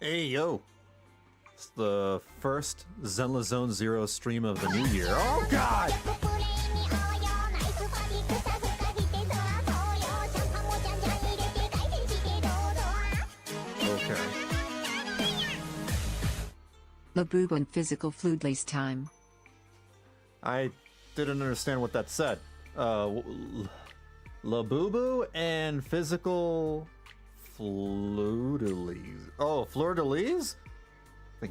Hey, yo! It's the first Zenless Zone Zero stream of the new year. Oh, God! Okay. Laboob and physical fluidless time. I didn't understand what that said. Labubu and physical fleur-de-lis. Oh, fleur-de-lis? I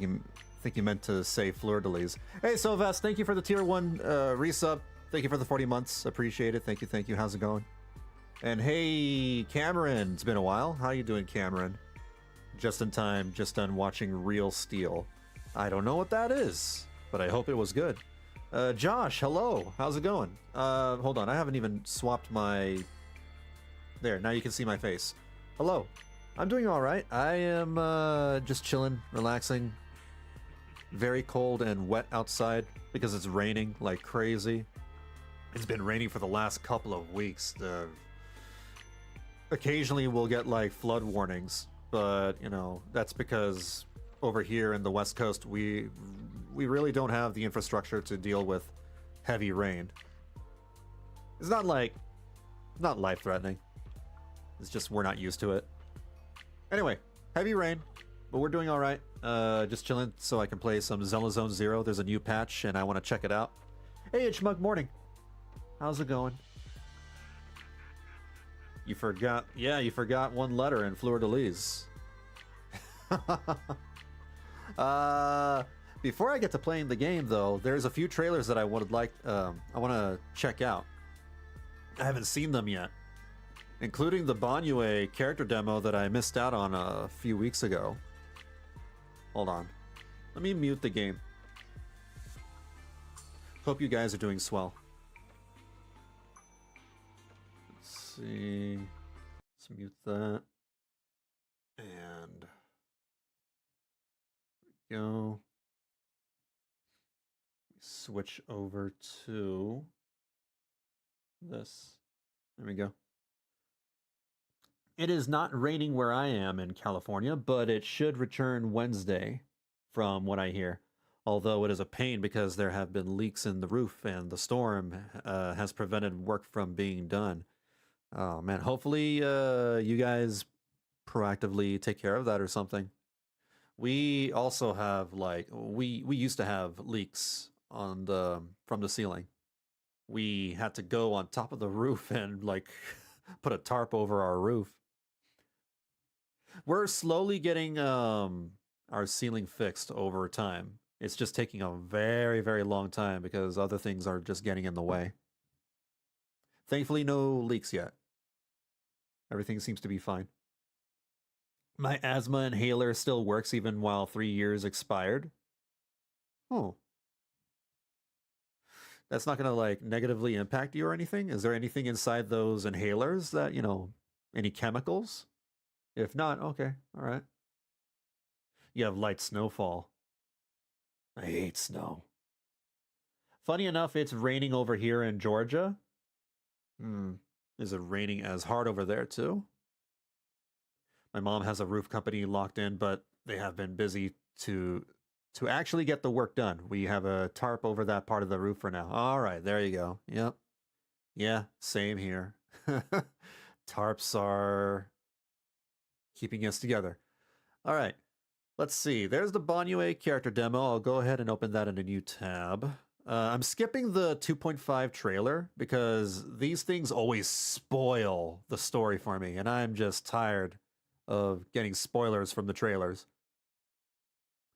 think you meant to say fleur-de-lis. Hey, Sylvester, thank you for the tier 1 resub. Thank you for the 40 months. Appreciate it. Thank you, thank you. How's it going? And hey, Cameron. It's been a while. How you doing, Cameron? Just in time, just done watching Real Steel. I don't know what that is, but I hope it was good. Josh, hello. How's it going? Hold on. I haven't even swapped my... There, now you can see my face. Hello. I'm doing all right. I am just chilling, relaxing. Very cold and wet outside because it's raining like crazy. It's been raining for the last couple of weeks. Occasionally we'll get like flood warnings, but you know, that's because over here in the West Coast we really don't have the infrastructure to deal with heavy rain. It's not life-threatening. It's just we're not used to it. Anyway, heavy rain, but we're doing all right. Just chilling so I can play some Zenless Zone Zero. There's a new patch and I want to check it out. Hey, it's Schmuck Morning. How's it going? You forgot, yeah, you forgot one letter in fleur-de-lis. Before I get to playing the game, though, there's a few trailers that I want to check out. I haven't seen them yet, including the Banyue character demo that I missed out on a few weeks ago. Hold on. Let me mute the game. Hope you guys are doing swell. Let's see. Let's mute that. And... there we go. Switch over to this. There we go. It is not raining where I am in California, but it should return Wednesday from what I hear. Although it is a pain because there have been leaks in the roof and the storm has prevented work from being done. Oh man, hopefully you guys proactively take care of that or something. We also have like, we used to have leaks on from the ceiling. We had to go on top of the roof and like put a tarp over our roof. We're slowly getting our ceiling fixed over time. It's just taking a very, very long time because other things are just getting in the way. Thankfully, no leaks yet. Everything seems to be fine. My asthma inhaler still works even while 3 years expired. Oh. That's not going to like negatively impact you or anything? Is there anything inside those inhalers that, you know, any chemicals? If not, okay, all right. You have light snowfall. I hate snow. Funny enough, it's raining over here in Georgia. Is it raining as hard over there too? My mom has a roof company locked in, but they have been busy to actually get the work done. We have a tarp over that part of the roof for now. All right, there you go. Yep. Yeah, same here. Tarps are keeping us together. All right, let's see. There's the Banyue character demo. I'll go ahead and open that in a new tab. I'm skipping the 2.5 trailer because these things always spoil the story for me, and I'm just tired of getting spoilers from the trailers.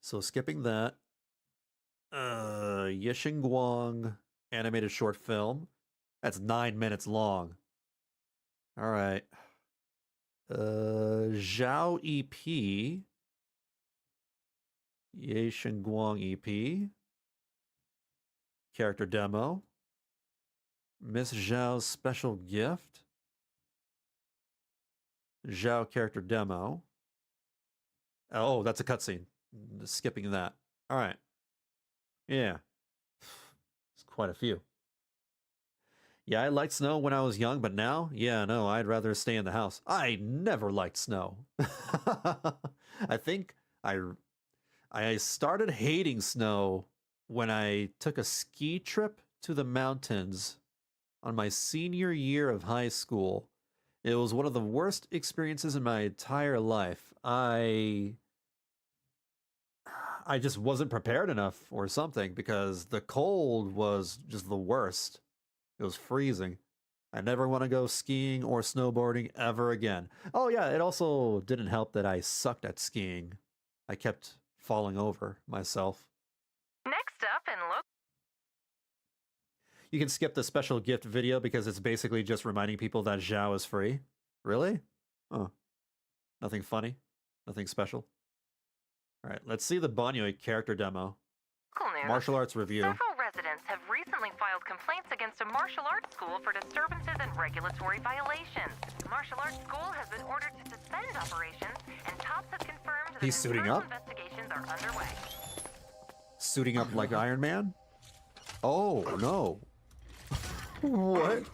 So skipping that. Shunguang animated short film. That's 9 minutes long. All right. Zhao EP. Shunguang EP. Character demo. Miss Zhao's special gift. Zhao character demo. Oh, that's a cutscene. Skipping that. All right. Yeah. It's quite a few. Yeah, I liked snow when I was young, but now, yeah, no, I'd rather stay in the house. I never liked snow. I think I I started hating snow when I took a ski trip to the mountains on my senior year of high school. It was one of the worst experiences in my entire life. I just wasn't prepared enough or something because the cold was just the worst. It was freezing. I never want to go skiing or snowboarding ever again. Oh yeah, it also didn't help that I sucked at skiing. I kept falling over myself. Next up, and look. You can skip the special gift video because it's basically just reminding people that Zhao is free. Really? Oh. Nothing funny? Nothing special? Alright, let's see the Banyo character demo. Cool news. Martial arts review. Several residents have recently filed complaints against a martial arts school for disturbances and regulatory violations. The martial arts school has been ordered to suspend operations, and TOPS have confirmed that He's suiting internal up? investigations are underway. Suiting up like Iron Man? Oh, no. What?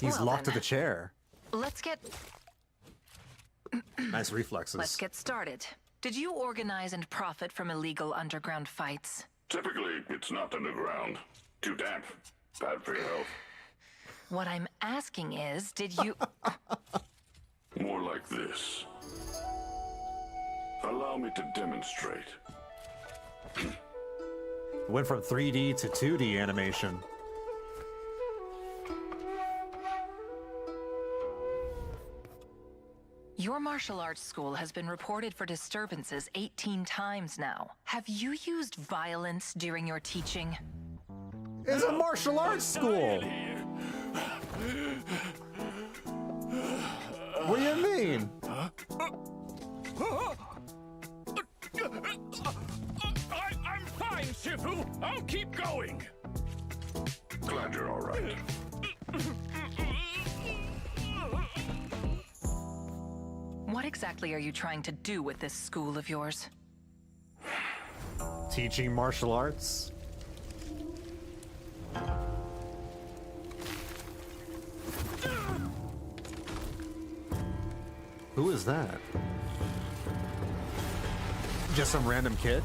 He's Well, locked to then. the chair. Let's get Nice reflexes. started. Did you organize and profit from illegal underground fights? Typically, it's not underground. Too damp. Bad for your health. What I'm asking is, did you... More like this. Allow me to demonstrate. Went from 3D to 2D animation. Your martial arts school has been reported for disturbances 18 times now. Have you used violence during your teaching? It's a martial arts school! What do you mean? I'm fine, Shifu. I'll keep going. Glad you're all right. What exactly are you trying to do with this school of yours? Teaching martial arts? Who is that? Just some random kid?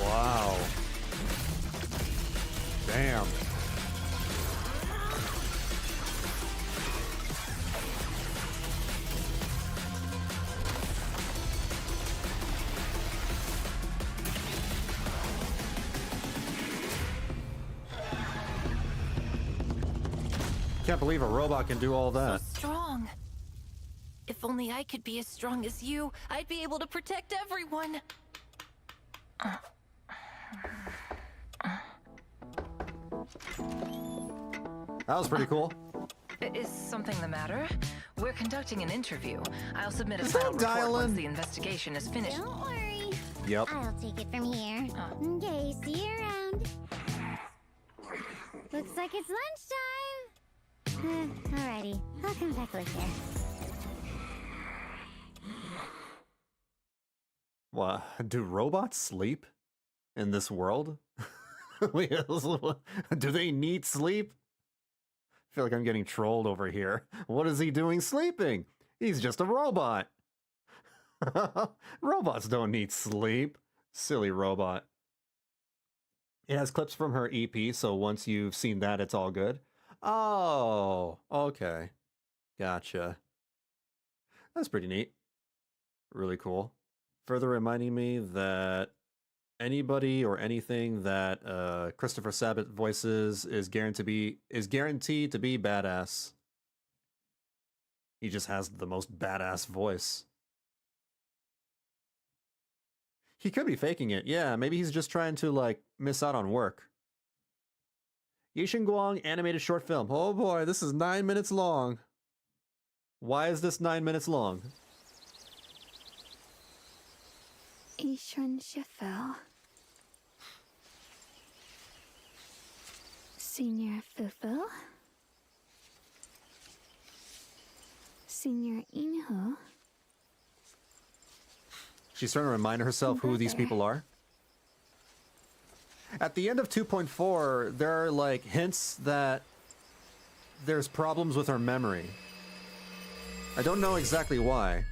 Wow. Damn. Can't believe a robot can do all that. So strong. If only I could be as strong as you, I'd be able to protect everyone. That was pretty cool. Is something the matter? We're conducting an interview. I'll submit a Is final that report once dial-in? the investigation is finished. Don't worry. Yep. I'll take it from here. Okay, see you around. Looks like it's lunchtime. Alrighty, I'll come back later. What? Do robots sleep in this world? Wait, do they need sleep? I feel like I'm getting trolled over here. What is he doing sleeping? He's just a robot. Robots don't need sleep. Silly robot. It has clips from her EP, so once you've seen that, it's all good. Oh, okay. Gotcha. That's pretty neat. Really cool. Further reminding me that anybody or anything that Christopher Sabat voices is guaranteed to be badass. He just has the most badass voice. He could be faking it. Yeah, maybe he's just trying to, like, miss out on work. Shunguang animated short film. Oh boy, this is 9 minutes long. Why is this 9 minutes long? Ishun Shefel. Senior Fufu. Senior Inho. She's trying to remind herself who these people are. At the end of 2.4, there are like hints that there's problems with her memory. I don't know exactly why.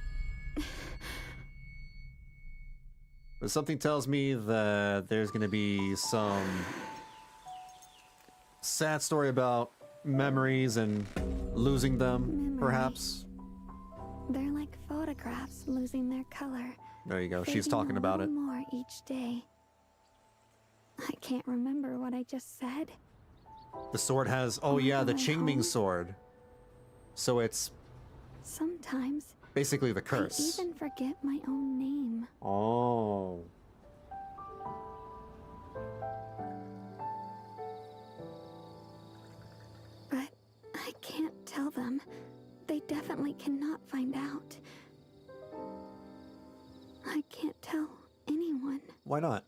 But something tells me that there's going to be some sad story about memories and losing them, perhaps. They're like photographs losing their color. There you go. She's fading talking a about little it. more each day. I can't remember what I just said. The sword has... Oh yeah, the my Qingming home. sword. So it's Sometimes basically the I curse. even forget my own name. Oh. But I can't tell them. They definitely cannot find out. I can't tell anyone. Why not?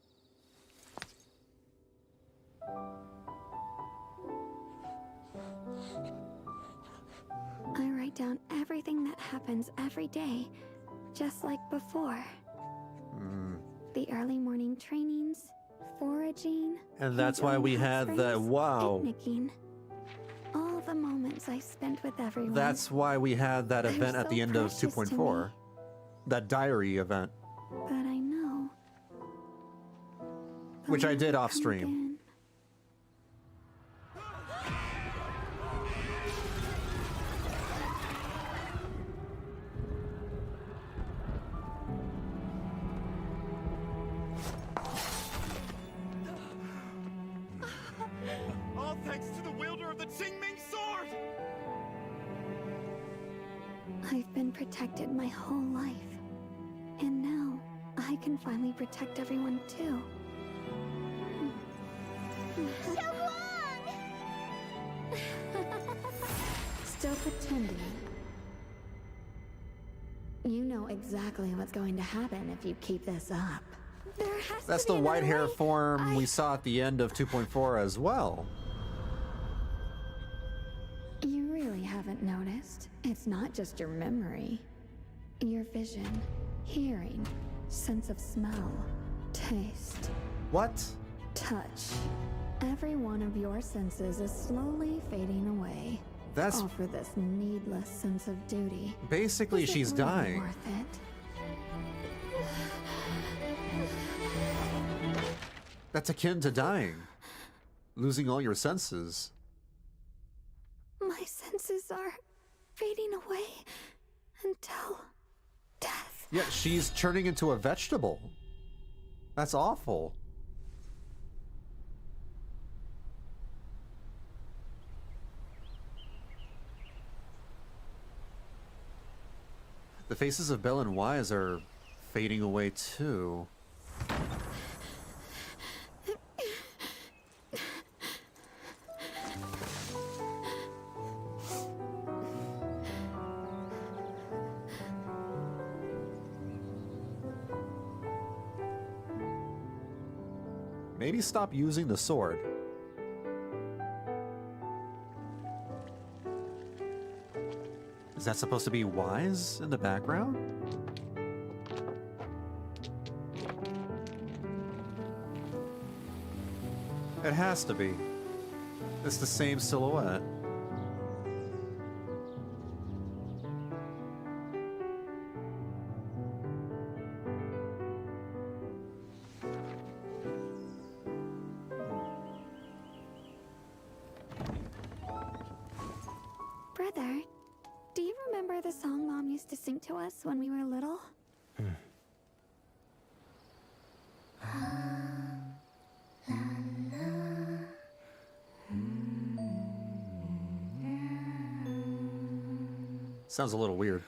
I write down everything that happens every day, just like before. The early morning trainings, foraging, And that's why we handling had the... house Wow. friends, picnicking. All the moments I spent with everyone. That's why we had that They're event at so the end of precious to 2.4. me. That diary event. But I know. Which they'll I did never off come stream. again. All thanks to the wielder of the Qingming sword! I've been protected my whole life. And now, I can finally protect everyone too. Still pretending. You know exactly what's going to happen if you keep this up. There has That's to be the white another hair way. form we saw at the end of 2.4 as well. You really haven't noticed. It's not just your memory. Your vision, hearing, sense of smell, taste, What? touch. Every one of your senses is slowly fading away. That's All for this needless sense of duty. basically Is it she's really dying. worth it? That's akin to dying. Losing all your senses. My senses are fading away until death. Yeah, she's turning into a vegetable. That's awful. The faces of Belle and Wise are fading away too. Maybe stop using the sword. Is that supposed to be Wise in the background? It has to be. It's the same silhouette. Brother, do you remember the song Mom used to sing to us when we were little? Sounds a little weird.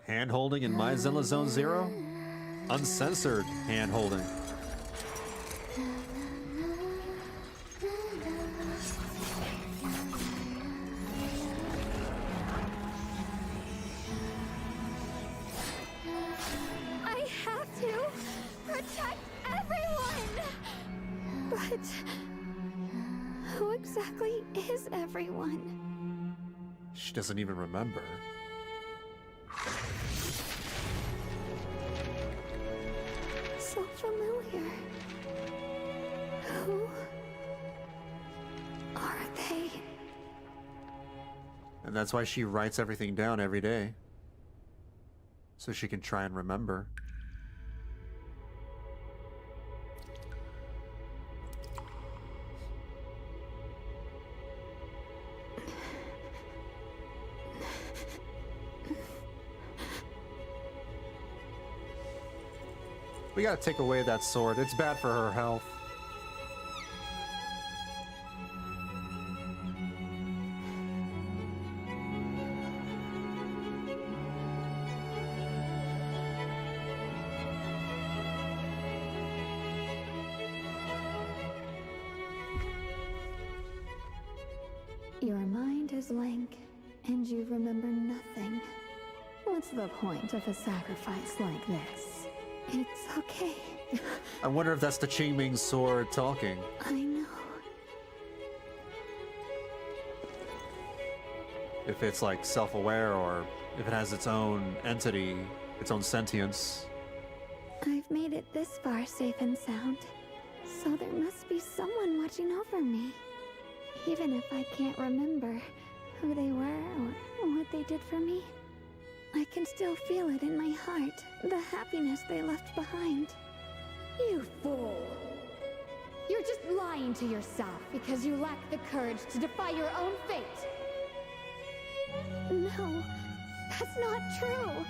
Hand holding in my Zenless Zone Zero? Uncensored hand holding. I have to protect everyone! But who exactly is everyone? She doesn't even remember. so familiar. Who are they? And that's why she writes everything down every day. So she can try and remember. We gotta take away that sword. It's bad for her health. Your mind is blank, and you remember nothing. What's the point of a sacrifice like this? It's okay. I wonder if that's the Qingming sword talking. I know. If it's like self-aware or if it has its own entity, its own sentience. I've made it this far safe and sound, so there must be someone watching over me. Even if I can't remember who they were or what they did for me, I can still feel it in my heart, the happiness they left behind. You fool! You're just lying to yourself because you lack the courage to defy your own fate! No, that's not true.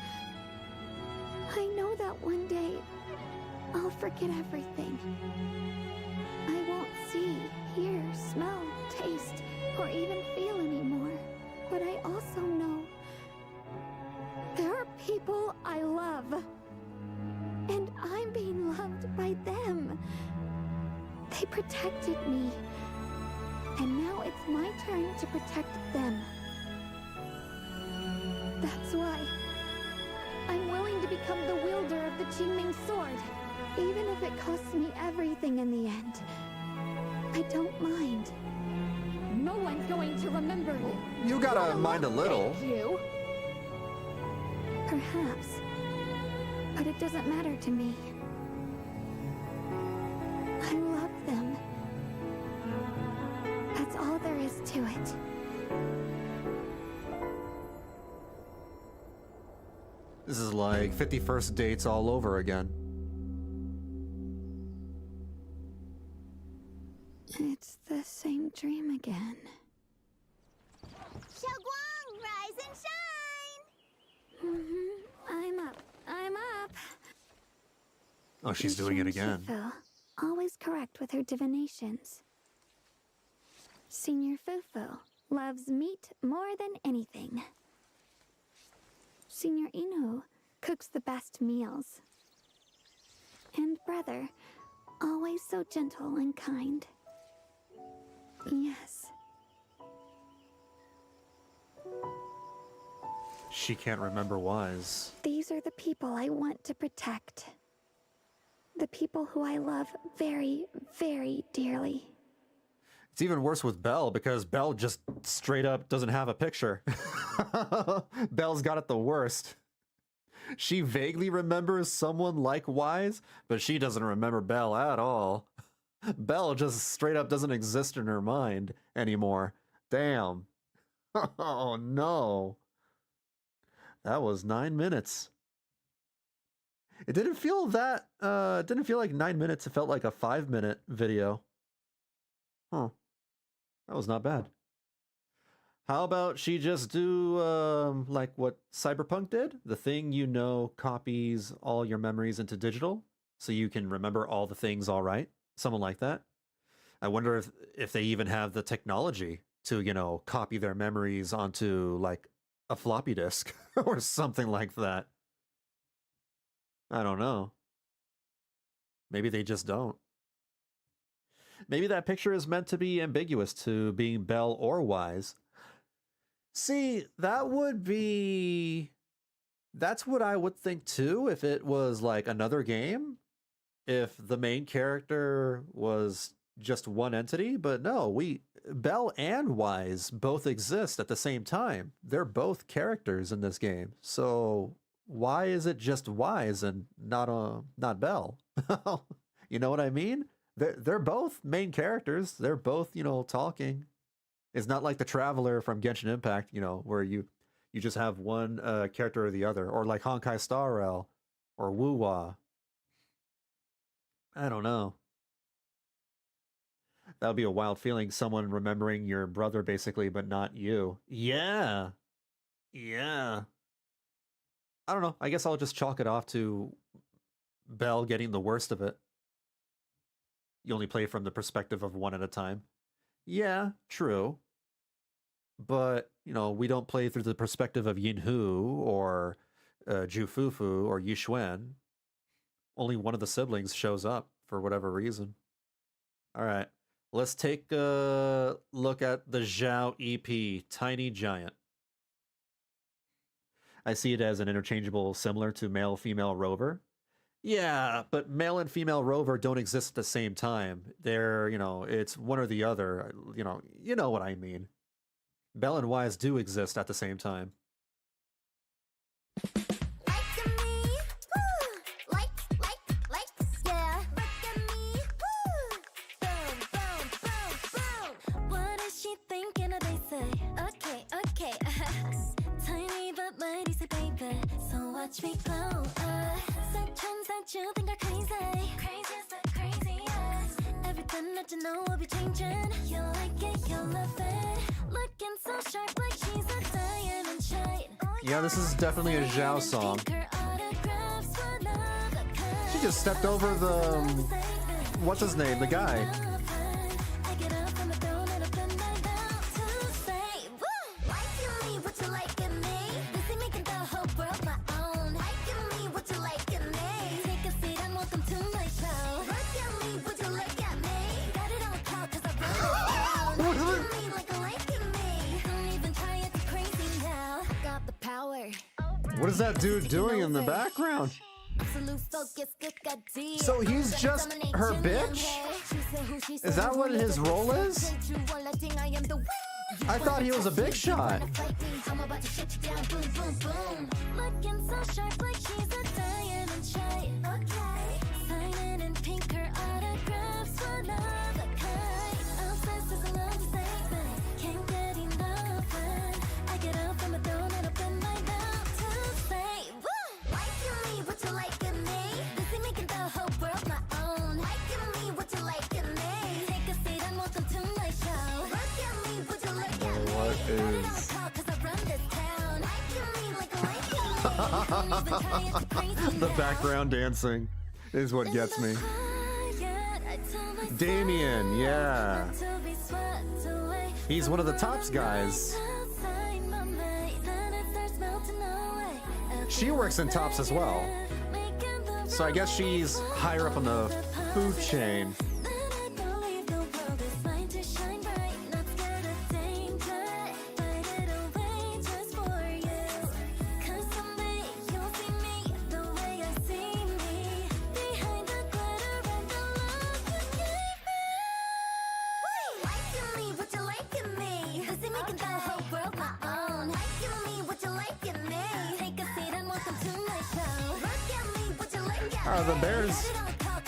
I know that one day I'll forget everything. I won't see, hear, smell, taste, or even feel anymore. But I also know there are people I love, and I'm being loved by them. They protected me, and now it's my turn to protect them. That's why I'm willing to become the wielder of the Qingming sword, even if it costs me everything in the end. I don't mind. No one's going to remember you. You gotta mind a little. Thank you. Perhaps. But it doesn't matter to me. I love them. That's all there is to it. This is like 51st dates all over again. It's the same dream again. Shunguang, rise and shine! I'm up. I'm up. Oh, she's doing it again. Shifu, always correct with her divinations. Senior Fufu loves meat more than anything. Senior Inu cooks the best meals. And brother, always so gentle and kind. Yes. She can't remember Wise. These are the people I want to protect. The people who I love very, very dearly. It's even worse with Belle because Belle just straight up doesn't have a picture. Belle's got it the worst. She vaguely remembers someone like Wise, but she doesn't remember Belle at all. Belle just straight up doesn't exist in her mind anymore. Damn. Oh no. That was 9 minutes. It didn't feel that, it didn't feel like 9 minutes. It felt like a 5-minute video. Huh. That was not bad. How about she just do, like what Cyberpunk did? The thing you know copies all your memories into digital, so you can remember all the things all right? Someone like that. I wonder if they even have the technology to, you know, copy their memories onto, like, a floppy disk or something like that. I don't know. Maybe they just don't. Maybe that picture is meant to be ambiguous to being Belle or Wise. See, that would be... That's what I would think too if it was like another game. If the main character was just one entity. But no, Belle and Wise both exist at the same time. They're both characters in this game. So why is it just Wise and not Belle? You know what I mean? They're both main characters. They're both, talking. It's not like the Traveler from Genshin Impact, where you just have one character or the other, or like Honkai Star Rail or Wuwa. I don't know. That would be a wild feeling, someone remembering your brother basically, but not you. Yeah. Yeah. I don't know. I guess I'll just chalk it off to Belle getting the worst of it. You only play from the perspective of one at a time. Yeah, true. But, we don't play through the perspective of Yinhu or Jufufu or Yixuan. Only one of the siblings shows up for whatever reason. All right. Let's take a look at the Zhao EP, Tiny Giant. I see it as an interchangeable similar to male-female rover. Yeah, but male and female rover don't exist at the same time. They're, it's one or the other. You know what I mean. Belle and Wise do exist at the same time. Watch me glow. You think I'm crazy. Craziest of craziest. Everything that you know will be changing. You like it, you love it. Looking so sharp like she's a diamond shine. Yeah, this is definitely a Zhao song. She just stepped over the what's his name, the guy. What is that dude doing in the background? So he's just her bitch? Is that what his role is? I thought he was a big shot. The background dancing is what gets me. Damien, yeah. He's one of the tops guys. She works in tops as well. So I guess she's higher up on the food chain. Oh,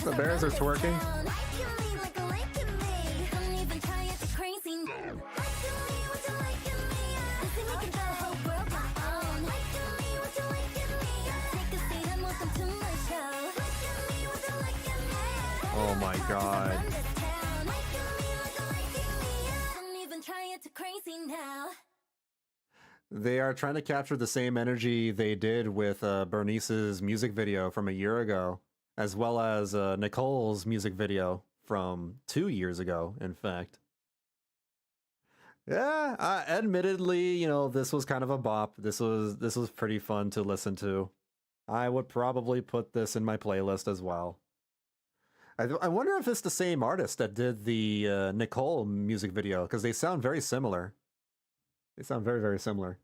the bears are twerking. Oh my god. They are trying to capture the same energy they did with Bernice's music video from a year ago, as well as Nicole's music video from 2 years ago, in fact. Yeah, admittedly, this was kind of a bop. This was pretty fun to listen to. I would probably put this in my playlist as well. I wonder if it's the same artist that did the Nicole music video, because they sound very similar. They sound very, very similar.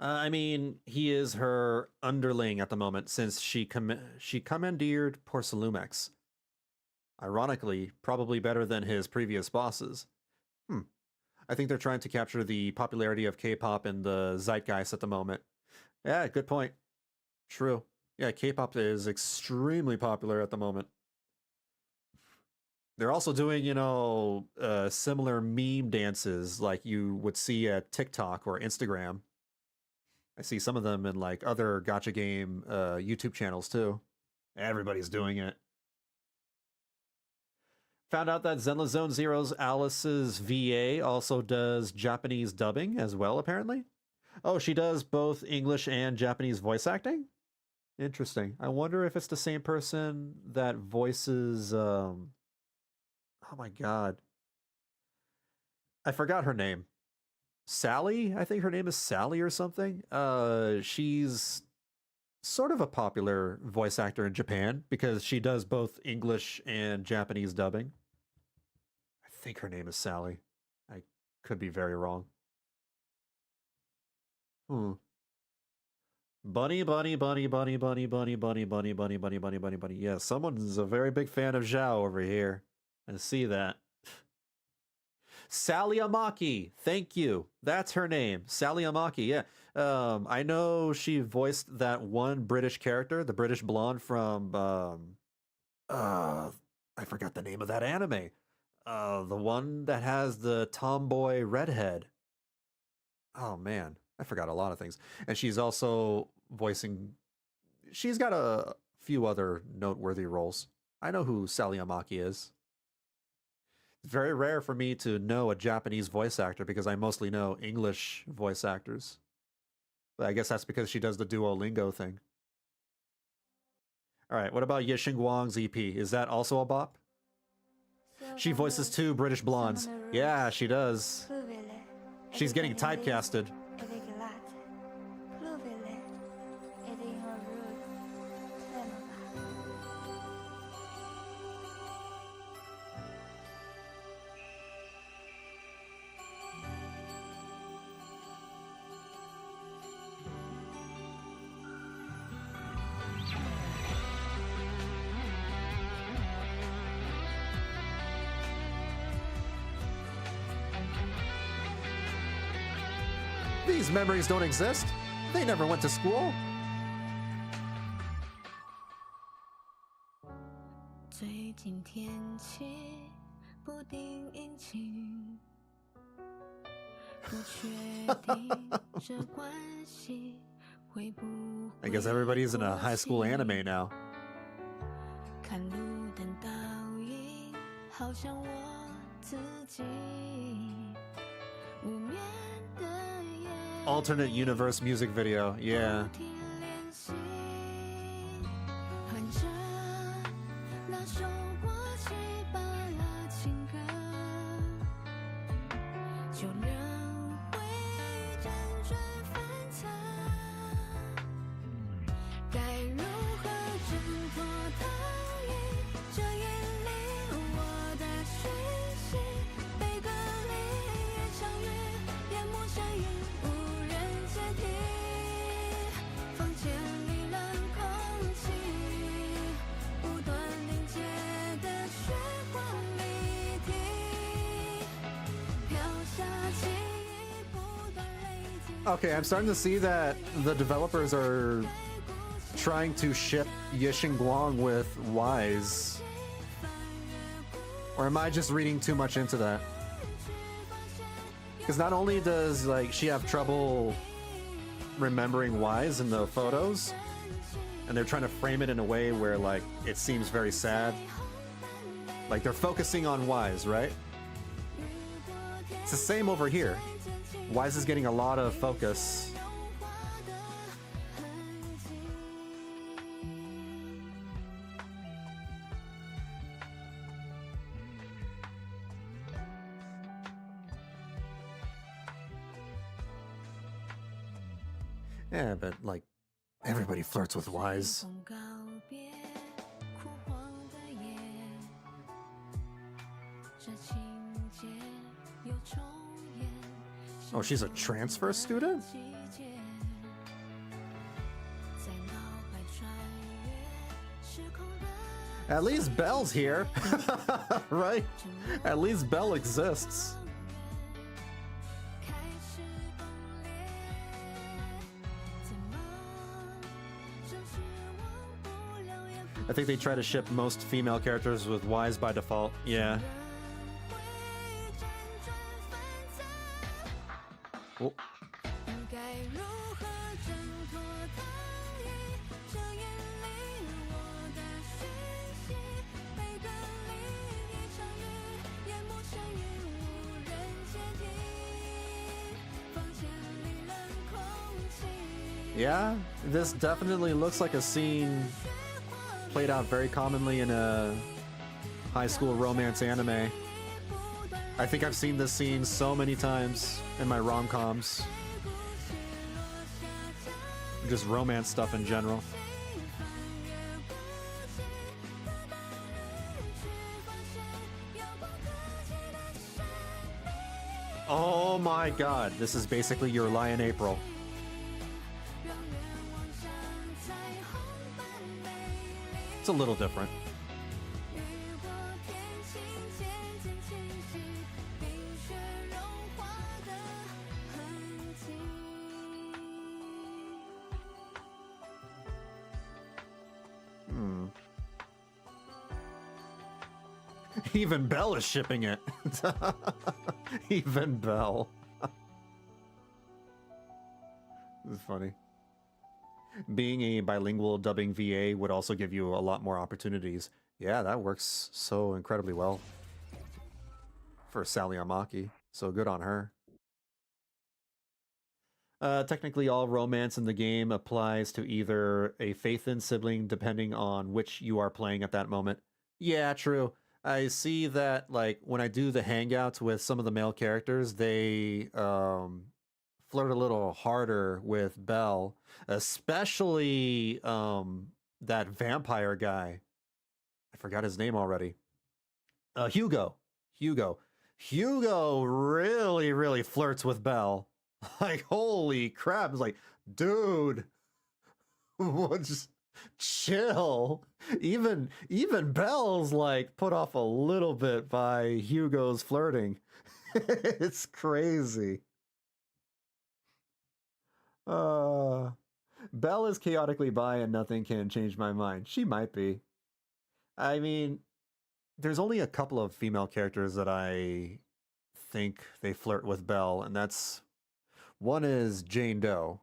I mean, he is her underling at the moment, since she commandeered Porcelumex. Ironically, probably better than his previous bosses. I think they're trying to capture the popularity of K-pop in the zeitgeist at the moment. Yeah, good point. True. Yeah, K-pop is extremely popular at the moment. They're also doing, similar meme dances like you would see at TikTok or Instagram. I see some of them in like other gacha game YouTube channels too. Everybody's doing it. Found out that Zenless Zone Zero's Alice's VA also does Japanese dubbing as well, apparently. Oh, she does both English and Japanese voice acting? Interesting. I wonder if it's the same person that voices, oh my god. I forgot her name. Sally? I think her name is Sally or something. She's sort of a popular voice actor in Japan because she does both English and Japanese dubbing. I think her name is Sally. I could be very wrong. Bunny, bunny, bunny, bunny, bunny, bunny, bunny, bunny, bunny, bunny, bunny, bunny, bunny. Yeah, someone's a very big fan of Zhao over here. I see that. Sally Amaki. Thank you. That's her name. Sally Amaki. Yeah. I know she voiced that one British character, the British blonde from I forgot the name of that anime. The one that has the tomboy redhead. Oh man, I forgot a lot of things. And she's also voicing, she's got a few other noteworthy roles. I know who Sally Amaki is. It's very rare for me to know a Japanese voice actor because I mostly know English voice actors. But I guess that's because she does the Duolingo thing. All right, what about Ye Xinguang's EP? Is that also a bop? She voices two British blondes. Yeah, she does. She's getting typecasted. These memories don't exist. They never went to school. I guess everybody's in a high school anime now. Alternate universe music video, yeah. Okay, I'm starting to see that the developers are trying to ship Ye Xinguang with Wise. Or am I just reading too much into that? Because not only does she have trouble remembering Wise in the photos, and they're trying to frame it in a way where it seems very sad. Like they're focusing on Wise, right? It's the same over here. Wise is getting a lot of focus. Yeah, but everybody flirts with Wise. Oh, she's a transfer student? At least Belle's here, right? At least Belle exists. I think they try to ship most female characters with Ys by default. Yeah. Oh. Yeah, this definitely looks like a scene played out very commonly in a high school romance anime. I think I've seen this scene so many times in my rom-coms. Just romance stuff in general. Oh my god, this is basically your Lion April. It's a little different. Even Belle is shipping it. Even Belle. This is funny. Being a bilingual dubbing VA would also give you a lot more opportunities. Yeah, that works so incredibly well for Sally Amaki. So good on her. Technically, all romance in the game applies to either a faith-in sibling, depending on which you are playing at that moment. Yeah, true. I see that, like, when I do the hangouts with some of the male characters, they flirt a little harder with Belle, especially that vampire guy. I forgot his name already. Hugo. Hugo really flirts with Belle. Like, holy crap. It's like, dude, just chill. Even Belle's like put off a little bit by Hugo's flirting. It's crazy. Belle is chaotically bi and nothing can change my mind. She might be. I mean, there's only a couple of female characters that I think they flirt with Belle, and that's one is Jane Doe,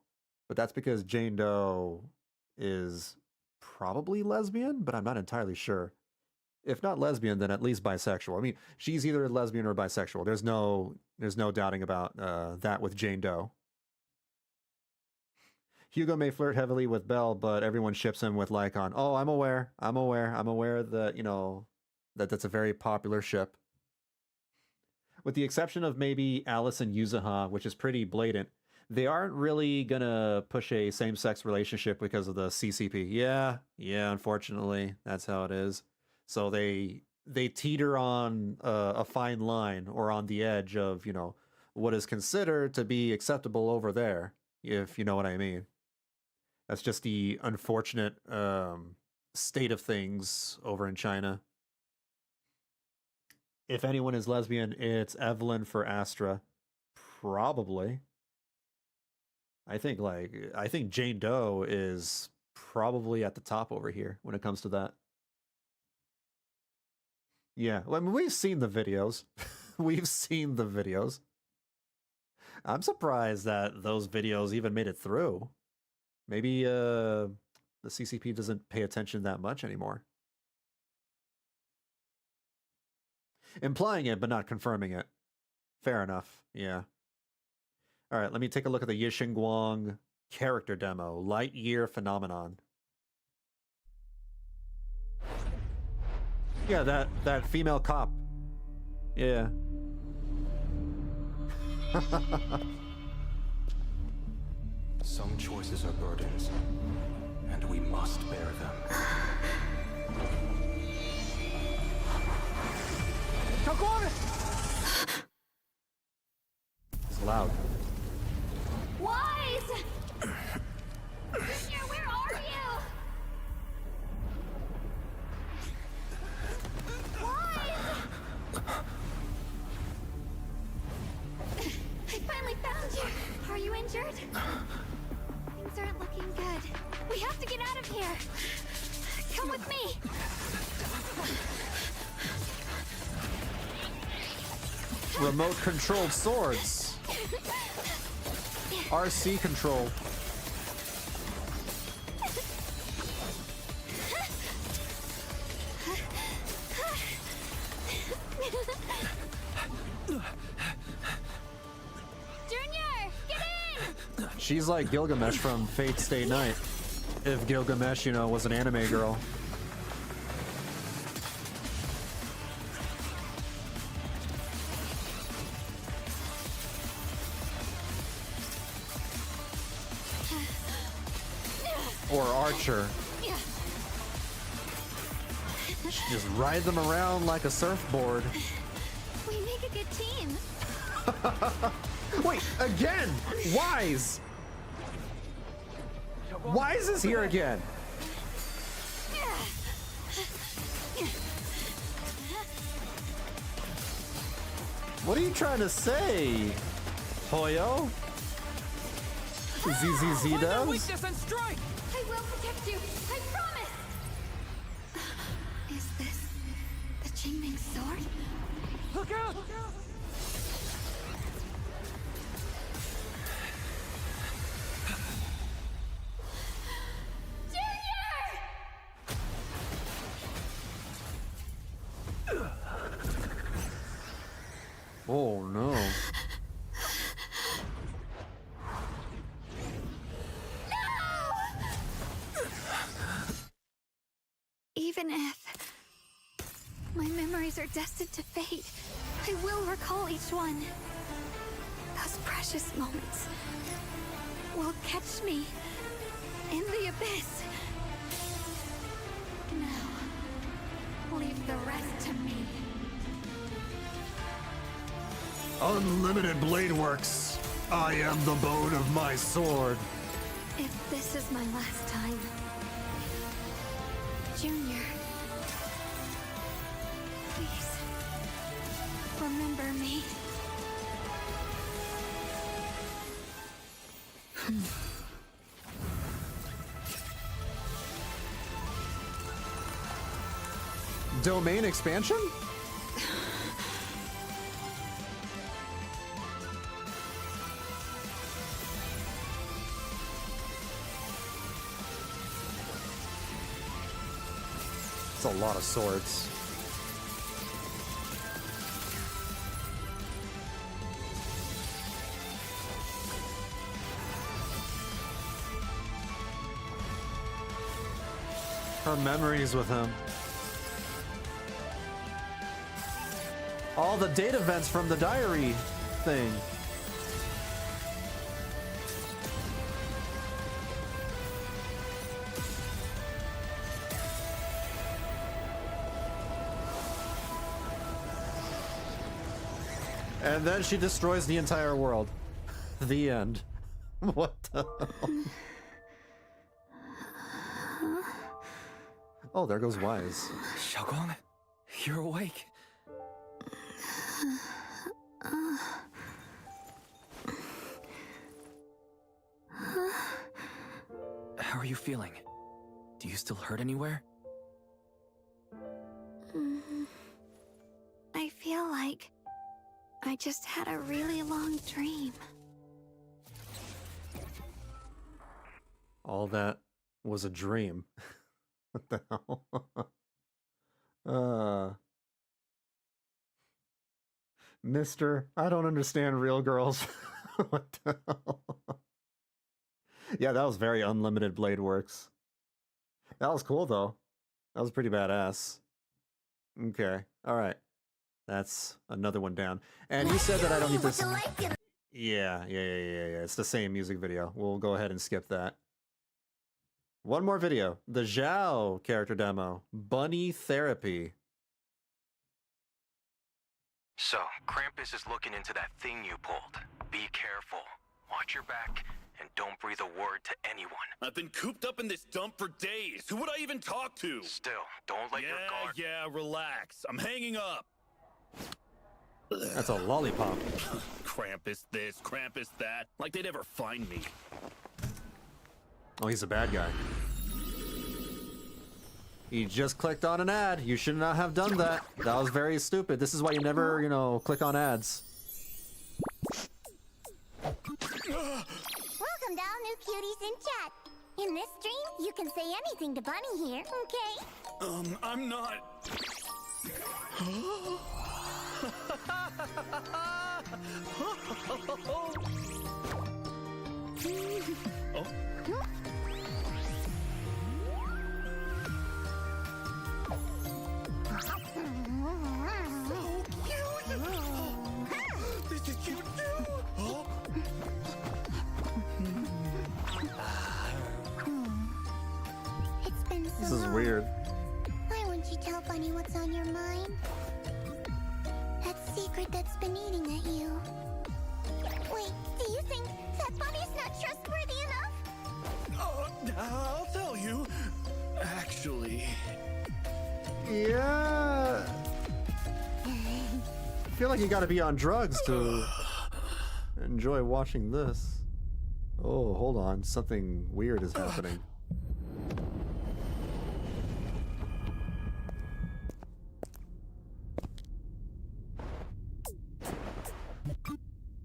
but that's because Jane Doe is probably lesbian, but I'm not entirely sure. If not lesbian, then at least bisexual. I mean, she's either lesbian or bisexual. There's no doubting about that with Jane Doe. Hugo may flirt heavily with Belle, but everyone ships him with Lycon. Oh, I'm aware that, you know, that's a very popular ship. With the exception of maybe Alice and Yuzuha, which is pretty blatant, they aren't really gonna push a same-sex relationship because of the CCP. Yeah, unfortunately, that's how it is. So they teeter on a fine line or on the edge of, you know, what is considered to be acceptable over there, if you know what I mean. That's just the unfortunate state of things over in China. If anyone is lesbian, it's Evelyn for Astra. Probably. I think Jane Doe is probably at the top over here when it comes to that. Yeah, well, I mean, we've seen the videos. We've seen the videos. I'm surprised that those videos even made it through. Maybe the CCP doesn't pay attention that much anymore. Implying it, but not confirming it. Fair enough, yeah. All right, let me take a look at the Yixingguang character demo, Light Year Phenomenon. Yeah, that female cop. Yeah. Some choices are burdens, and we must bear them. It's loud. Wise! Junior, where are you? Wise! I finally found you. Are you injured? Things aren't looking good. We have to get out of here. Come with me. Remote controlled swords. RC control. Junior, get in! She's like Gilgamesh from Fate Stay Night. If Gilgamesh, you know, was an anime girl. Or Archer. Just ride them around like a surfboard. We make a good team. Wait, again! Wise! Wise is here again! What are you trying to say, Hoyo? ZZZero? Weakness and strike! I will protect you. I promise. Is this the Qingming sword? Look out! Oh no. Even if my memories are destined to fade, I will recall each one. Those precious moments will catch me in the abyss. Now, leave the rest to me. Unlimited blade works. I am the bone of my sword. If this is my last time, Junior, please remember me. Domain expansion? It's a lot of swords. Her memories with him. All the date events from the diary thing. And then she destroys the entire world. The end. What the hell? Oh, there goes Wise. Shunguang, you're awake. How are you feeling? Do you still hurt anywhere? I feel like I just had a really long dream. All that was a dream. What the hell? Mister, I don't understand real girls. What the hell? Yeah, that was very unlimited blade works. That was cool though. That was pretty badass. Okay, all right. That's another one down. And you said that I don't need to. Yeah. It's the same music video. We'll go ahead and skip that. One more video. The Zhao character demo. Bunny Therapy. So, Krampus is looking into that thing you pulled. Be careful. Watch your back, and don't breathe a word to anyone. I've been cooped up in this dump for days. Who would I even talk to? Still, don't let your guard... Yeah, relax. I'm hanging up. That's a lollipop. Krampus this, Krampus that. Like they'd ever find me. Oh, he's a bad guy. He just clicked on an ad. You should not have done that. That was very stupid. This is why you never, you know, click on ads. Welcome down, new cuties in chat. In this stream, you can say anything to Bunny here, okay? I'm not. Oh. This is cute too. Oh. It's been so This is long. weird. Why won't you tell Bunny what's on your mind? That secret that's been eating at you. Wait, do you think that Bunny's not trustworthy enough? I'll tell you. Actually. Yeah. I feel like you gotta be on drugs to enjoy watching this. Oh, hold on. Something weird is happening.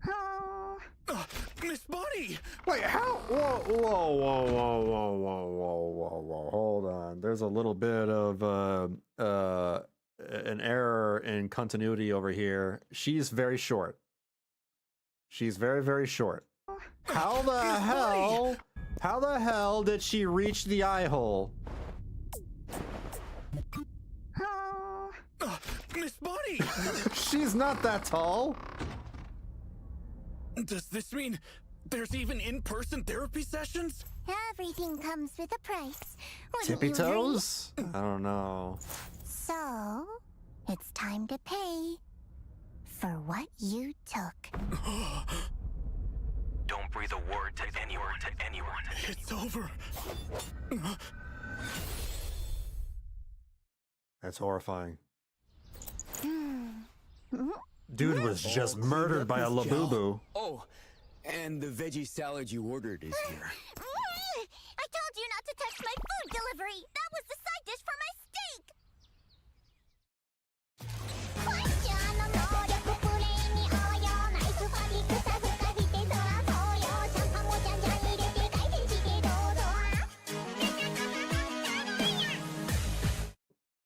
Oh. Miss Bunny! Wait, how? Whoa, whoa, whoa, whoa, whoa, whoa, whoa, whoa. Hold on. There's a little bit of an error in continuity over here. She's very short. She's very, very short. How the hell? How the hell did she reach the eye hole? Oh. Miss Bunny! She's not that tall. Does this mean there's even in-person therapy sessions? Everything comes with a price. Wouldn't Tippy you agree? toes? I don't know. So, it's time to pay for what you took. Don't breathe a word to anyone. It's over. That's horrifying. Dude was just murdered by a labubu. Oh, and the veggie salad you ordered is here. I told you not to touch my food delivery. That was the side dish for my steak.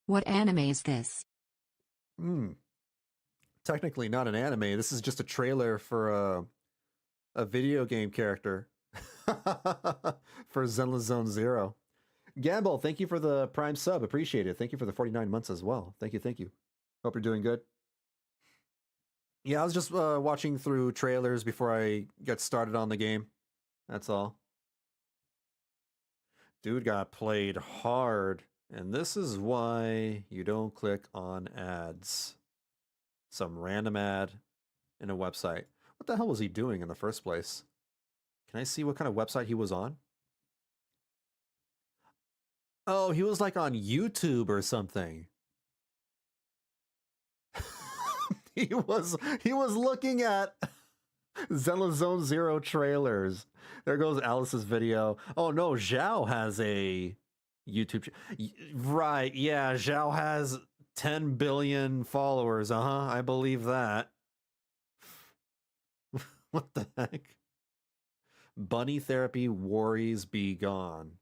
What anime is this? Technically not an anime. This is just a trailer for a video game character for Zenless Zone Zero. Gamble, thank you for the Prime sub. Appreciate it. Thank you for the 49 months as well. Thank you, thank you. Hope you're doing good. Yeah, I was just watching through trailers before I get started on the game. That's all. Dude got played hard. And this is why you don't click on ads. Some random ad in a website. What the hell was he doing in the first place? Can I see what kind of website he was on? Oh, he was like on YouTube or something. he was looking at Zenless Zone Zero trailers. There goes Alice's video. Oh no, Zhao has a YouTube. Right, yeah, Zhao has 10 billion followers. I believe that. What the heck? Bunny therapy worries be gone.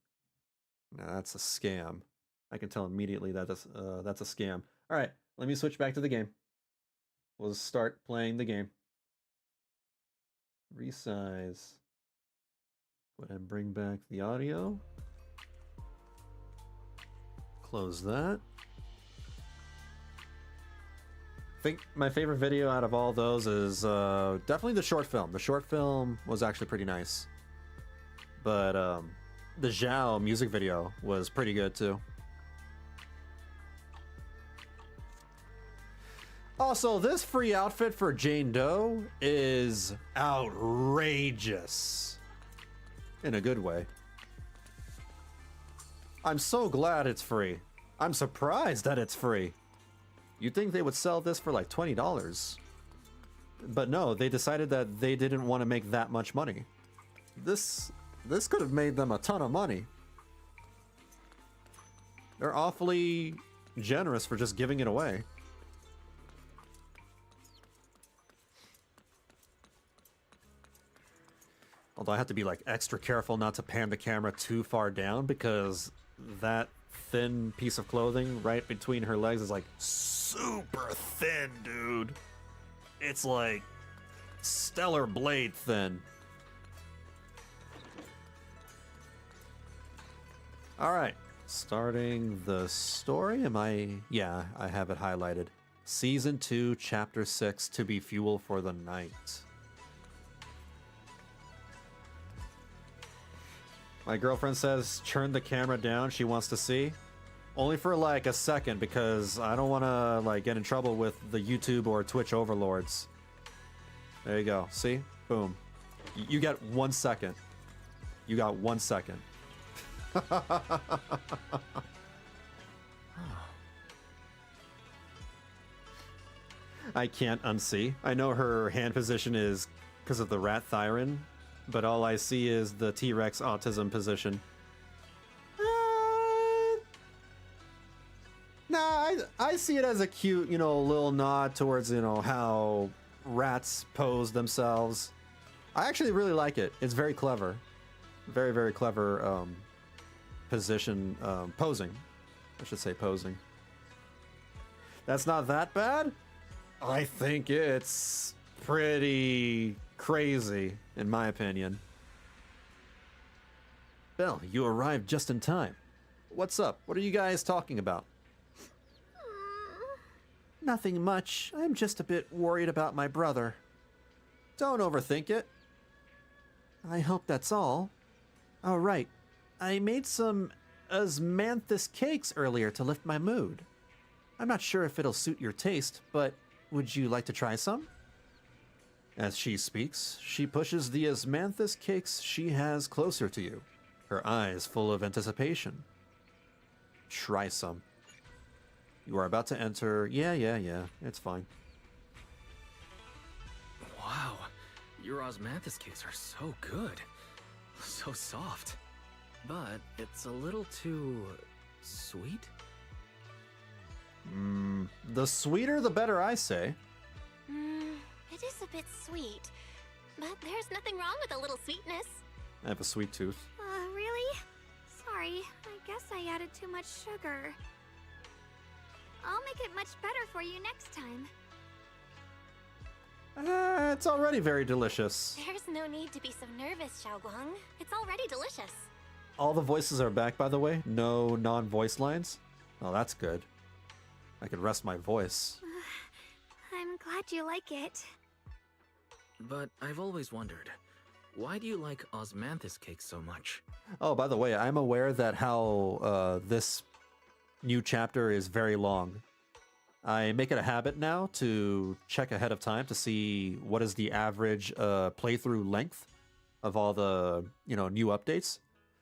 Nah, that's a scam. I can tell immediately that that's a scam. All right, let me switch back to the game. We'll start playing the game. Resize. Go ahead and bring back the audio. Close that. I think my favorite video out of all those is definitely the short film. The short film was actually pretty nice. But the Zhao music video was pretty good too. Also, this free outfit for Jane Doe is outrageous. In a good way. I'm so glad it's free. I'm surprised that it's free. You'd think they would sell this for like $20. But no, they decided that they didn't want to make that much money. This could have made them a ton of money. They're awfully generous for just giving it away. Although I have to be like extra careful not to pan the camera too far down because that thin piece of clothing right between her legs is like super thin, dude. It's like stellar blade thin. All right, starting the story. Yeah, I have it highlighted. Season 2, Chapter 6, To Be Fuel for the Night. My girlfriend says, turn the camera down, she wants to see. Only for like a second, because I don't want to like get in trouble with the YouTube or Twitch overlords. There you go, see? Boom. You get 1 second. You got 1 second. I can't unsee. I know her hand position is because of the rat thyron, but all I see is the T-Rex autism position. Nah, I see it as a cute, little nod towards, how rats pose themselves. I actually really like it. It's very clever. Very, very clever position, posing. I should say posing. That's not that bad? I think it's pretty crazy, in my opinion. Belle, you arrived just in time. What's up? What are you guys talking about? Nothing much. I'm just a bit worried about my brother. Don't overthink it. I hope that's all. Oh, right. I made some osmanthus cakes earlier to lift my mood. I'm not sure if it'll suit your taste, but would you like to try some? As she speaks, she pushes the osmanthus cakes she has closer to you, her eyes full of anticipation. Try some. You are about to enter. Yeah, it's fine. Wow, your osmanthus cakes are so good. So soft. But it's a little too sweet? The sweeter the better, I say. It is a bit sweet, but there's nothing wrong with a little sweetness. I have a sweet tooth. Really? Sorry, I guess I added too much sugar. I'll make it much better for you next time. It's already very delicious. There's no need to be so nervous, Shunguang. It's already delicious. All the voices are back, by the way. No non-voice lines. Oh, that's good. I could rest my voice. I'm glad you like it. But I've always wondered, why do you like osmanthus cakes so much? Oh, by the way, I'm aware that how this new chapter is very long. I make it a habit now to check ahead of time to see what is the average playthrough length of all the new updates,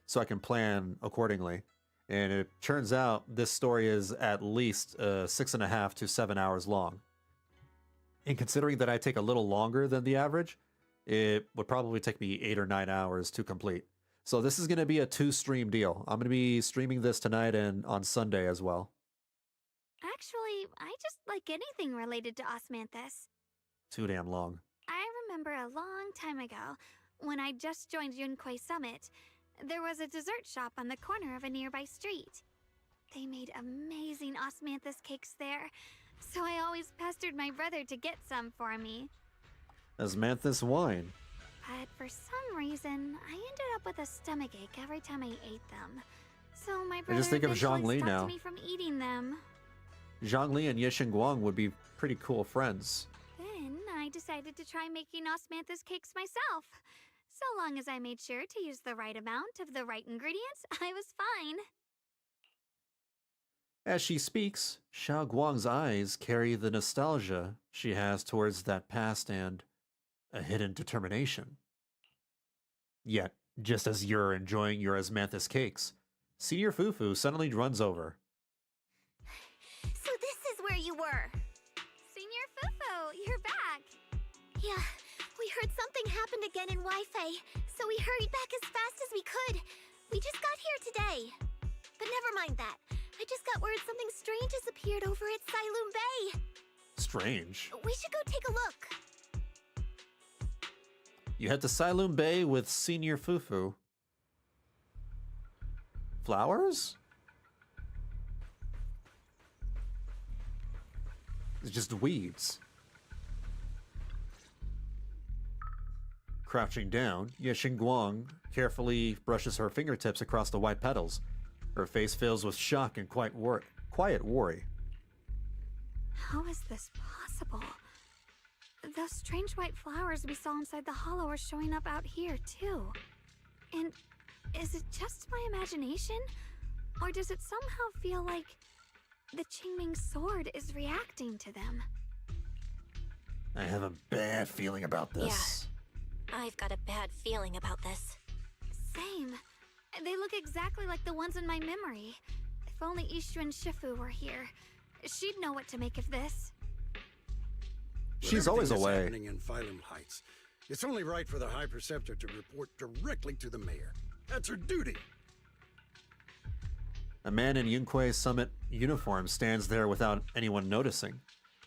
so I can plan accordingly. And it turns out this story is at least 6.5 to 7 hours long. And considering that I take a little longer than the average, it would probably take me 8 or 9 hours to complete. So this is going to be a 2-stream deal. I'm going to be streaming this tonight and on Sunday as well. Actually, I just like anything related to osmanthus. Too damn long. I remember a long time ago, when I just joined Yunquei Summit, there was a dessert shop on the corner of a nearby street. They made amazing osmanthus cakes there, so I always pestered my brother to get some for me. Osmanthus wine. But for some reason, I ended up with a stomachache every time I ate them. So my brother just think of eventually Zhongli stopped now. me from eating them. Zhongli and Shunguang would be pretty cool friends. Then I decided to try making osmanthus cakes myself. So long as I made sure to use the right amount of the right ingredients, I was fine. As she speaks, Xiao Guang's eyes carry the nostalgia she has towards that past and a hidden determination. Yet, just as you're enjoying your osmanthus cakes, Senior Fufu suddenly runs over. So this is where you were. Senior Fufu, you're back. Yeah, we heard something happened again in Wi-Fi, so we hurried back as fast as we could. We just got here today. But never mind that. I just got word something strange has appeared over at Siloom Bay. Strange. We should go take a look. You head to Siloom Bay with Senior Fufu. Flowers? It's just weeds. Crouching down, Shunguang carefully brushes her fingertips across the white petals. Her face fills with shock and quiet worry. How is this possible? Those strange white flowers we saw inside the hollow are showing up out here, too. And is it just my imagination? Or does it somehow feel like the Qingming sword is reacting to them? I have a bad feeling about this. Yeah, I've got a bad feeling about this. Same. They look exactly like the ones in my memory. If only Ishu and Shifu were here, she'd know what to make of this. She's always away. Happening in Phylum Heights. It's only right for the High Preceptor to report directly to the mayor. That's her duty. A man in Yunquei Summit uniform stands there without anyone noticing.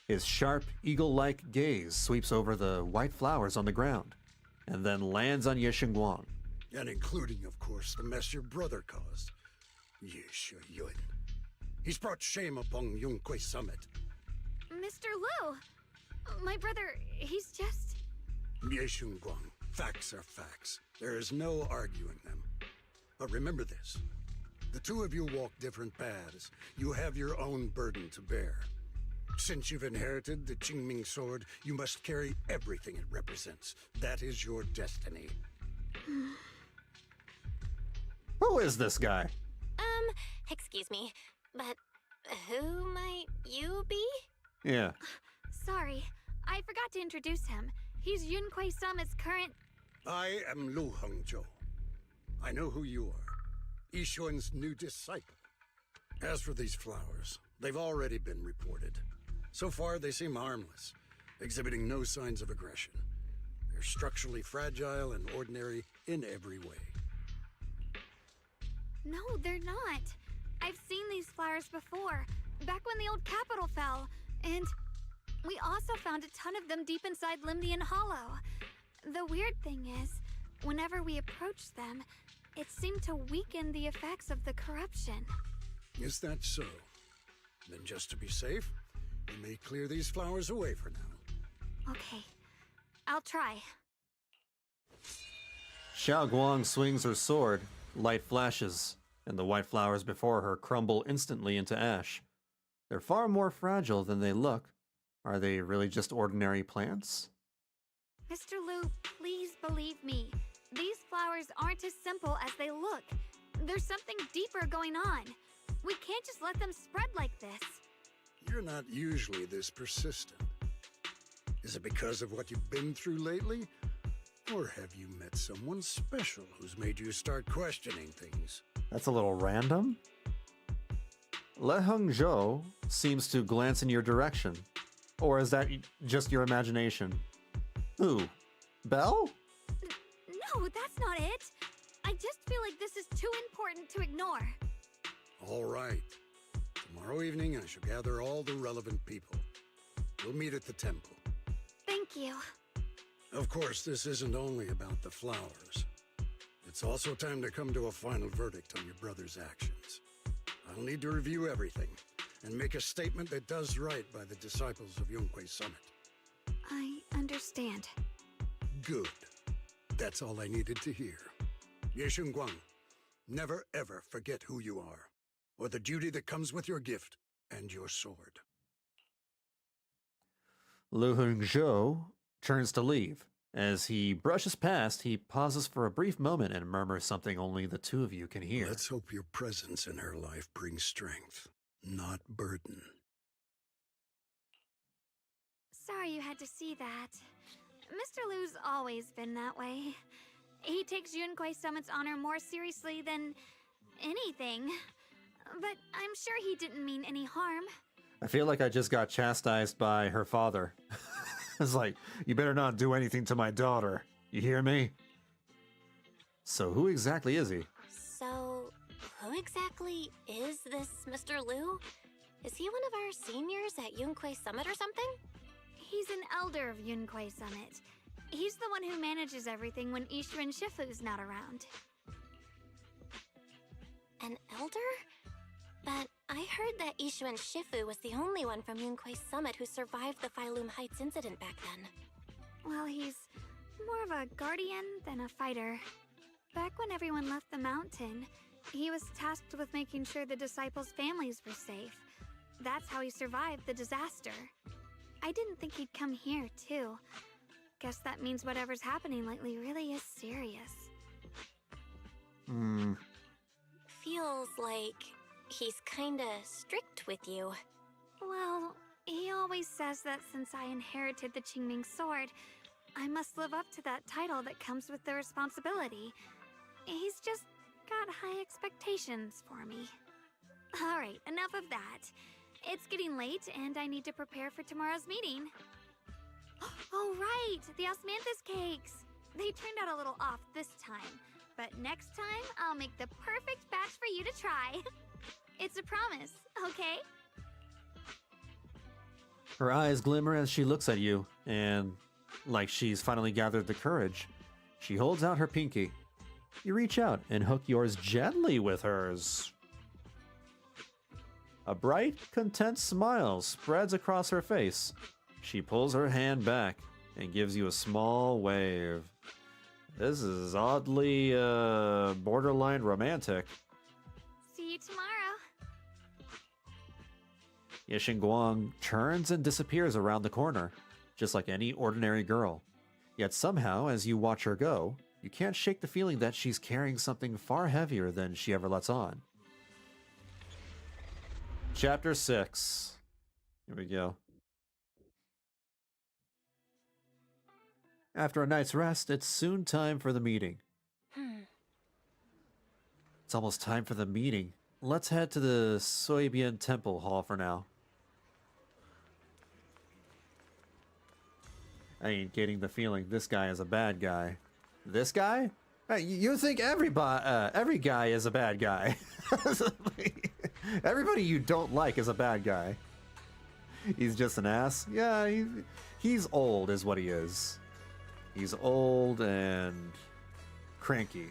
His sharp, eagle-like gaze sweeps over the white flowers on the ground, and then lands on Shunguang. And including, of course, the mess your brother caused. Ye Yun. He's brought shame upon Yunquei Summit. Mr. Liu! My brother, he's just... Ye Shunguang, facts are facts. There is no arguing them. But remember this. The two of you walk different paths. You have your own burden to bear. Since you've inherited the Qingming sword, you must carry everything it represents. That is your destiny. Who is this guy? Excuse me, but who might you be? Yeah. Sorry, I forgot to introduce him. He's Yunquei Summit's current... I am Lu Hengzhou. I know who you are. Yixuan's new disciple. As for these flowers, they've already been reported. So far, they seem harmless, exhibiting no signs of aggression. They're structurally fragile and ordinary in every way. No, they're not. I've seen these flowers before, back when the old capital fell, and we also found a ton of them deep inside Limdian Hollow. The weird thing is, whenever we approached them, it seemed to weaken the effects of the corruption. Is that so? Then just to be safe, you may clear these flowers away for now. Okay, I'll try. Xiao Guang swings her sword, light flashes, and the white flowers before her crumble instantly into ash. They're far more fragile than they look. Are they really just ordinary plants? Mr. Liu, please believe me. These flowers aren't as simple as they look. There's something deeper going on. We can't just let them spread like this. You're not usually this persistent. Is it because of what you've been through lately? Or have you met someone special who's made you start questioning things? That's a little random. Le Hengzhou seems to glance in your direction. Or is that just your imagination? Who? Belle? No, that's not it. I just feel like this is too important to ignore. All right. Tomorrow evening, I shall gather all the relevant people. We'll meet at the temple. Thank you. Of course, this isn't only about the flowers. It's also time to come to a final verdict on your brother's actions. I'll need to review everything and make a statement that does right by the disciples of Yunquei Summit. I understand. Good. That's all I needed to hear. Ye Shunguang, never ever forget who you are, or the duty that comes with your gift and your sword. Lu Hengzhou turns to leave. As he brushes past, he pauses for a brief moment and murmurs something only the two of you can hear. Let's hope your presence in her life brings strength, not burden. Sorry you had to see that. Mr. Liu's always been that way. He takes Yunquei Summit's honor more seriously than anything. But I'm sure he didn't mean any harm. I feel like I just got chastised by her father. It's like, you better not do anything to my daughter. You hear me? So who exactly is he? So, who Who exactly is this Mr. Liu? Is he one of our seniors at Yunquei Summit or something? He's an elder of Yunquei Summit. He's the one who manages everything when Ishu and Shifu's not around. An elder? But I heard that Ishu and Shifu was the only one from Yunquei Summit who survived the Phylum Heights incident back then. Well, he's more of a guardian than a fighter. Back when everyone left the mountain, he was tasked with making sure the disciples' families were safe. That's how he survived the disaster. I didn't think he'd come here, too. Guess that means whatever's happening lately really is serious. Feels like he's kinda strict with you. Well, he always says that since I inherited the Qingming sword, I must live up to that title that comes with the responsibility. He's just got high expectations for me. Alright, enough of that. It's getting late and I need to prepare for tomorrow's meeting. Oh right, the osmanthus cakes! They turned out a little off this time, but next time I'll make the perfect batch for you to try. It's a promise, okay? Her eyes glimmer as she looks at you, and like she's finally gathered the courage, she holds out her pinky. You reach out and hook yours gently with hers. A bright, content smile spreads across her face. She pulls her hand back and gives you a small wave. This is oddly, borderline romantic. See you tomorrow. Shunguang turns and disappears around the corner, just like any ordinary girl. Yet somehow, as you watch her go, you can't shake the feeling that she's carrying something far heavier than she ever lets on. Chapter 6. Here we go. After a night's rest, it's soon time for the meeting. It's almost time for the meeting. Let's head to the Soybian Temple Hall for now. I ain't getting the feeling this guy is a bad guy. This guy? Hey, you think every guy is a bad guy. Everybody you don't like is a bad guy. He's just an ass. Yeah, he's old is what he is. He's old and cranky.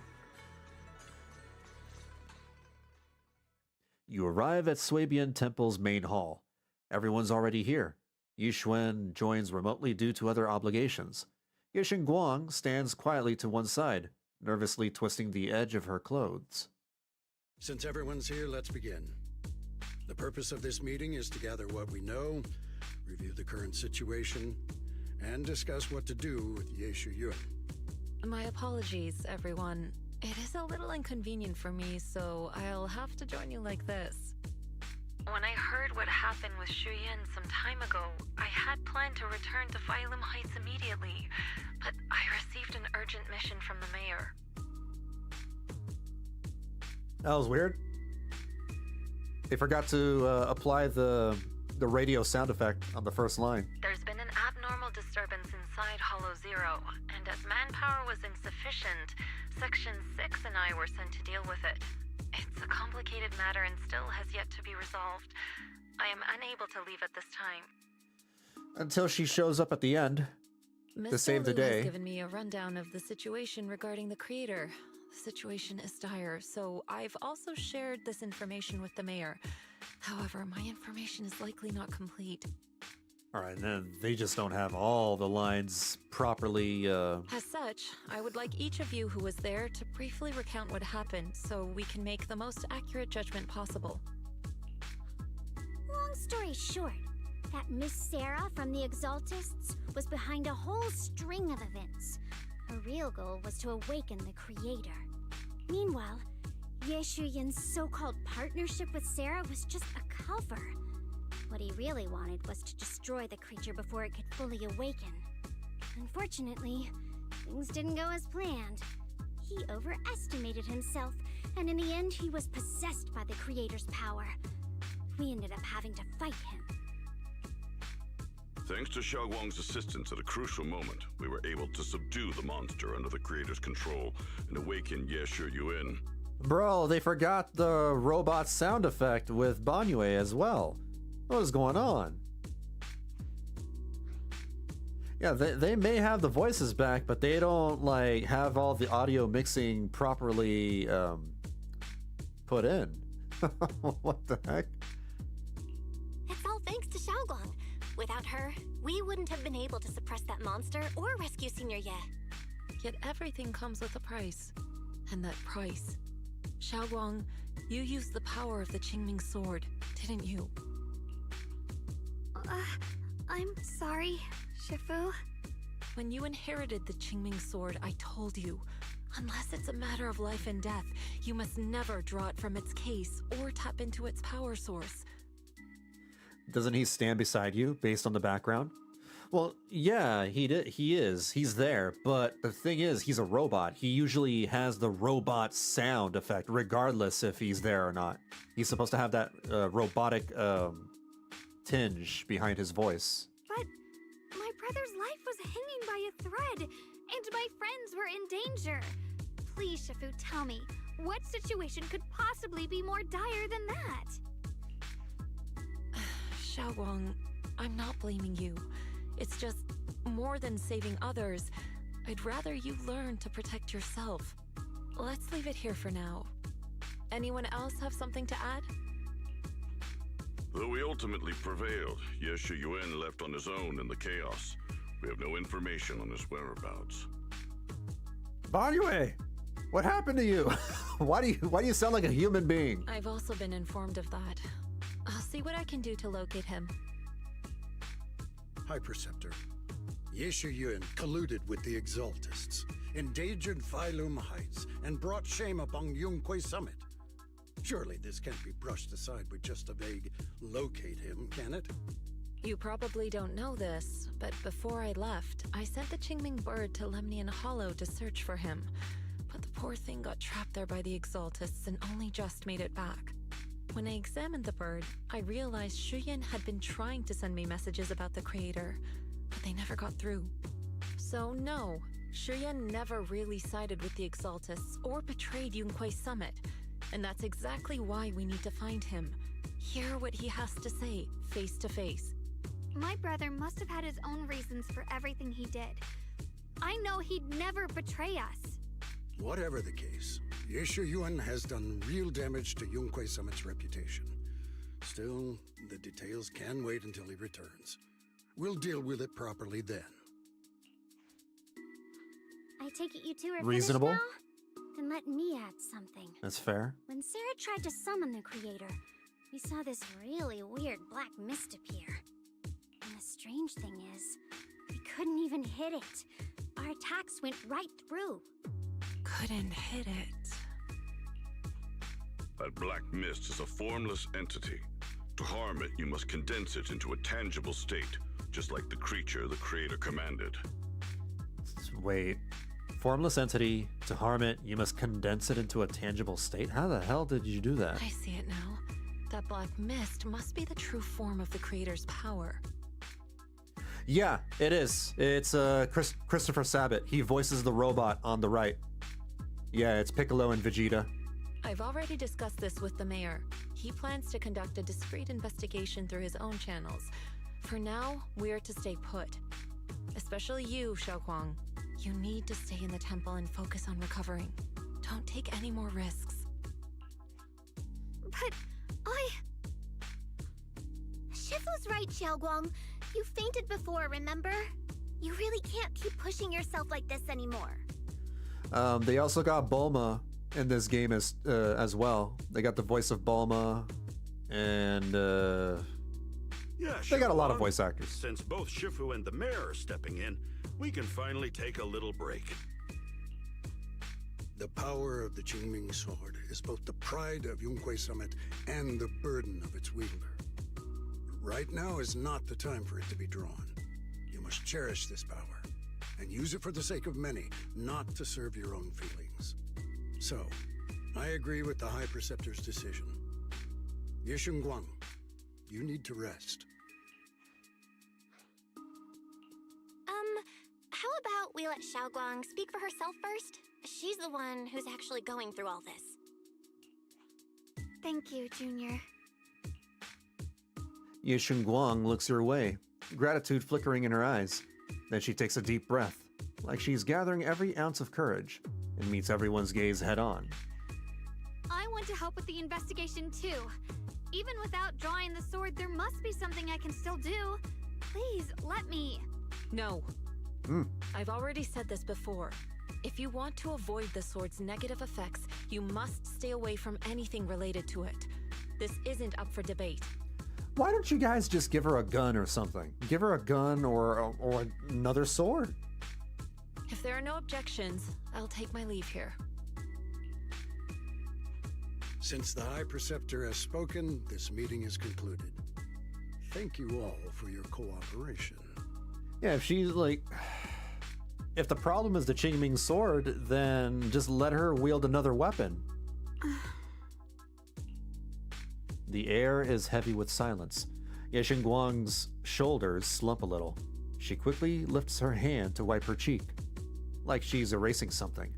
You arrive at Swabian Temple's main hall. Everyone's already here. Yixuan joins remotely due to other obligations. Shunguang stands quietly to one side, nervously twisting the edge of her clothes. Since everyone's here, let's begin. The purpose of this meeting is to gather what we know, review the current situation, and discuss what to do with Yeshu Yun. My apologies, everyone. It is a little inconvenient for me, so I'll have to join you like this. When I heard what happened with Shuyan some time ago, I had planned to return to Phylum Heights immediately, but I received an urgent mission from the mayor. That was weird. They forgot to apply the radio sound effect on the first line. There's been an abnormal disturbance inside Hollow Zero, and as manpower was insufficient, Section 6 and I were sent to deal with it. It's a complicated matter and still has yet to be resolved. I am unable to leave at this time. Until she shows up at the end to save the day. Has given me a rundown of the situation regarding the creator. The situation is dire, so I've also shared this information with the mayor. However, my information is likely not complete. Alright, then they just don't have all the lines properly, As such, I would like each of you who was there to briefly recount what happened so we can make the most accurate judgment possible. Long story short, that Miss Sarah from the Exaltists was behind a whole string of events. Her real goal was to awaken the creator. Meanwhile, Yeshu Yun's so-called partnership with Sarah was just a cover. What he really wanted was to destroy the creature before it could fully awaken. Unfortunately, things didn't go as planned. He overestimated himself, and in the end he was possessed by the creator's power. We ended up having to fight him. Thanks to Xiaoguang's assistance at a crucial moment, we were able to subdue the monster under the creator's control and awaken Yeshu Yun. Bro, they forgot the robot sound effect with Banyue as well. What is going on? Yeah, they may have the voices back, but they don't like have all the audio mixing properly put in. What the heck? It's all thanks to Shunguang. Without her, we wouldn't have been able to suppress that monster or rescue Senior Ye. Yet everything comes with a price. And that price. Shunguang, you used the power of the Qingming sword, didn't you? I'm sorry, Shifu. When you inherited the Qingming sword, I told you, unless it's a matter of life and death, you must never draw it from its case or tap into its power source. Doesn't he stand beside you based on the background? Well, yeah, he is. He's there, but the thing is, he's a robot. He usually has the robot sound effect, regardless if he's there or not. He's supposed to have that robotic tinge behind his voice. But my brother's life was hanging by a thread, and my friends were in danger. Please, Shifu, tell me, what situation could possibly be more dire than that? Shunguang, I'm not blaming you. It's just more than saving others. I'd rather you learn to protect yourself. Let's leave it here for now. Anyone else have something to add? Though we ultimately prevailed, Ye Shuyuan left on his own in the chaos. We have no information on his whereabouts. Banyue, what happened to you? Why do you sound like a human being? I've also been informed of that. I'll see what I can do to locate him. High Preceptor, Ye Shuyuan colluded with the Exaltists, endangered Phyloom Heights, and brought shame upon Yunquay Summit. Surely this can't be brushed aside with just a vague locate him, can it? You probably don't know this, but before I left, I sent the Qingming bird to Lemnian Hollow to search for him. But the poor thing got trapped there by the Exaltists and only just made it back. When I examined the bird, I realized Shuyan had been trying to send me messages about the Creator, but they never got through. So no, Shuyan never really sided with the Exaltists or betrayed Yunquay Summit, and that's exactly why we need to find him. Hear what he has to say, face to face. My brother must have had his own reasons for everything he did. I know he'd never betray us. Whatever the case, Ye Shuyuan has done real damage to Yunquay Summit's reputation. Still, the details can wait until he returns. We'll deal with it properly then. I take it you two are Reasonable? finished now? Then let me add something. That's fair. When Sarah tried to summon the Creator, we saw this really weird black mist appear. And the strange thing is, we couldn't even hit it. Our attacks went right through. Couldn't hit it. That black mist is a formless entity. To harm it, you must condense it into a tangible state, just like the creature the Creator commanded. Wait. Formless entity. To harm it, you must condense it into a tangible state? How the hell did you do that? I see it now. That black mist must be the true form of the Creator's power. Yeah, it is. It's Christopher Sabat. He voices the robot on the right. Yeah, it's Piccolo and Vegeta. I've already discussed this with the mayor. He plans to conduct a discreet investigation through his own channels. For now, we're to stay put. Especially you, Shunguang. You need to stay in the temple and focus on recovering. Don't take any more risks. But Shifu's right, Shunguang. You fainted before, remember? You really can't keep pushing yourself like this anymore. They also got Bulma in this game as well. They got the voice of Bulma, and yeah, they got a lot of Shunguang. voice actors. Since both Shifu and the mayor are stepping in, we can finally take a little break. The power of the Qingming sword is both the pride of Yunquay Summit and the burden of its wielder. Right now is not the time for it to be drawn. You must cherish this power and use it for the sake of many, not to serve your own feelings. So, I agree with the High Preceptor's decision. Ye Shunguang, you need to rest. How about we let Shunguang speak for herself first? She's the one who's actually going through all this. Thank you, Junior. Shunguang looks your way, gratitude flickering in her eyes. Then she takes a deep breath, like she's gathering every ounce of courage, and meets everyone's gaze head on. I want to help with the investigation too. Even without drawing the sword, there must be something I can still do. Please, let me. No. I've already said this before. If you want to avoid the sword's negative effects, you must stay away from anything related to it. This isn't up for debate. Why don't you guys just give her a gun or something? Give her a gun or another sword. If there are no objections, I'll take my leave here. Since the High Preceptor has spoken, this meeting is concluded. Thank you all for your cooperation. Yeah, if she's like... If the problem is the Qingming sword, then just let her wield another weapon. The air is heavy with silence. Xinguang's shoulders slump a little. She quickly lifts her hand to wipe her cheek, like she's erasing something.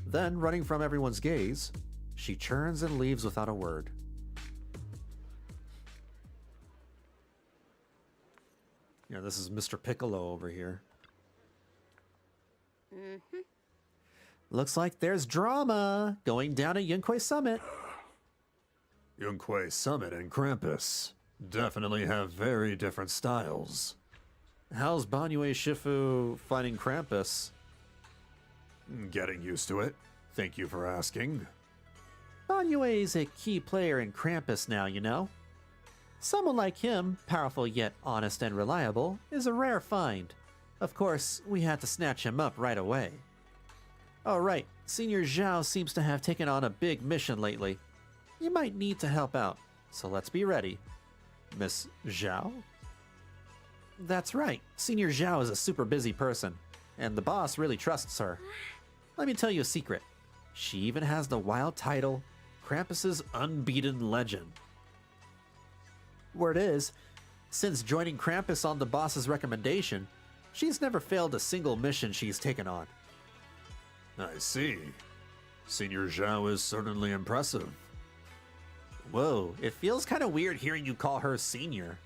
Then, running from everyone's gaze, she turns and leaves without a word. Yeah, this is Mr. Piccolo over here. Looks like there's drama going down at Yunquay Summit. Yunquay Summit and Krampus definitely have very different styles. How's Banyue Shifu fighting Krampus? Getting used to it. Thank you for asking. Banyue's a key player in Krampus now, you know. Someone like him, powerful yet honest and reliable, is a rare find. Of course, we had to snatch him up right away. Oh right, Senior Zhao seems to have taken on a big mission lately. You might need to help out, so let's be ready. Miss Zhao? That's right, Senior Zhao is a super busy person, and the boss really trusts her. Let me tell you a secret. She even has the wild title, Krampus's Unbeaten Legend. Word is, since joining Krampus on the boss's recommendation, she's never failed a single mission she's taken on. I see. Senior Zhao is certainly impressive. Whoa, it feels kind of weird hearing you call her senior.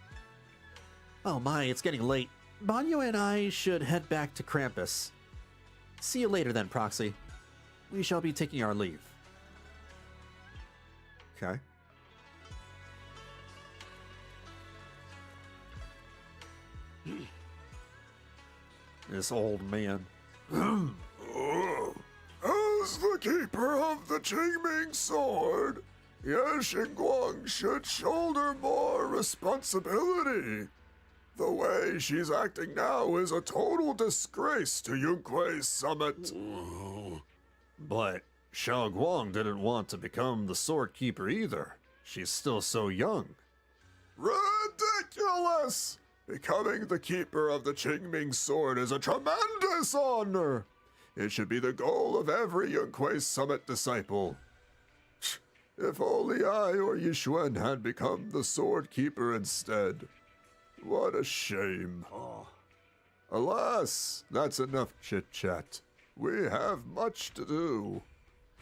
Oh my, it's getting late. Banyo and I should head back to Krampus. See you later then, Proxy. We shall be taking our leave. Okay. This old man. As the keeper of the Qingming sword, Xinguang should shoulder more responsibility. The way she's acting now is a total disgrace to Yunquay Summit. But Shunguang didn't want to become the sword keeper either. She's still so young. Ridiculous! Becoming the keeper of the Qingming sword is a tremendous honor. It should be the goal of every Yunquay Summit disciple. If only I or Yixuan had become the sword keeper instead. What a shame. Alas, that's enough chit-chat. We have much to do.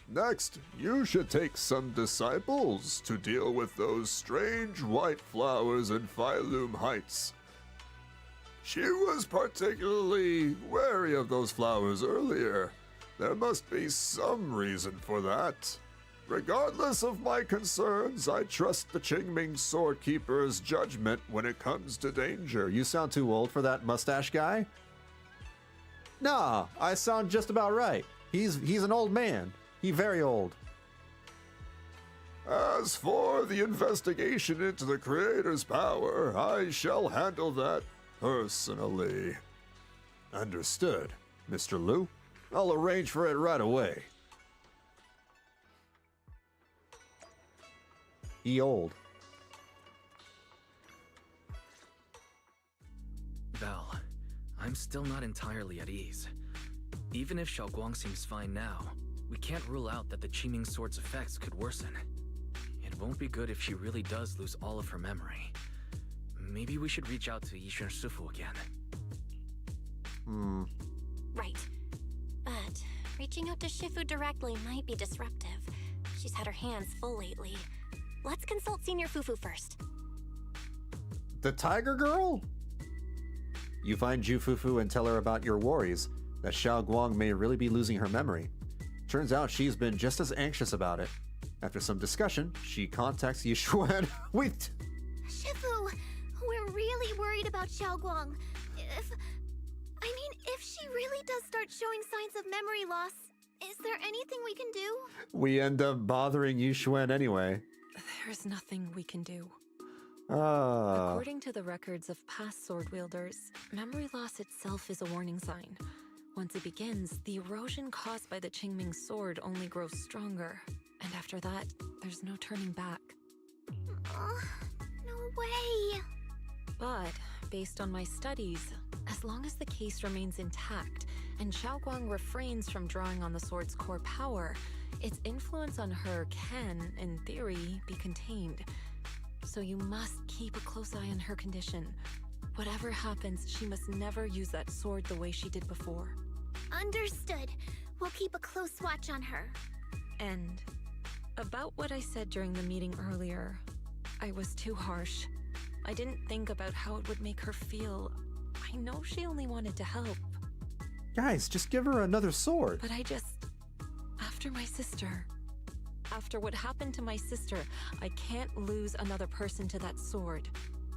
Next, you should take some disciples to deal with those strange white flowers in Phylum Heights. She was particularly wary of those flowers earlier. There must be some reason for that. Regardless of my concerns, I trust the Qingming sword keeper's judgment when it comes to danger. You sound too old for that mustache guy? Nah, I sound just about right. He's an old man. He very old. As for the investigation into the creator's power, I shall handle that personally. Understood, Mr. Liu. I'll arrange for it right away. He old. Val, I'm still not entirely at ease. Even if Shunguang seems fine now, we can't rule out that the Qingming sword's effects could worsen. It won't be good if she really does lose all of her memory. Maybe we should reach out to Yixuan Shifu again. Right. But reaching out to Shifu directly might be disruptive. She's had her hands full lately. let's consult Senior Fufu first. The Tiger Girl? You find Ju Fufu and tell her about your worries, that Xiao Guang may really be losing her memory. Turns out she's been just as anxious about it. After some discussion, she contacts Yishuan. Wait! Shifu, we're really worried about Xiaoguang. If she really does start showing signs of memory loss, is there anything we can do? We end up bothering Yishuan anyway. There's nothing we can do. Ah. According to the records of past sword wielders, memory loss itself is a warning sign. Once it begins, the erosion caused by the Qingming sword only grows stronger. And after that, there's no turning back. No way! But, based on my studies, as long as the case remains intact, and Xiaoguang refrains from drawing on the sword's core power, its influence on her can, in theory, be contained. So you must keep a close eye on her condition. Whatever happens, she must never use that sword the way she did before. Understood. We'll keep a close watch on her. And about what I said during the meeting earlier, I was too harsh. I didn't think about how it would make her feel. I know she only wanted to help. Guys, just give her another sword. But after my sister, after what happened to my sister, I can't lose another person to that sword.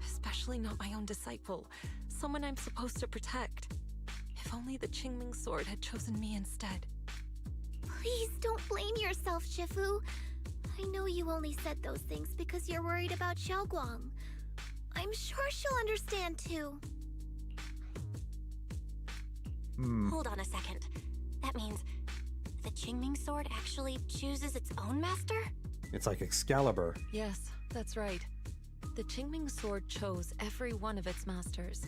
Especially not my own disciple, someone I'm supposed to protect. If only the Qingming sword had chosen me instead. Please don't blame yourself, Shifu. I know you only said those things because you're worried about Xiaoguang. I'm sure she'll understand too. Hold on a second. That means the Qingming sword actually chooses its own master? It's like Excalibur. Yes, that's right. The Qingming sword chose every one of its masters.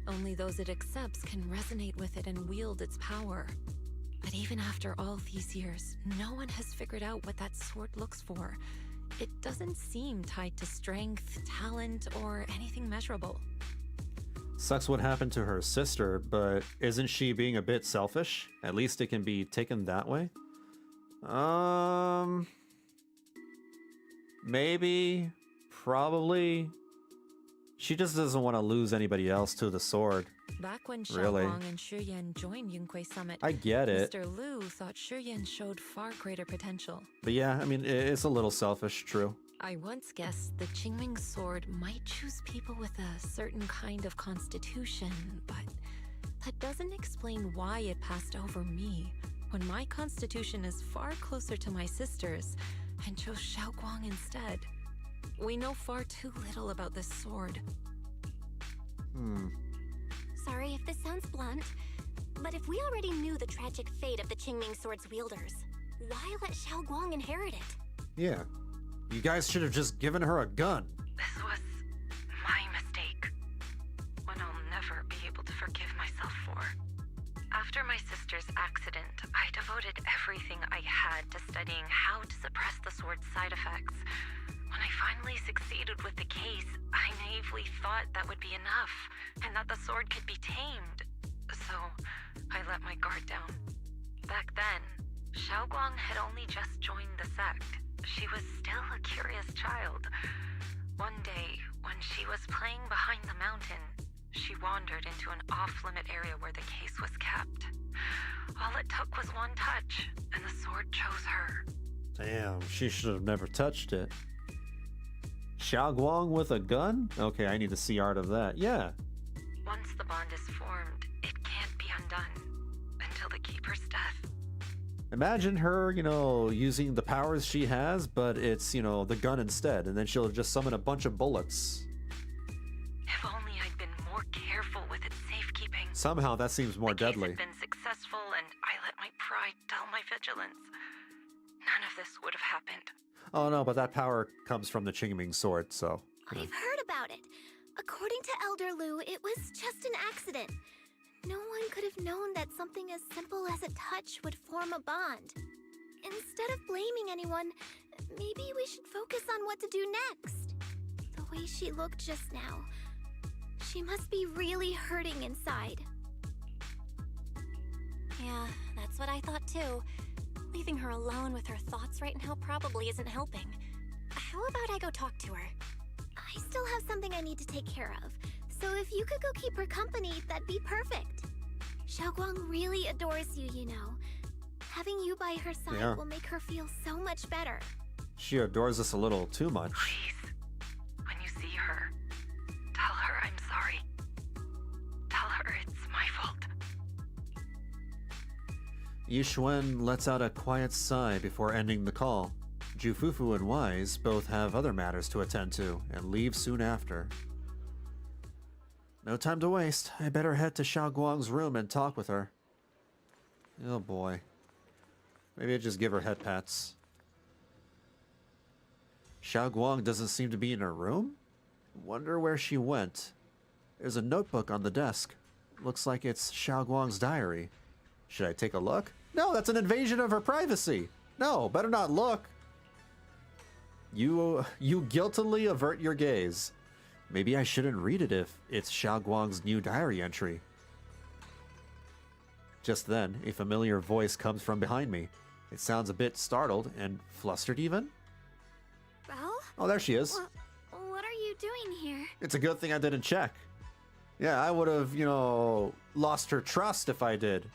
Only those it accepts can resonate with it and wield its power. But even after all these years, no one has figured out what that sword looks for. It doesn't seem tied to strength, talent, or anything measurable. Sucks what happened to her sister, but isn't she being a bit selfish? At least it can be taken that way. Maybe, probably. She just doesn't want to lose anybody else to the sword. Back when Really? Xiaoguang and Shiyan joined Yunque Summit, I get it. Mr. Liu thought Shiyan showed far greater potential. But yeah, I mean, it's a little selfish, true. I once guessed the Qingming sword might choose people with a certain kind of constitution, but that doesn't explain why it passed over me, when my constitution is far closer to my sister's, and chose Xiaoguang instead. We know far too little about this sword. Sorry if this sounds blunt, but if we already knew the tragic fate of the Qingming sword's wielders, why let Xiaoguang inherit it? Yeah. You guys should have just given her a gun. This was my mistake. One I'll never be able to forgive myself for. After my sister's accident, I devoted everything I had to studying how to suppress the sword's side effects. When I finally succeeded with the case, I naively thought that would be enough, and that the sword could be tamed. So, I let my guard down. Back then, Xiaoguang had only just joined the sect. She was still a curious child. One day, when she was playing behind the mountain, she wandered into an off-limit area where the case was kept. All it took was one touch, and the sword chose her. Damn, she should have never touched it. Xiaoguang with a gun? Okay, I need to see art of that. Yeah. Once the bond is formed, it can't be undone until the Keeper's death. Imagine her, using the powers she has, but it's, the gun instead, and then she'll just summon a bunch of bullets. If only I'd been more careful with its safekeeping. Somehow that seems more deadly. The case had been successful, and I let my pride dull my vigilance. None of this would have happened. Oh no, but that power comes from the Qingming sword, so... I've heard about it. According to Elder Liu, it was just an accident. No one could have known that something as simple as a touch would form a bond. Instead of blaming anyone, maybe we should focus on what to do next. The way she looked just now, she must be really hurting inside. Yeah, that's what I thought too. Leaving her alone with her thoughts right now probably isn't helping. How about I go talk to her? I still have something I need to take care of, so if you could go keep her company, that'd be perfect. Xiaoguang really adores you, you know. Having you by her side will make her feel so much better. She adores us a little too much. Please, when you see her, tell her I'm sorry. Tell her it's my fault. Yixuan lets out a quiet sigh before ending the call. Jufufu and Wise both have other matters to attend to and leave soon after. No time to waste. I better head to Xiaoguang's room and talk with her. Oh boy. Maybe I just give her head pats. Xiaoguang doesn't seem to be in her room? Wonder where she went. There's a notebook on the desk. Looks like it's Xiaoguang's diary. Should I take a look? No, that's an invasion of her privacy. No, better not look. You guiltily avert your gaze. Maybe I shouldn't read it if it's Xiaoguang's new diary entry. Just then, a familiar voice comes from behind me. It sounds a bit startled and flustered even. Well? Oh, there she is. What are you doing here? It's a good thing I didn't check. Yeah, I would have, lost her trust if I did.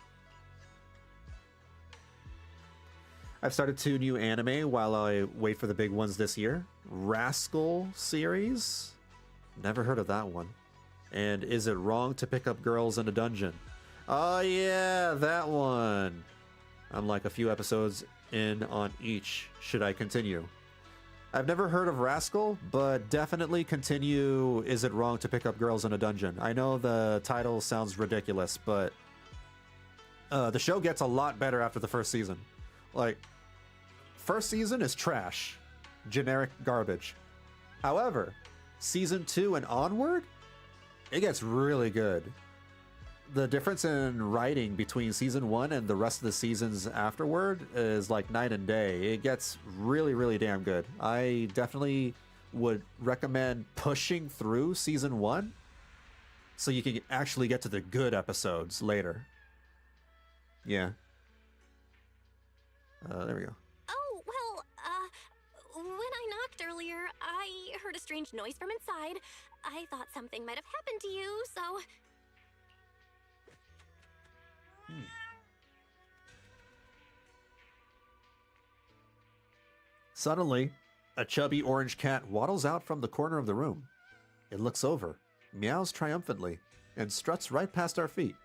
I've started 2 new anime while I wait for the big ones this year. Rascal series? Never heard of that one. And Is It Wrong to Pick Up Girls in a Dungeon? Oh yeah, that one. I'm like a few episodes in on each. Should I continue? I've never heard of Rascal, but definitely continue Is It Wrong to Pick Up Girls in a Dungeon. I know the title sounds ridiculous, but the show gets a lot better after the first season. Like, first season is trash. Generic garbage. However, season 2 and onward, it gets really good. The difference in writing between season 1 and the rest of the seasons afterward is like night and day. It gets really, really damn good. I definitely would recommend pushing through season 1 so you can actually get to the good episodes later. Yeah. There we go. Oh, well, when I knocked earlier, I heard a strange noise from inside. I thought something might have happened to you, so... Suddenly, a chubby orange cat waddles out from the corner of the room. It looks over, meows triumphantly, and struts right past our feet.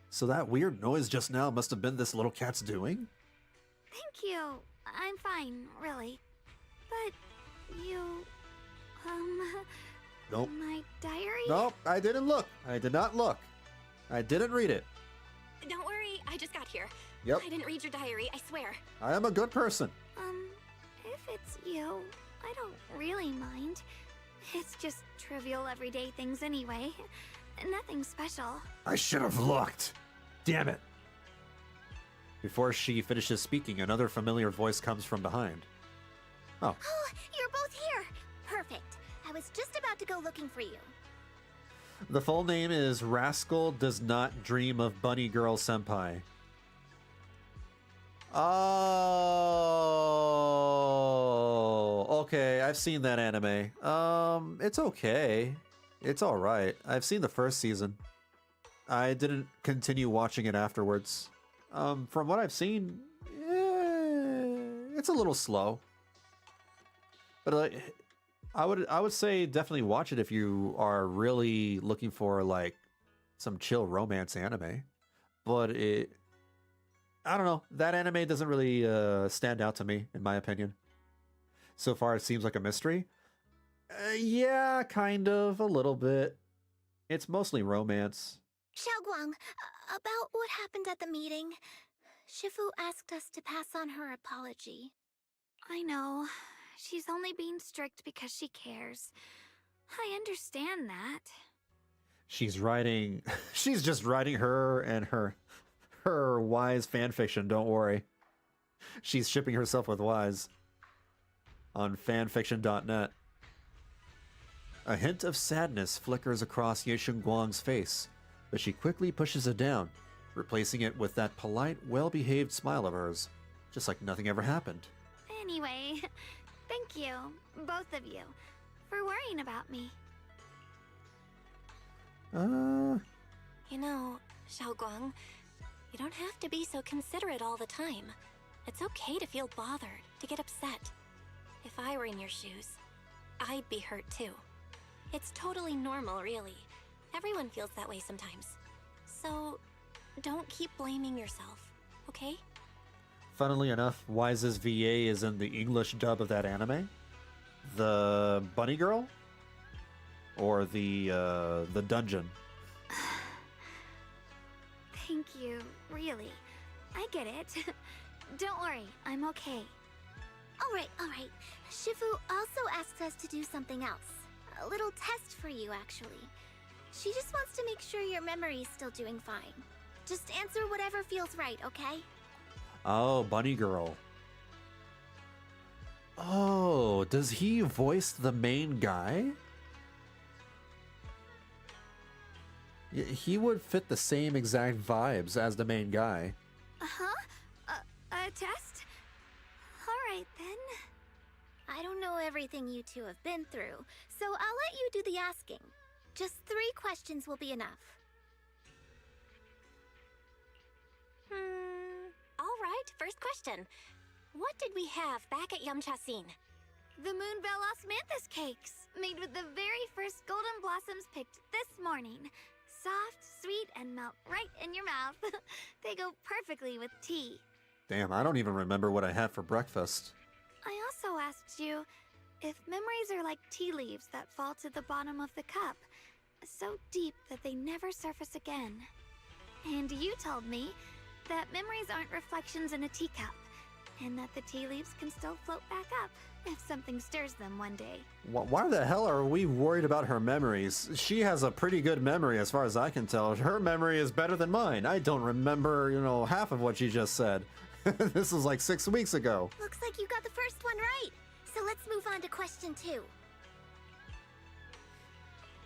So that weird noise just now must have been this little cat's doing? Thank you. I'm fine, really. But you... Nope. My diary? Nope, I didn't look. I did not look. I didn't read it. Don't worry, I just got here. Yep. I didn't read your diary, I swear. I am a good person. If it's you, I don't really mind. It's just trivial everyday things anyway. Nothing special. I should have looked. Damn it. Before she finishes speaking, another familiar voice comes from behind. Oh. Oh, you're both here. Perfect. I was just about to go looking for you. The full name is Rascal Does Not Dream of Bunny Girl Senpai. Oh, okay. I've seen that anime. It's okay. It's all right. I've seen the first season. I didn't continue watching it afterwards. From what I've seen, it's a little slow. But I would say definitely watch it if you are really looking for like some chill romance anime. But I don't know. That anime doesn't really stand out to me, in my opinion. So far, it seems like a mystery. Yeah, kind of, a little bit. It's mostly romance. Xiaoguang, about what happened at the meeting. Shifu asked us to pass on her apology. I know. She's only being strict because she cares. I understand that. She's just writing her and her Wise fanfiction, don't worry. She's shipping herself with Wise on fanfiction.net. A hint of sadness flickers across Ye Shunguang's face, but she quickly pushes it down, replacing it with that polite, well-behaved smile of hers, just like nothing ever happened. Anyway, Thank you, both of you, for worrying about me. You know, Shunguang, you don't have to be so considerate all the time. It's okay to feel bothered, to get upset. If I were in your shoes, I'd be hurt too. It's totally normal, really. Everyone feels that way sometimes. So, don't keep blaming yourself, okay? Funnily enough, Wise's VA is in the English dub of that anime. The bunny girl? Or the dungeon? Thank you, really. I get it. Don't worry, I'm okay. Alright. Shifu also asked us to do something else. A little test for you, actually. She just wants to make sure your memory's still doing fine. Just answer whatever feels right, okay? Oh, bunny girl. Oh, does he voice the main guy? He would fit the same exact vibes as the main guy. A test? Alright then. I don't know everything you two have been through, so I'll let you do the asking. Just 3 questions will be enough. Alright, first question. What did we have back at Yamchasin? The Moonbell Osmanthus cakes, made with the very first golden blossoms picked this morning. Soft, sweet, and melt right in your mouth. They go perfectly with tea. Damn, I don't even remember what I had for breakfast. I also asked you if memories are like tea leaves that fall to the bottom of the cup, so deep that they never surface again. And you told me that memories aren't reflections in a teacup, and that the tea leaves can still float back up if something stirs them one day. Why the hell are we worried about her memories? She has a pretty good memory as far as I can tell. Her memory is better than mine. I don't remember, half of what she just said. This was like 6 weeks ago. Looks like you got the first one right. So let's move on to question 2.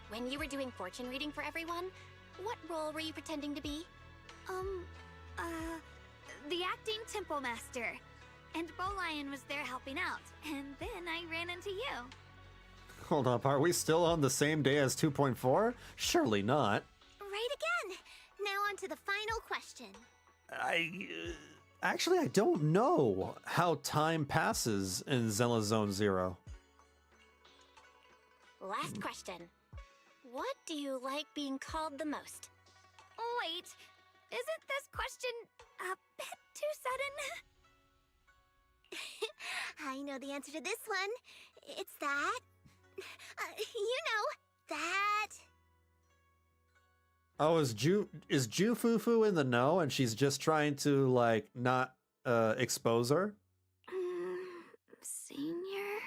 When you were doing fortune reading for everyone, what role were you pretending to be? The acting temple master. And Bowlion was there helping out, and then I ran into you. Hold up, are we still on the same day as 2.4? Surely not. Right again! Now on to the final question. Actually, I don't know how time passes in Zenless Zone Zero. Last question. What do you like being called the most? Wait, isn't this question a bit too sudden? I know the answer to this one. It's that. That. Oh, is Jufufu in the know and she's just trying to, not expose her? Senior?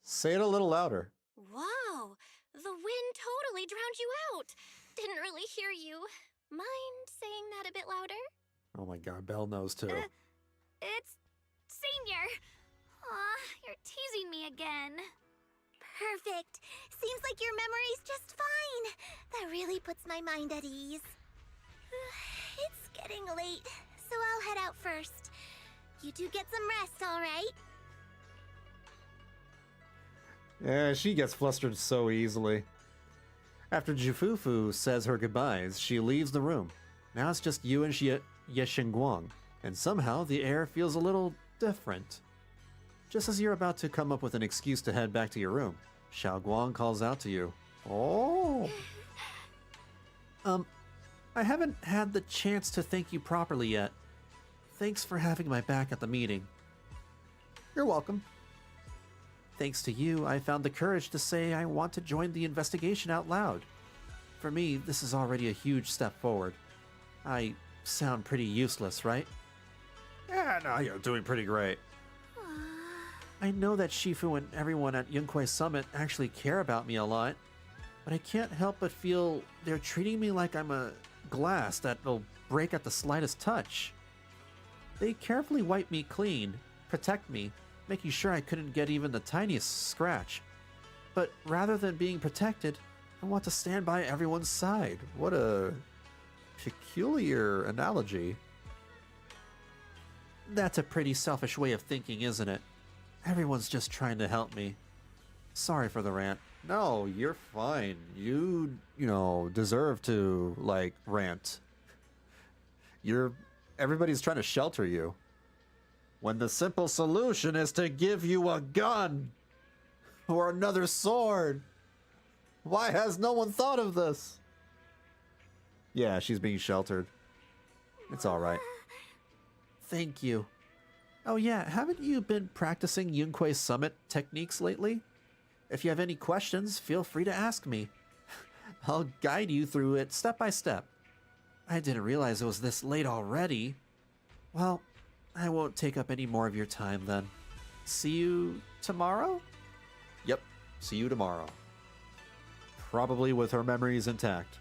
Say it a little louder. Whoa! The wind totally drowned you out. Didn't really hear you. Mind saying that a bit louder? Oh my god, Belle knows too. It's Senior. Aw, you're teasing me again. Perfect. Seems like your memory's just fine. That really puts my mind at ease. It's getting late, so I'll head out first. You two get some rest, all right? Yeah, she gets flustered so easily. After Jufufu says her goodbyes, she leaves the room. Now it's just you and Shunguang, and somehow the air feels a little different. Just as you're about to come up with an excuse to head back to your room, Shunguang calls out to you. Oh! I haven't had the chance to thank you properly yet. Thanks for having my back at the meeting. You're welcome. Thanks to you, I found the courage to say I want to join the investigation out loud. For me, this is already a huge step forward. I sound pretty useless, right? Yeah, no, you're doing pretty great. I know that Shifu and everyone at Yunkwei Summit actually care about me a lot, but I can't help but feel they're treating me like I'm a glass that'll break at the slightest touch. They carefully wipe me clean, protect me, making sure I couldn't get even the tiniest scratch. But rather than being protected, I want to stand by everyone's side. What a peculiar analogy. That's a pretty selfish way of thinking, isn't it? Everyone's just trying to help me. Sorry for the rant. No, you're fine. You deserve to, like, rant. Everybody's trying to shelter you. When the simple solution is to give you a gun or another sword. Why has no one thought of this? Yeah, she's being sheltered. It's all right. Thank you. Oh yeah, haven't you been practicing Yunquei Summit techniques lately? If you have any questions, feel free to ask me. I'll guide you through it step by step. I didn't realize it was this late already. Well, I won't take up any more of your time then. See you tomorrow? Yep, see you tomorrow. Probably with her memories intact.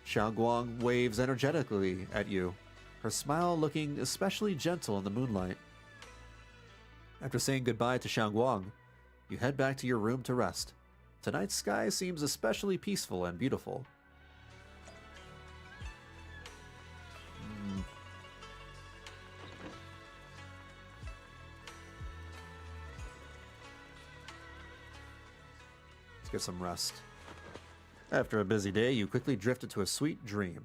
Shunguang waves energetically at you, her smile looking especially gentle in the moonlight. After saying goodbye to Shunguang, you head back to your room to rest. Tonight's sky seems especially peaceful and beautiful. Let's get some rest. After a busy day, you quickly drift into a sweet dream.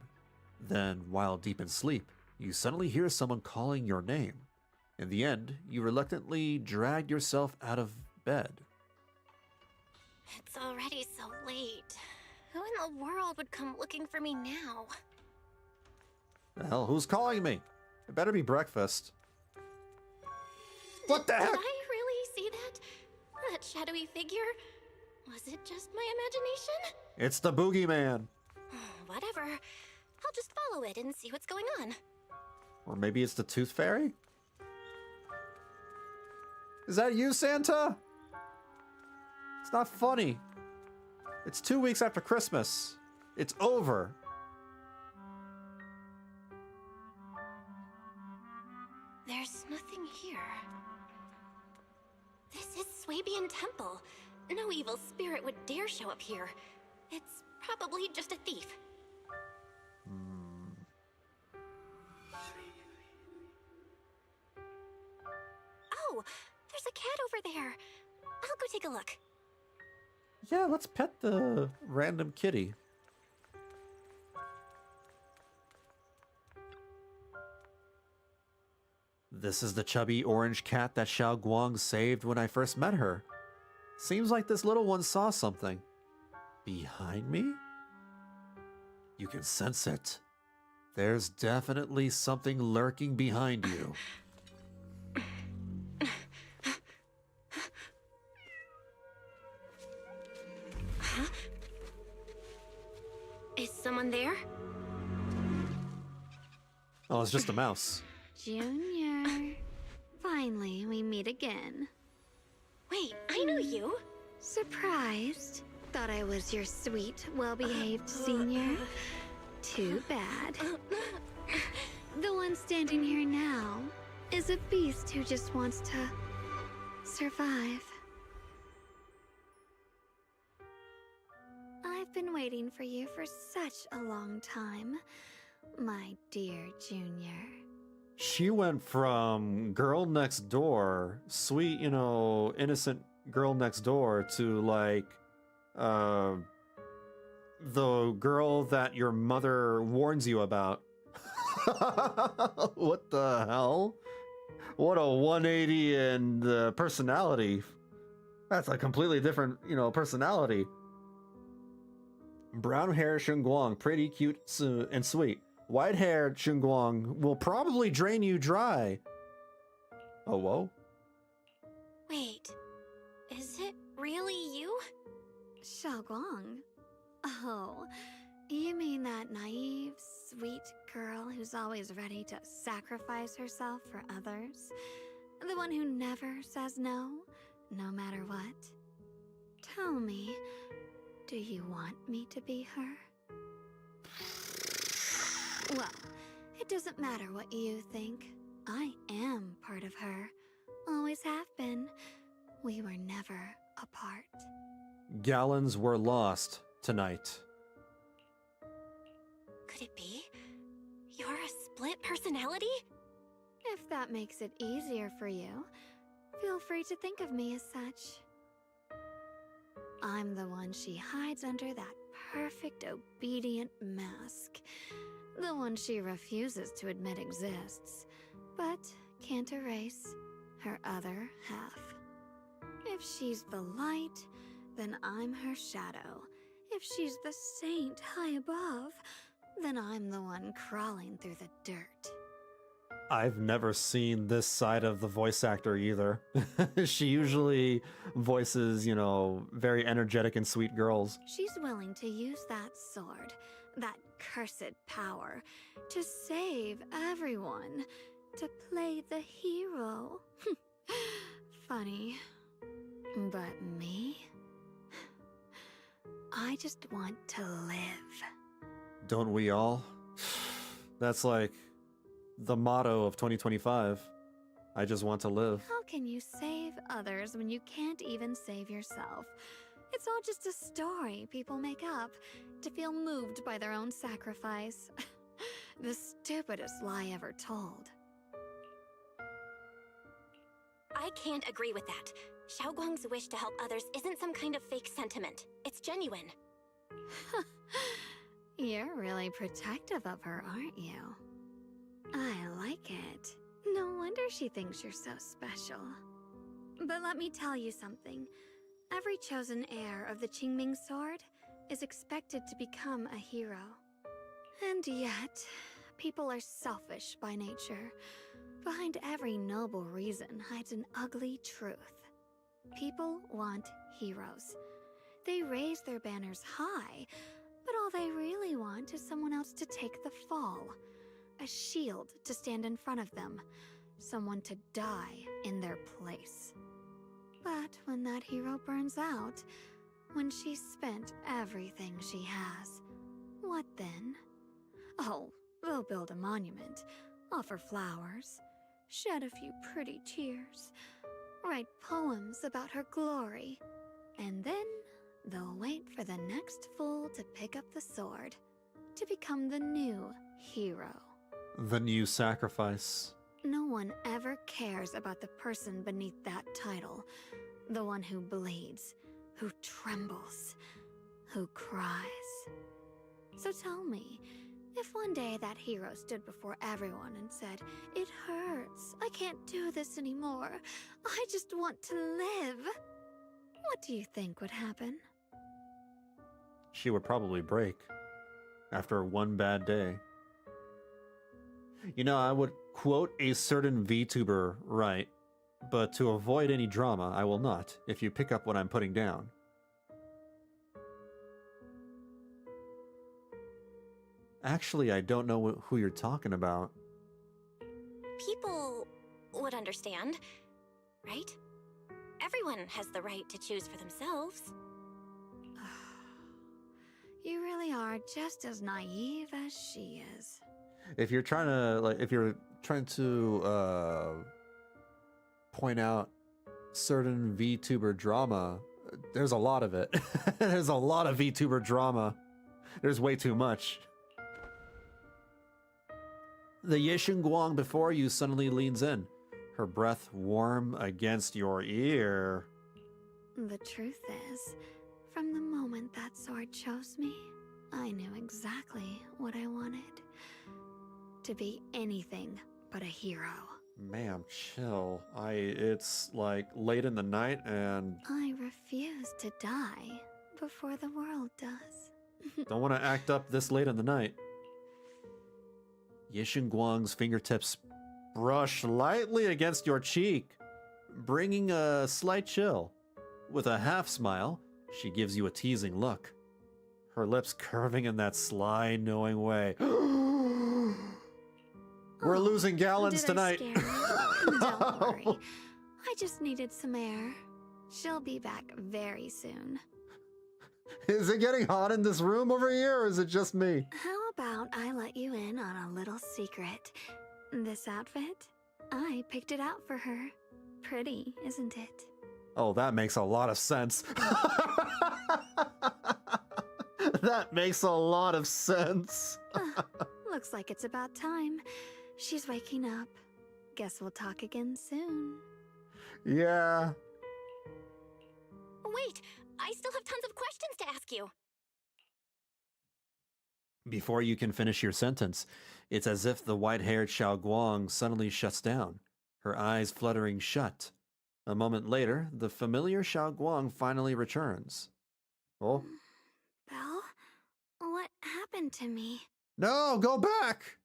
Then, while deep in sleep, you suddenly hear someone calling your name. In the end, you reluctantly drag yourself out of bed. It's already so late. Who in the world would come looking for me now? The hell, who's calling me? It better be breakfast. What the heck? Did I really see that? That shadowy figure? Was it just my imagination? It's the boogeyman. Whatever. I'll just follow it and see what's going on. Or maybe it's the Tooth Fairy? Is that you, Santa? It's not funny. It's 2 weeks after Christmas. It's over. There's nothing here. This is Swabian Temple. No evil spirit would dare show up here. It's probably just a thief. Oh, there's a cat over there. I'll go take a look. Yeah, let's pet the random kitty. This is the chubby orange cat that Xiao Guang saved when I first met her. Seems like this little one saw something. Behind me? You can sense it. There's definitely something lurking behind you. Huh? Is someone there? Oh, it's just a mouse. Junior. Finally, we meet again. Wait, I know you. Surprised? Thought I was your sweet, well-behaved senior? Too bad. The one standing here now is a beast who just wants to survive. I've been waiting for you for such a long time, my dear Junior. She went from girl next door, sweet, innocent girl next door, to like, the girl that your mother warns you about. What the hell? What a 180 in the personality. That's a completely different, personality. Brown hair Shunguang, pretty cute and sweet. White-haired Shunguang will probably drain you dry. Oh, whoa. Wait, is it really you? Shunguang? Oh, you mean that naive, sweet girl who's always ready to sacrifice herself for others? The one who never says no, no matter what? Tell me, do you want me to be her? Well, it doesn't matter what you think. I am part of her. Always have been. We were never apart. Gallons were lost tonight. Could it be? You're a split personality? If that makes it easier for you, feel free to think of me as such. I'm the one she hides under that perfect obedient mask. The one she refuses to admit exists, but can't erase her other half. If she's the light, then I'm her shadow. If she's the saint high above, then I'm the one crawling through the dirt. I've never seen this side of the voice actor either. She usually voices, you know, very energetic and sweet girls. She's willing to use that sword, that cursed power, to save everyone, to play the hero. Funny. But me? I just want to live. Don't we all? That's like the motto of 2025. I just want to live. How can you save others when you can't even save yourself? It's all just a story people make up to feel moved by their own sacrifice. The stupidest lie ever told. I can't agree with that. Xiaoguang's wish to help others isn't some kind of fake sentiment. It's genuine. You're really protective of her, aren't you? I like it. No wonder she thinks you're so special. But let me tell you something. Every chosen heir of the Qingming sword is expected to become a hero. And yet, people are selfish by nature. Behind every noble reason hides an ugly truth. People want heroes. They raise their banners high, but all they really want is someone else to take the fall. A shield to stand in front of them. Someone to die in their place. But when that hero burns out, when she's spent everything she has, what then? Oh, they'll build a monument, offer flowers, shed a few pretty tears, write poems about her glory, and then they'll wait for the next fool to pick up the sword, to become the new hero. The new sacrifice. No one ever cares about the person beneath that title. The one who bleeds, who trembles, who cries. So tell me, if one day that hero stood before everyone and said, "It hurts, I can't do this anymore, I just want to live," what do you think would happen? She would probably break after one bad day. You know, I would quote a certain VTuber right, but to avoid any drama, I will not, if you pick up what I'm putting down. Actually, I don't know who you're talking about. People would understand, right? Everyone has the right to choose for themselves. You really are just as naive as she is. If you're trying to point out certain VTuber drama, there's a lot of it. There's a lot of VTuber drama. There's way too much. The Shunguang before you suddenly leans in, her breath warm against your ear. The truth is, from the moment that sword chose me, I knew exactly what I wanted. To be anything but a hero. Ma'am, chill. It's like late in the night and... I refuse to die before the world does. Don't want to act up this late in the night. Shunguang's fingertips brush lightly against your cheek, bringing a slight chill. With a half smile, she gives you a teasing look, her lips curving in that sly, knowing way. We're losing gallons tonight. I scare you? Don't worry. I just needed some air. She'll be back very soon. Is it getting hot in this room over here, or is it just me? How about I let you in on a little secret? This outfit? I picked it out for her. Pretty, isn't it? Oh, that makes a lot of sense. That makes a lot of sense. Looks like it's about time. She's waking up. Guess we'll talk again soon. Yeah. Wait, I still have tons of questions to ask you. Before you can finish your sentence, it's as if the white-haired Shunguang suddenly shuts down, her eyes fluttering shut. A moment later, the familiar Shunguang finally returns. Oh. Belle? What happened to me? No, go back!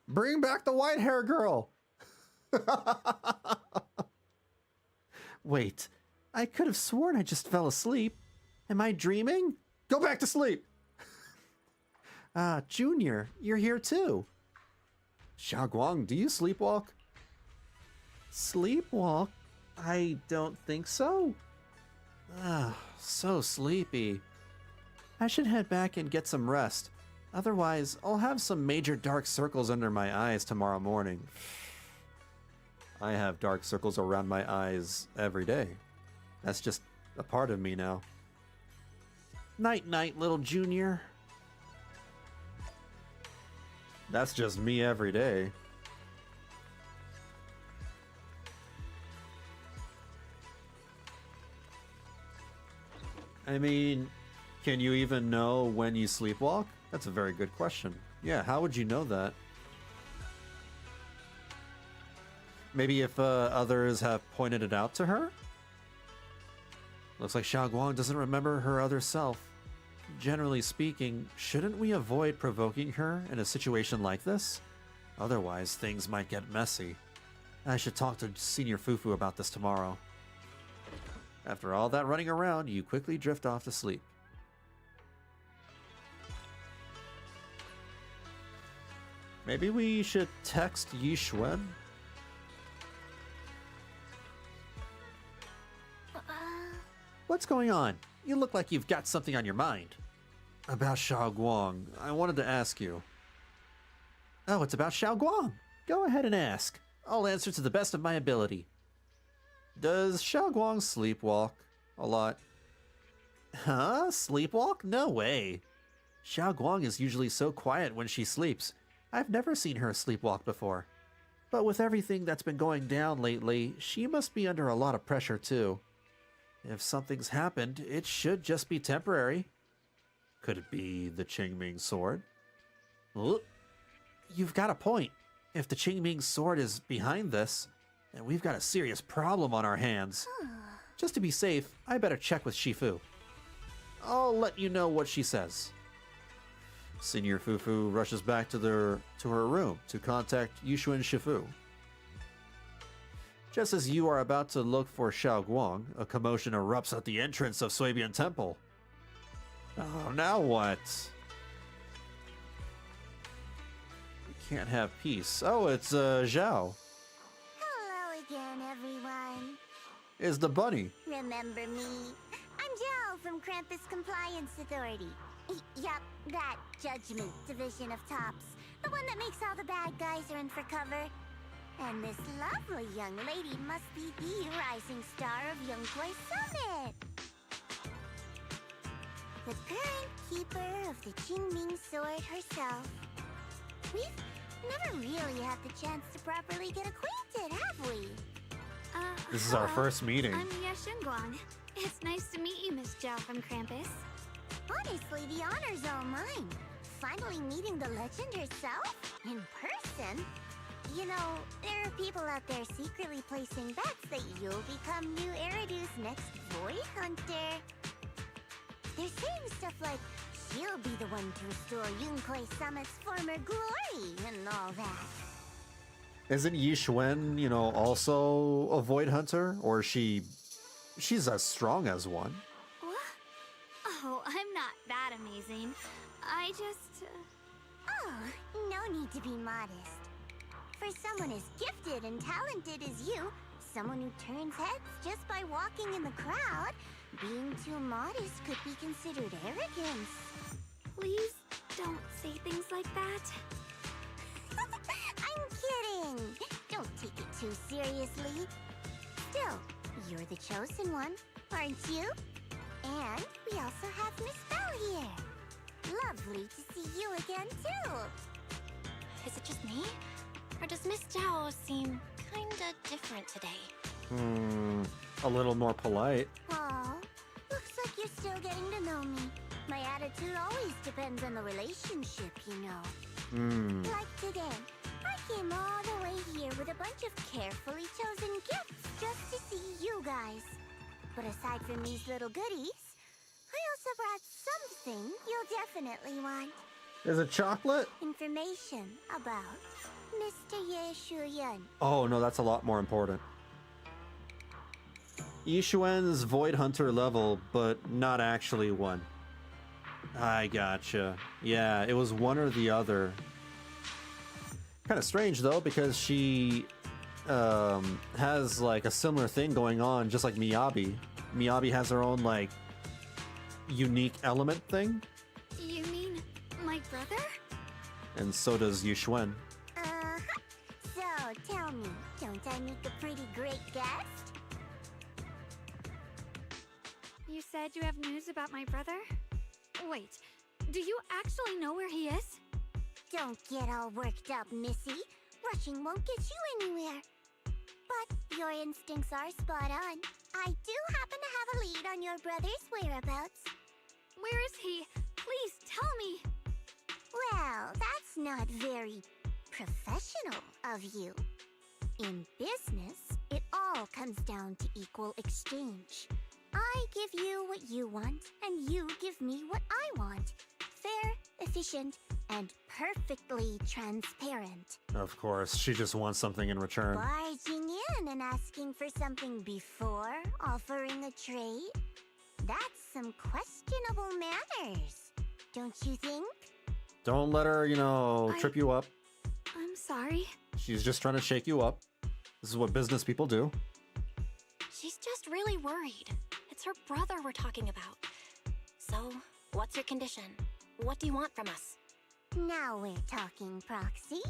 Bring back the white hair girl! Wait, I could have sworn I just fell asleep. Am I dreaming? Go back to sleep! Junior, you're here too. Shunguang, do you sleepwalk? Sleepwalk? I don't think so. So sleepy. I should head back and get some rest. Otherwise, I'll have some major dark circles under my eyes tomorrow morning. I have dark circles around my eyes every day. That's just a part of me now. Night-night, little junior. That's just me every day. I mean, can you even know when you sleepwalk? That's a very good question. Yeah, how would you know that? Maybe if others have pointed it out to her? Looks like Shunguang doesn't remember her other self. Generally speaking, shouldn't we avoid provoking her in a situation like this? Otherwise, things might get messy. I should talk to Senior Fufu about this tomorrow. After all that running around, you quickly drift off to sleep. Maybe we should text Yixuan? What's going on? You look like you've got something on your mind. About Shunguang, I wanted to ask you. Oh, it's about Shunguang. Go ahead and ask. I'll answer to the best of my ability. Does Shunguang sleepwalk a lot? Huh? Sleepwalk? No way. Shunguang is usually so quiet when she sleeps. I've never seen her sleepwalk before. But with everything that's been going down lately, she must be under a lot of pressure too. If something's happened, it should just be temporary. Could it be the Qingming sword? Well, you've got a point. If the Qingming sword is behind this, then we've got a serious problem on our hands. Just to be safe, I better check with Shifu. I'll let you know what she says. Senior Fufu rushes back to her room to contact Yushu and Shifu. Just as you are about to look for Shunguang, a commotion erupts at the entrance of Suibian Temple. Oh, now what? We can't have peace. Oh, it's Zhao. Hello again, everyone. Is the bunny. Remember me? I'm Zhao from Krampus Compliance Authority. Yup, that Judgment Division of Tops. The one that makes all the bad guys run for cover. And this lovely young lady must be the rising star of Yongguai Summit. The current keeper of the Qingming sword herself. We've never really had the chance to properly get acquainted, have we? This is our first meeting. I'm Shunguang. It's nice to meet you, Miss Zhao from Krampus. Honestly, the honor's all mine. Finally meeting the legend herself in person. You know, there are people out there secretly placing bets that you'll become new Eridu's next boy hunter. They're saying stuff like, she'll be the one to restore Yongguai Summit's former glory and all that. Isn't Yixuan, also a void hunter? Or she's as strong as one? What? Oh, I'm not that amazing. I just... Oh, no need to be modest. For someone as gifted and talented as you, someone who turns heads just by walking in the crowd, being too modest could be considered arrogance. Please don't say things like that. I'm kidding. Don't take it too seriously. Still, you're the chosen one, aren't you? And we also have Miss Belle here. Lovely to see you again, too. Is it just me? Or does Miss Zhao seem kinda different today? A little more polite. Aw, looks like you're still getting to know me. My attitude always depends on the relationship, you know. Like today, I came all the way here with a bunch of carefully chosen gifts just to see you guys. But aside from these little goodies, I also brought something you'll definitely want. Is it chocolate? Information about Mr. Ye Shuyan. Oh, no, that's a lot more important. Yishuan's Void Hunter level, but not actually one. I gotcha. Yeah, it was one or the other. Kind of strange, though, because she has, like, a similar thing going on, just like Miyabi. Miyabi has her own, like, unique element thing. You mean my brother? And so does Yishuan. So, tell me, don't I make a pretty great guest? You said you have news about my brother? Wait, do you actually know where he is? Don't get all worked up, Missy. Rushing won't get you anywhere. But your instincts are spot on. I do happen to have a lead on your brother's whereabouts. Where is he? Please tell me. Well, that's not very professional of you. In business, it all comes down to equal exchange. I give you what you want, and you give me what I want. Fair, efficient, and perfectly transparent. Of course, she just wants something in return. Barging in and asking for something before offering a trade? That's some questionable manners, don't you think? Don't let her, trip you up. I'm sorry. She's just trying to shake you up. This is what business people do. She's just really worried. It's her brother we're talking about. So, what's your condition? What do you want from us? Now we're talking, Proxy.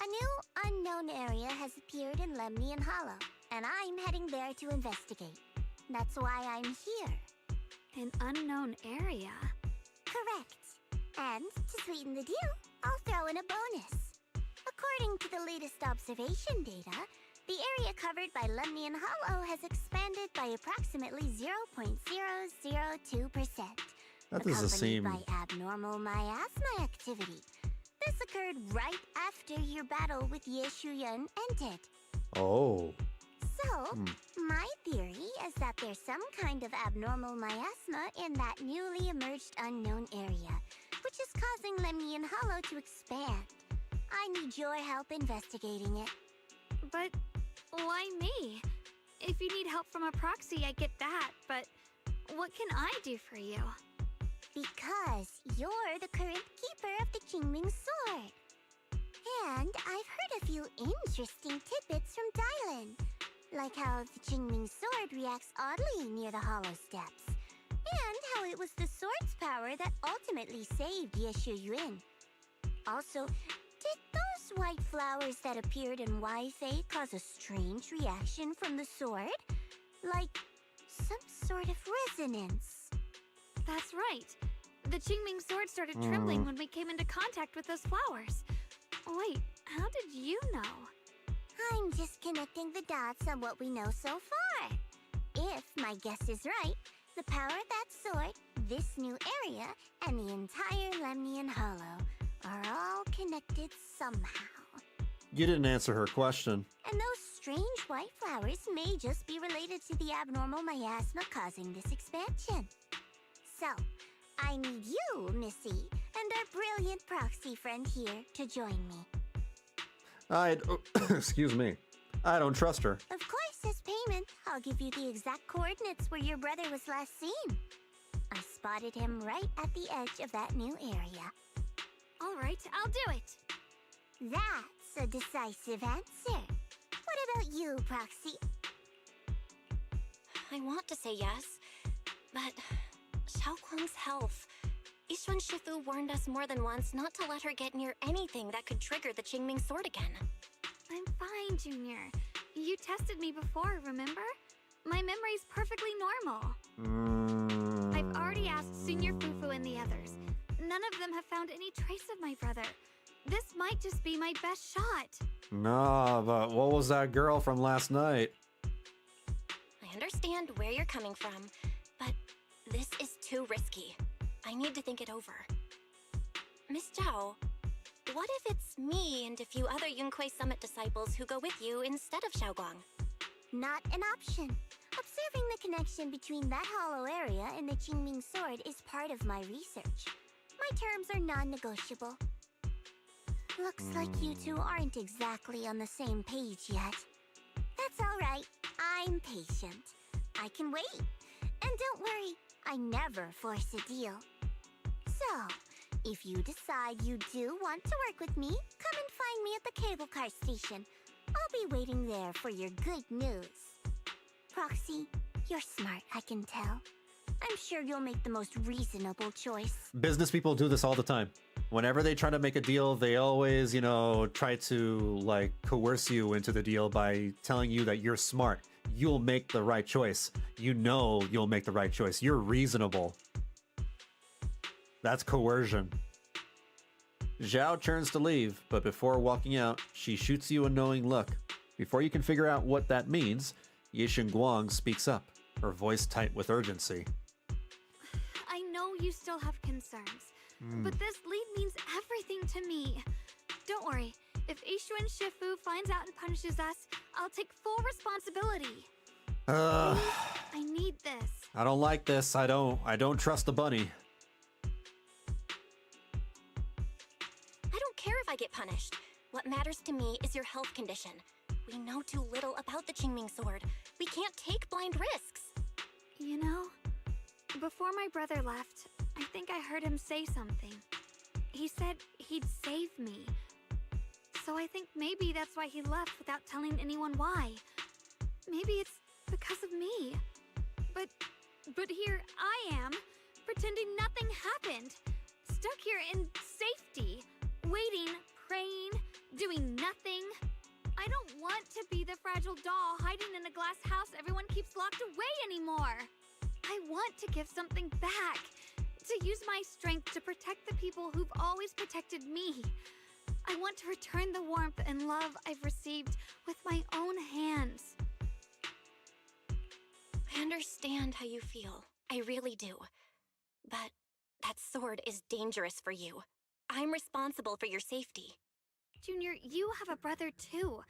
A new unknown area has appeared in Lemnian Hollow, and I'm heading there to investigate. That's why I'm here. An unknown area? Correct. And to sweeten the deal, I'll throw in a bonus. According to the latest observation data, the area covered by Lemnian Hollow has expanded by approximately 0.002%. That doesn't seem... by abnormal miasma activity. This occurred right after your battle with Ye Shuyan ended. Oh. So, my theory is that there's some kind of abnormal miasma in that newly emerged unknown area, which is causing Lemnian Hollow to expand. I need your help investigating it. But why me? If you need help from a proxy, I get that, but what can I do for you? Because you're the current keeper of the Qingming Sword. And I've heard a few interesting tidbits from Dylan. Like how the Qingming Sword reacts oddly near the Hollow Steps. And how it was the sword's power that ultimately saved Ye Shuyan. Also, did those white flowers that appeared in Wai-Fei cause a strange reaction from the sword? Like some sort of resonance. That's right. The Qingming Sword started trembling when we came into contact with those flowers. Wait, how did you know? I'm just connecting the dots on what we know so far. If my guess is right, the power of that sword, this new area, and the entire Lemnian Hollow are all connected somehow. You didn't answer her question. And those strange white flowers may just be related to the abnormal miasma causing this expansion. So, I need you, Missy, and our brilliant proxy friend here to join me. Excuse me. I don't trust her. Of course, as payment, I'll give you the exact coordinates where your brother was last seen. I spotted him right at the edge of that new area. All right, I'll do it. That's a decisive answer. What about you, Proxy? I want to say yes, but Xiaoguang's health. Yishuan Shifu warned us more than once not to let her get near anything that could trigger the Qingming Sword again. I'm fine, Junior. You tested me before, remember? My memory's perfectly normal. I've already asked Senior Fufu and the others. None of them have found any trace of my brother. This might just be my best shot. Nah, but what was that girl from last night? I understand where you're coming from, but this is too risky. I need to think it over. Miss Zhao, what if it's me and a few other Yunkuei Summit disciples who go with you instead of Shunguang? Not an option. Observing the connection between that hollow area and the Qingming sword is part of my research. My terms are non-negotiable. Looks like you two aren't exactly on the same page yet. That's all right. I'm patient. I can wait. And don't worry, I never force a deal. So, if you decide you do want to work with me, come and find me at the cable car station. I'll be waiting there for your good news. Proxy, you're smart, I can tell. I'm sure you'll make the most reasonable choice. Business people do this all the time. Whenever they try to make a deal, they always, you know, try to like coerce you into the deal by telling you that you're smart. You'll make the right choice. You know you'll make the right choice. You're reasonable. That's coercion. Zhao turns to leave, but before walking out, she shoots you a knowing look. Before you can figure out what that means, Ye Shunguang speaks up, her voice tight with urgency. I know you still have concerns, but this lead means everything to me. Don't worry, if Ishuan Shifu finds out and punishes us, I'll take full responsibility. I need this. I don't like this. I don't trust the bunny. I don't care if I get punished. What matters to me is your health condition. We know too little about the Qingming sword. We can't take blind risks. You know, before my brother left, I think I heard him say something. He said he'd save me. So I think maybe that's why he left without telling anyone why. Maybe it's because of me. But here I am, pretending nothing happened. Stuck here in safety, waiting, praying, doing nothing. I don't want to be the fragile doll hiding in a glass house everyone keeps locked away anymore. I want to give something back, to use my strength to protect the people who've always protected me. I want to return the warmth and love I've received with my own hands. I understand how you feel. I really do. But that sword is dangerous for you. I'm responsible for your safety. Junior, you have a brother too.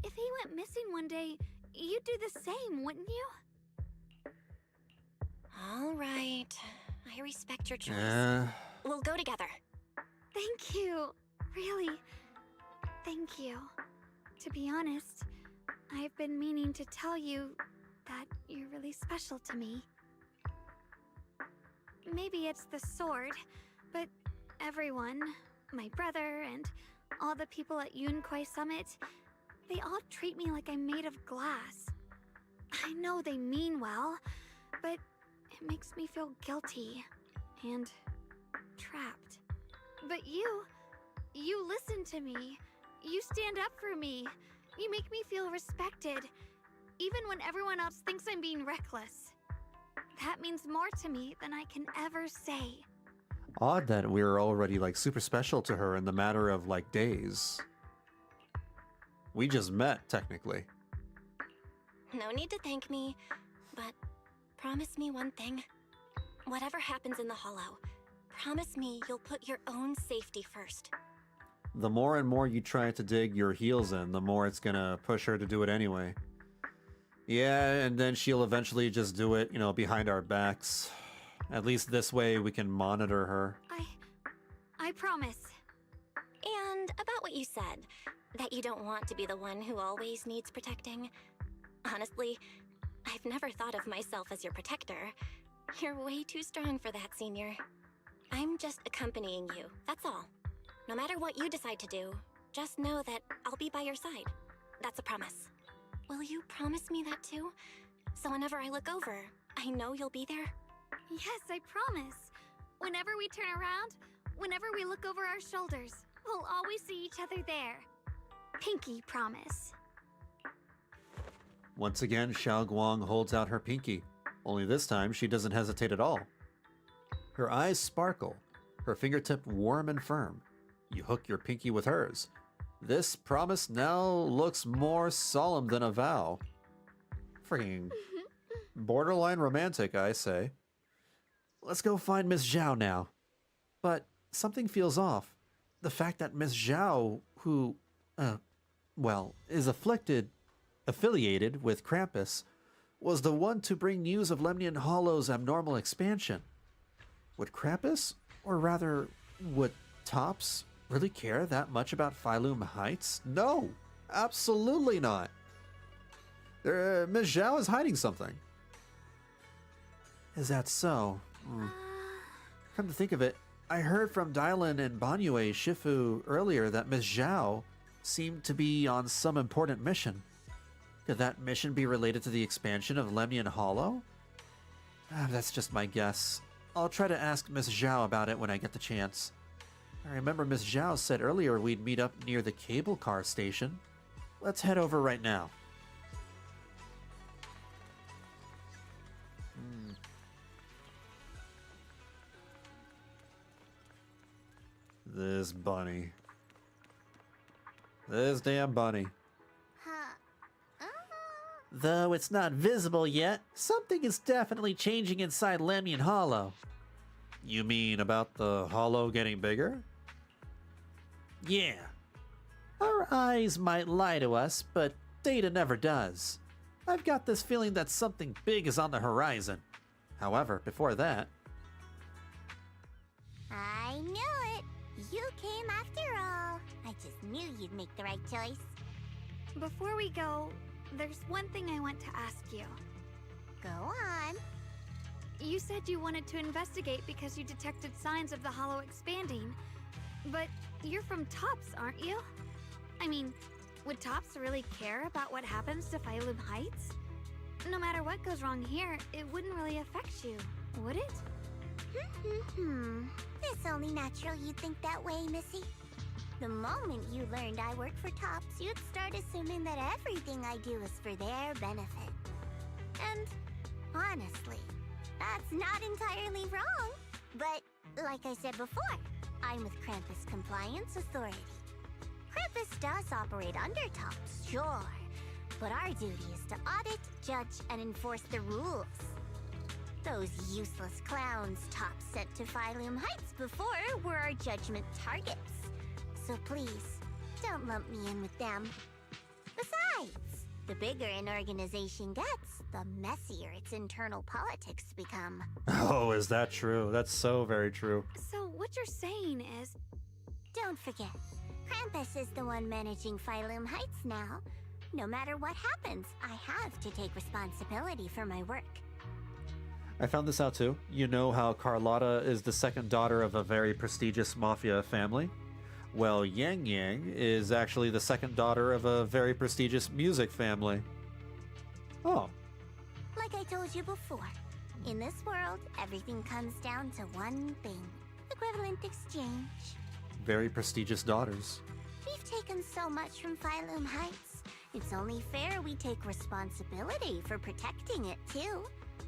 If he went missing one day, you'd do the same, wouldn't you? All right. I respect your choice. We'll go together. Thank you. Really. Thank you. To be honest, I've been meaning to tell you that you're really special to me. Maybe it's the sword, but everyone, my brother and all the people at Yunkuei Summit, they all treat me like I'm made of glass. I know they mean well, but it makes me feel guilty and trapped. But you listen to me. You stand up for me. You make me feel respected, even when everyone else thinks I'm being reckless. That means more to me than I can ever say. Odd that we were already like super special to her in the matter of like days. We just met, technically. No need to thank me, but promise me one thing. Whatever happens in the Hollow, promise me you'll put your own safety first. The more and more you try to dig your heels in, the more it's gonna push her to do it anyway. Yeah, and then she'll eventually just do it, you know, behind our backs. At least this way we can monitor her. I promise. And about what you said, that you don't want to be the one who always needs protecting. Honestly, I've never thought of myself as your protector. You're way too strong for that, Senior. I'm just accompanying you, that's all. No matter what you decide to do, just know that I'll be by your side. That's a promise. Will you promise me that too? So whenever I look over, I know you'll be there? Yes, I promise. Whenever we turn around, whenever we look over our shoulders, we'll always see each other there. Pinky promise. Once again, Xiao Guang holds out her pinky. Only this time, she doesn't hesitate at all. Her eyes sparkle, her fingertip warm and firm. You hook your pinky with hers. This promise now looks more solemn than a vow. Freaking borderline romantic, I say. Let's go find Miss Zhao now. But something feels off. The fact that Miss Zhao, who, is affiliated with Krampus, was the one to bring news of Lemnian Hollow's abnormal expansion. Would Krampus, or rather, would Tops, really care that much about Phylum Heights? No, absolutely not. Ms. Zhao is hiding something. Is that so? Come to think of it, I heard from Dylan and Banyue Shifu earlier that Ms. Zhao seemed to be on some important mission. Could that mission be related to the expansion of Lemnian Hollow? That's just my guess. I'll try to ask Ms. Zhao about it when I get the chance. I remember Ms. Zhao said earlier we'd meet up near the cable car station. Let's head over right now. This bunny. This damn bunny. Though it's not visible yet, something is definitely changing inside Lemnian Hollow. You mean about the hollow getting bigger? Yeah. Our eyes might lie to us, but data never does. I've got this feeling that something big is on the horizon. However, before that... I knew it! You came after all. I just knew you'd make the right choice. Before we go, there's one thing I want to ask you. Go on. You said you wanted to investigate because you detected signs of the hollow expanding. But you're from Tops, aren't you? I mean, would Tops really care about what happens to Phylum Heights? No matter what goes wrong here, it wouldn't really affect you, would it? It's only natural you'd think that way, Missy. The moment you learned I work for Tops, you'd start assuming that everything I do is for their benefit. And honestly, that's not entirely wrong. But like I said before, I'm with Krampus Compliance Authority. Krampus does operate under Tops, sure, but our duty is to audit, judge, and enforce the rules. Those useless clowns Tops sent to Phylum Heights before were our judgment targets. So please, don't lump me in with them. Besides, the bigger an organization gets, the messier its internal politics become. Oh, is that true? That's so very true. So what you're saying is... Don't forget, Krampus is the one managing Phylum Heights now. No matter what happens, I have to take responsibility for my work. I found this out too. You know how Carlotta is the second daughter of a very prestigious mafia family? Well, Yang Yang is actually the second daughter of a very prestigious music family. Oh. Like I told you before, in this world, everything comes down to one thing. Equivalent exchange. Very prestigious daughters. We've taken so much from Phylum Heights. It's only fair we take responsibility for protecting it, too.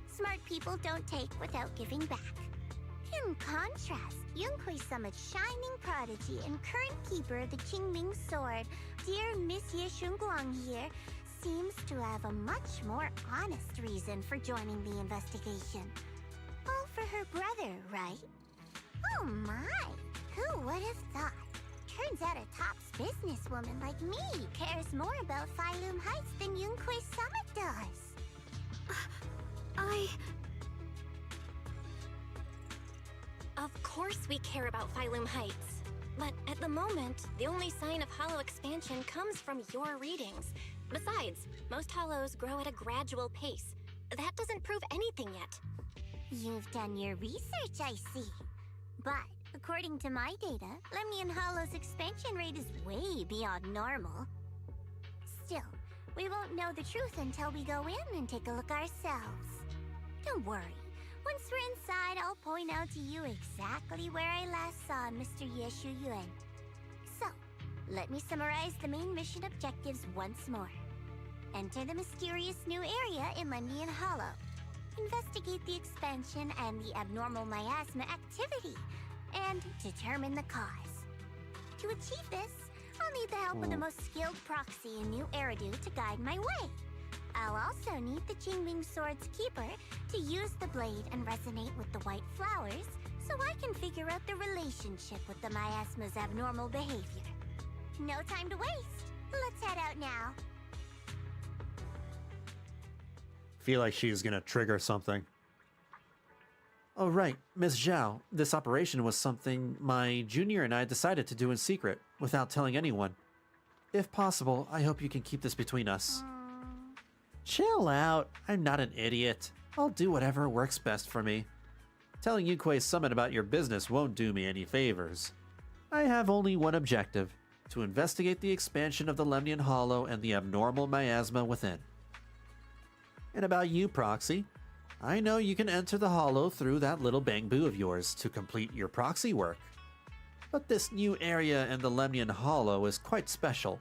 Smart people don't take without giving back. In contrast, Yunhui Summit's shining prodigy and current keeper of the Qingming Sword, dear Monsieur Shunguang here, seems to have a much more honest reason for joining the investigation. All for her brother, right? Oh my! Who would have thought? Turns out a Tops businesswoman like me cares more about Phylum Heights than Yunhui Summit does. Of course we care about Phylum Heights. But at the moment, the only sign of hollow expansion comes from your readings. Besides, most hollows grow at a gradual pace. That doesn't prove anything yet. You've done your research, I see. But according to my data, Lemnian Hollow's expansion rate is way beyond normal. Still, we won't know the truth until we go in and take a look ourselves. Don't worry. Once we're inside, I'll point out to you exactly where I last saw Mr. Yeshu Yuan. So, let me summarize the main mission objectives once more. Enter the mysterious new area in Lemnian Hollow. Investigate the expansion and the abnormal miasma activity, and determine the cause. To achieve this, I'll need the help of the most skilled proxy in New Eridu to guide my way. I'll also need the Qingming Sword's keeper to use the blade and resonate with the white flowers so I can figure out the relationship with the miasma's abnormal behavior. No time to waste. Let's head out now. Feel like she's gonna trigger something. Oh, right, Miss Zhao. This operation was something my junior and I decided to do in secret, without telling anyone. If possible, I hope you can keep this between us. Chill out. I'm not an idiot. I'll do whatever works best for me. Telling Yukui's summit about your business won't do me any favors. I have only one objective: to investigate the expansion of the Lemnian Hollow and the abnormal miasma within. And about you, Proxy, I know you can enter the Hollow through that little bamboo of yours to complete your proxy work. But this new area in the Lemnian Hollow is quite special.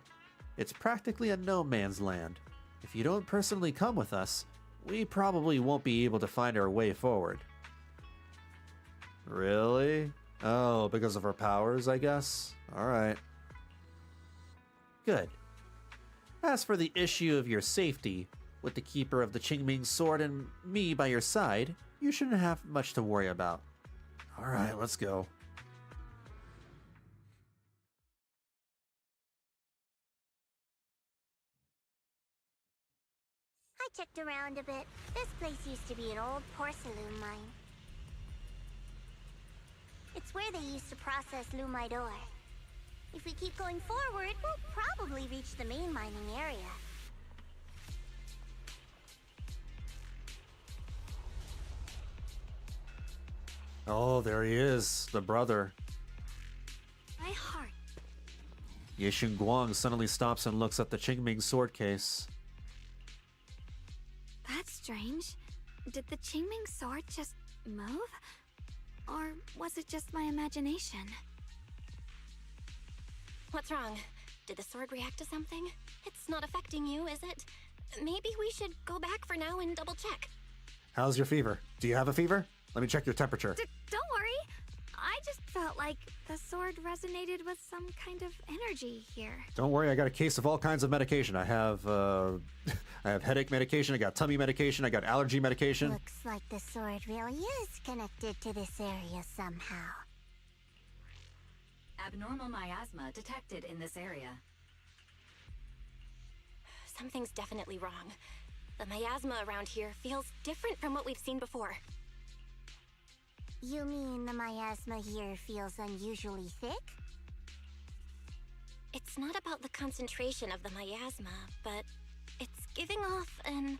It's practically a no man's land. If you don't personally come with us, we probably won't be able to find our way forward. Really? Oh, because of her powers, I guess? Alright. Good. As for the issue of your safety, with the keeper of the Qingming Sword and me by your side, you shouldn't have much to worry about. Alright, let's go. I checked around a bit. This place used to be an old porcelain mine. It's where they used to process lumite ore. If we keep going forward, we'll probably reach the main mining area. Oh, there he is, the brother. My heart. Ye Shunguang suddenly stops and looks at the Qingming sword case. That's strange. Did the Qingming sword just move? Or was it just my imagination? What's wrong? Did the sword react to something? It's not affecting you, is it? Maybe we should go back for now and double check. How's your fever? Do you have a fever? Let me check your temperature. Don't worry. I just felt like the sword resonated with some kind of energy here. Don't worry, I got a case of all kinds of medication. I have I have headache medication, I got tummy medication, I got allergy medication. Looks like the sword really is connected to this area somehow. Abnormal miasma detected in this area. Something's definitely wrong. The miasma around here feels different from what we've seen before. You mean the miasma here feels unusually thick? It's not about the concentration of the miasma, but it's giving off an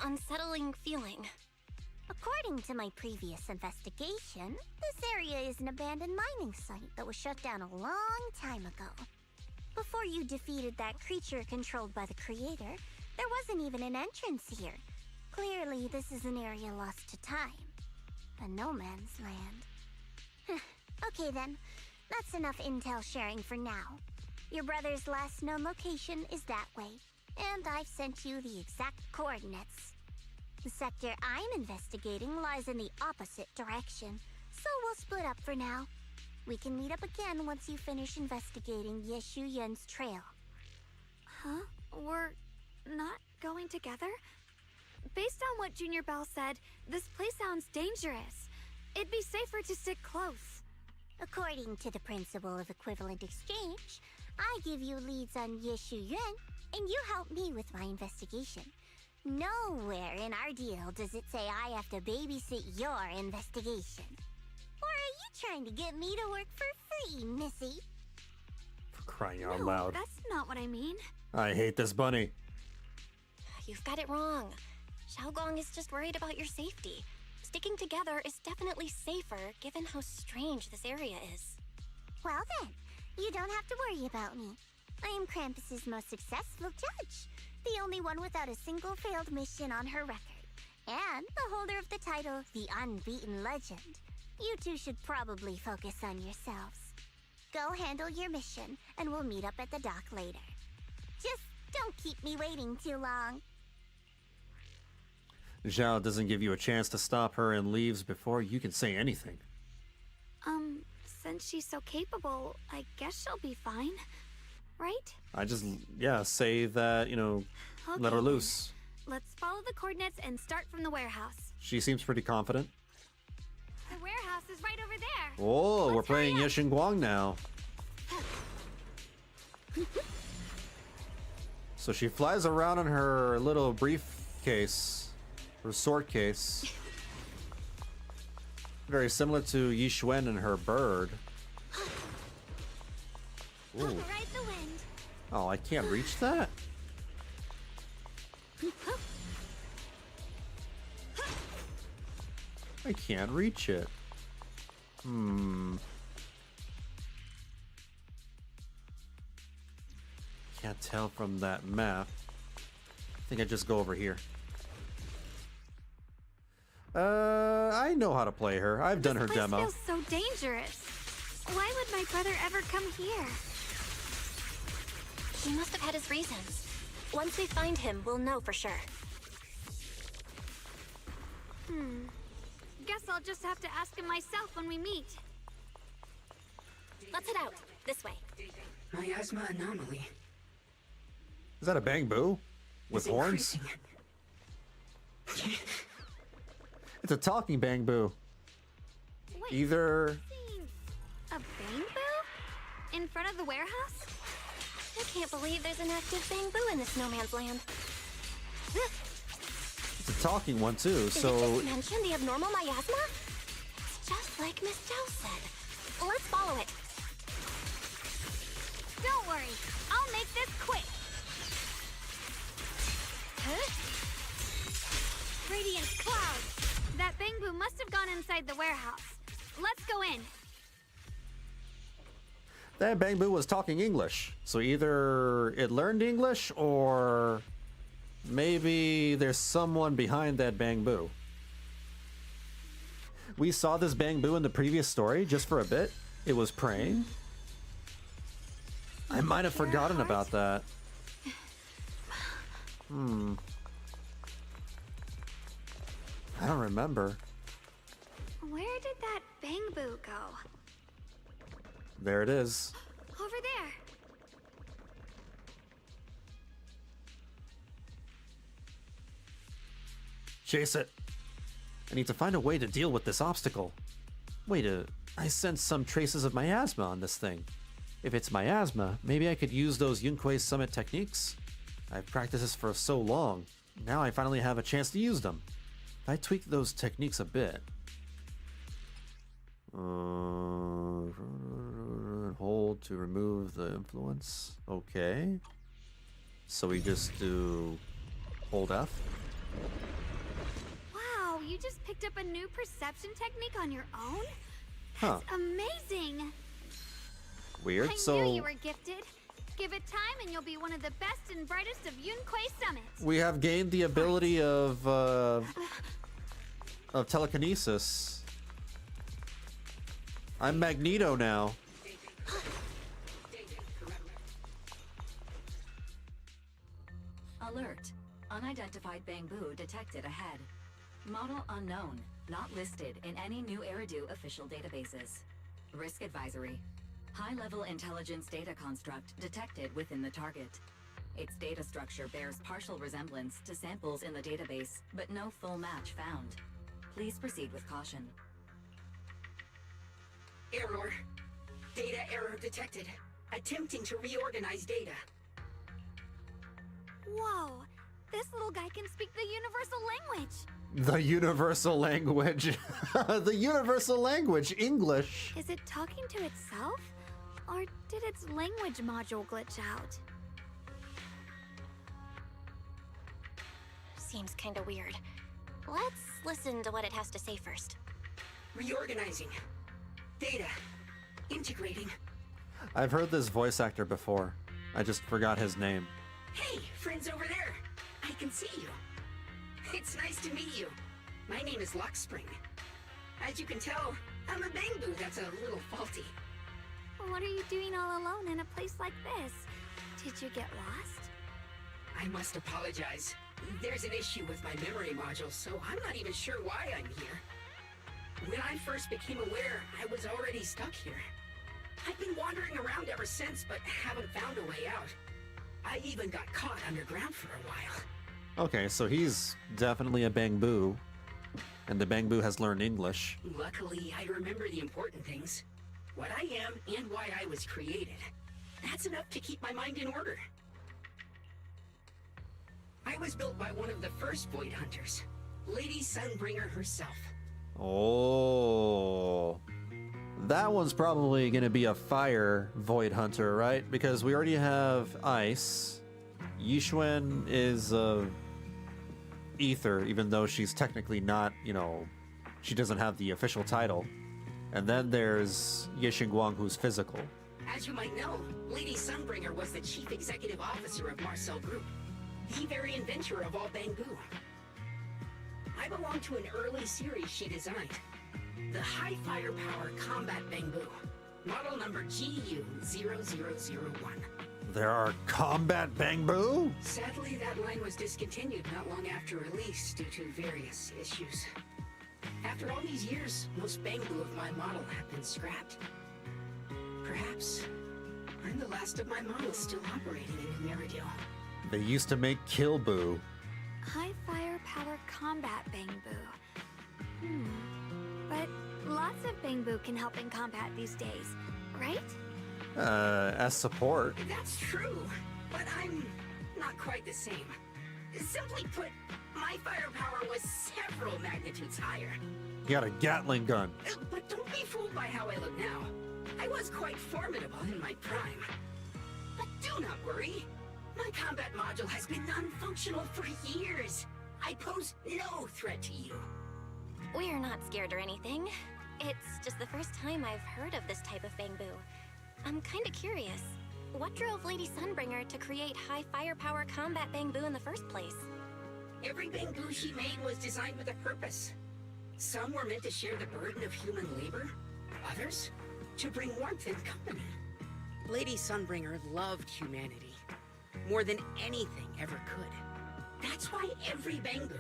unsettling feeling. According to my previous investigation, this area is an abandoned mining site that was shut down a long time ago. Before you defeated that creature controlled by the creator, there wasn't even an entrance here. Clearly, this is an area lost to time. A no man's land. Okay then, that's enough intel sharing for now. Your brother's last known location is that way, and I've sent you the exact coordinates. The sector I'm investigating lies in the opposite direction, so we'll split up for now. We can meet up again once you finish investigating Yeshu Yun's trail. Huh? We're not going together? Based on what Junior Bell said, this place sounds dangerous. It'd be safer to stick close. According to the principle of equivalent exchange, I give you leads on Yeshu Yun, and you help me with my investigation. Nowhere in our deal does it say I have to babysit your investigation. Or are you trying to get me to work for free, Missy? For crying out loud. That's not what I mean. I hate this bunny. You've got it wrong. Shunguang is just worried about your safety. Sticking together is definitely safer given how strange this area is. Well then, you don't have to worry about me. I am Krampus's most successful judge, the only one without a single failed mission on her record, and the holder of the title, the Unbeaten Legend. You two should probably focus on yourselves. Go handle your mission, and we'll meet up at the dock later. Just don't keep me waiting too long. Zhao doesn't give you a chance to stop her and leaves before you can say anything. So Since she's so capable, I guess she'll be fine. Right? I just, yeah, say that, you know, Okay, let her then. loose. Let's follow the coordinates and start from the warehouse. She seems pretty confident. The warehouse is right over there. Oh, we're playing Shunguang now. So she flies around in her little briefcase, her sword case. Very similar to Yixuan and her bird. Ooh. Ride the wind. Oh, I can't reach that? I can't reach it. Can't tell from that map. I think I just go over here. I know how to play her. I've done her This place demo. feels so dangerous. Why would my brother ever come here? He must have had his reasons. Once we find him, we'll know for sure. Guess I'll just have to ask him myself when we meet. Let's head out. This way. Miasma anomaly. Is that a bamboo with horns? It's a talking bamboo. Wait, Either a bamboo? In front of the warehouse? I can't believe there's an active bamboo in this no man's land. it's a talking one too. Did it So just mention the abnormal miasma? It's just like Miss Zhao said. Let's follow it. Don't worry, I'll make this quick. Radiant cloud. That bamboo must have gone inside the warehouse. Let's go in. that bamboo was talking English. So either it learned English or maybe there's someone behind that bamboo. We saw this bamboo in the previous story just for a bit. It was praying. I might have forgotten about that. I don't remember. Where did that bamboo go? There it is. Over there. Chase it. I need to find a way to deal with this obstacle. Wait I sense some traces of miasma on this thing. If it's miasma, maybe I could use those Yunquei Summit techniques. I've practiced this for so long. Now I finally have a chance to use them. If I tweak those techniques a bit. Hold to remove the influence. Okay. So we just do hold F. Wow, you just picked up a new perception technique on your own? Huh. Amazing. Weird. I So knew you were gifted. Give it time and you'll be one of the best and brightest of Yunquei Summit. we have gained the ability of telekinesis. I'm Magneto now. Alert. Unidentified bamboo detected ahead. Model unknown. Not listed in any new Eridu official databases. Risk advisory. High-level intelligence data construct detected within the target. Its data structure bears partial resemblance to samples in the database, but no full match found. Please proceed with caution. Error. Data error detected. Attempting to reorganize data. Whoa, this little guy can speak the universal language. The universal language. The universal language, English. Is it talking to itself? Or did its language module glitch out? Seems kinda weird. Let's listen to what it has to say first. Reorganizing. Data. Integrating. I've heard this voice actor before. I just forgot his name. Hey, friends over there. I can see you. It's nice to meet you. My name is Lockspring. As you can tell, I'm a bamboo that's a little faulty. What are you doing all alone in a place like this? Did you get lost? I must apologize. There's an issue with my memory module, so I'm not even sure why I'm here. When I first became aware, I was already stuck here. I've been wandering around ever since, but haven't found a way out. I even got caught underground for a while. Okay, so he's definitely a Bangbu, and the Bangbu has learned English. Luckily, I remember the important things. What I am and why I was created. That's enough to keep my mind in order. I was built by one of the first Void Hunters, Lady Sunbringer herself. Oh, that one's probably going to be a fire Void Hunter, right? Because we already have ice. Yixuan is ether, even though she's technically not, you know, she doesn't have the official title. And then there's Shunguang, who's physical. As you might know, Lady Sunbringer was the chief executive officer of Marcel Group, the very inventor of all Bangbu. I belong to an early series she designed, the High Firepower Combat Bangbu, model number GU0001. There are combat Bangbu? Sadly, that line was discontinued not long after release due to various issues. After all these years, most Bangbu of my model have been scrapped. Perhaps I'm the last of my models still operating in New Meridil. They used to make Killbu. High firepower combat Bangbu. But lots of Bangbu can help in combat these days, right? As support. That's true, but I'm not quite the same. Simply put, my firepower was several magnitudes higher. You got a Gatling gun. But don't be fooled by how I look now. I was quite formidable in my prime. But do not worry. My combat module has been non-functional for years. I pose no threat to you. We're not scared or anything. It's just the first time I've heard of this type of Bangbu. I'm kinda curious. What drove Lady Sunbringer to create high firepower combat Bangbu in the first place? Every Bangbu she made was designed with a purpose. Some were meant to share the burden of human labor. Others, to bring warmth and company. Lady Sunbringer loved humanity. More than anything ever could. That's why every Bangbu,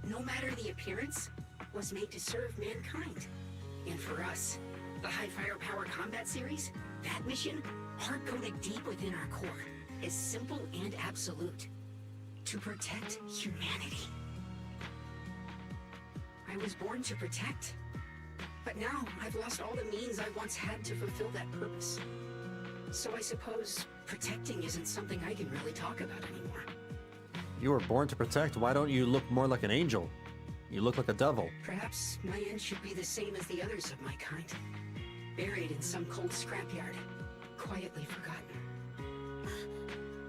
no matter the appearance, was made to serve mankind. And for us, the High Firepower Combat Series, that mission, hard-coded deep within our core, is simple and absolute. To protect humanity. I was born to protect. But now, I've lost all the means I once had to fulfill that purpose. So I suppose protecting isn't something I can really talk about anymore. You were born to protect. Why don't you look more like an angel? You look like a devil. Perhaps my end should be the same as the others of my kind. Buried in some cold scrapyard. Quietly forgotten.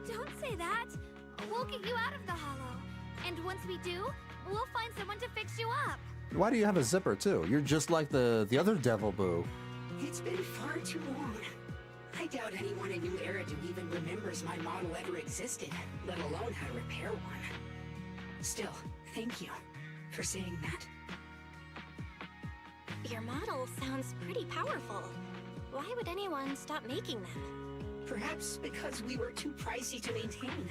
Don't say that. We'll get you out of the hollow. And once we do, we'll find someone to fix you up. Why do you have a zipper too? You're just like the other devil boo. It's been far too long. I doubt anyone in New Eridu even remembers my model ever existed, let alone how to repair one. Still, thank you for saying that. Your model sounds pretty powerful. Why would anyone stop making them? Perhaps because we were too pricey to maintain.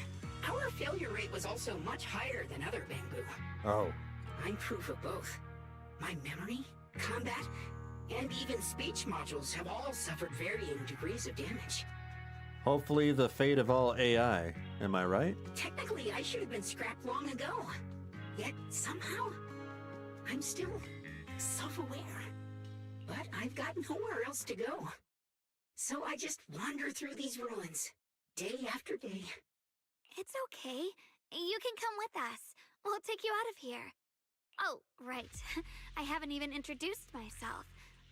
Our failure rate was also much higher than other Bangbu. Oh. I'm proof of both. My memory, combat, and even speech modules have all suffered varying degrees of damage. Hopefully the fate of all AI. Am I right? Technically, I should have been scrapped long ago. Yet, somehow, I'm still self-aware. But I've got nowhere else to go. So I just wander through these ruins, day after day. It's okay. You can come with us. We'll take you out of here. Oh, right. I haven't even introduced myself.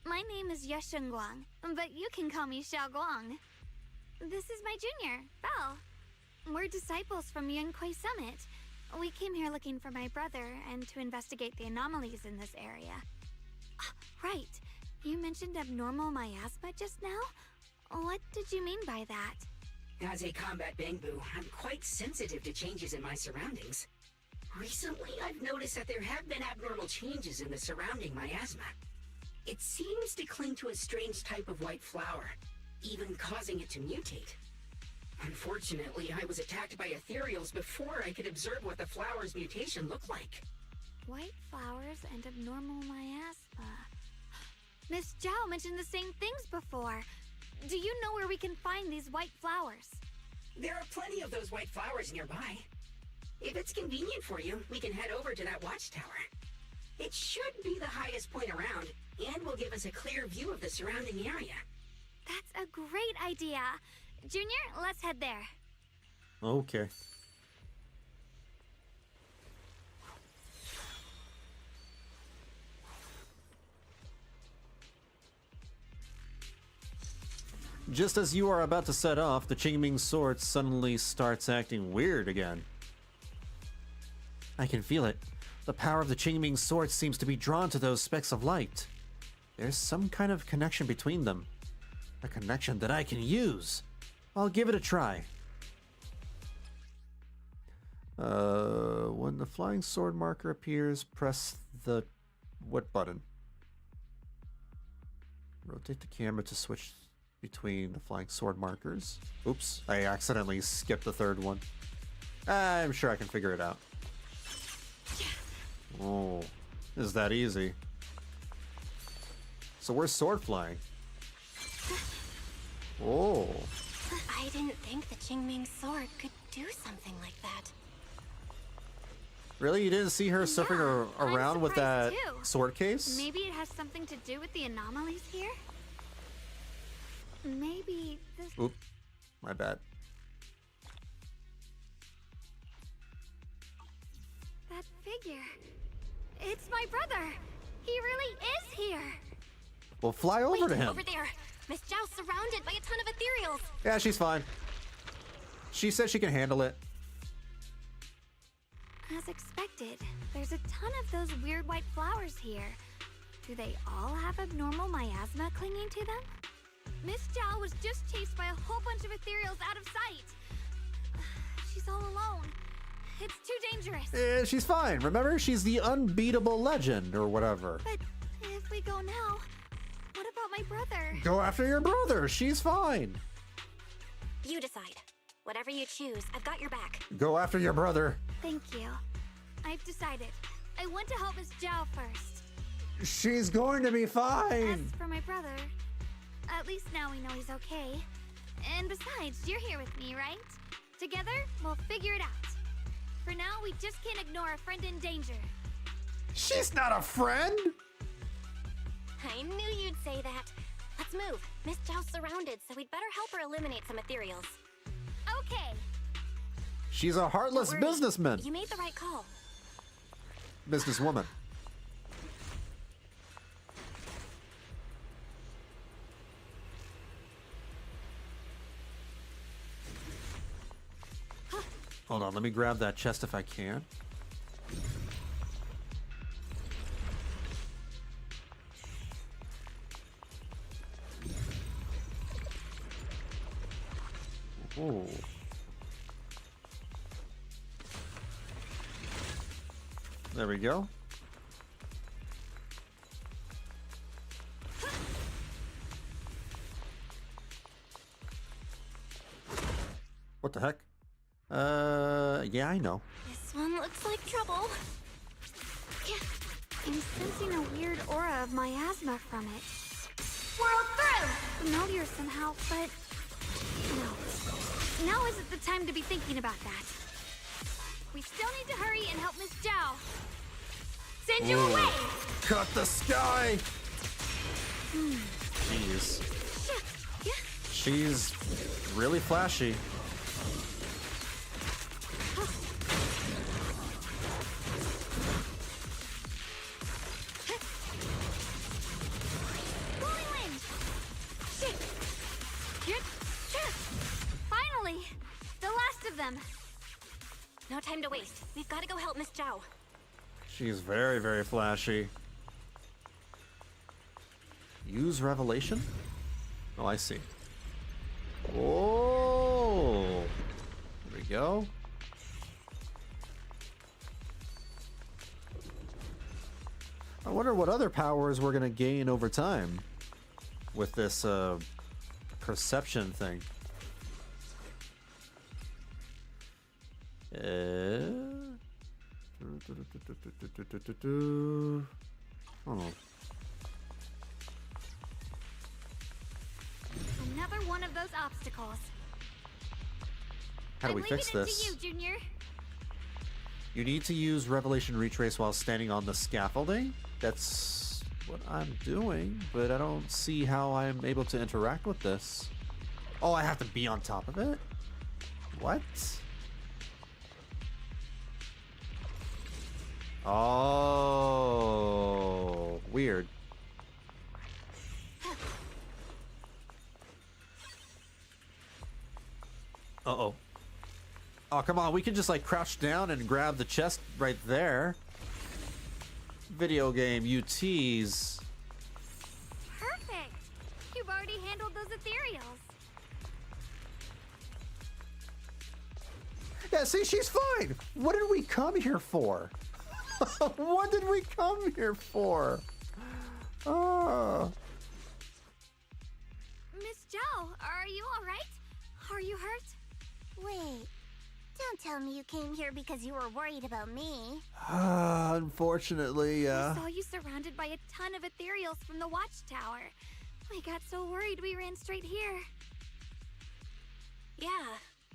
My name is Shunguang, but you can call me Xiaoguang. This is my junior, Belle. We're disciples from Yunquai Summit. We came here looking for my brother and to investigate the anomalies in this area. Right. You mentioned abnormal miasma just now? What did you mean by that? As a combat Bangbu, I'm quite sensitive to changes in my surroundings. Recently, I've noticed that there have been abnormal changes in the surrounding miasma. It seems to cling to a strange type of white flower, even causing it to mutate. Unfortunately, I was attacked by ethereals before I could observe what the flower's mutation looked like. White flowers and abnormal miasma. Miss Zhao mentioned the same things before. do you know where we can find these white flowers? There are plenty of those white flowers nearby. If it's convenient for you, we can head over to that watchtower. It should be the highest point around, and will give us a clear view of the surrounding area. That's a great idea. Junior, let's head there. Okay. Just as you are about to set off, the Qingming sword suddenly starts acting weird again. I can feel it. The power of the Qingming sword seems to be drawn to those specks of light. There's some kind of connection between them. A connection that I can use. I'll give it a try. When the flying sword marker appears, press the... what button? Rotate the camera to switch between the flying sword markers. Oops, I accidentally skipped the third one. I'm sure I can figure it out. Oh, is that easy? So we're sword flying. Oh. I didn't think the Qingming sword could do something like that. Really? You didn't see her surfing around with that too. sword case? Maybe it has something to do with the anomalies here? Maybe this... Oop, my bad. That figure. It's my brother. He really is here. Well, fly over to him. Over there. Miss Zhao's surrounded by a ton of ethereals. Yeah, she's fine. She said she can handle it. As expected, there's a ton of those weird white flowers here. Do they all have abnormal miasma clinging to them? Miss Zhao was just chased by a whole bunch of ethereals out of sight. She's all alone. It's too dangerous. She's fine. Remember, she's the unbeatable legend or whatever. But if we go now, what about my brother? Go after your brother. She's fine. You decide. Whatever you choose, I've got your back. Go after your brother. Thank you. I've decided. I want to help Miss Zhao first. She's going to be fine. As for my brother, at least now we know he's okay. And besides, you're here with me, right? Together, we'll figure it out. For now, we just can't ignore a friend in danger. She's not a friend. I knew you'd say that. Let's move. Miss Zhao's surrounded, so we'd better help her eliminate some ethereals. Okay. She's a heartless businessman. You made the right call. Businesswoman. Hold on, let me grab that chest if I can. Oh. There we go. What the heck? Yeah, I know. This one looks like trouble. I'm sensing a weird aura of miasma from it. Whirl through! Familiar somehow, but... no. Now isn't the time to be thinking about that. We still need to hurry and help Miss Zhao. Send you away! Cut the sky! Jeez. She's really flashy. Finally! The last of them! No time to waste. We've got to go help Miss Zhao. She's very, very flashy. Use revelation? Oh, I see. Oh! There we go. I wonder what other powers we're gonna gain over time with this perception thing. I'm not another one of those obstacles. How do we fix this? To you, Junior. You need to use Revelation Retrace while standing on the scaffolding? That's what I'm doing, but I don't see how I'm able to interact with this. Oh, I have to be on top of it? What? Oh, weird. Uh-oh. Oh, come on, we can just like crouch down and grab the chest right there. Video game, you tease. Perfect. You've already handled those ethereals. Yeah, see, she's fine. What did we come here for? What did we come here for? Oh. Miss Zhao, are you all right? Are you hurt? Wait, don't tell me you came here because you were worried about me. Unfortunately, We saw you surrounded by a ton of ethereals from the watchtower. We got so worried we ran straight here. Yeah,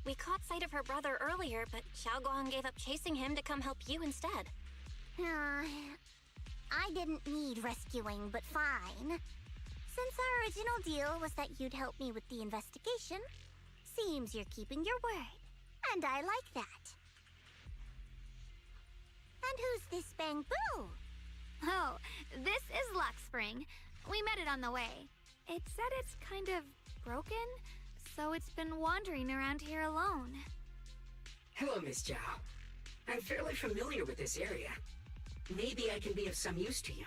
we caught sight of her brother earlier, but Shunguang gave up chasing him to come help you instead. I didn't need rescuing, but fine. Since our original deal was that you'd help me with the investigation, seems you're keeping your word. And I like that. And who's this Bamboo? Oh, this is Luxspring. We met it on the way. It said it's kind of broken, so it's been wandering around here alone. Hello, Miss Zhao. I'm fairly familiar with this area. Maybe I can be of some use to you.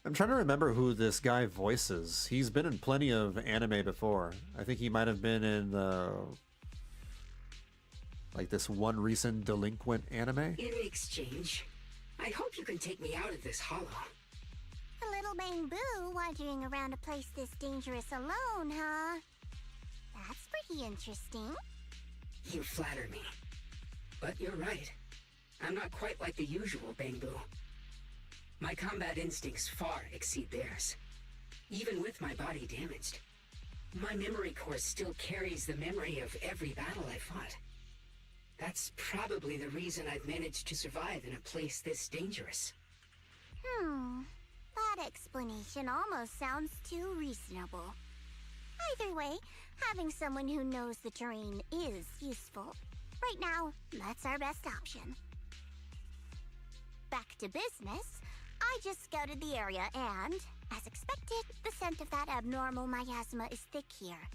I'm trying to remember who this guy voices. He's been in plenty of anime before. I think he might have been in like this one recent delinquent anime. In exchange, I hope you can take me out of this hollow. A little Bamboo wandering around a place this dangerous alone, huh? That's pretty interesting. You flatter me. But you're right. I'm not quite like the usual Bamboo. My combat instincts far exceed theirs. Even with my body damaged, my memory core still carries the memory of every battle I fought. That's probably the reason I've managed to survive in a place this dangerous. That explanation almost sounds too reasonable. Either way, having someone who knows the terrain is useful. Right now, that's our best option. Back to business. I just scouted the area and, as expected, the scent of that abnormal miasma is thick here.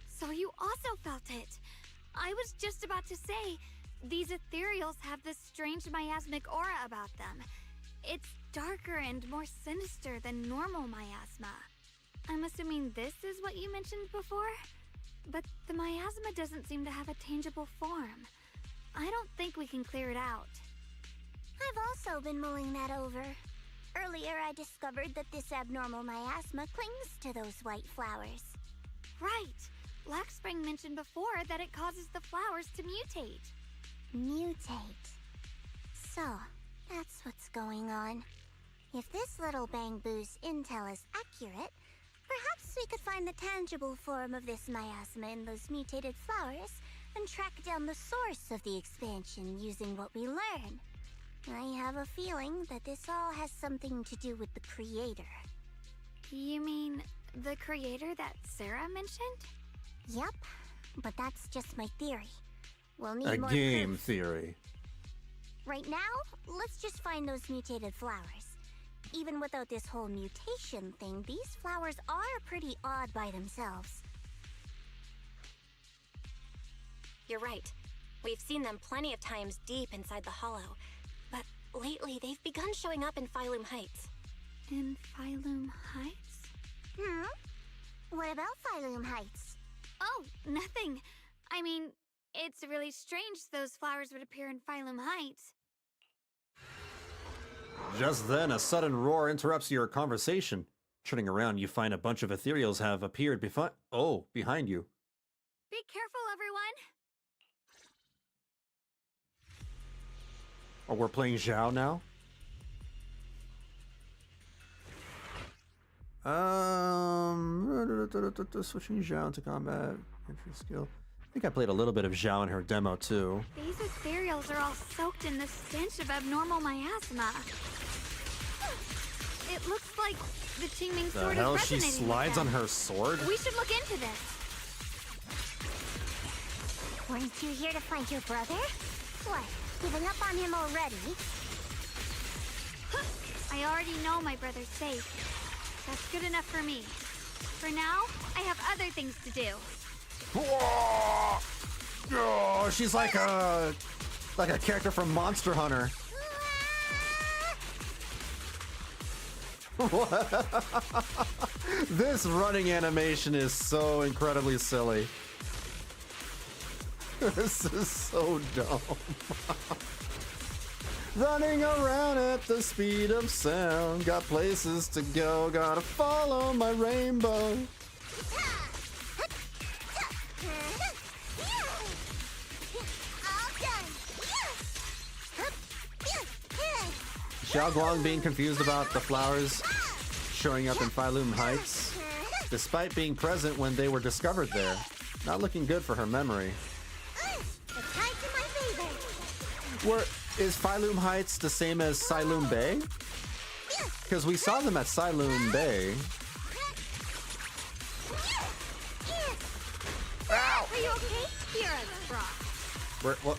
So you also felt it. I was just about to say, these ethereals have this strange miasmic aura about them. It's darker and more sinister than normal miasma. I'm assuming this is what you mentioned before? But the miasma doesn't seem to have a tangible form. I don't think we can clear it out. I've also been mulling that over. Earlier, I discovered that this abnormal miasma clings to those white flowers. Right. Luxspring mentioned before that it causes the flowers to mutate. Mutate. So, that's what's going on. If this little Bamboo's intel is accurate, perhaps we could find the tangible form of this miasma in those mutated flowers and track down the source of the expansion using what we learn. I have a feeling that this all has something to do with the creator. You mean the creator that Sarah mentioned? Yep, but that's just my theory. We'll need A more game proof. theory. Right now, let's just find those mutated flowers. Even without this whole mutation thing, these flowers are pretty odd by themselves. You're right. We've seen them plenty of times deep inside the hollow. But lately, they've begun showing up in Phylum Heights. In Phylum Heights? What about Phylum Heights? Oh, nothing. I mean, it's really strange those flowers would appear in Phylum Heights. Just then, a sudden roar interrupts your conversation. Turning around, you find a bunch of ethereals have appeared behind you. Be careful, everyone. Oh, we're playing Zhao now? Switching Zhao into combat. Entry skill. I think I played a little bit of Zhao in her demo too. These ethereals are all soaked in the stench of abnormal miasma. It looks like the Qingming The sword hell, is she resonating with slides them. on her sword? We should look into this. Weren't you here to find your brother? What, giving up on him already? I already know my brother's safe. That's good enough for me. For now, I have other things to do. Oh, she's like a character from Monster Hunter. This running animation is so incredibly silly. This is so dumb. Running around at the speed of sound. Got places to go. Gotta follow my rainbow. Xiaoguang being confused about the flowers showing up in Phylum Heights, despite being present when they were discovered there. Not looking good for her memory. Is Phylum Heights the same as Phylum Bay? Because we saw them at Phylum Bay. Ow! Are you okay? Here, Brock. Where, what?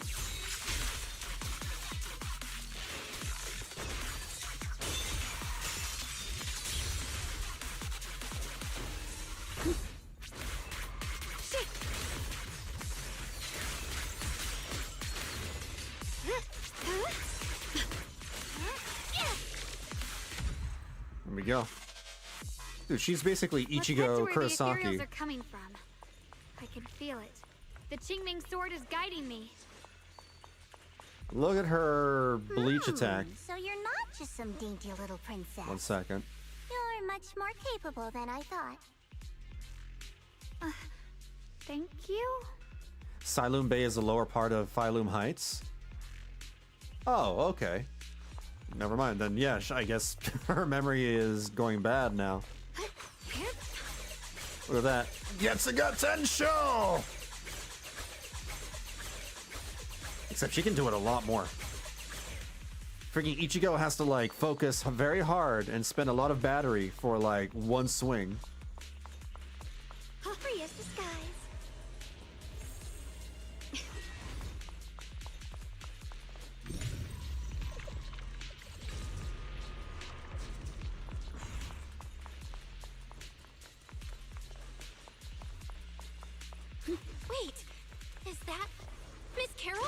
There we go. Dude, she's basically Ichigo Where the ethereals Kurosaki. are coming from. I can feel it. The Qingming sword is guiding me. Look at her bleach attack. So you're not just some dainty little princess. 1 second. You're much more capable than I thought. Thank you? Phylum Bay is the lower part of Phylum Heights. Oh, okay. Never mind. Then, yeah, I guess her memory is going bad now. Look at that. Getsuga Except she can do it a lot more. Freaking Ichigo has to, like, focus very hard and spend a lot of battery for, like, one swing. Free as disguise. Wait, is that Miss Carol?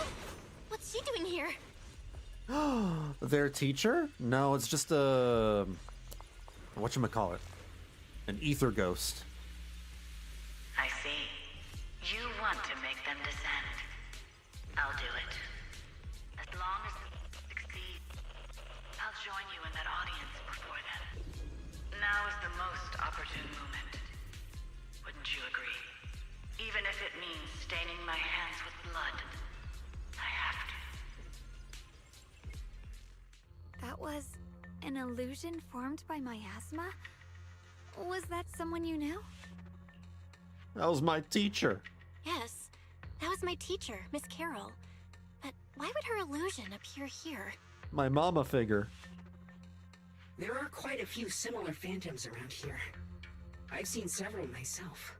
What's she doing here? Their teacher? No, it's just a... whatchamacallit? An ether ghost. I see. You want to make them descend. I'll do it. As long as we succeed, I'll join you in that audience before then. Now is the most opportune moment. Wouldn't you agree? Even if it means staining my hands with blood, I have to. That was an illusion formed by miasma? Was that someone you knew? That was my teacher. Yes, that was my teacher, Miss Carol. But why would her illusion appear here? My mama figure. There are quite a few similar phantoms around here. I've seen several myself.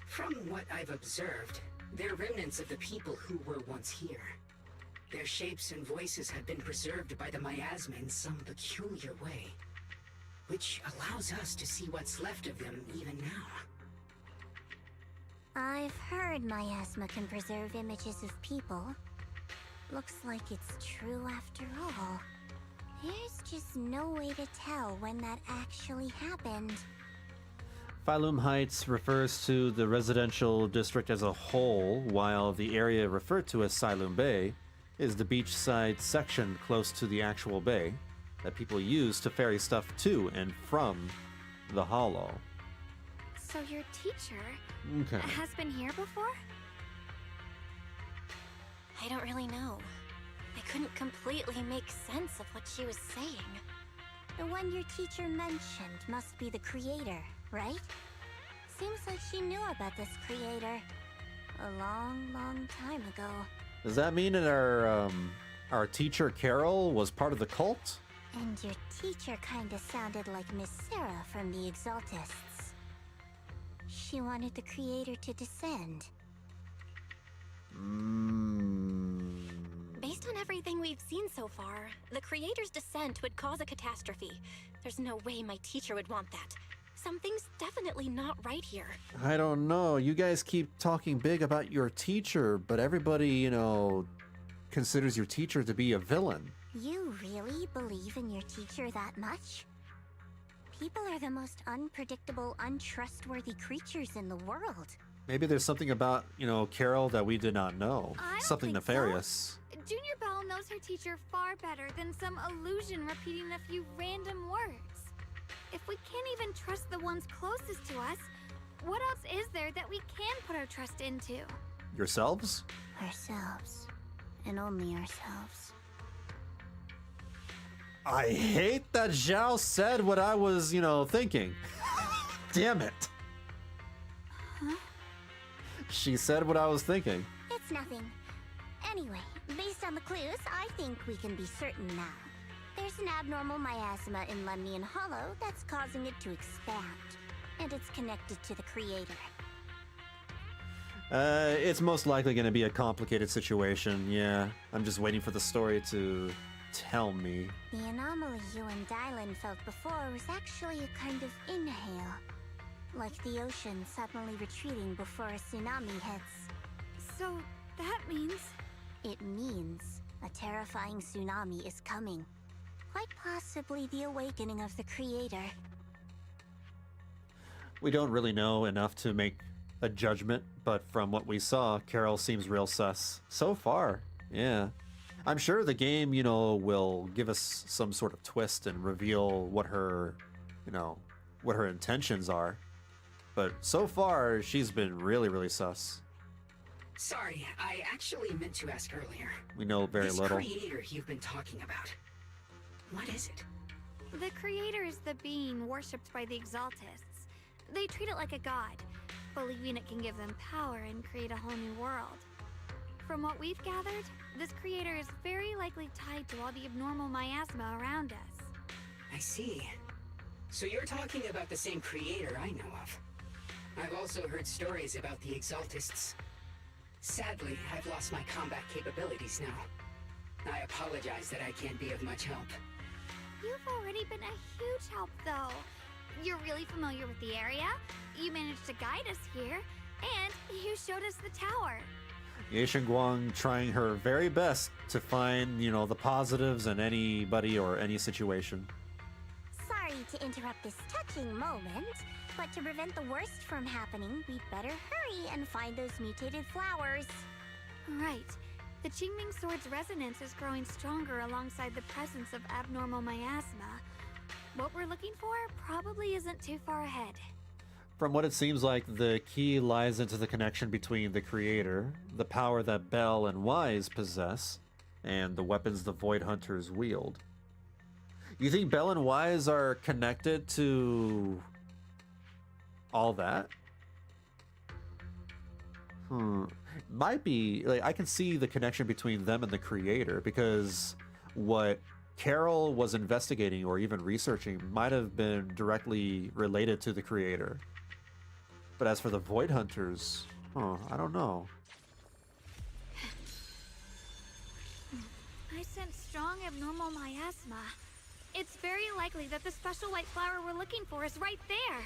From what I've observed, they're remnants of the people who were once here. Their shapes and voices have been preserved by the miasma in some peculiar way, which allows us to see what's left of them even now. I've heard miasma can preserve images of people. Looks like it's true after all. There's just no way to tell when that actually happened. Phylum Heights refers to the residential district as a whole, while the area referred to as Phylum Bay is the beachside section close to the actual bay that people use to ferry stuff to and from the hollow. So your teacher has been here before? I don't really know. I couldn't completely make sense of what she was saying. The one your teacher mentioned must be the creator, right? Seems like she knew about this creator a long, long time ago. Does that mean that our teacher Carol was part of the cult? And your teacher kinda sounded like Miss Sarah from the Exaltists. She wanted the creator to descend. Based on everything we've seen so far, the creator's descent would cause a catastrophe. There's no way my teacher would want that. Something's definitely not right here. I don't know. You guys keep talking big about your teacher, but everybody, you know, considers your teacher to be a villain. You really believe in your teacher that much? People are the most unpredictable, untrustworthy creatures in the world. Maybe there's something about, you know, Carol that we did not know. I don't Something think so. nefarious. Junior Belle knows her teacher far better than some illusion repeating a few random words. If we can't even trust the ones closest to us, what else is there that we can put our trust into? Yourselves? Ourselves. And only ourselves. I hate that Zhao said what I was, you know, thinking. Damn it. Huh? She said what I was thinking. It's nothing. Anyway, based on the clues, I think we can be certain now. There's an abnormal miasma in Lemnian Hollow that's causing it to expand. And it's connected to the creator. It's most likely going to be a complicated situation, yeah. I'm just waiting for the story to tell me. The anomaly you and Dylan felt before was actually a kind of inhale. Like the ocean suddenly retreating before a tsunami hits. So, that means... It means a terrifying tsunami is coming. Quite possibly the awakening of the creator. We don't really know enough to make a judgment, but from what we saw, Carol seems real sus. So far, yeah. I'm sure the game, you know, will give us some sort of twist and reveal what her, you know, what her intentions are. But so far, she's been really, really sus. Sorry, I actually meant to ask earlier. We know very little. This creator you've been talking about, what is it? The creator is the being worshipped by the Exaltists. They treat it like a god, believing it can give them power and create a whole new world. From what we've gathered, this creator is very likely tied to all the abnormal miasma around us. I see. So you're talking about the same creator I know of. I've also heard stories about the Exaltists. Sadly, I've lost my combat capabilities now. I apologize that I can't be of much help. You've already been a huge help, though. You're really familiar with the area, you managed to guide us here, and you showed us the tower. Ye Shunguang trying her very best to find, you know, the positives in anybody or any situation. Sorry to interrupt this touching moment, but to prevent the worst from happening, we'd better hurry and find those mutated flowers. Right. The Qingming Sword's resonance is growing stronger alongside the presence of abnormal miasma. What we're looking for probably isn't too far ahead. From what it seems like, the key lies into the connection between the creator, the power that Belle and Wise possess, and the weapons the Void Hunters wield. You think Belle and Wise are connected to all that? Might be. Like, I can see the connection between them and the creator, because what Carol was investigating or even researching might have been directly related to the creator. But as for the Void Hunters, I don't know. I sense strong abnormal miasma. It's very likely that the special white flower we're looking for is right there.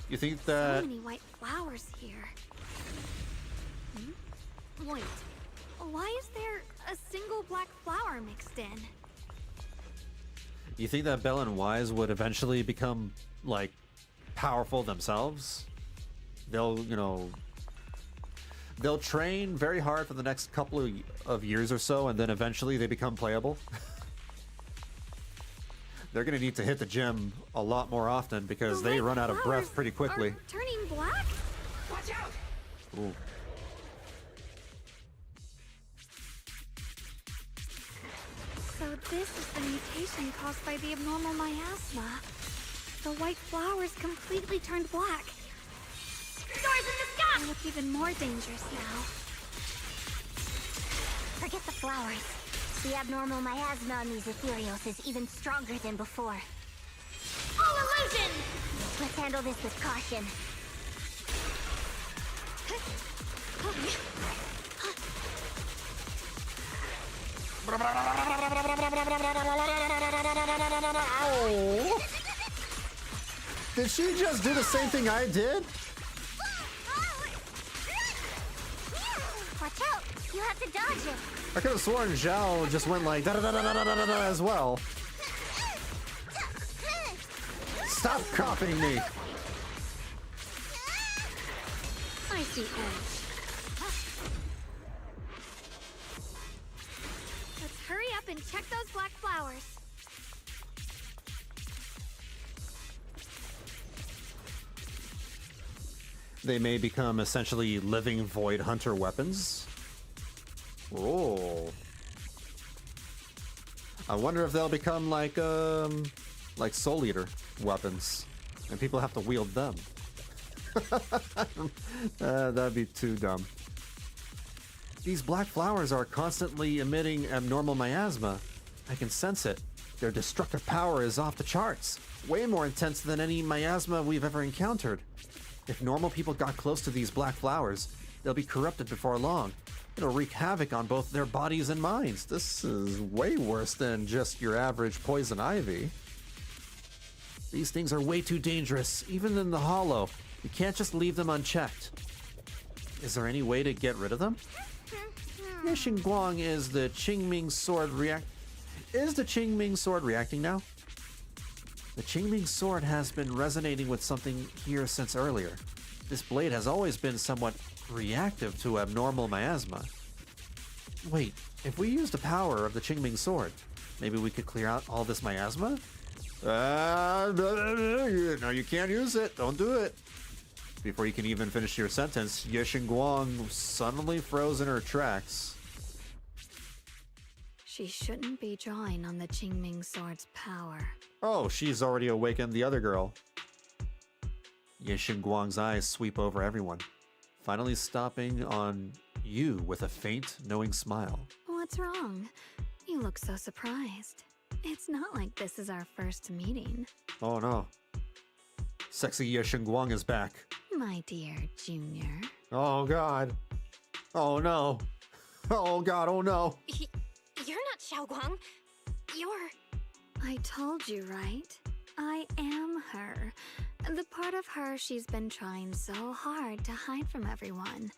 You think that... So many white flowers here. Wait, why is there a single black flower mixed in? You think that Belle and Wise would eventually become, like, powerful themselves? They'll, you know... They'll train very hard for the next couple of years or so, and then eventually they become playable? They're gonna need to hit the gym a lot more often because they run out of breath pretty quickly. Are turning black? Watch out! Ooh. So this is the mutation caused by the abnormal miasma. The white flowers completely turned black. Stars in the sky! They look even more dangerous now. Forget the flowers. The abnormal miasma on these ethereals is even stronger than before. All illusion! Let's handle this with caution. Did she just do the same thing I did? Watch out! You have to dodge it. I could have sworn Zhao just went like da da da da da da da da as well. Stop copying me! I see edge. Let's hurry up and check those black flowers. They may become essentially living void hunter weapons. Oh. I wonder if they'll become like Soul Eater weapons, and people have to wield them. That'd be too dumb. These black flowers are constantly emitting abnormal miasma. I can sense it. Their destructive power is off the charts. Way more intense than any miasma we've ever encountered. If normal people got close to these black flowers, they'll be corrupted before long. It'll wreak havoc on both their bodies and minds. This is way worse than just your average poison ivy. These things are way too dangerous, even in the hollow. You can't just leave them unchecked. Is there any way to get rid of them? Shunguang, is the Qingming sword reacting now? The Qingming sword has been resonating with something here since earlier. This blade has always been somewhat reactive to abnormal miasma. Wait, if we use the power of the Qingming sword, maybe we could clear out all this miasma? No, you can't use it. Don't do it. Before you can even finish your sentence, Shunguang suddenly froze in her tracks. She shouldn't be drawing on the Qingming sword's power. Oh, she's already awakened the other girl. Shunguang's eyes sweep over everyone, finally stopping on you with a faint, knowing smile. What's wrong? You look so surprised. It's not like this is our first meeting. Oh no. Sexy Shunguang is back. My dear Junior. Oh god. Oh no. Oh god, oh no. You're not Xiaoguang. You're... I told you, right? I am her. The part of her she's been trying so hard to hide from everyone.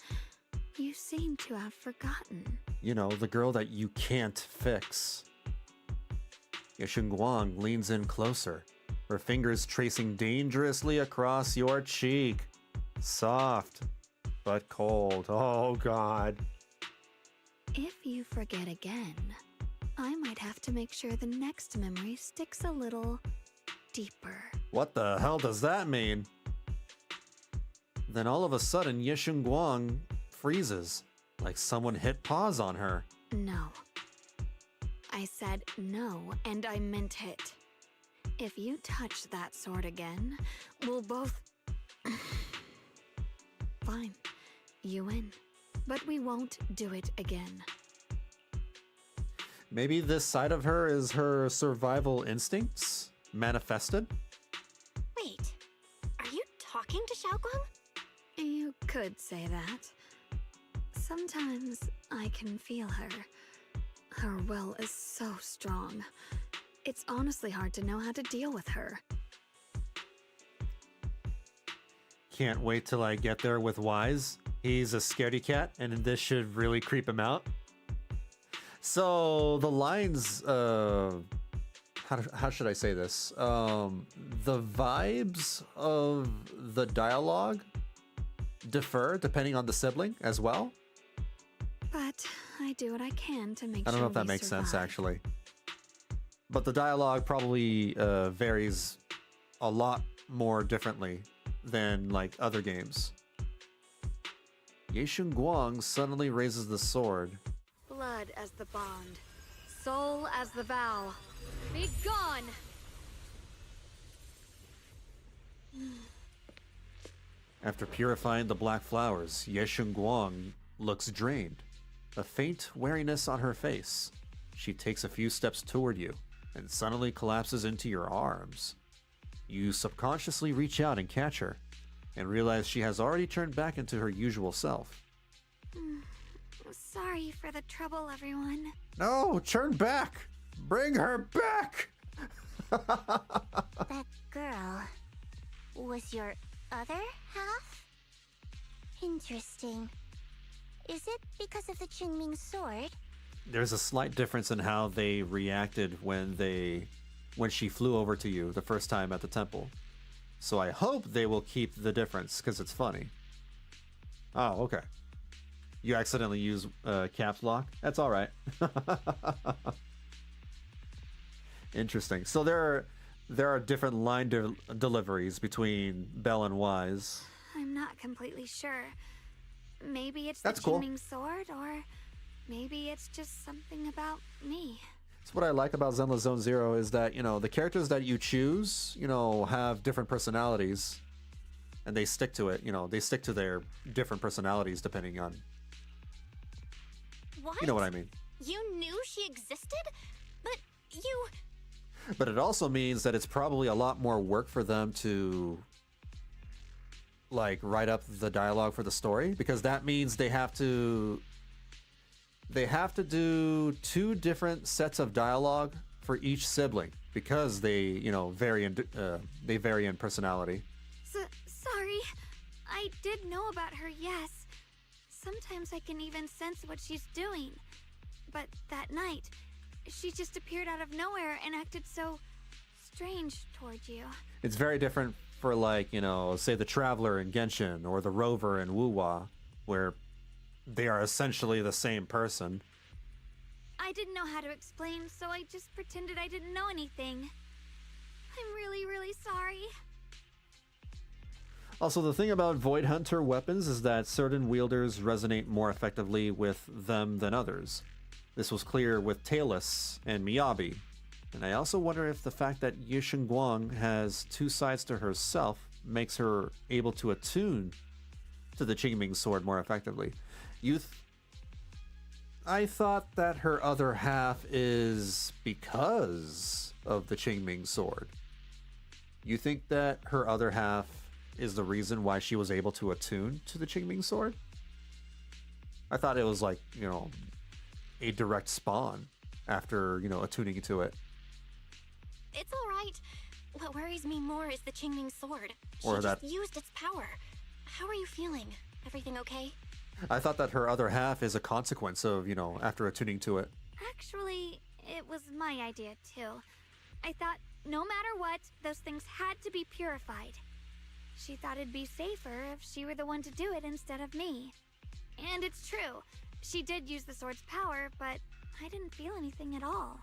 You seem to have forgotten. You know, the girl that you can't fix. Shunguang leans in closer, her fingers tracing dangerously across your cheek. Soft, but cold. Oh god. If you forget again, I might have to make sure the next memory sticks a little deeper. What the hell does that mean? Then all of a sudden, Shunguang freezes, like someone hit pause on her. No. I said no, and I meant it. If you touch that sword again, we'll both... Fine. You win. But we won't do it again. Maybe this side of her is her survival instincts manifested? Wait, are you talking to Xiaoguang? You could say that. Sometimes I can feel her. Her will is so strong. It's honestly hard to know how to deal with her. Can't wait till I get there with Wise. He's a scaredy cat, and this should really creep him out. So the lines, how should I say this? The vibes of the dialogue differ depending on the sibling as well. But I do what I can to make sure I don't know if that we makes survive. sense actually. But the dialogue probably varies a lot more differently than like other games. Shunguang suddenly raises the sword. Blood as the bond, soul as the vow. Be gone! After purifying the black flowers, Ye Shunguang looks drained, a faint wariness on her face. She takes a few steps toward you and suddenly collapses into your arms. You subconsciously reach out and catch her, and realize she has already turned back into her usual self. Sorry for the trouble, everyone. No, turn back! Bring her back! That girl was your other half? Interesting. Is it because of the Qingming sword? There's a slight difference in how they reacted when she flew over to you the first time at the temple. So I hope they will keep the difference, because it's funny. Oh, okay. You accidentally use caps lock? That's alright. Interesting. So there are different line deliveries between Belle and Wise. I'm not completely sure. Maybe it's That's the cool. Qingming sword, or maybe it's just something about me. That's what I like about Zenless Zone Zero is that, the characters that you choose, have different personalities. And they stick to it, they stick to their different personalities depending on... What? You know what I mean. You knew she existed? But you... But it also means that it's probably a lot more work for them to write up the dialogue for the story, because that means they have to do 2 different sets of dialogue for each sibling, because they vary in personality. Sorry. I did know about her, yes. Sometimes I can even sense what she's doing. But that night, she just appeared out of nowhere and acted so strange towards you. It's very different for say the Traveler in Genshin or the Rover in Wuwa, where they are essentially the same person. I didn't know how to explain, so I just pretended I didn't know anything. I'm really, really sorry. Also, the thing about Void Hunter weapons is that certain wielders resonate more effectively with them than others. This was clear with Talus and Miyabi. And I also wonder if the fact that Ye Shunguang has 2 sides to herself makes her able to attune to the Qingming sword more effectively. I thought that her other half is because of the Qingming sword. You think that her other half is the reason why she was able to attune to the Qingming sword? I thought it was a direct spawn after, attuning to it. It's alright. What worries me more is the Qingming sword. She Or just that- used its power. How are you feeling? Everything okay? I thought that her other half is a consequence of, after attuning to it. Actually, it was my idea too. I thought no matter what, those things had to be purified. She thought it'd be safer if she were the one to do it instead of me. And it's true. She did use the sword's power, but I didn't feel anything at all.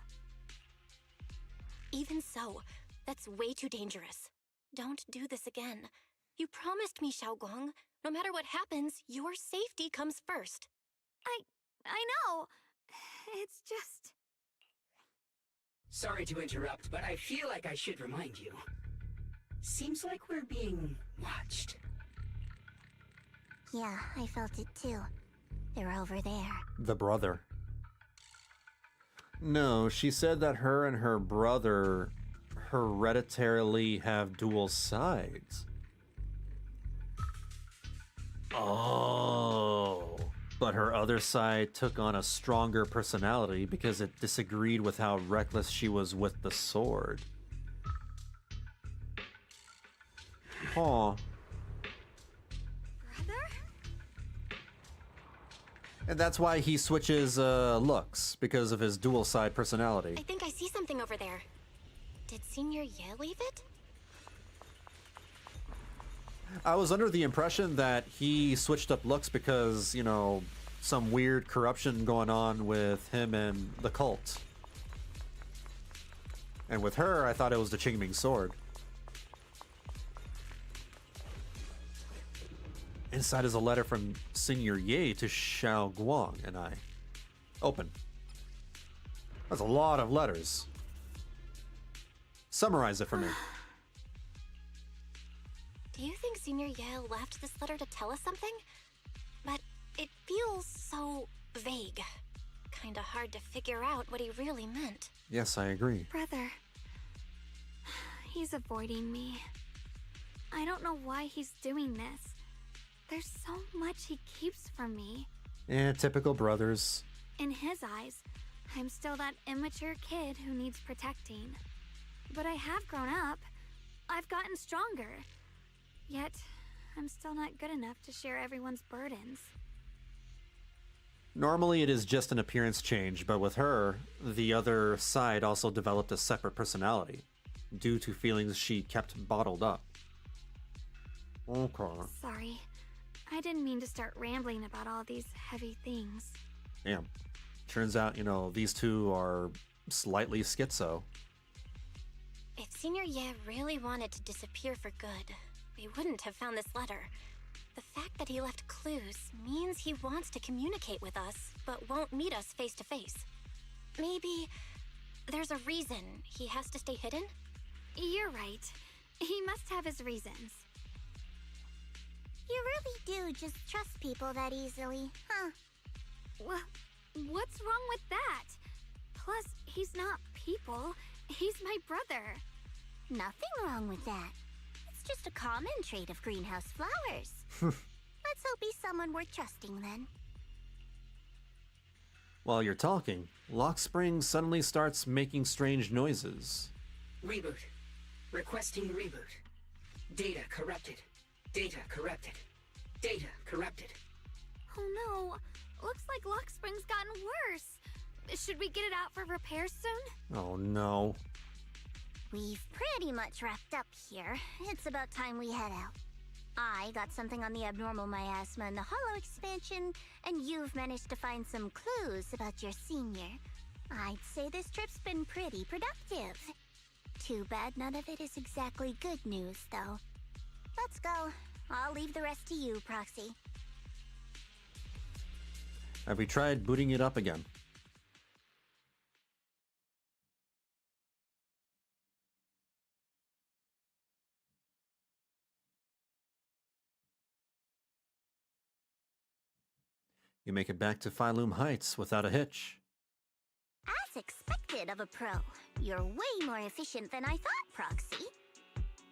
Even so, that's way too dangerous. Don't do this again. You promised me, Xiaoguang. No matter what happens, your safety comes first. I know. It's just... Sorry to interrupt, but I feel like I should remind you. Seems like we're being watched. Yeah, I felt it too. They're over there. The brother. No, she said that her and her brother hereditarily have dual sides. Oh. But her other side took on a stronger personality because it disagreed with how reckless she was with the sword. Huh. Brother? And that's why he switches looks, because of his dual side personality. I think I see something over there. Did Senior Ye leave it? I was under the impression that he switched up looks because, some weird corruption going on with him and the cult. And with her, I thought it was the Qingming sword. Inside is a letter from Senior Ye to Xiaoguang and I. Open. That's a lot of letters. Summarize it for me. Do you think Senior Ye left this letter to tell us something, but it feels so vague. Kinda hard to figure out what he really meant. Yes, I agree. Brother. He's avoiding me. I don't know why he's doing this. There's so much he keeps from me. Typical brothers. In his eyes, I'm still that immature kid who needs protecting. But I have grown up. I've gotten stronger. Yet, I'm still not good enough to share everyone's burdens. Normally it is just an appearance change, but with her, the other side also developed a separate personality, due to feelings she kept bottled up. Okay. Sorry. I didn't mean to start rambling about all these heavy things. Damn. Turns out, these two are slightly schizo. If Senior Ye really wanted to disappear for good, we wouldn't have found this letter. The fact that he left clues means he wants to communicate with us, but won't meet us face to face. Maybe there's a reason he has to stay hidden? You're right. He must have his reasons. You really do just trust people that easily, huh? Well, what's wrong with that? Plus, he's not people. He's my brother. Nothing wrong with that. It's just a common trait of greenhouse flowers. Let's hope he's someone worth trusting then. While you're talking, Lock Spring suddenly starts making strange noises. Reboot. Requesting reboot. Data corrupted. Data corrupted. Data corrupted. Oh no. Looks like Lock Spring's gotten worse. Should we get it out for repairs soon? Oh no. We've pretty much wrapped up here. It's about time we head out. I got something on the abnormal miasma and the hollow expansion, and you've managed to find some clues about your senior. I'd say this trip's been pretty productive. Too bad none of it is exactly good news, though. Let's go. I'll leave the rest to you, Proxy. Have we tried booting it up again? You make it back to Phylum Heights without a hitch. As expected of a pro, you're way more efficient than I thought, Proxy.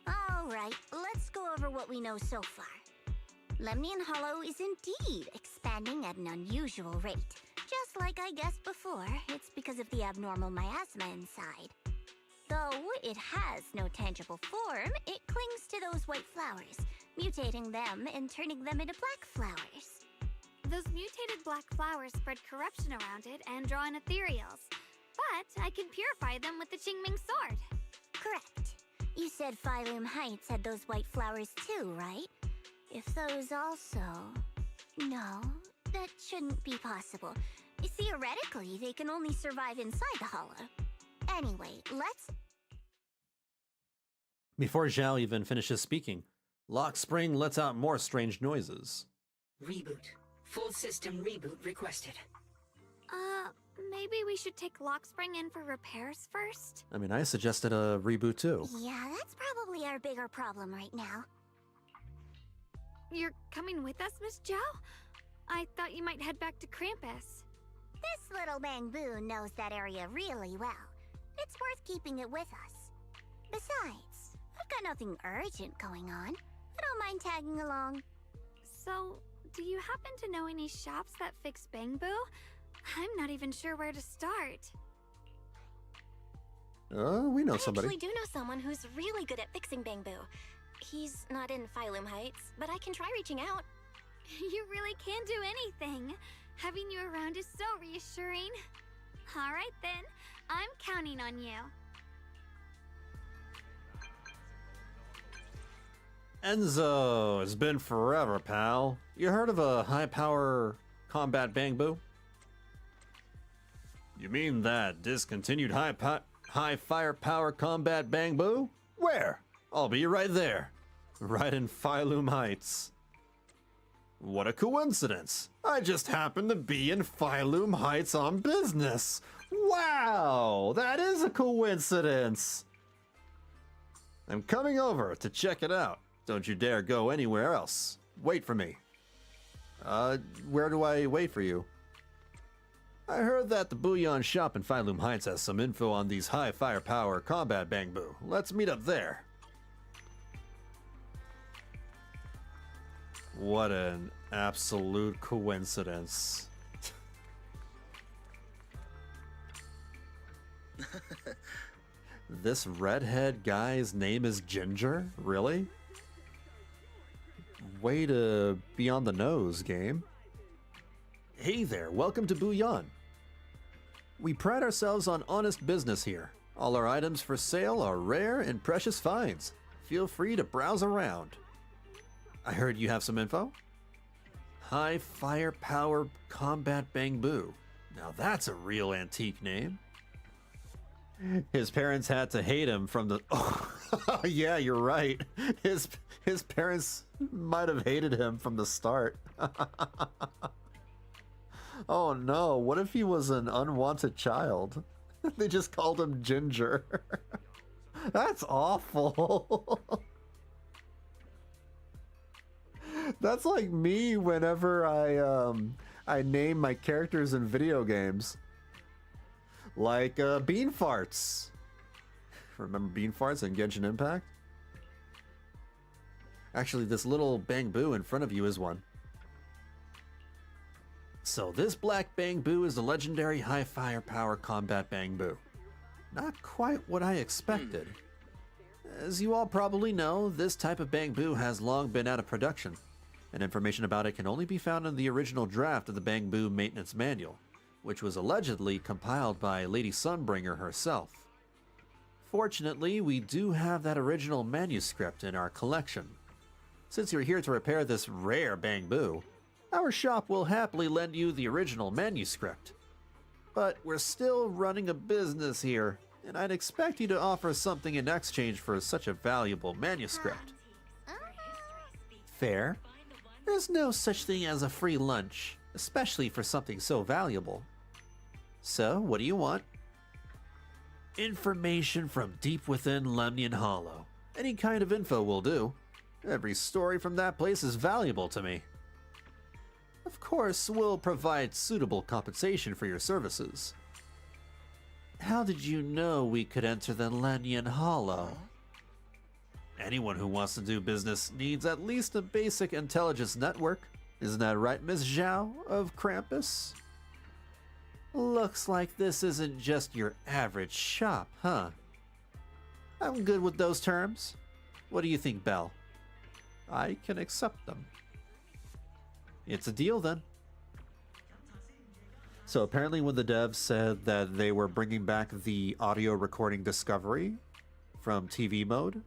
Alright, let's go over what we know so far. Lemnian Hollow is indeed expanding at an unusual rate. Just like I guessed before, it's because of the abnormal miasma inside. Though it has no tangible form, it clings to those white flowers, mutating them and turning them into black flowers. Those mutated black flowers spread corruption around it and draw in ethereals. But I can purify them with the Qingming sword. Correct. You said Phylum Heights had those white flowers too, right? If those also... No, that shouldn't be possible. Theoretically, they can only survive inside the hollow. Anyway, let's... Before Zhao even finishes speaking, Lock Spring lets out more strange noises. Reboot. Full system reboot requested. Maybe we should take Lock Spring in for repairs first? I mean, I suggested a reboot too. Yeah, that's probably our bigger problem right now. You're coming with us, Miss Zhao? I thought you might head back to Krampus. This little Bangboon knows that area really well. It's worth keeping it with us. Besides, I've got nothing urgent going on. I don't mind tagging along. So, do you happen to know any shops that fix Bangbu? I'm not even sure where to start. We know somebody. I actually do know someone who's really good at fixing Bangbu. He's not in Phylum Heights, but I can try reaching out. You really can do anything. Having you around is so reassuring. All right then, I'm counting on you. Enzo, it's been forever, pal. You heard of a high-power combat Bangbu? You mean that discontinued high firepower combat Bangbu? Where? I'll be right there. Right in Phylum Heights. What a coincidence. I just happened to be in Phylum Heights on business. Wow, that is a coincidence. I'm coming over to check it out. Don't you dare go anywhere else. Wait for me. Where do I wait for you? I heard that the Bouillon shop in Phylum Heights has some info on these high firepower combat bangbu. Let's meet up there. What an absolute coincidence. This redhead guy's name is Ginger? Really? Way to be on the nose, game. Hey there, welcome to Bouillon. We pride ourselves on honest business here. All our items for sale are rare and precious finds. Feel free to browse around. I heard you have some info? High firepower combat bangbu. Now that's a real antique name. His parents had to hate him from the... Oh, yeah, you're right. His parents might have hated him from the start. Oh no, what if he was an unwanted child? They just called him Ginger. That's awful. That's like me whenever I name my characters in video games. Like Bean Farts. Remember Bean Farts in Genshin Impact? Actually, this little bangbu in front of you is one. So this black bangbu is the legendary high firepower combat bangbu. Not quite what I expected. As you all probably know, this type of bangbu has long been out of production, and information about it can only be found in the original draft of the bangbu maintenance manual, which was allegedly compiled by Lady Sunbringer herself. Fortunately, we do have that original manuscript in our collection. Since you're here to repair this rare bangbu, our shop will happily lend you the original manuscript. But we're still running a business here, and I'd expect you to offer something in exchange for such a valuable manuscript. Fair? There's no such thing as a free lunch, especially for something so valuable. So, what do you want? Information from deep within Lemnian Hollow. Any kind of info will do. Every story from that place is valuable to me. Of course, we'll provide suitable compensation for your services. How did you know we could enter the Lemnian Hollow? Anyone who wants to do business needs at least a basic intelligence network. Isn't that right, Miss Zhao of Krampus? Looks like this isn't just your average shop, huh? I'm good with those terms. What do you think, Belle? I can accept them. It's a deal then. So apparently when the devs said that they were bringing back the audio recording discovery from TV mode,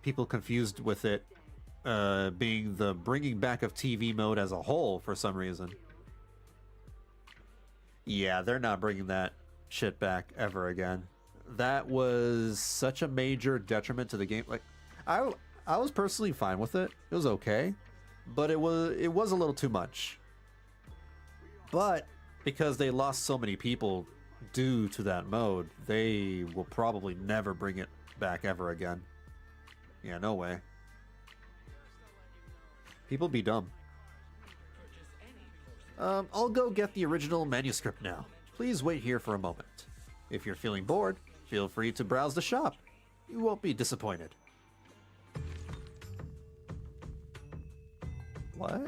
people confused with it being the bringing back of TV mode as a whole for some reason. Yeah, they're not bringing that shit back ever again. That was such a major detriment to the game. Like, I was personally fine with it. It was okay, but it was a little too much. But because they lost so many people due to that mode, they will probably never bring it back ever again. Yeah, no way. People be dumb. I'll go get the original manuscript now. Please wait here for a moment. If you're feeling bored, feel free to browse the shop. You won't be disappointed. What?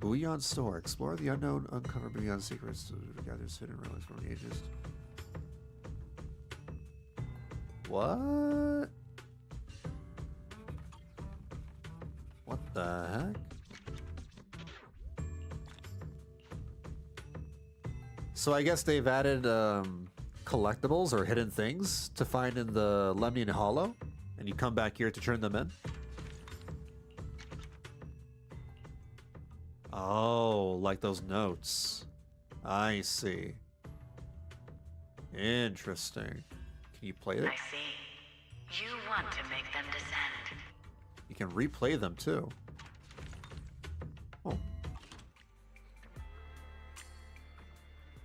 Bouillon store. Explore the unknown, uncover Bouillon secrets, gather hidden relics from the ages. What? What the heck? So I guess they've added collectibles or hidden things to find in the Lemnian Hollow, and you come back here to turn them in. Oh, like those notes. I see. Interesting. Can you play it? I see. You want to make them descend. You can replay them too. Oh.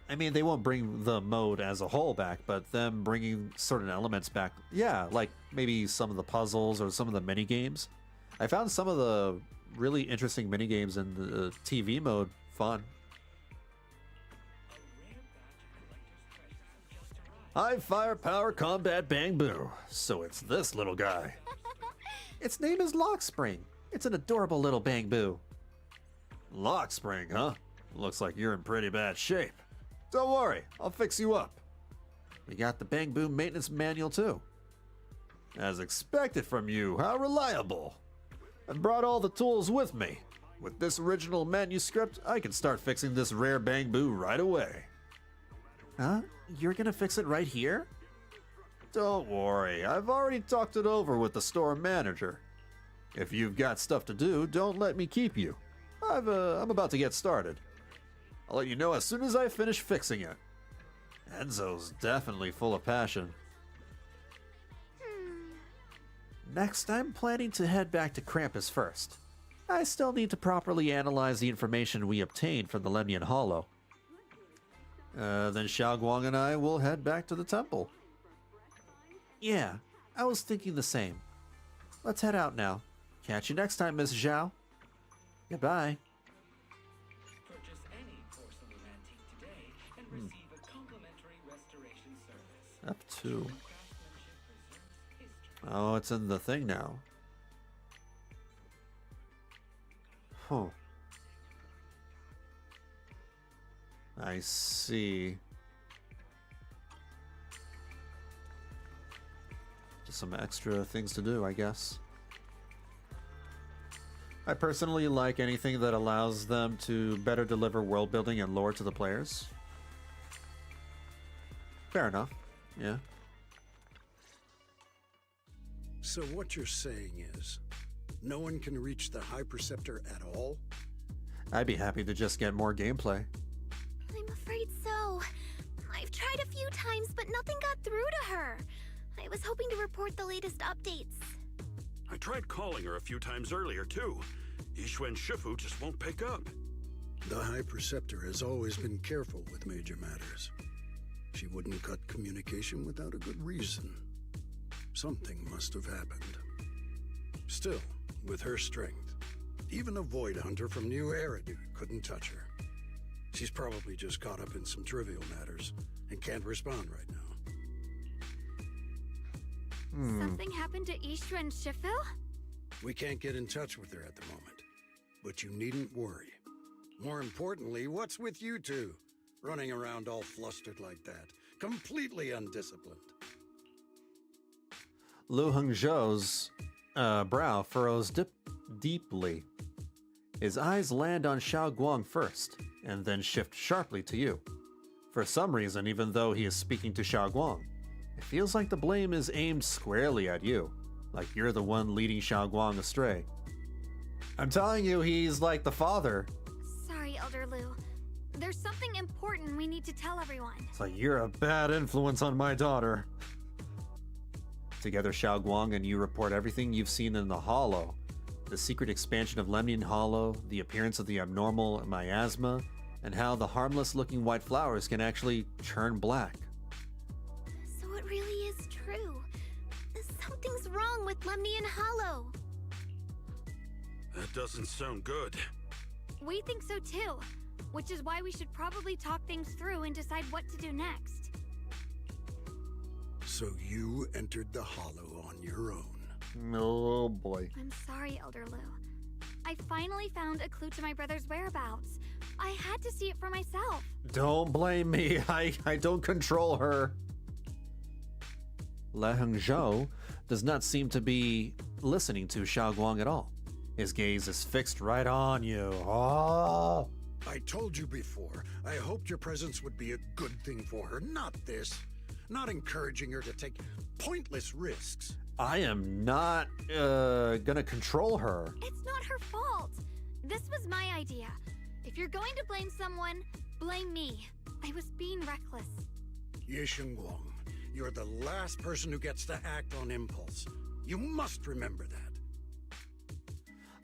I mean, they won't bring the mode as a whole back, but them bringing certain elements back, yeah, like maybe some of the puzzles or some of the mini games. I found some of the really interesting mini games in the TV mode fun. High firepower combat bamboo. So it's this little guy. Its name is Lockspring. It's an adorable little bamboo. Lockspring, huh? Looks like you're in pretty bad shape. Don't worry, I'll fix you up. We got the bamboo maintenance manual too. As expected from you, how reliable. I brought all the tools with me. With this original manuscript, I can start fixing this rare bamboo right away. Huh? You're gonna fix it right here? Don't worry, I've already talked it over with the store manager. If you've got stuff to do, don't let me keep you. I'm about to get started. I'll let you know as soon as I finish fixing it. Enzo's definitely full of passion. Next, I'm planning to head back to Krampus first. I still need to properly analyze the information we obtained from the Lemnian Hollow. Then Shunguang and I will head back to the temple. Yeah, I was thinking the same. Let's head out now. Catch you next time, Miss Zhao. Goodbye. Purchase any porcelain antique today and receive a complimentary restoration service. Up to. Oh, it's in the thing now. Huh. I see. Just some extra things to do, I guess. I personally like anything that allows them to better deliver world building and lore to the players. Fair enough, yeah. So what you're saying is, no one can reach the High Preceptor at all? I'd be happy to just get more gameplay. I'm afraid so. I've tried a few times, but nothing got through to her. I was hoping to report the latest updates. I tried calling her a few times earlier, too. Yixuan Shifu just won't pick up. The High Preceptor has always been careful with major matters. She wouldn't cut communication without a good reason. Something must have happened. Still, with her strength, even a Void Hunter from New Eridu couldn't touch her. She's probably just caught up in some trivial matters and can't respond right now. Something happened to Ishu and Shifu? We can't get in touch with her at the moment. But you needn't worry. More importantly, what's with you two? Running around all flustered like that. Completely undisciplined. Lu Hongzhou's brow furrows deeply. His eyes land on Shunguang first, and then shift sharply to you. For some reason, even though he is speaking to Shunguang, it feels like the blame is aimed squarely at you, like you're the one leading Shunguang astray. I'm telling you, he's like the father. Sorry, Elder Lu. There's something important we need to tell everyone. It's like, you're a bad influence on my daughter. Together, Shunguang and you report everything you've seen in the Hollow. The secret expansion of Lemnian Hollow, the appearance of the abnormal miasma, and how the harmless-looking white flowers can actually turn black. So it really is true. Something's wrong with Lemnian Hollow. That doesn't sound good. We think so too, which is why we should probably talk things through and decide what to do next. So you entered the Hollow on your own. Oh boy. I'm sorry, Elder Lu. I finally found a clue to my brother's whereabouts. I had to see it for myself. Don't blame me. I don't control her. Le Hongzhou does not seem to be listening to Shunguang at all. His gaze is fixed right on you. Oh! I told you before, I hoped your presence would be a good thing for her, not this. Not encouraging her to take pointless risks. I am not gonna control her. It's not her fault. This was my idea. If you're going to blame someone, blame me. I was being reckless. Ye Shunguang, you're the last person who gets to act on impulse. You must remember that.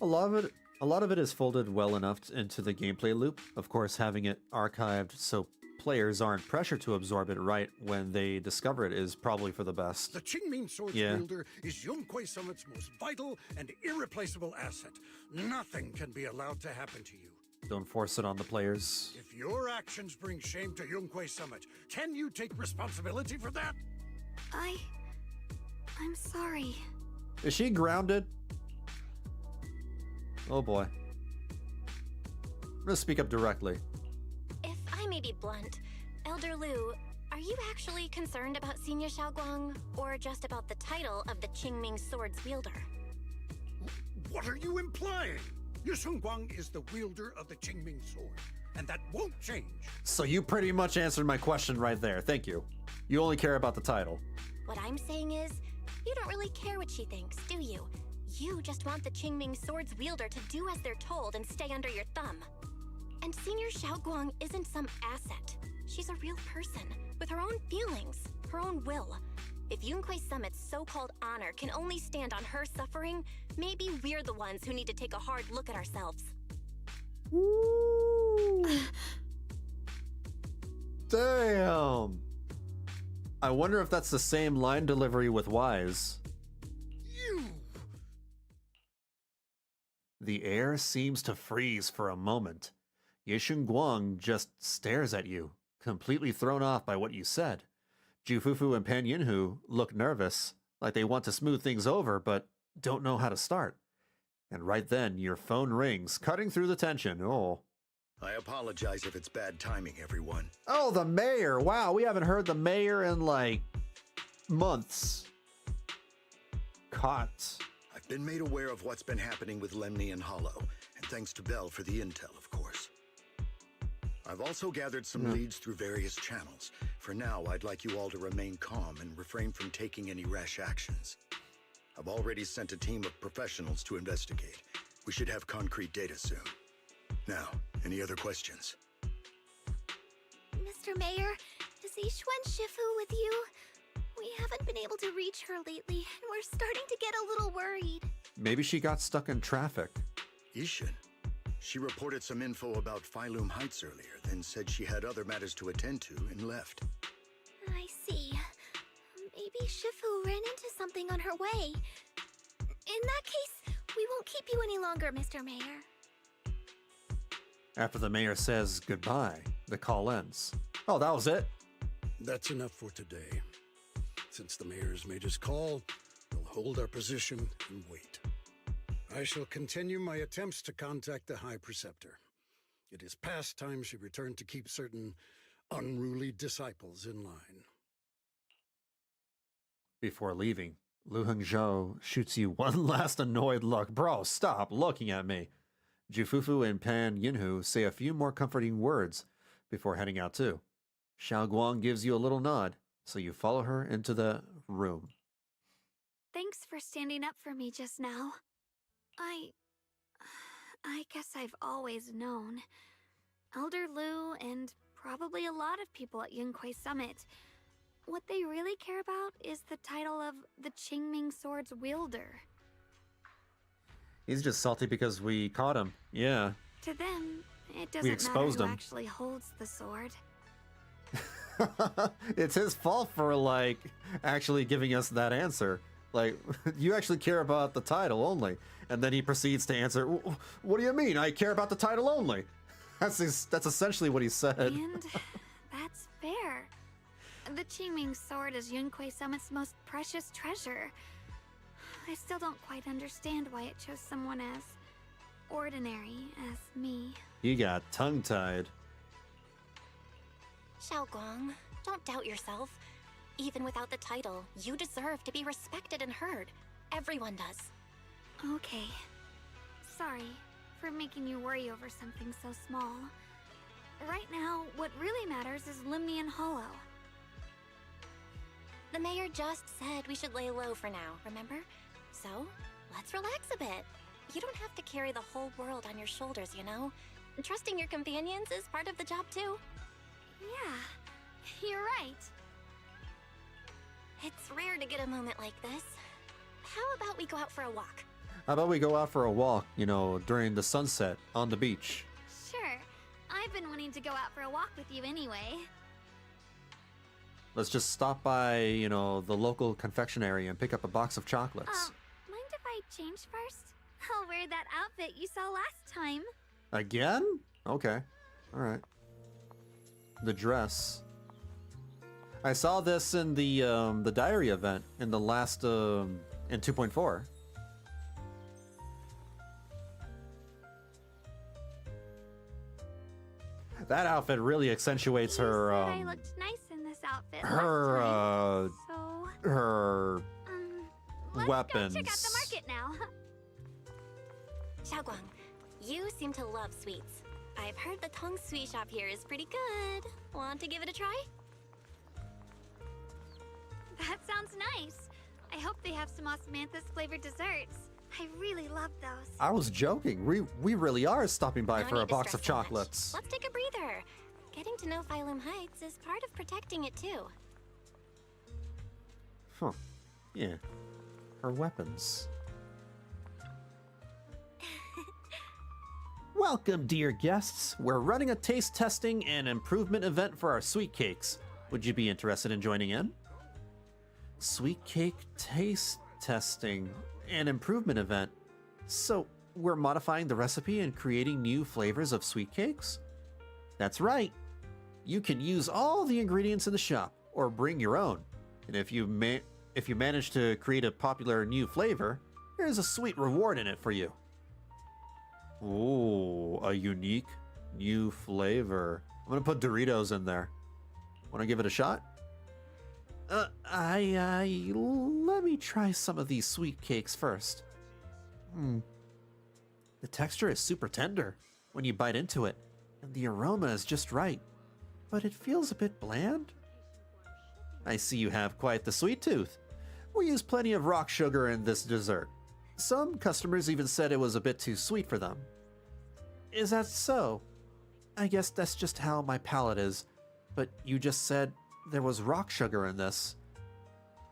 A lot of it is folded well enough into the gameplay loop. Of course, having it archived so players aren't pressured to absorb it right when they discover it is probably for the best. The Qingming Sword's wielder is Yunquei Summit's most vital and irreplaceable asset. Nothing can be allowed to happen to you. Don't force it on the players. If your actions bring shame to Yunquei Summit, can you take responsibility for that? I'm sorry. Is she grounded? Oh boy. I'm gonna speak up directly. If I may be blunt, Elder Lu, are you actually concerned about Senior Shunguang, or just about the title of the Qingming Sword's wielder? What are you implying? Your Shunguang is the wielder of the Qingming Sword, and that won't change. So you pretty much answered my question right there. Thank you. You only care about the title. What I'm saying is, you don't really care what she thinks, do you? You just want the Qingming Sword's wielder to do as they're told and stay under your thumb. And Senior Shunguang isn't some asset. She's a real person, with her own feelings, her own will. If Yunquei Summit's so-called honor can only stand on her suffering, maybe we're the ones who need to take a hard look at ourselves. Damn. I wonder if that's the same line delivery with Wise. The air seems to freeze for a moment. Ye Shunguang just stares at you, completely thrown off by what you said. Jufufu and Pan Yinhu look nervous, like they want to smooth things over, but don't know how to start. And right then, your phone rings, cutting through the tension. Oh. I apologize if it's bad timing, everyone. Oh, the mayor! Wow, we haven't heard the mayor in, like, months. Caught. I've been made aware of what's been happening with Lemni and Hollow, and thanks to Bell for the intel, of course. I've also gathered some leads through various channels. For now, I'd like you all to remain calm and refrain from taking any rash actions. I've already sent a team of professionals to investigate. We should have concrete data soon. Now, any other questions? Mr. Mayor, is Yixuan Shifu with you? We haven't been able to reach her lately, and we're starting to get a little worried. Maybe she got stuck in traffic. Yixuan? She reported some info about Phylum Heights earlier, then said she had other matters to attend to and left. I see. Maybe Shifu ran into something on her way. In that case, we won't keep you any longer, Mr. Mayor. After the mayor says goodbye, the call ends. Oh, that was it? That's enough for today. Since the mayor's made his call, we'll hold our position and wait. I shall continue my attempts to contact the High Preceptor. It is past time she returned to keep certain unruly disciples in line. Before leaving, Lu Hengzhou shoots you one last annoyed look. Bro, stop looking at me. Jufufu and Pan Yinhu say a few more comforting words before heading out too. Xiaoguang gives you a little nod, so you follow her into the room. Thanks for standing up for me just now. I guess I've always known. Elder Lu and probably a lot of people at Yunquei Summit, what they really care about is the title of the Qingming Sword's wielder. He's just salty because we caught him. Yeah. To them, it doesn't matter who actually holds the sword. It's his fault for, like, actually giving us that answer. Like, you actually care about the title only. And then he proceeds to answer, what do you mean? I care about the title only. That's essentially what he said. And that's fair. The Qingming Sword is Yunquei Summit's most precious treasure. I still don't quite understand why it chose someone as ordinary as me. He got tongue-tied. Xiaoguang, don't doubt yourself. Even without the title, you deserve to be respected and heard. Everyone does. Okay. Sorry for making you worry over something so small. Right now, what really matters is Lemni and Hollow. The mayor just said we should lay low for now, remember? So, let's relax a bit. You don't have to carry the whole world on your shoulders, you know? Trusting your companions is part of the job, too. Yeah, you're right. It's rare to get a moment like this. How about we go out for a walk? How about we go out for a walk, you know, during the sunset on the beach? Sure. I've been wanting to go out for a walk with you anyway. Let's just stop by, you know, the local confectionery and pick up a box of chocolates. Mind if I change first? I'll wear that outfit you saw last time. Again? Okay. Alright. The dress. I saw this in the diary event in the last, in 2.4. That outfit really accentuates her, I looked nice in this outfit her, last time, so... her weapons. Let's go check out the market now. Xiaoguang, you seem to love sweets. I've heard the Tong Sweet Shop here is pretty good. Want to give it a try? That sounds nice. I hope they have some osmanthus flavored desserts. I really love those. I was joking. We really are stopping by No for a need to box of stress so much. chocolates. Let's take a breather. Getting to know Phylum Heights is part of protecting it too. Huh. Yeah. Her weapons. Welcome, dear guests. We're running a taste testing and improvement event for our sweet cakes. Would you be interested in joining in? Sweet cake taste testing and improvement event. So, we're modifying the recipe and creating new flavors of sweet cakes? That's right. You can use all the ingredients in the shop or bring your own. And if you manage to create a popular new flavor, there's a sweet reward in it for you. Ooh, a unique new flavor. I'm gonna put Doritos in there. Wanna give it a shot? Let me try some of these sweet cakes first. The texture is super tender when you bite into it, and the aroma is just right, but it feels a bit bland. I see you have quite the sweet tooth. We use plenty of rock sugar in this dessert. Some customers even said it was a bit too sweet for them. Is that so? I guess that's just how my palate is, but you just said there was rock sugar in this.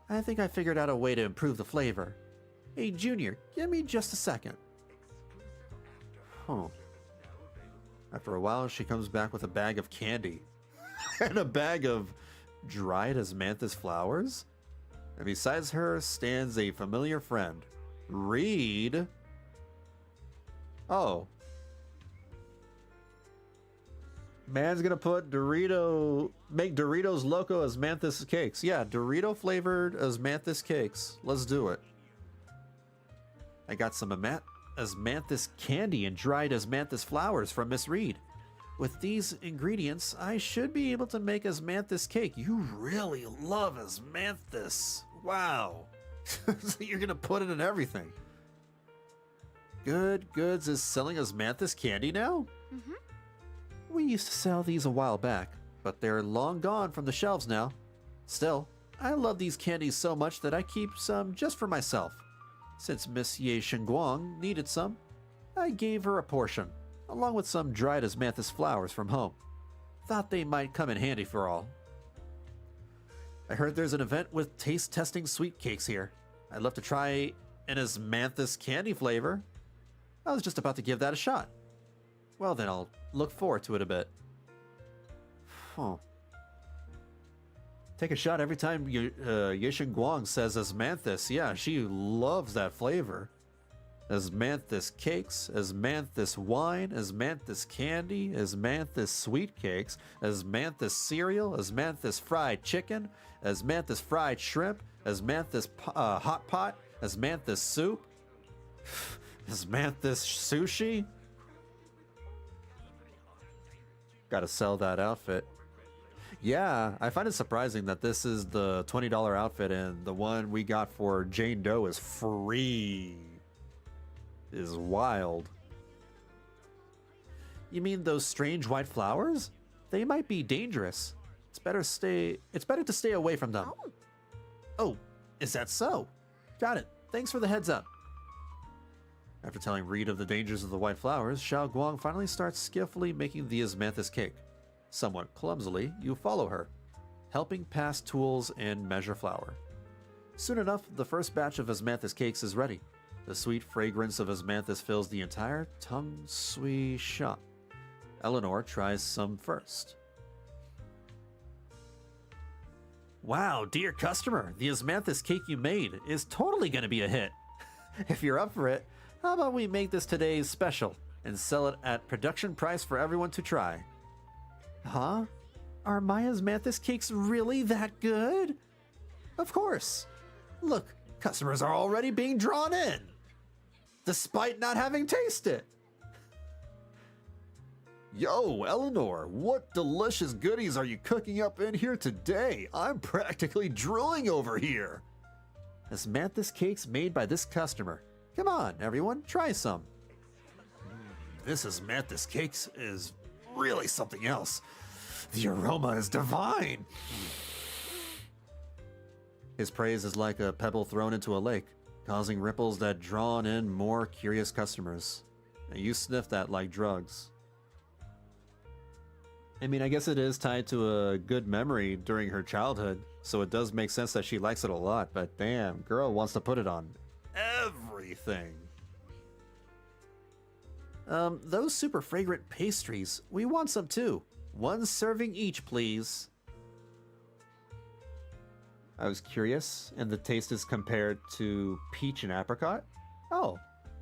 I think I figured out a way to improve the flavor. Hey, Junior, give me just a second. Huh. After a while, she comes back with a bag of candy and a bag of dried osmanthus flowers. And besides her stands a familiar friend, Reed. Oh. Man's gonna put make Doritos Loco Osmanthus cakes. Yeah, Dorito flavored Osmanthus cakes. Let's do it. I got some Osmanthus candy and dried Osmanthus flowers from Miss Reed. With these ingredients, I should be able to make Osmanthus cake. You really love Osmanthus. Wow. So you're gonna put it in everything. Good Goods is selling Osmanthus candy now? Mm-hmm. We used to sell these a while back, but they're long gone from the shelves now. Still, I love these candies so much that I keep some just for myself. Since Miss Ye Shunguang needed some, I gave her a portion, along with some dried osmanthus flowers from home. Thought they might come in handy for all. I heard there's an event with taste testing sweet cakes here. I'd love to try an osmanthus candy flavor. I was just about to give that a shot. Well then, I'll look forward to it a bit. Huh. Take a shot every time Ye Shunguang says osmanthus. Yeah, she loves that flavor. Osmanthus cakes, osmanthus wine, osmanthus candy, osmanthus sweet cakes, osmanthus cereal, osmanthus fried chicken, osmanthus fried shrimp, osmanthus hot pot, osmanthus soup, osmanthus sushi. Gotta sell that outfit. Yeah, I find it surprising that this is the $20 outfit and the one we got for Jane Doe is free. Is wild. You mean those strange white flowers? They might be dangerous. It's better to stay away from them. Oh, is that so? Got it. Thanks for the heads up. After telling Reed of the dangers of the white flowers, Xiaoguang finally starts skillfully making the osmanthus cake. Somewhat clumsily, you follow her, helping pass tools and measure flour. Soon enough, the first batch of osmanthus cakes is ready. The sweet fragrance of osmanthus fills the entire Tong Sui shop. Eleanor tries some first. Wow, dear customer, the osmanthus cake you made is totally going to be a hit. If you're up for it, how about we make this today's special and sell it at production price for everyone to try? Huh? Are my osmanthus cakes really that good? Of course. Look, customers are already being drawn in, despite not having tasted it. Yo, Eleanor, what delicious goodies are you cooking up in here today? I'm practically drooling over here. Osmanthus cakes made by this customer. Come on, everyone, try some. This osmanthus cakes is really something else. The aroma is divine. His praise is like a pebble thrown into a lake, causing ripples that draw in more curious customers. And you sniff that like drugs. I mean, I guess it is tied to a good memory during her childhood, so it does make sense that she likes it a lot, but damn, girl wants to put it on everything. Those super fragrant pastries, we want some too. 1 serving each, please. I was curious, and the taste is compared to peach and apricot? Oh,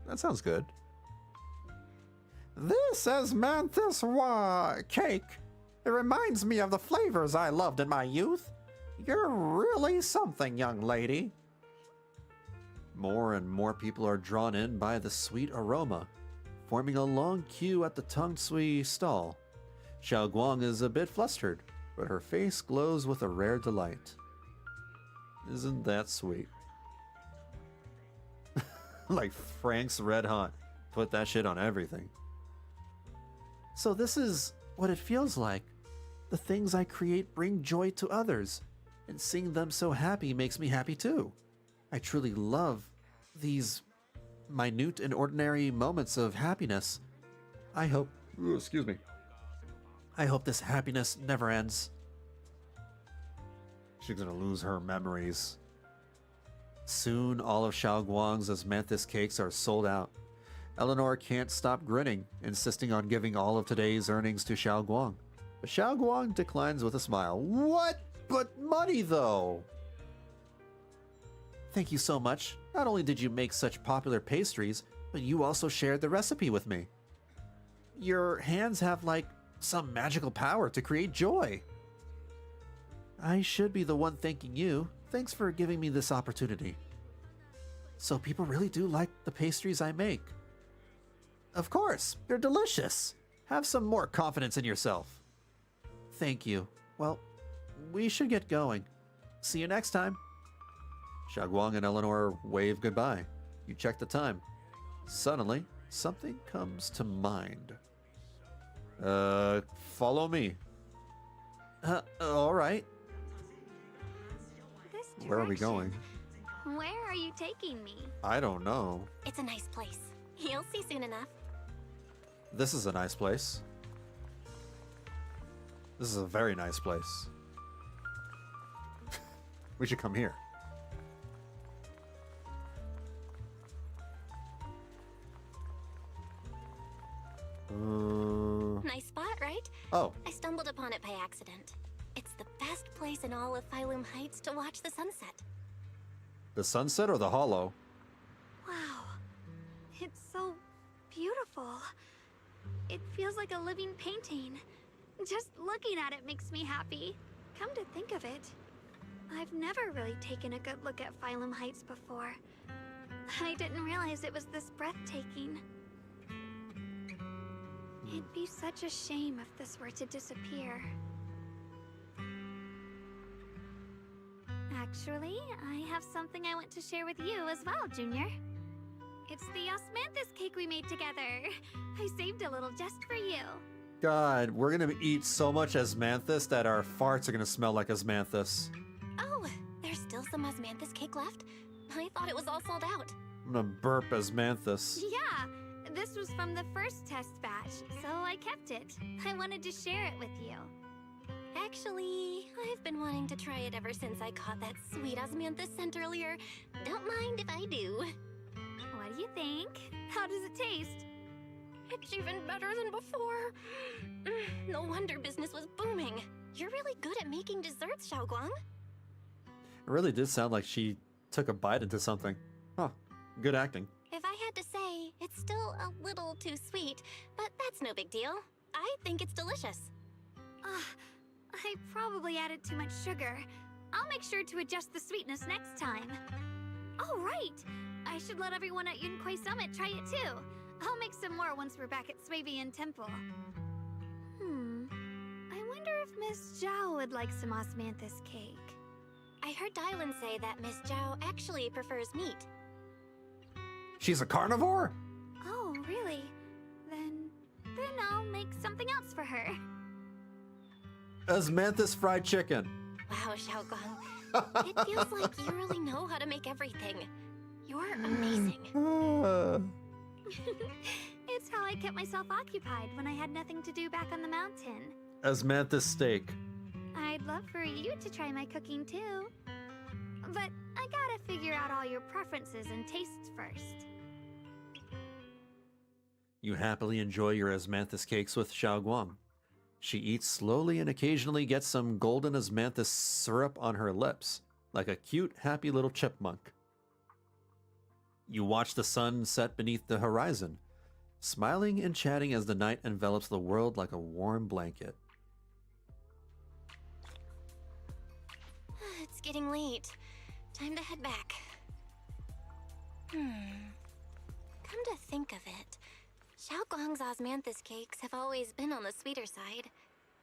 that sounds good. This osmanthus cake. It reminds me of the flavors I loved in my youth. You're really something, young lady. More and more people are drawn in by the sweet aroma, forming a long queue at the Tung Sui stall. Shunguang is a bit flustered, but her face glows with a rare delight. Isn't that sweet? Like Frank's Red Hot. Put that shit on everything. So this is what it feels like. The things I create bring joy to others, and seeing them so happy makes me happy too. I truly love these minute and ordinary moments of happiness. I hope... Ooh, excuse me. I hope this happiness never ends. She's gonna lose her memories. Soon, all of Shunguang's osmanthus cakes are sold out. Eleanor can't stop grinning, insisting on giving all of today's earnings to Shunguang. But Shunguang declines with a smile. What? But money, though! Thank you so much. Not only did you make such popular pastries, but you also shared the recipe with me. Your hands have, like, some magical power to create joy. I should be the one thanking you. Thanks for giving me this opportunity. So people really do like the pastries I make. Of course, they're delicious. Have some more confidence in yourself. Thank you. Well, we should get going. See you next time. Shunguang and Eleanor wave goodbye. You check the time. Suddenly, something comes to mind. Follow me. All right. Where are we going? Where are you taking me? I don't know. It's a nice place. You'll see soon enough. This is a nice place. This is a very nice place. We should come here. Nice spot, right? Oh. I stumbled upon it by accident. It's the best place in all of Phylum Heights to watch the sunset. The sunset or the hollow? Wow. It's so beautiful. It feels like a living painting. Just looking at it makes me happy. Come to think of it, I've never really taken a good look at Phylum Heights before. I didn't realize it was this breathtaking. It'd be such a shame if this were to disappear. Actually, I have something I want to share with you as well, Junior. It's the osmanthus cake we made together. I saved a little just for you. God, we're gonna eat so much osmanthus that our farts are gonna smell like osmanthus. Oh, there's still some osmanthus cake left? I thought it was all sold out. I'm gonna burp osmanthus. Yeah, this was from the first test batch, so I kept it. I wanted to share it with you. Actually, I've been wanting to try it ever since I caught that sweet osmanthus scent earlier. Don't mind if I do. What do you think? How does it taste? It's even better than before. No wonder business was booming. You're really good at making desserts, Xiaoguang. It really did sound like she took a bite into something. Huh. Good acting. If I had to say, it's still a little too sweet, but that's no big deal. I think it's delicious. I probably added too much sugar. I'll make sure to adjust the sweetness next time. Oh, right! I should let everyone at Yunquai Summit try it too. I'll make some more once we're back at Swabian Temple. I wonder if Miss Zhao would like some osmanthus cake. I heard Dylan say that Miss Zhao actually prefers meat. She's a carnivore? Oh, really? Then I'll make something else for her. Osmanthus fried chicken. Wow, Xiaoguang. It feels like you really know how to make everything. You're amazing. It's how I kept myself occupied when I had nothing to do back on the mountain. Osmanthus steak. I'd love for you to try my cooking too. But I gotta figure out all your preferences and tastes first. You happily enjoy your osmanthus cakes with Xiaoguang. She eats slowly and occasionally gets some golden osmanthus syrup on her lips, like a cute, happy little chipmunk. You watch the sun set beneath the horizon, smiling and chatting as the night envelops the world like a warm blanket. It's getting late. Time to head back. Come to think of it, Xiaoguang's osmanthus cakes have always been on the sweeter side.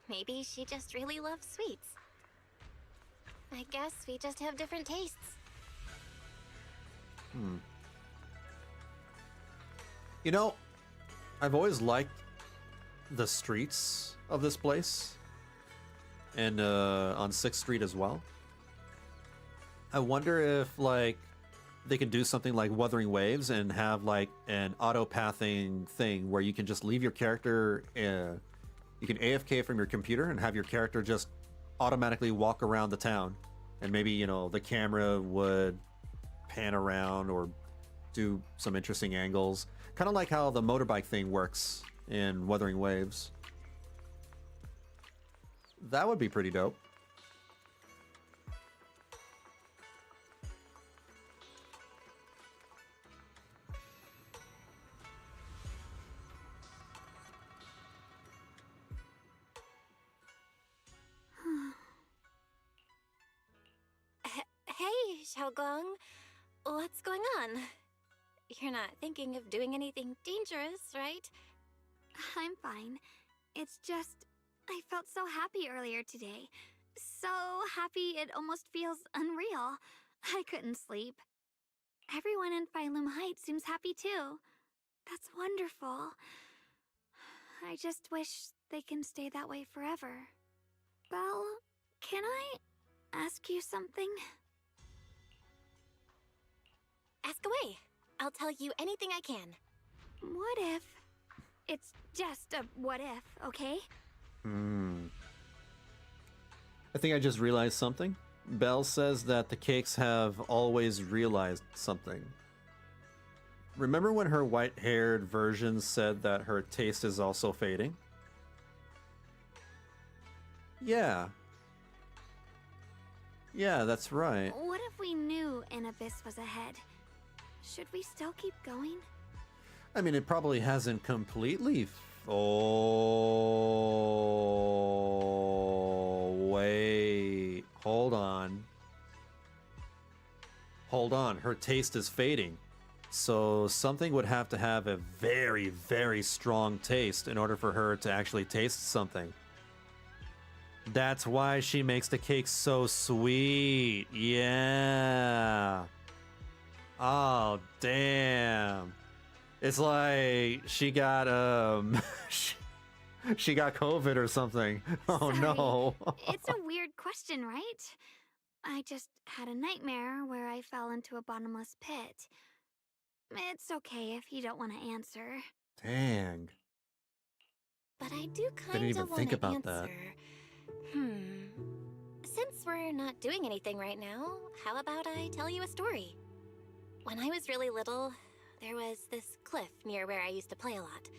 Maybe she just really loves sweets. I guess we just have different tastes. You know, I've always liked the streets of this place, and on 6th Street as well. I wonder if, like, they can do something like Wuthering Waves and have, like, an auto-pathing thing where you can just leave your character, you can AFK from your computer and have your character just automatically walk around the town. And maybe, you know, the camera would pan around or do some interesting angles. Kind of like how the motorbike thing works in Wuthering Waves. That would be pretty dope. Hey, Xiaoguang. What's going on? You're not thinking of doing anything dangerous, right? I'm fine. It's just, I felt so happy earlier today. So happy it almost feels unreal. I couldn't sleep. Everyone in Phylum Heights seems happy too. That's wonderful. I just wish they can stay that way forever. Belle, can I ask you something? Ask away. I'll tell you anything I can. What if... It's just a what if, okay? I think I just realized something. Belle says that the cakes have always realized something. Remember when her white-haired version said that her taste is also fading? Yeah. Yeah, that's right. What if we knew an abyss was ahead? Should we still keep going? I mean, it probably hasn't completely... wait. Hold on. Hold on. Her taste is fading. So something would have to have a very, very strong taste in order for her to actually taste something. That's why she makes the cake so sweet. Yeah. Oh, damn. It's like she got she got COVID or something. Oh, Sorry. no. It's a weird question, right? I just had a nightmare where I fell into a bottomless pit. It's okay if you don't want to answer. Dang. But I do Didn't kind even of want think to about answer. Since we're not doing anything right now, how about I tell you a story? When I was really little, there was this cliff near where I used to play a lot.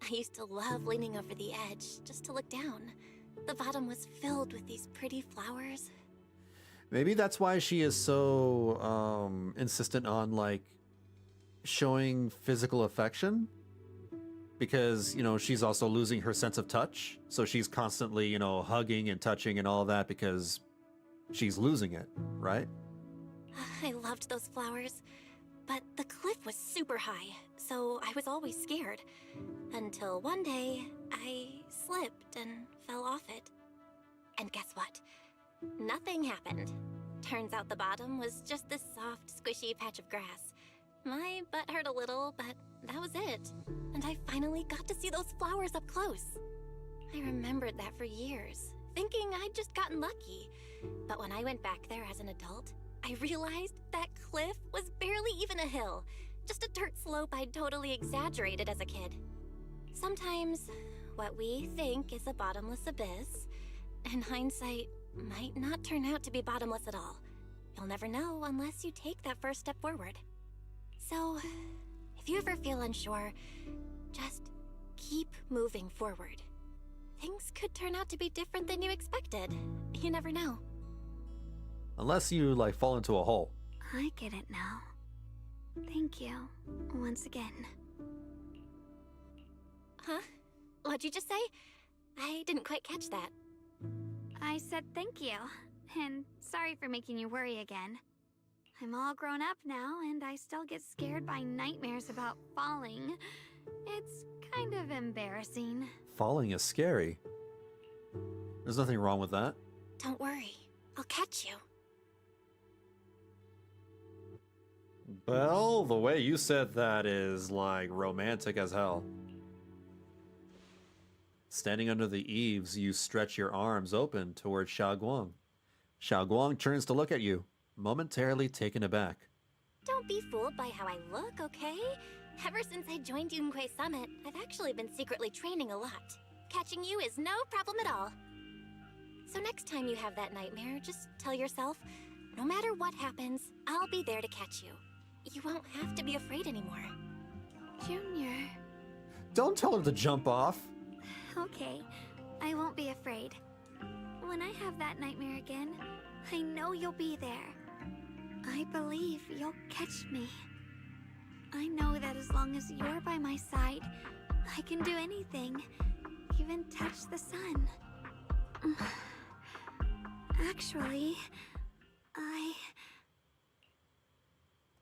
I used to love leaning over the edge just to look down. The bottom was filled with these pretty flowers. Maybe that's why she is so insistent on like showing physical affection, because she's also losing her sense of touch, so she's constantly hugging and touching and all that because she's losing it, right? I loved those flowers, but the cliff was super high, so I was always scared. Until one day, I slipped and fell off it. And guess what? Nothing happened. Turns out the bottom was just this soft, squishy patch of grass. My butt hurt a little, but that was it. And I finally got to see those flowers up close. I remembered that for years, thinking I'd just gotten lucky. But when I went back there as an adult, I realized that cliff was barely even a hill, just a dirt slope I'd totally exaggerated as a kid. Sometimes, what we think is a bottomless abyss, in hindsight, might not turn out to be bottomless at all. You'll never know unless you take that first step forward. So, if you ever feel unsure, just keep moving forward. Things could turn out to be different than you expected. You never know. Unless you like fall into a hole. I get it now. Thank you, once again. Huh? What'd you just say? I didn't quite catch that. I said thank you, and sorry for making you worry again. I'm all grown up now, and I still get scared by nightmares about falling. It's kind of embarrassing. Falling is scary. There's nothing wrong with that. Don't worry, I'll catch you. Well, the way you said that is like romantic as hell. Standing under the eaves, you stretch your arms open towards Shunguang. Shunguang turns to look at you, momentarily taken aback. Don't be fooled by how I look, okay? Ever since I joined Yunque Summit, I've actually been secretly training a lot. Catching you is no problem at all. So next time you have that nightmare, just tell yourself, no matter what happens, I'll be there to catch you. You won't have to be afraid anymore. Junior. Don't tell her to jump off. Okay, I won't be afraid. When I have that nightmare again, I know you'll be there. I believe you'll catch me. I know that as long as you're by my side, I can do anything, even touch the sun. Actually,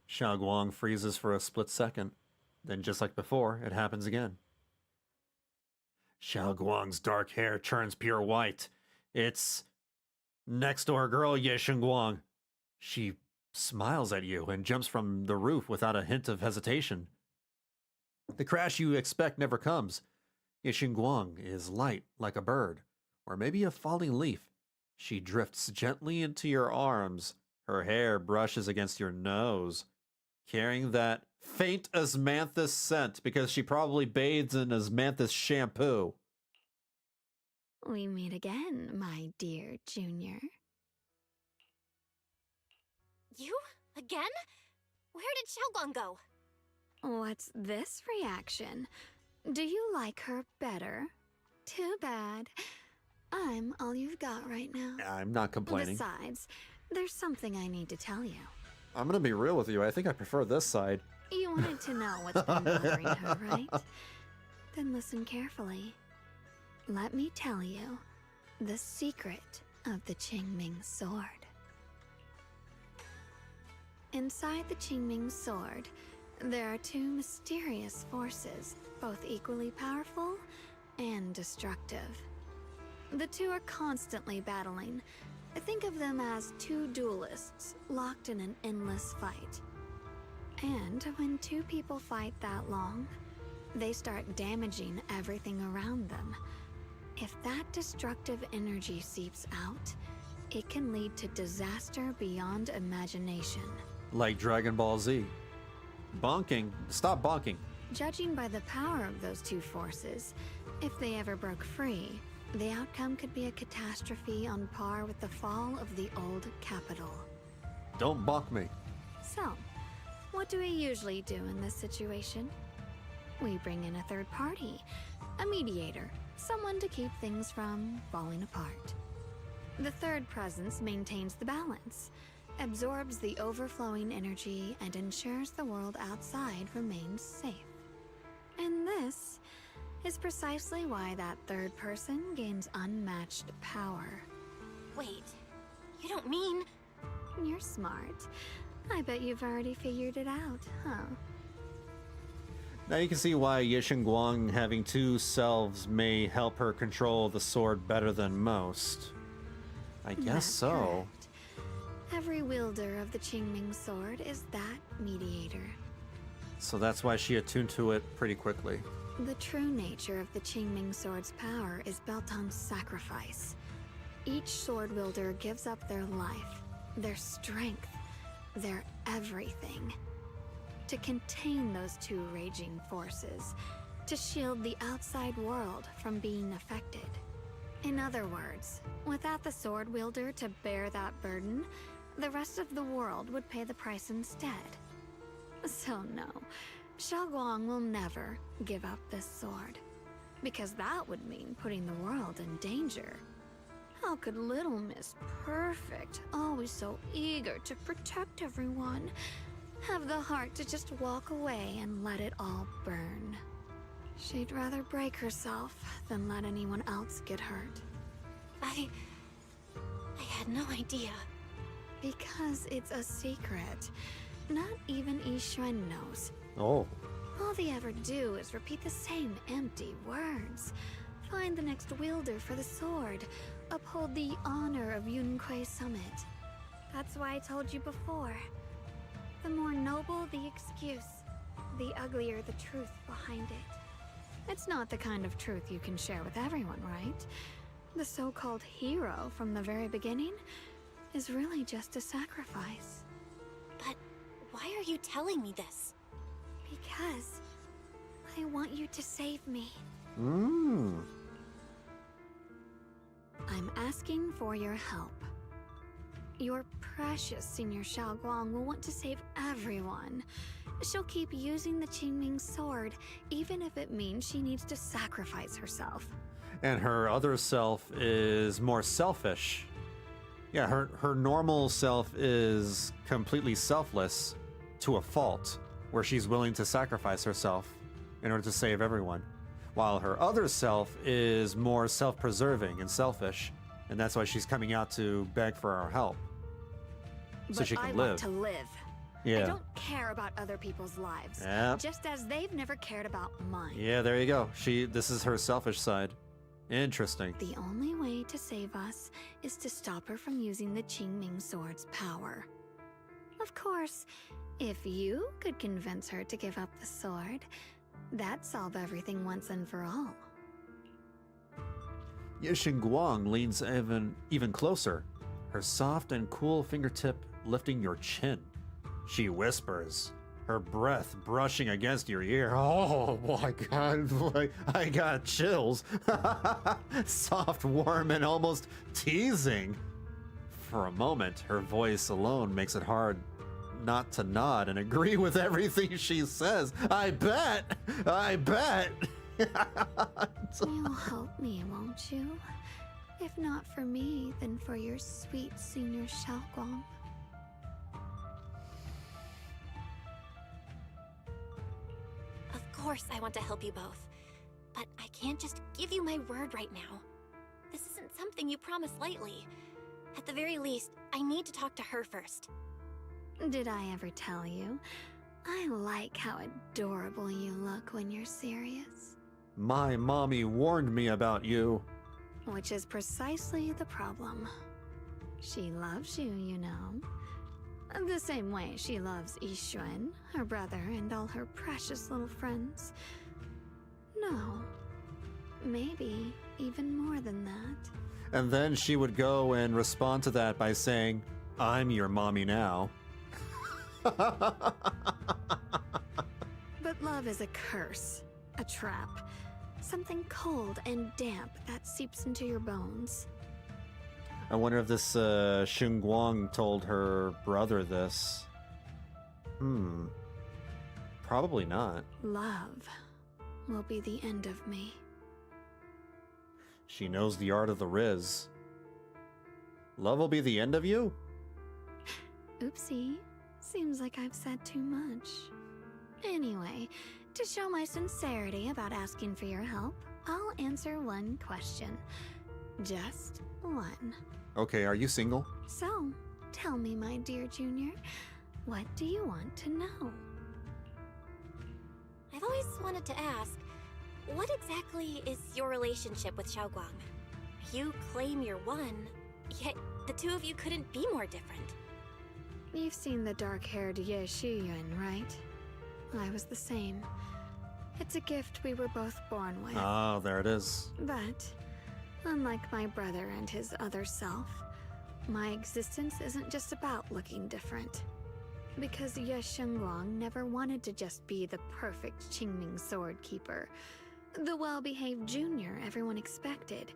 Shunguang freezes for a split second. Then just like before, it happens again. Shunguang's dark hair turns pure white. It's next door girl Ye Shunguang. She smiles at you and jumps from the roof without a hint of hesitation. The crash you expect never comes. Ye Shunguang is light like a bird, or maybe a falling leaf. She drifts gently into your arms. Her hair brushes against your nose, carrying that faint osmanthus scent because she probably bathes in osmanthus shampoo. we meet again, my dear Junior. You? Again? Where did Shunguang go? What's this reaction? Do you like her better? Too bad. I'm all you've got right now. I'm not complaining. Besides, there's something I need to tell you. I'm gonna be real with you. I think I prefer this side. You wanted to know what's been bothering her, right? Then listen carefully. Let me tell you the secret of the Qingming sword. Inside the Qingming sword, there are two mysterious forces, both equally powerful and destructive. The two are constantly battling. Think of them as two duelists locked in an endless fight. And when two people fight that long, they start damaging everything around them. If that destructive energy seeps out, it can lead to disaster beyond imagination. Like Dragon Ball Z. Bonking. Stop bonking. Judging by the power of those two forces, if they ever broke free, the outcome could be a catastrophe on par with the fall of the old capital. Don't bonk me. So, what do we usually do in this situation? We bring in a third party A mediator, someone to keep things from falling apart. The third presence maintains the balance, absorbs the overflowing energy, and ensures the world outside remains safe. And this is precisely why that third person gains unmatched power. Wait, you don't mean... You're smart. I bet you've already figured it out, huh? Now you can see why Shunguang having two selves may help her control the sword better than most. I guess That's so. correct. Every wielder of the Qingming sword is that mediator. So that's why she attuned to it pretty quickly. The true nature of the Qingming sword's power is built on sacrifice. Each sword wielder gives up their life, their strength, their everything, to contain those two raging forces, to shield the outside world from being affected. In other words, without the sword wielder to bear that burden, the rest of the world would pay the price instead. So no, Shunguang will never give up this sword, because that would mean putting the world in danger. How could little Miss Perfect, always so eager to protect everyone, have the heart to just walk away and let it all burn? She'd rather break herself than let anyone else get hurt. I had no idea. Because it's a secret. Not even Yixuan knows. Oh. All they ever do is repeat the same empty words. Find the next wielder for the sword. Uphold the honor of Yunquei Summit. That's why I told you before. The more noble the excuse, the uglier the truth behind it. It's not the kind of truth you can share with everyone, right? The so-called hero from the very beginning is really just a sacrifice. But why are you telling me this? Because I want you to save me. I'm asking for your help. Your precious Senior Shunguang will want to save everyone. She'll keep using the Qingming sword, even if it means she needs to sacrifice herself. And her other self is more selfish. Yeah, her normal self is completely selfless to a fault, where she's willing to sacrifice herself in order to save everyone. While her other self is more self-preserving and selfish, and that's why she's coming out to beg for our help. So But she can I live. want to live. Yeah. I don't care about other people's lives. Yep. Just as they've never cared about mine. Yeah, there you go. This is her selfish side. Interesting. The only way to save us is to stop her from using the Qingming sword's power. Of course, if you could convince her to give up the sword, that'd solve everything once and for all. Shunguang leans even closer, her soft and cool fingertip lifting your chin. She whispers, her breath brushing against your ear. Oh my god, I got chills. Soft, warm, and almost teasing. For a moment, her voice alone makes it hard not to nod and agree with everything she says. I bet! You'll help me, won't you? If not for me, then for your sweet Senior Shunguang. Of course I want to help you both, but I can't just give you my word right now. This isn't something you promise lightly. At the very least, I need to talk to her first. Did I ever tell you? I like how adorable you look when you're serious. My mommy warned me about you. Which is precisely the problem. She loves you, you know. The same way she loves Yixuan, her brother, and all her precious little friends. No. Maybe even more than that. And then she would go and respond to that by saying, I'm your mommy now. But love is a curse, a trap. Something cold and damp that seeps into your bones. I wonder if this Shunguang told her brother this. Probably not. Love will be the end of me. She knows the art of the Riz. Love will be the end of you? Oopsie. Seems like I've said too much. Anyway, to show my sincerity about asking for your help, I'll answer one question. Just one. Okay, are you single? So, tell me, my dear Junior, what do you want to know? I've always wanted to ask, what exactly is your relationship with Xiaoguang? You claim you're one, yet the two of you couldn't be more different. You've seen the dark-haired Ye Shiyuan, right? I was the same. It's a gift we were both born with. Ah, there it is. But, unlike my brother and his other self, my existence isn't just about looking different. Because Ye Shunguang never wanted to just be the perfect Qingming sword keeper, the well-behaved junior everyone expected.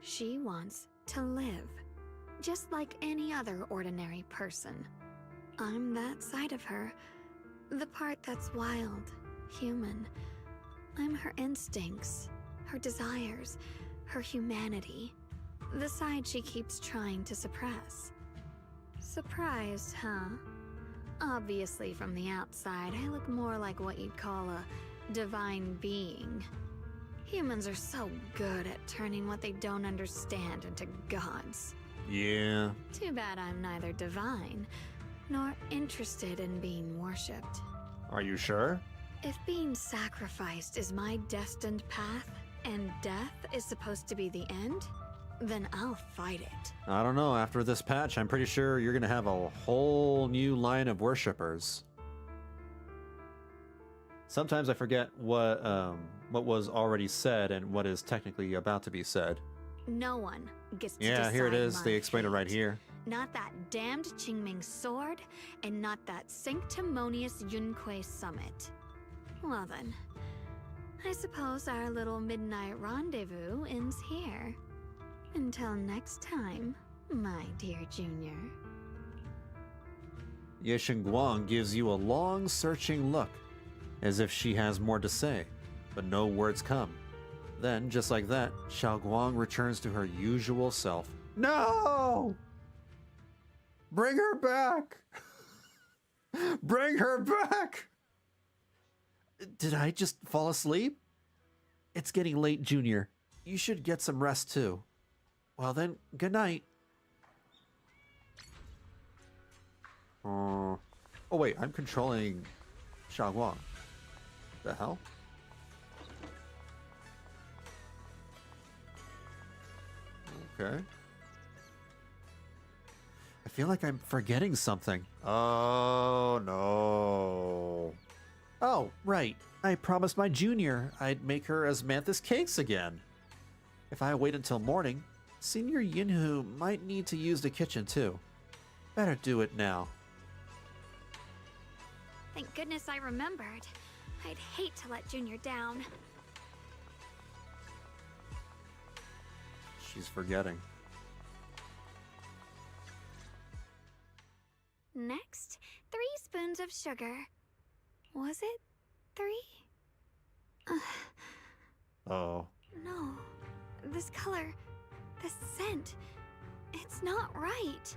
She wants to live, just like any other ordinary person. I'm that side of her, the part that's wild, human. I'm her instincts, her desires, her humanity, the side she keeps trying to suppress. Surprised, huh? Obviously, from the outside, I look more like what you'd call a divine being. Humans are so good at turning what they don't understand into gods. Yeah. Too bad I'm neither divine, nor interested in being worshipped. Are you sure? If being sacrificed is my destined path, and death is supposed to be the end, then I'll fight it. I don't know. After this patch, I'm pretty sure you're gonna have a whole new line of worshippers. Sometimes I forget what was already said and what is technically about to be said. No one gets to Yeah, decide here it is. my They explain it right fate. here. Not that damned Qingming sword, and not that sanctimonious Yunque summit. Well then, I suppose our little midnight rendezvous ends here. Until next time, my dear Junior. Ye Shunguang gives you a long, searching look, as if she has more to say, but no words come. Then, just like that, Xiaoguang returns to her usual self. No! Bring her back! Bring her back! Did I just fall asleep? It's getting late, Junior. You should get some rest too. Well then, good night. Oh wait, I'm controlling Xiaoguang. The hell? Okay. I feel like I'm forgetting something. Oh no. Oh, right. I promised my junior I'd make her as Manthus cakes again. If I wait until morning, Senior Yinhu might need to use the kitchen too. Better do it now. Thank goodness I remembered. I'd hate to let Junior down. She's forgetting. Next, 3 spoons of sugar. Was it 3? Oh. No. This color, this scent, it's not right.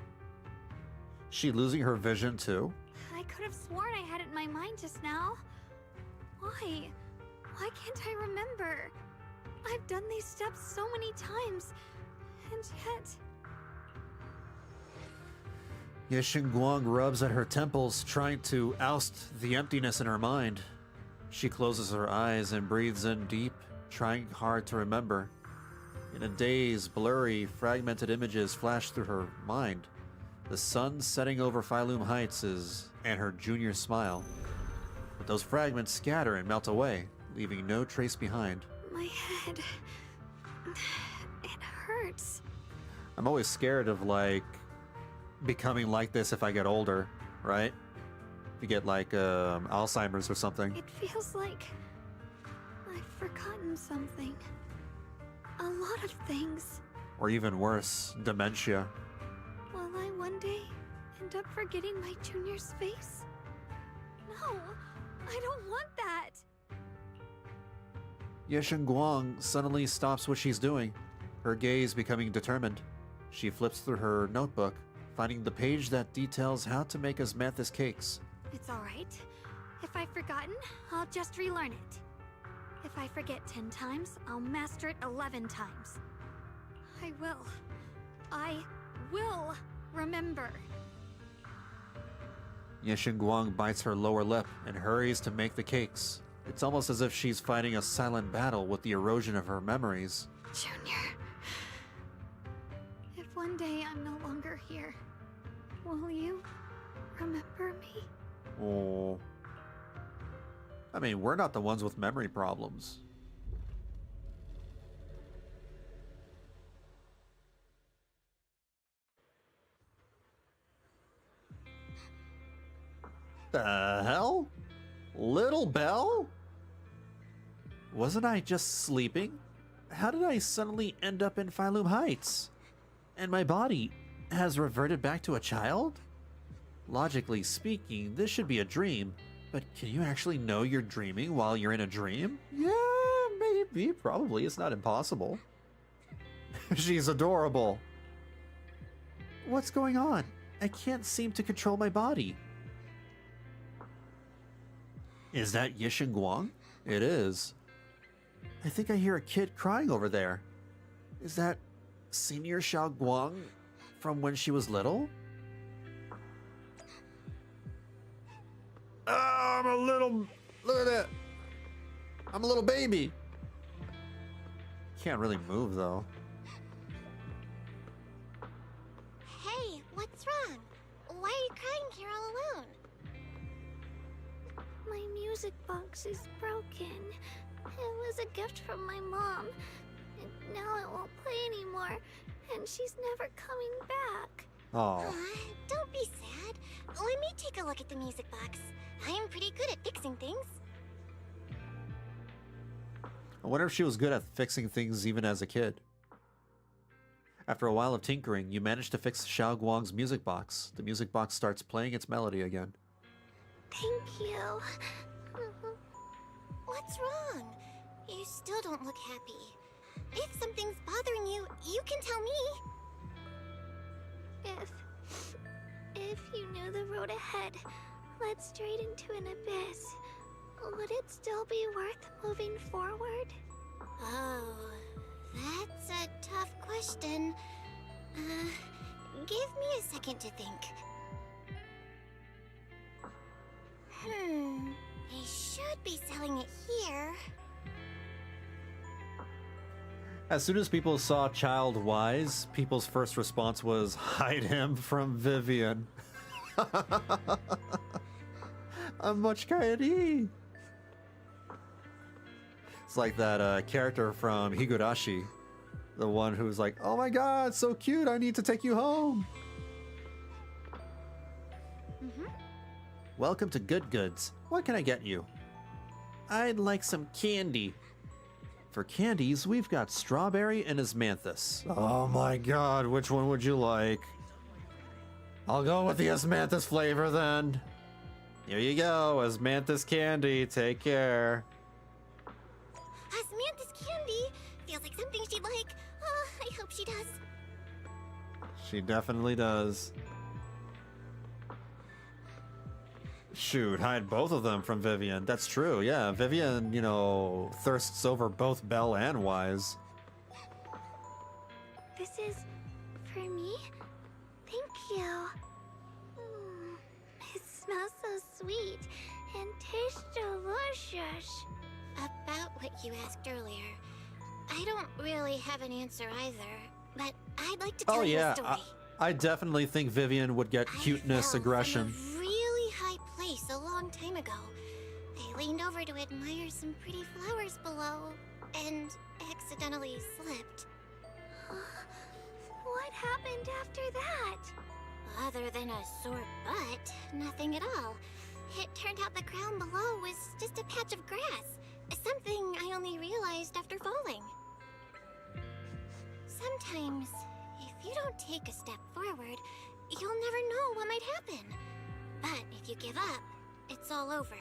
She losing her vision too? I could have sworn I had it in my mind just now. Why? Why can't I remember? I've done these steps so many times, and yet... Ye Shunguang rubs at her temples, trying to oust the emptiness in her mind. She closes her eyes and breathes in deep, trying hard to remember. In a daze, blurry, fragmented images flash through her mind. The sun setting over Phylum Heights and her junior smile. But those fragments scatter and melt away, leaving no trace behind. My head... it hurts. I'm always scared of, like, becoming like this if I get older, right? If you get, like, Alzheimer's or something. It feels like I've forgotten something. A lot of things. Or even worse, dementia. Will I one day end up forgetting my junior's face? No, I don't want that. Ye Shunguang suddenly stops what she's doing, her gaze becoming determined. She flips through her notebook, finding the page that details how to make osmanthus cakes. It's alright. If I've forgotten, I'll just relearn it. If I forget 10 times, I'll master it 11 times. I will remember. Shunguang bites her lower lip and hurries to make the cakes. It's almost as if she's fighting a silent battle with the erosion of her memories. Junior. If one day I'm no longer here, will you remember me? Oh. I mean, we're not the ones with memory problems. The hell? Little Belle? Wasn't I just sleeping? How did I suddenly end up in Phylum Heights? And my body has reverted back to a child? Logically speaking, this should be a dream, but can you actually know you're dreaming while you're in a dream? Yeah, maybe, probably. It's not impossible. She's adorable. What's going on? I can't seem to control my body. Is that Yishunguang? It is. I think I hear a kid crying over there. Is that Senior Xiaoguang from when she was little? Oh, I'm a little... Look at that. I'm a little baby. Can't really move, though. Hey, what's wrong? Why are you crying here all alone? My music box is broken. It was a gift from my mom. And now it won't play anymore. And she's never coming back. Oh. Don't be sad. Let me take a look at the music box. I am pretty good at fixing things. I wonder if she was good at fixing things even as a kid. After a while of tinkering, you manage to fix Xiaoguang's music box. The music box starts playing its melody again. Thank you. What's wrong? You still don't look happy. If something's bothering you, you can tell me. If you knew the road ahead led straight into an abyss, would it still be worth moving forward? Oh, that's a tough question. Give me a second to think. They should be selling it here. As soon as people saw Child Wise, people's first response was, hide him from Vivian. I'm much kairi. It's like that character from Higurashi. The one who's like, oh my god, so cute, I need to take you home. Welcome to Good Goods. What can I get you? I'd like some candy. For candies, we've got strawberry and osmanthus. Oh my god, which one would you like? I'll go with the osmanthus flavor then. Here you go, osmanthus candy. Take care. Osmanthus candy feels like something she'd like. Oh, I hope she does. She definitely does. Shoot, hide both of them from Vivian. That's true, yeah. Vivian, you know, thirsts over both Belle and Wise. This is for me? Thank you. It smells so sweet and tastes delicious. About what you asked earlier, I don't really have an answer either, but I'd like to tell you a story. I definitely think Vivian would get cuteness aggression. Place a long time ago. I leaned over to admire some pretty flowers below and accidentally slipped. What happened after that? Other than a sore butt, nothing at all. It turned out the ground below was just a patch of grass, something I only realized after falling. Sometimes, if you don't take a step forward, you'll never know what might happen. But if you give up, it's all over.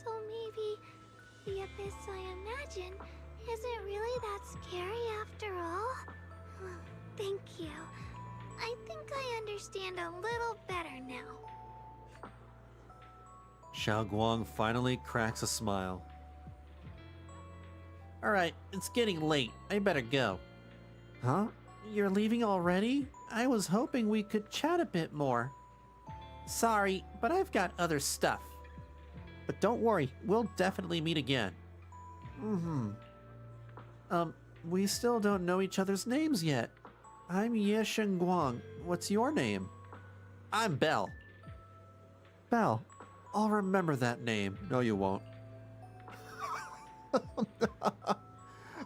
So maybe the abyss I imagine Is it really that scary after all? Thank you. I think I understand a little better now. Shunguang finally cracks a smile. Alright, it's getting late. I better go. Huh? You're leaving already? I was hoping we could chat a bit more. Sorry, but I've got other stuff. But don't worry, we'll definitely meet again. We still don't know each other's names yet. I'm Ye Shunguang. What's your name? I'm Belle. Belle. I'll remember that name. No, you won't.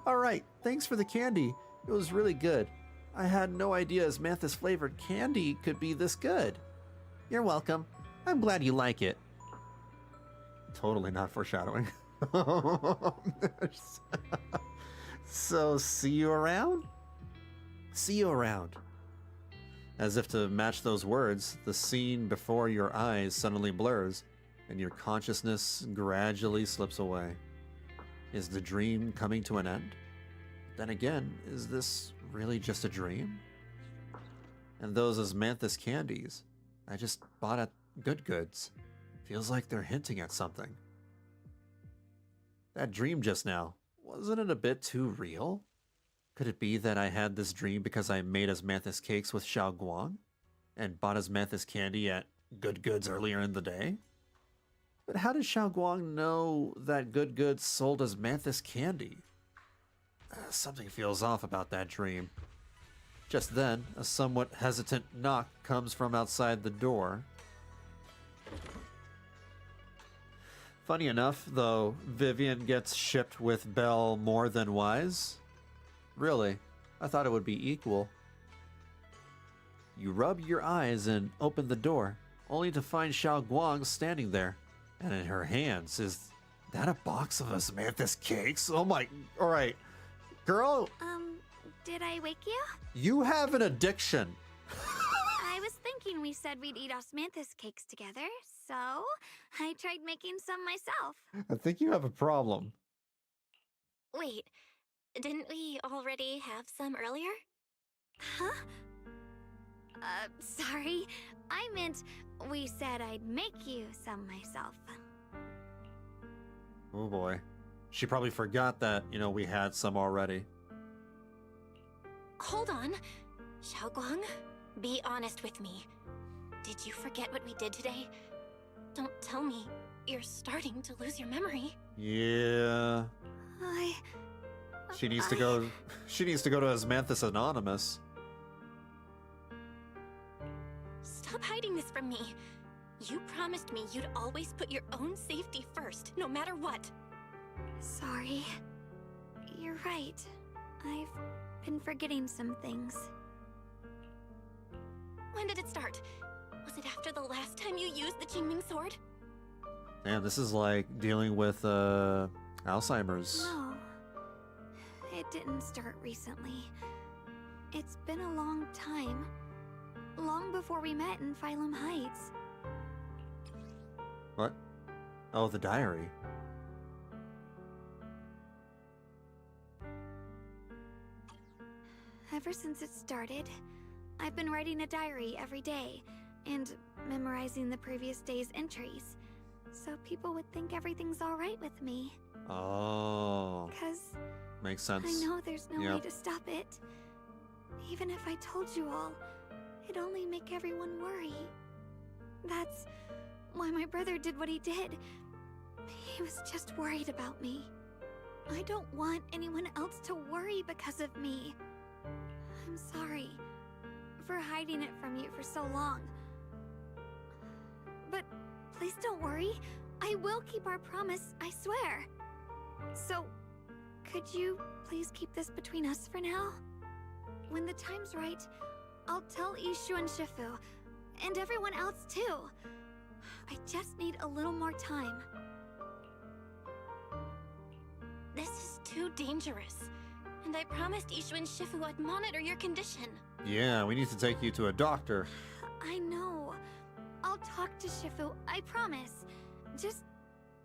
Alright, thanks for the candy. It was really good. I had no idea Asmanthus flavored candy could be this good. You're welcome. I'm glad you like it. Totally not foreshadowing. So, see you around? See you around. As if to match those words, the scene before your eyes suddenly blurs, and your consciousness gradually slips away. Is the dream coming to an end? Then again, is this really just a dream? And those Asmanthus candies I just bought at Good Goods, feels like they're hinting at something. That dream just now, wasn't it a bit too real? Could it be that I had this dream because I made Asmanthus cakes with Shunguang and bought Asmanthus candy at Good Goods earlier in the day? But how did Shunguang know that Good Goods sold Asmanthus candy? Something feels off about that dream. Just then, a somewhat hesitant knock comes from outside the door. Funny enough, though, Vivian gets shipped with Belle more than Wise. Really, I thought it would be equal. You rub your eyes and open the door, only to find Shunguang standing there. And in her hands, is that a box of Asmanthus cakes? Oh my, alright. Girl, Did I wake you? you have an addiction. I was thinking we said we'd eat osmanthus cakes together, so I tried making some myself. I think you have a problem. Wait, didn't we already have some earlier? Huh? Sorry. I meant we said I'd make you some myself. Oh boy. She probably forgot that, we had some already. Hold on. Shunguang, be honest with me. Did you forget what we did today? Don't tell me you're starting to lose your memory. Yeah. She needs to go to Asmanthus Anonymous. Stop hiding this from me. You promised me you'd always put your own safety first, no matter what. Sorry. You're right. I've been forgetting some things. When did it start? Was it after the last time you used the Qingming sword? Damn, this is like dealing with Alzheimer's. No. It didn't start recently. It's been a long time. Long before we met in Phylum Heights. What? Oh, the diary. Ever since it started, I've been writing a diary every day and memorizing the previous day's entries, so people would think everything's alright with me. Oh. 'Cause makes sense. I know there's no way to stop it. Even if I told you all, it'd only make everyone worry. That's why my brother did what he did. He was just worried about me. I don't want anyone else to worry because of me. I'm sorry for hiding it from you for so long. But please don't worry. I will keep our promise, I swear. So, could you please keep this between us for now? When the time's right, I'll tell Ishu and Shifu, and everyone else too. I just need a little more time. This is too dangerous. And I promised Ishu and Shifu I'd monitor your condition. Yeah, we need to take you to a doctor. I know. I'll talk to Shifu, I promise. Just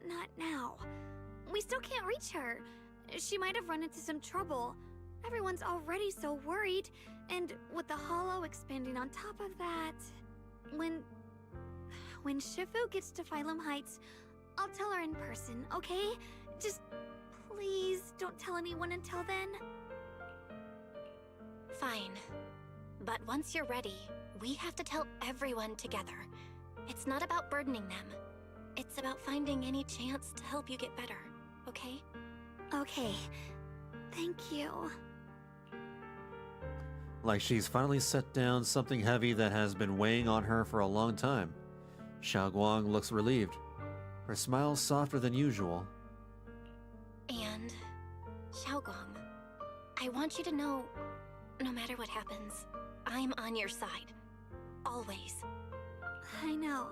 not now. We still can't reach her. She might have run into some trouble. Everyone's already so worried, and with the hollow expanding on top of that... When Shifu gets to Phylum Heights, I'll tell her in person, okay? Just please don't tell anyone until then. Fine. But once you're ready, we have to tell everyone together. It's not about burdening them. It's about finding any chance to help you get better, okay? Okay. Thank you. Like she's finally set down something heavy that has been weighing on her for a long time. Shunguang looks relieved. Her smile's softer than usual. And, Shunguang, I want you to know, no matter what happens, I'm on your side. Always. I know.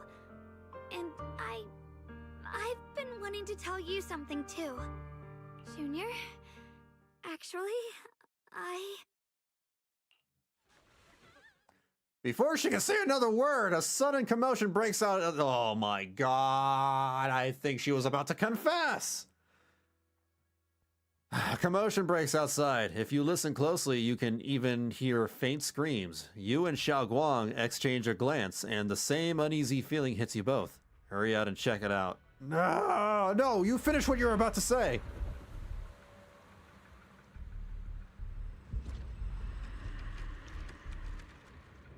And I've been wanting to tell you something too. Junior, actually, Before she can say another word, a sudden commotion breaks out. Oh my god, I think she was about to confess. Commotion breaks outside. If you listen closely, you can even hear faint screams. You and Shunguang exchange a glance, and the same uneasy feeling hits you both. Hurry out and check it out. No, you finish what you're about to say.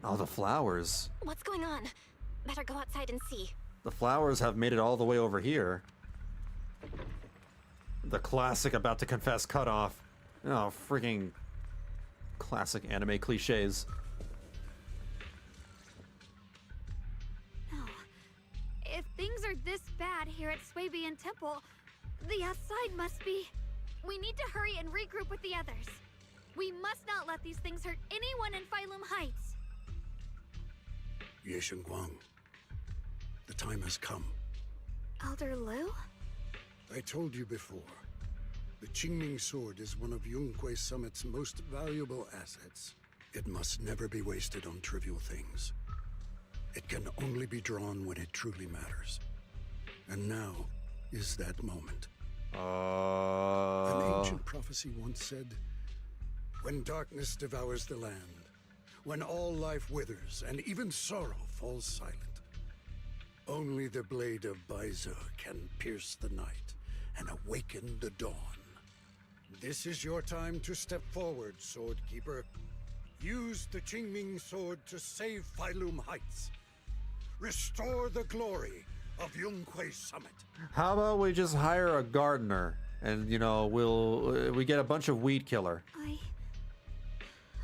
Oh, the flowers. What's going on? Better go outside and see. The flowers have made it all the way over here. The classic about to confess cutoff. Oh, freaking classic anime cliches. no. If things are this bad here at Swabian Temple, the outside must be... We need to hurry and regroup with the others. We must not let these things hurt anyone in Phylum Heights. Ye Shunguang, the time has come. Elder Lu? I told you before, the Qingming sword is one of Yunque Summit's most valuable assets. It must never be wasted on trivial things. It can only be drawn when it truly matters. And now is that moment. An ancient prophecy once said, when darkness devours the land, when all life withers and even sorrow falls silent, only the blade of Baize can pierce the night and awaken the dawn. This is your time to step forward, Sword Keeper. Use the Qingming sword to save Phylum Heights. Restore the glory of Yunque Summit. How about we just hire a gardener and, you know, we get a bunch of weed killer.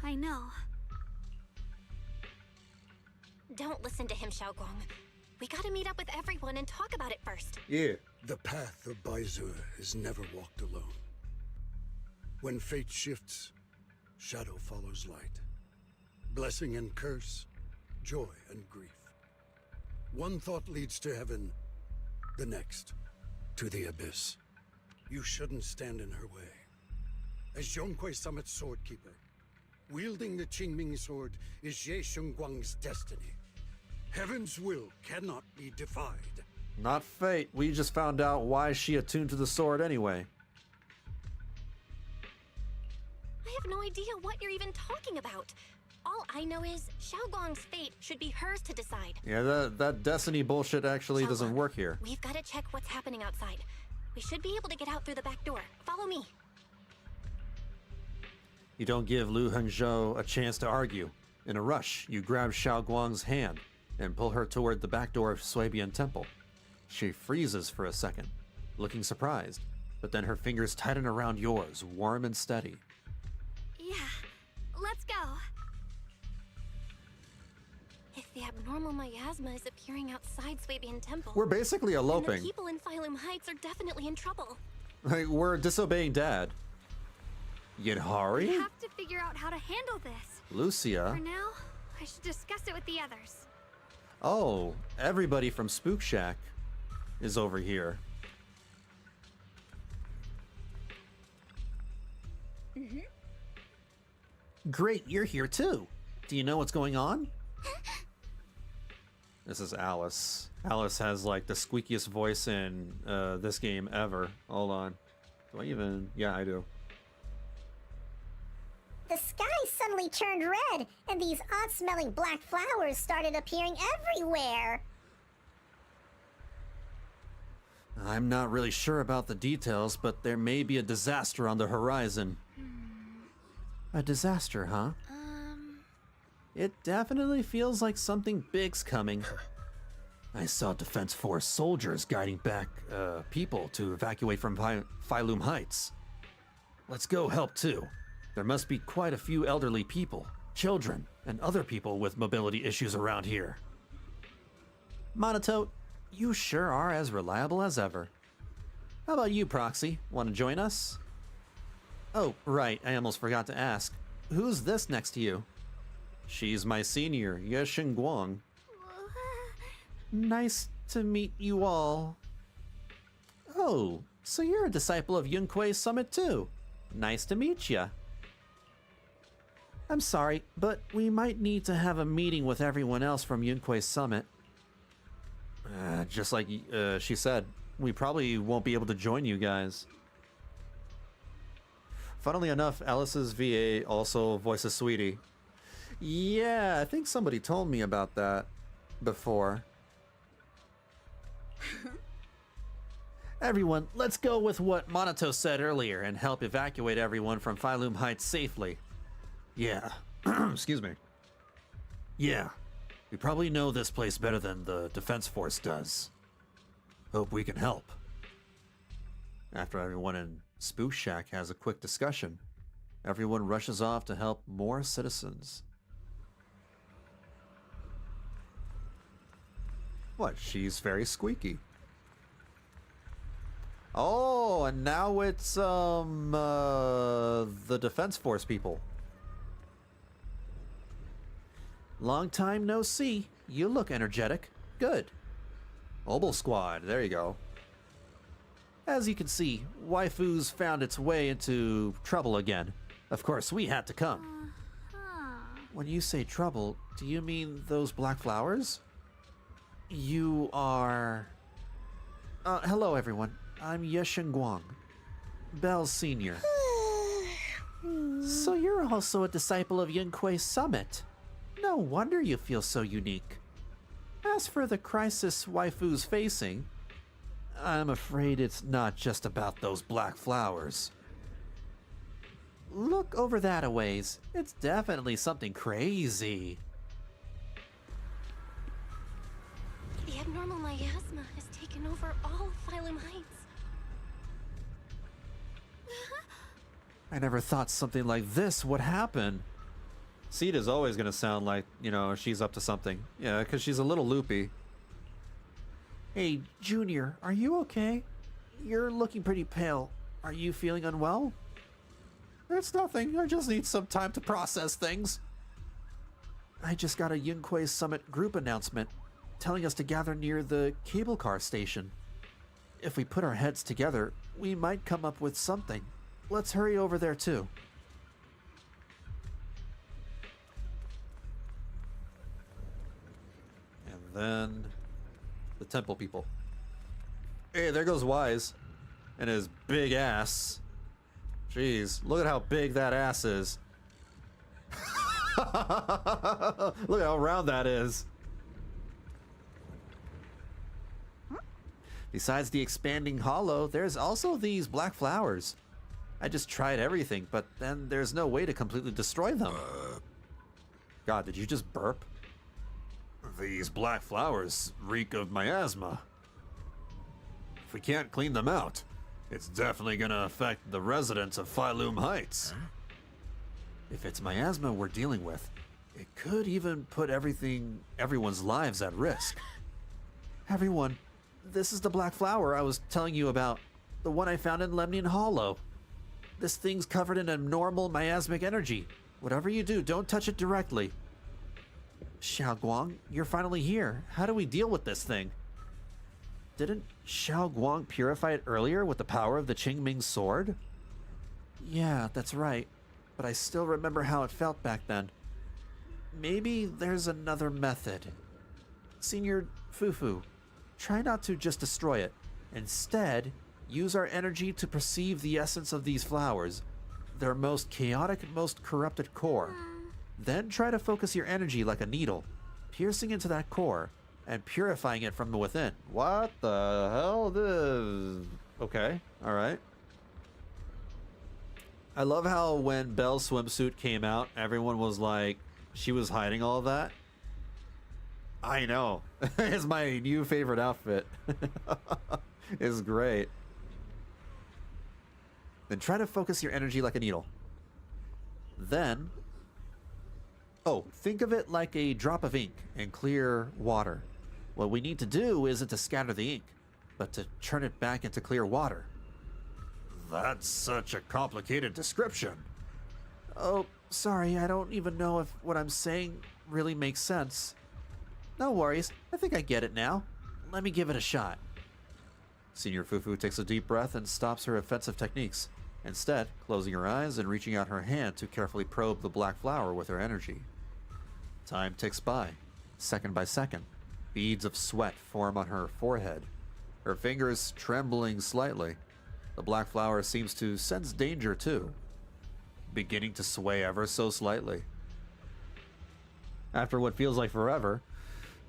I know. Don't listen to him, Shunguang. We gotta meet up with everyone and talk about it first. Yeah. The path of Baize is never walked alone. When fate shifts, shadow follows light. Blessing and curse, joy and grief. One thought leads to heaven, the next to the abyss. You shouldn't stand in her way. As Yunque Summit's sword keeper, wielding the Qingming sword is Ye Shunguang's destiny. Heaven's will cannot be defied. Not fate. We just found out why she attuned to the sword anyway. I have no idea what you're even talking about. All I know is Shunguang's fate should be hers to decide. Yeah, that destiny bullshit actually doesn't work here. We've got to check what's happening outside. We should be able to get out through the back door. Follow me. You don't give Lu Hengzhou a chance to argue. In a rush, you grab Shunguang's hand and pull her toward the back door of Swabian Temple. She freezes for a second, looking surprised, but then her fingers tighten around yours, warm and steady. Yeah, let's go. If the abnormal miasma is appearing outside Swabian Temple, We're basically then eloping. the people in Phylum Heights are definitely in trouble. Like, we're disobeying Dad. We Yidhari? have to figure out how to handle this. Lucia? For now, I should discuss it with the others. Oh, everybody from Spook Shack is over here. Great, you're here too. Do you know what's going on? This is Alice. Alice has like the squeakiest voice in this game ever. Hold on. Do I even? Yeah, I do. The sky suddenly turned red, and these odd-smelling black flowers started appearing everywhere. I'm not really sure about the details, but there may be a disaster on the horizon. A disaster, huh? It definitely feels like something big's coming. I saw Defense Force soldiers guiding back people to evacuate from Phylum Heights. Let's go help too. There must be quite a few elderly people, children, and other people with mobility issues around here. Monotote, you sure are as reliable as ever. How about you, Proxy? Want to join us? Oh, right, I almost forgot to ask. Who's this next to you? She's my senior, Shunguang. Nice to meet you all. Oh, so you're a disciple of Yunque's summit too. Nice to meet ya. I'm sorry, but we might need to have a meeting with everyone else from Yunque's summit. Just like she said, we probably won't be able to join you guys. Funnily enough, Alice's VA also voices Sweetie. Yeah, I think somebody told me about that before. Everyone, let's go with what Monoto said earlier and help evacuate everyone from Phylum Heights safely. Yeah. Excuse me. Yeah. We probably know this place better than the Defense Force does. Hope we can help. After everyone in Spoosh Shack has a quick discussion, everyone rushes off to help more citizens. What? She's very squeaky. Oh, and now it's the Defense Force people. Long time no see. You look energetic. Good. Mobile Squad, there you go. As you can see, Waifu's found its way into trouble again. Of course, we had to come. When you say trouble, do you mean those black flowers? You are... hello everyone. I'm Shunguang, Bell's senior. So you're also a disciple of Yunque's summit. No wonder you feel so unique. As for the crisis Waifu's facing, I'm afraid it's not just about those black flowers. Look over that a ways. It's definitely something crazy. The abnormal miasma has taken over all Phylum Heights. I never thought something like this would happen. Sita's always gonna sound like, you know, she's up to something. Yeah, because she's a little loopy. Hey, Junior, are you okay? You're looking pretty pale. Are you feeling unwell? It's nothing. I just need some time to process things. I just got a Yunque Summit group announcement telling us to gather near the cable car station. If we put our heads together, we might come up with something. Let's hurry over there too. And then the temple people. Hey, there goes Wise and his big ass. Jeez, look at how big that ass is. Look how round that is. Besides the expanding hollow, there's also these black flowers. I just tried everything, but then there's no way to completely destroy them. God, did you just burp? These black flowers reek of miasma. If we can't clean them out, it's definitely gonna affect the residents of Phylum Heights. If it's miasma we're dealing with, it could even put everyone's lives at risk. Everyone, this is the black flower I was telling you about. The one I found in Lemnian Hollow. This thing's covered in abnormal miasmic energy. Whatever you do, don't touch it directly. Xiaoguang, you're finally here. How do we deal with this thing? Didn't Xiaoguang purify it earlier with the power of the Qingming sword? Yeah, that's right. But I still remember how it felt back then. Maybe there's another method. Senior Fufu, try not to just destroy it. Instead, Use our energy to perceive the essence of these flowers, their most chaotic, most corrupted core. Then try to focus your energy like a needle, piercing into that core and purifying it from within. What the hell? This... Okay, alright. I love how when Belle's swimsuit came out, everyone was like, she was hiding all of that. I know. It's my new favorite outfit. It's great. Then try to focus your energy like a needle. Then... Oh, think of it like a drop of ink in clear water. What we need to do isn't to scatter the ink, but to turn it back into clear water. That's such a complicated description. Oh, sorry, I don't even know if what I'm saying really makes sense. No worries, I think I get it now. Let me give it a shot. Senior Fufu takes a deep breath and stops her offensive techniques, instead closing her eyes and reaching out her hand to carefully probe the black flower with her energy. Time ticks by, second by second. Beads of sweat form on her forehead, her fingers trembling slightly. The black flower seems to sense danger too, beginning to sway ever so slightly. After what feels like forever,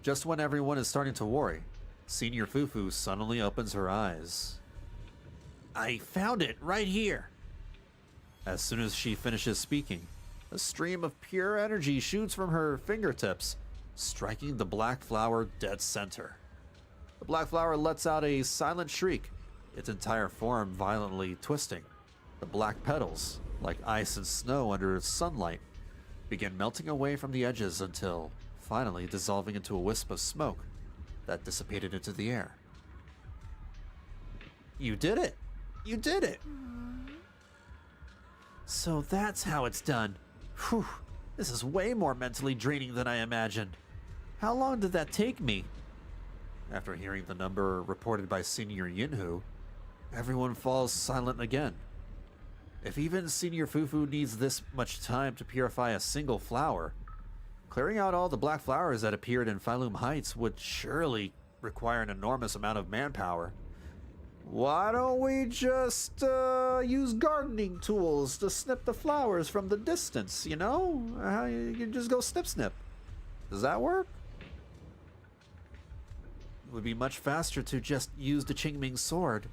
just when everyone is starting to worry, Senior Fufu suddenly opens her eyes. I found it right here! As soon as she finishes speaking, a stream of pure energy shoots from her fingertips, striking the black flower dead center. The black flower lets out a silent shriek, its entire form violently twisting. The black petals, like ice and snow under sunlight, begin melting away from the edges until finally dissolving into a wisp of smoke that dissipated into the air. You did it! You did it! So that's how it's done. Whew, this is way more mentally draining than I imagined. How long did that take me? After hearing the number reported by Senior Yinhu, everyone falls silent again. If even Senior Fufu needs this much time to purify a single flower, clearing out all the black flowers that appeared in Phylum Heights would surely require an enormous amount of manpower. Why don't we just use gardening tools to snip the flowers from the distance, you know? You can just go snip snip. Does that work? It would be much faster to just use the Qingming sword.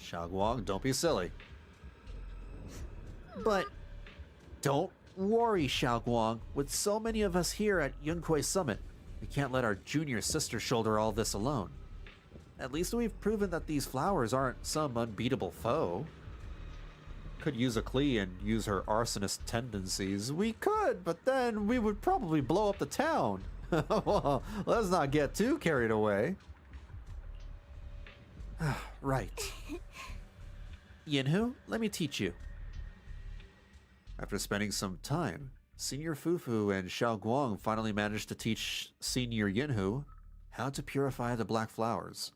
Shunguang, don't be silly. But don't worry, Shunguang. With so many of us here at Yunkwei Summit, we can't let our junior sister shoulder all this alone. At least we've proven that these flowers aren't some unbeatable foe. Could use a Klee and use her arsonist tendencies. We could, but then we would probably blow up the town. Well, let's not get too carried away. Right. Yinhu, let me teach you. After spending some time, Senior Fufu and Shunguang finally managed to teach Senior Yinhu how to purify the black flowers.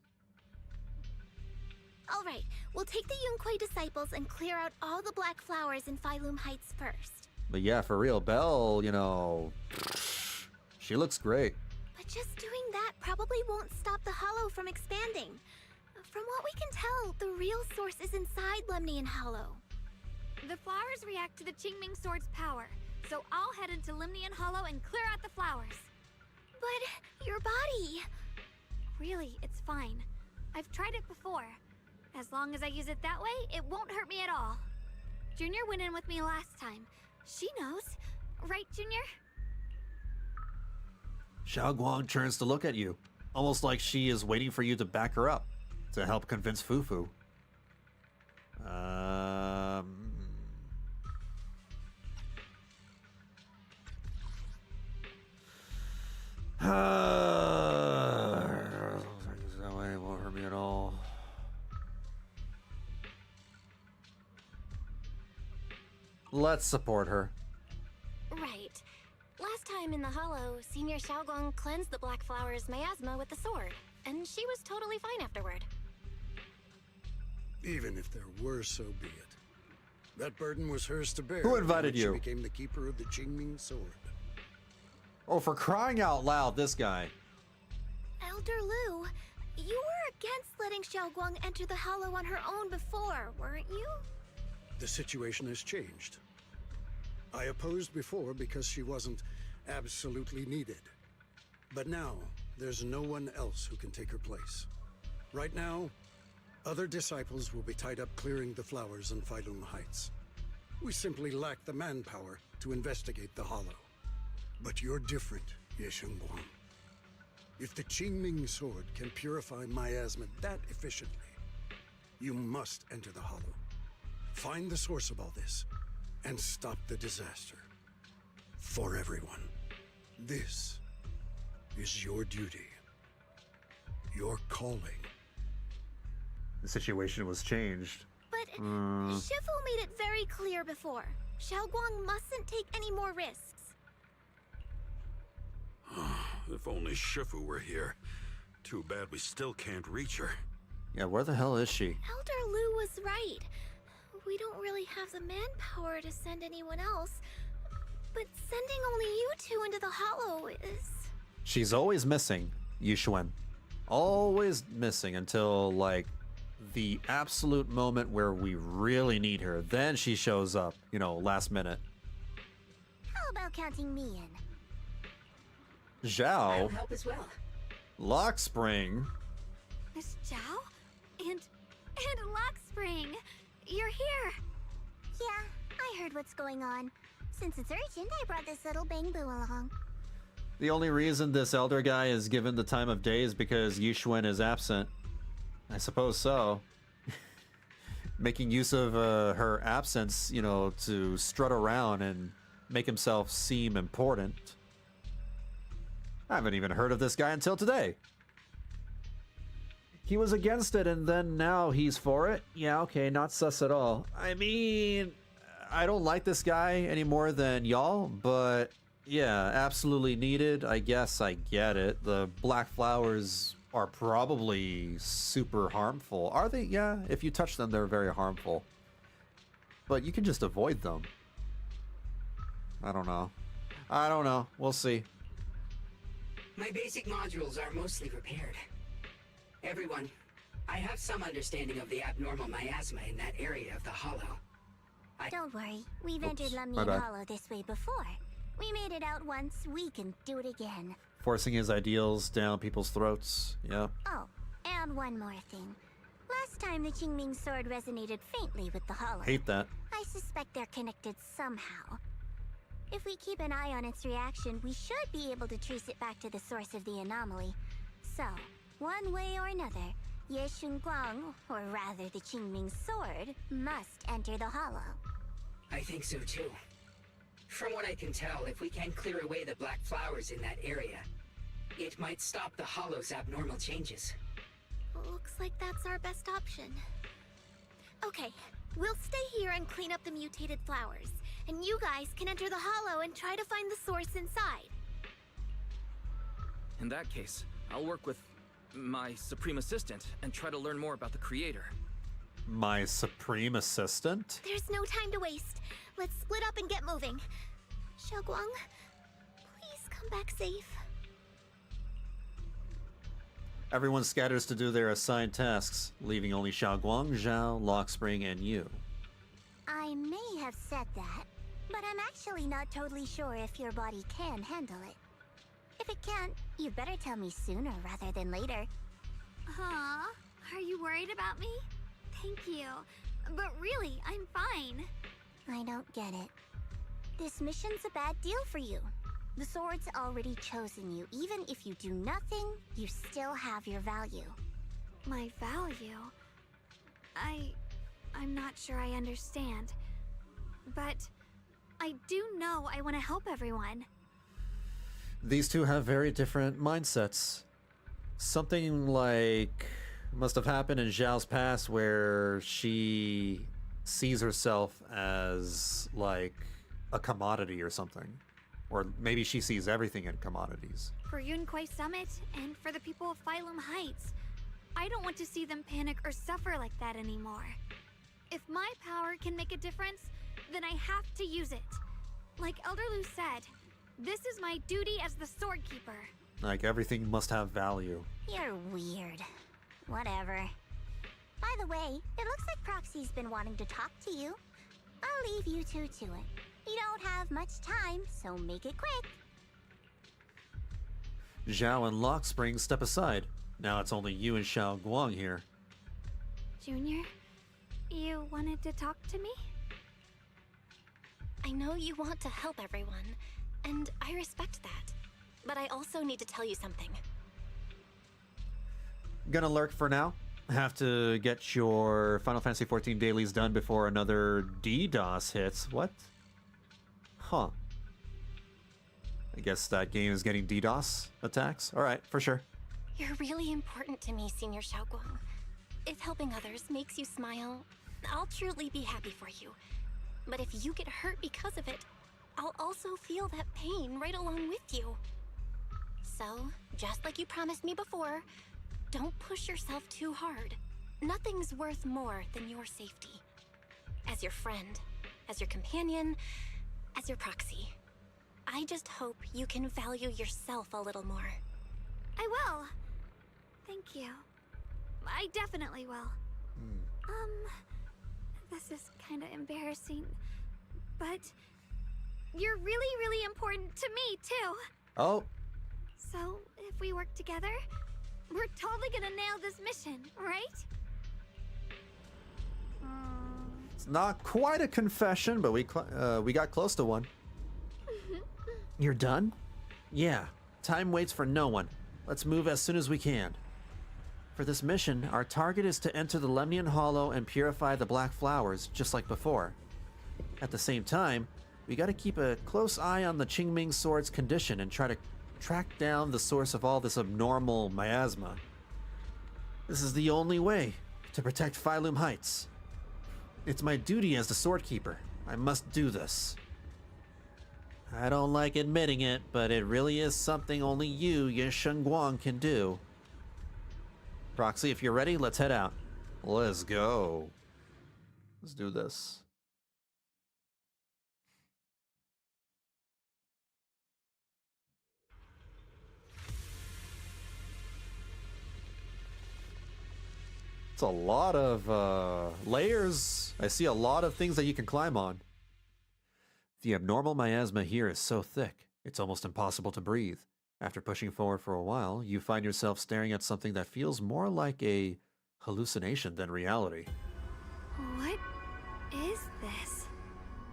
Alright, we'll take the Yunkwei disciples and clear out all the black flowers in Phylum Heights first. But yeah, for real, Belle, you know, she looks great. But just doing that probably won't stop the hollow from expanding. From what we can tell, the real source is inside Lemnian Hollow. The flowers react to the Qingming sword's power, so I'll head into Lemnian Hollow and clear out the flowers. But your body... Really, it's fine. I've tried it before. As long as I use it that way, it won't hurt me at all. Junior went in with me last time. She knows. Right, Junior? Shunguang turns to look at you, almost like she is waiting for you to back her up, to help convince Fufu. That way won't hurt me at all. Let's support her. Right. Last time in the Hollow, Senior Shunguang cleansed the black flower's miasma with the sword, and she was totally fine afterward. Even if there were, so be it. That burden was hers to bear. Who invited you? She became the keeper of the Qingming sword. Oh, for crying out loud, this guy. Elder Lu, you were a against letting Shunguang enter the Hollow on her own before, weren't you? The situation has changed. I opposed before because she wasn't absolutely needed. But now, there's no one else who can take her place. Right now, other disciples will be tied up clearing the flowers in Phylum Heights. We simply lack the manpower to investigate the Hollow. But you're different, Ye Shunguang. If the Qingming sword can purify miasma that efficiently, you must enter the Hollow. Find the source of all this, and stop the disaster. For everyone. This is your duty. Your calling. The situation was changed. But Shifu made it very clear before. Shunguang mustn't take any more risks. If only Shifu were here. Too bad we still can't reach her. Yeah, where the hell is she? Elder Lu was right. We don't really have the manpower to send anyone else. But sending only you two into the Hollow is... She's always missing, Yuxuan. Always missing until, like, the absolute moment where we really need her. Then she shows up, you know, last minute. How about counting me in? Zhao. I'll help as well. Lockspring. Miss Zhao? And Lockspring! You're here! Yeah, I heard what's going on. Since it's urgent, I brought this little bangbu along. The only reason this elder guy is given the time of day is because Yuxuan is absent. I suppose so. Making use of her absence, you know, to strut around and make himself seem important. I haven't even heard of this guy until today. He was against it and then now he's for it? Yeah, okay, not sus at all. I mean, I don't like this guy any more than y'all, but yeah, absolutely needed. I guess I get it. The black flowers are probably super harmful. Are they? Yeah, if you touch them, they're very harmful. But you can just avoid them. I don't know. I don't know. We'll see. My basic modules are mostly repaired. Everyone, I have some understanding of the abnormal miasma in that area of the Hollow. Don't worry, we've entered my Lemnian bad. Hollow this way before. We made it out once, we can do it again. Forcing his ideals down people's throats. Yeah. Oh, and one more thing. Last time the Qingming sword resonated faintly with the Hollow. Hate that. I suspect they're connected somehow. If we keep an eye on its reaction, we should be able to trace it back to the source of the anomaly. So, one way or another, Ye Shunguang, or rather the Qingming sword, must enter the Hollow. I think so too. From what I can tell, if we can clear away the black flowers in that area, it might stop the Hollow's abnormal changes. Looks like that's our best option. Okay, we'll stay here and clean up the mutated flowers. And you guys can enter the Hollow and try to find the source inside. In that case, I'll work with my Supreme Assistant and try to learn more about the Creator. My Supreme Assistant? There's no time to waste. Let's split up and get moving. Shunguang, please come back safe. Everyone scatters to do their assigned tasks, leaving only Shunguang, Zhao, Lockspring, and you. I may have said that, but I'm actually not totally sure if your body can handle it. If it can't, you better tell me sooner rather than later. Huh? Are you worried about me? Thank you. But really, I'm fine. I don't get it. This mission's a bad deal for you. The sword's already chosen you. Even if you do nothing, you still have your value. My value? I'm not sure I understand. But I do know I want to help everyone. These two have very different mindsets. Something like must have happened in Zhao's past where she sees herself as like a commodity or something. Or maybe she sees everything in commodities. For Yunquai Summit and for the people of Phylum Heights, I don't want to see them panic or suffer like that anymore. If my power can make a difference, then I have to use it. Like Elder Lu said, this is my duty as the Sword Keeper. Like everything must have value. You're weird. Whatever. By the way, it looks like Proxy's been wanting to talk to you. I'll leave you two to it. You don't have much time, so make it quick. Zhao and Lockspring step aside. Now it's only you and Shunguang here. Junior, you wanted to talk to me? I know you want to help everyone, and I respect that. But I also need to tell you something. Gonna lurk for now. Have to get your Final Fantasy XIV dailies done before another DDoS hits. What? Huh. I guess that game is getting DDoS attacks? Alright, for sure. You're really important to me, Senior Shunguang. If helping others makes you smile, I'll truly be happy for you. But if you get hurt because of it, I'll also feel that pain right along with you. So, just like you promised me before, don't push yourself too hard. Nothing's worth more than your safety. As your friend, as your companion, as your proxy. I just hope you can value yourself a little more. I will. Thank you. I definitely will. This is kinda embarrassing, but you're really, really important to me, too. Oh. So, if we work together, we're totally gonna nail this mission, right? It's not quite a confession, but we got close to one. You're done? Yeah. Time waits for no one. Let's move as soon as we can. For this mission, our target is to enter the Lemnian Hollow and purify the black flowers, just like before. At the same time, we gotta keep a close eye on the Qingming Sword's condition and try to track down the source of all this abnormal miasma. This is the only way to protect Phylum Heights. It's my duty as the Sword Keeper. I must do this. I don't like admitting it, but it really is something only you, Shunguang, can do. Proxy, if you're ready, let's head out. Let's go. Let's do this. It's a lot of layers. I see a lot of things that you can climb on. The abnormal miasma here is so thick, it's almost impossible to breathe. After pushing forward for a while, you find yourself staring at something that feels more like a hallucination than reality. What is this?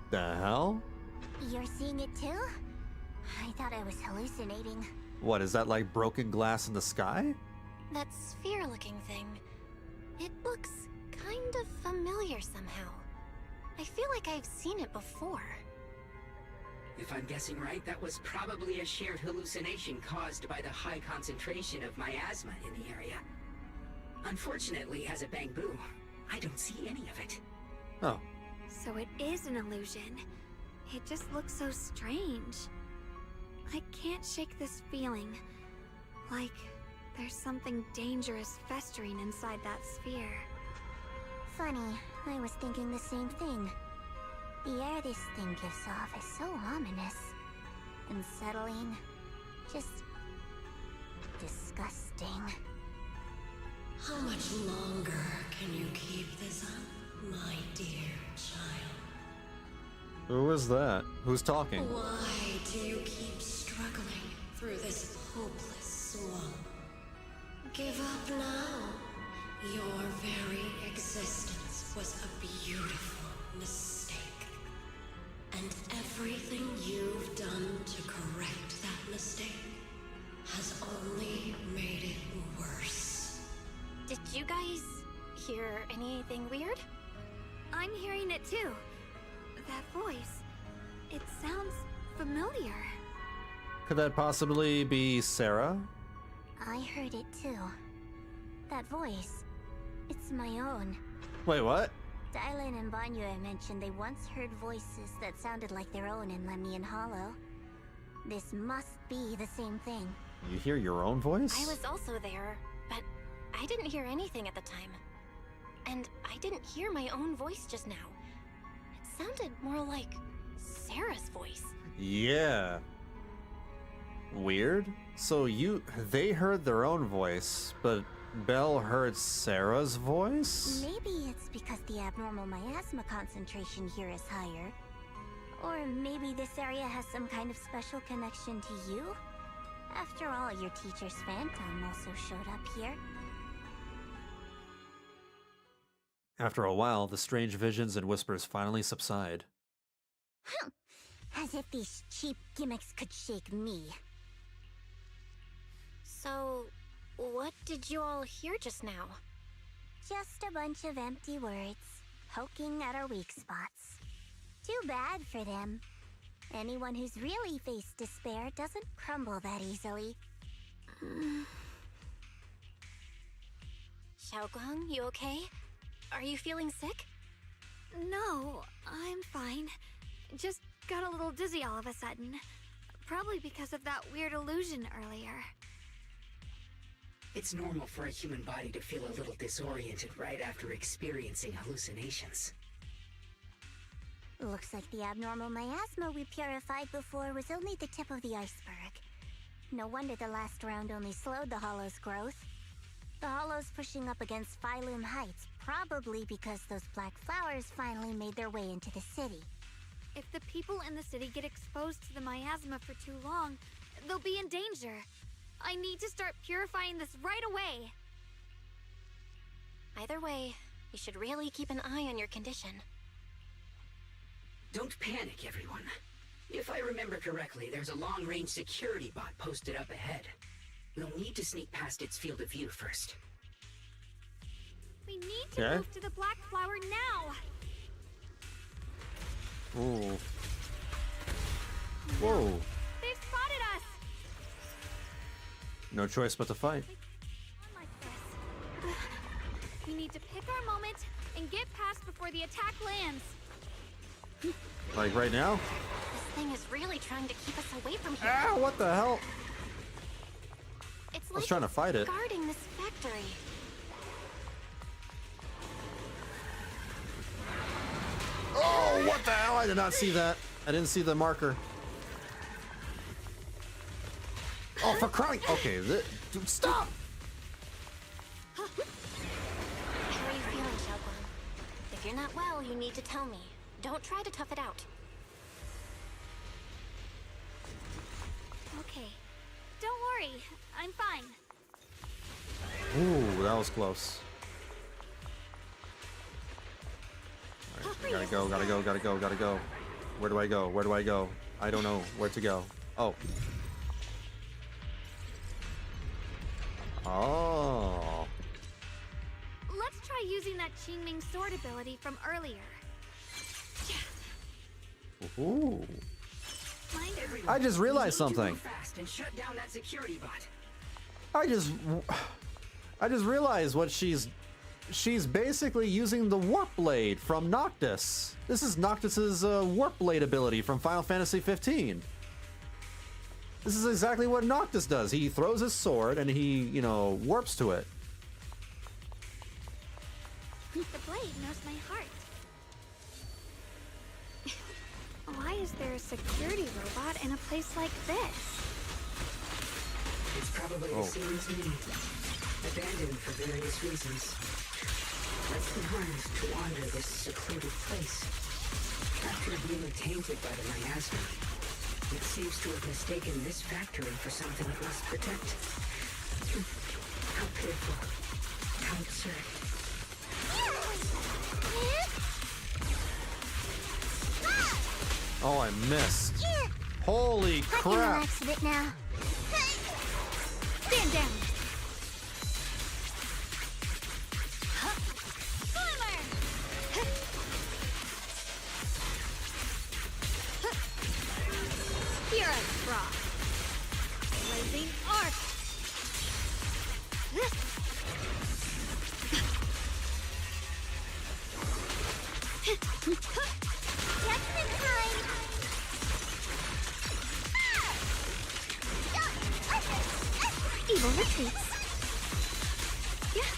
The hell? You're seeing it too? I thought I was hallucinating. What, is that like broken glass in the sky? That sphere-looking thing. It looks kind of familiar somehow. I feel like I've seen it before. If I'm guessing right, that was probably a shared hallucination caused by the high concentration of miasma in the area. Unfortunately, as a Bangbu, I don't see any of it. Oh. So it is an illusion. It just looks so strange. I can't shake this feeling. Like there's something dangerous festering inside that sphere. Funny, I was thinking the same thing. The air this thing gives off is so ominous. Unsettling. Just disgusting. How much longer can you keep this up, my dear child? Who is that? Who's talking? Why do you keep struggling through this hopeless swamp? Give up now. Your very existence was a beautiful mistake. And everything you've done to correct that mistake has only made it worse. Did you guys hear anything weird? I'm hearing it too. That voice. It sounds familiar. Could that possibly be Sarah? I heard it too. That voice. It's my own. Wait, what? Dylan and Banya mentioned they once heard voices that sounded like their own in Lemnian Hollow. This must be the same thing. You hear your own voice? I was also there, but I didn't hear anything at the time. And I didn't hear my own voice just now. It sounded more like Sarah's voice. Yeah. Weird. So they heard their own voice, but Belle heard Sarah's voice? Maybe it's because the abnormal miasma concentration here is higher. Or maybe this area has some kind of special connection to you? After all, your teacher's phantom also showed up here. After a while, the strange visions and whispers finally subside. As if these cheap gimmicks could shake me. So, what did you all hear just now? Just a bunch of empty words, poking at our weak spots. Too bad for them. Anyone who's really faced despair doesn't crumble that easily. Shunguang, you okay? Are you feeling sick? No, I'm fine. Just got a little dizzy all of a sudden. Probably because of that weird illusion earlier. It's normal for a human body to feel a little disoriented right after experiencing hallucinations. Looks like the abnormal miasma we purified before was only the tip of the iceberg. No wonder the last round only slowed the Hollow's growth. The Hollow's pushing up against Phylum Heights, probably because those black flowers finally made their way into the city. If the people in the city get exposed to the miasma for too long, they'll be in danger. I need to start purifying this right away. Either way, you should really keep an eye on your condition. Don't panic, everyone. If I remember correctly, there's a long-range security bot posted up ahead. We'll need to sneak past its field of view first. We need to move to the black flower now! Ooh. Whoa. They've spotted us! No choice but to fight. We need to pick our moment and get past before the attack lands. Like right now? This thing is really trying to keep us away from here. Ah, what the hell? It's I was like trying to fight it. guarding this factory. Oh, what the hell? I did not see that. I didn't see the marker. Oh, for crying! Okay, dude, stop! How are you feeling, Shunguang? If you're not well, you need to tell me. Don't try to tough it out. Okay. Don't worry. I'm fine. Ooh, that was close. Alright, gotta go, gotta go, gotta go, gotta go. Where do I go? Where do I go? I don't know where to go. Oh. Oh. Let's try using that Qingming sword ability from earlier. Ooh. Everyone, I just realized you need to something. move fast and shut down that security bot. I just realized what she's basically using the warp blade from Noctis. This is Noctis's warp blade ability from Final Fantasy 15. This is exactly what Noctis does. He throws his sword and he, you know, warps to it. The blade knows my heart. Why is there a security robot in a place like this? It's probably the series need. Abandoned for various reasons. Less than harnessed to wander this secluded place. After being tainted by the miasma, it seems to have mistaken this factory for something it must protect. How pitiful. How absurd. Oh, I missed. Holy crap. I can relax a bit now. Stand down. Here I drop. Blazing arc. Just in time. Evil retreats. Yeah.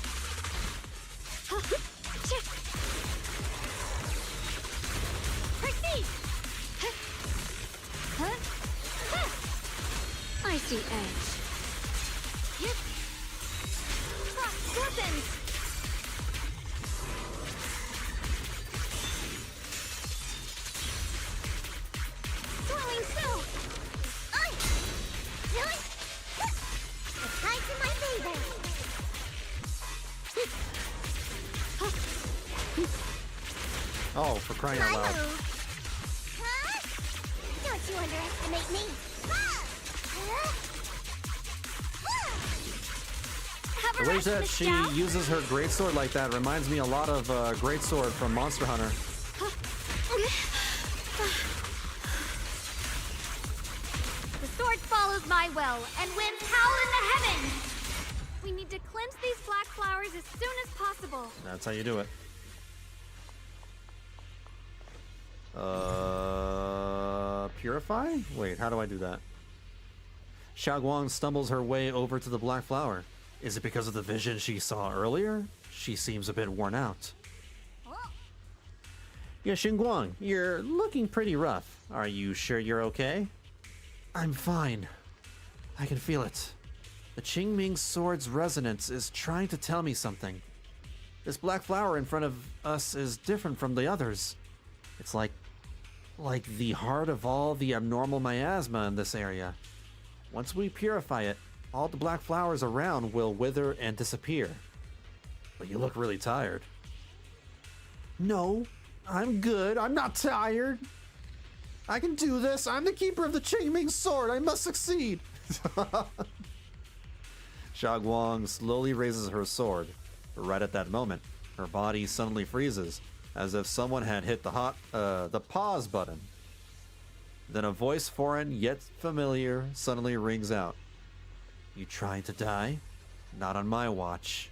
Proceed. I see edge. Yep. Oh, for crying out loud. Huh? Don't you underestimate me. The way that she uses her greatsword like that reminds me a lot of greatsword from Monster Hunter. The sword follows my will and winds howl in the heavens! We need to cleanse these black flowers as soon as possible. That's how you do it. Purify? Wait, how do I do that? Shunguang stumbles her way over to the black flower. Is it because of the vision she saw earlier? She seems a bit worn out. Yeah, Shunguang, you're looking pretty rough. Are you sure you're okay? I'm fine. I can feel it. The Qingming sword's resonance is trying to tell me something. This black flower in front of us is different from the others. It's like the heart of all the abnormal miasma in this area. Once we purify it, all the black flowers around will wither and disappear. But you look really tired. No, I'm good. I'm not tired. I can do this. I'm the keeper of the Qingming sword. I must succeed. Shunguang slowly raises her sword. But right at that moment, her body suddenly freezes, as if someone had hit the pause button. Then a voice foreign yet familiar suddenly rings out. You trying to die? Not on my watch.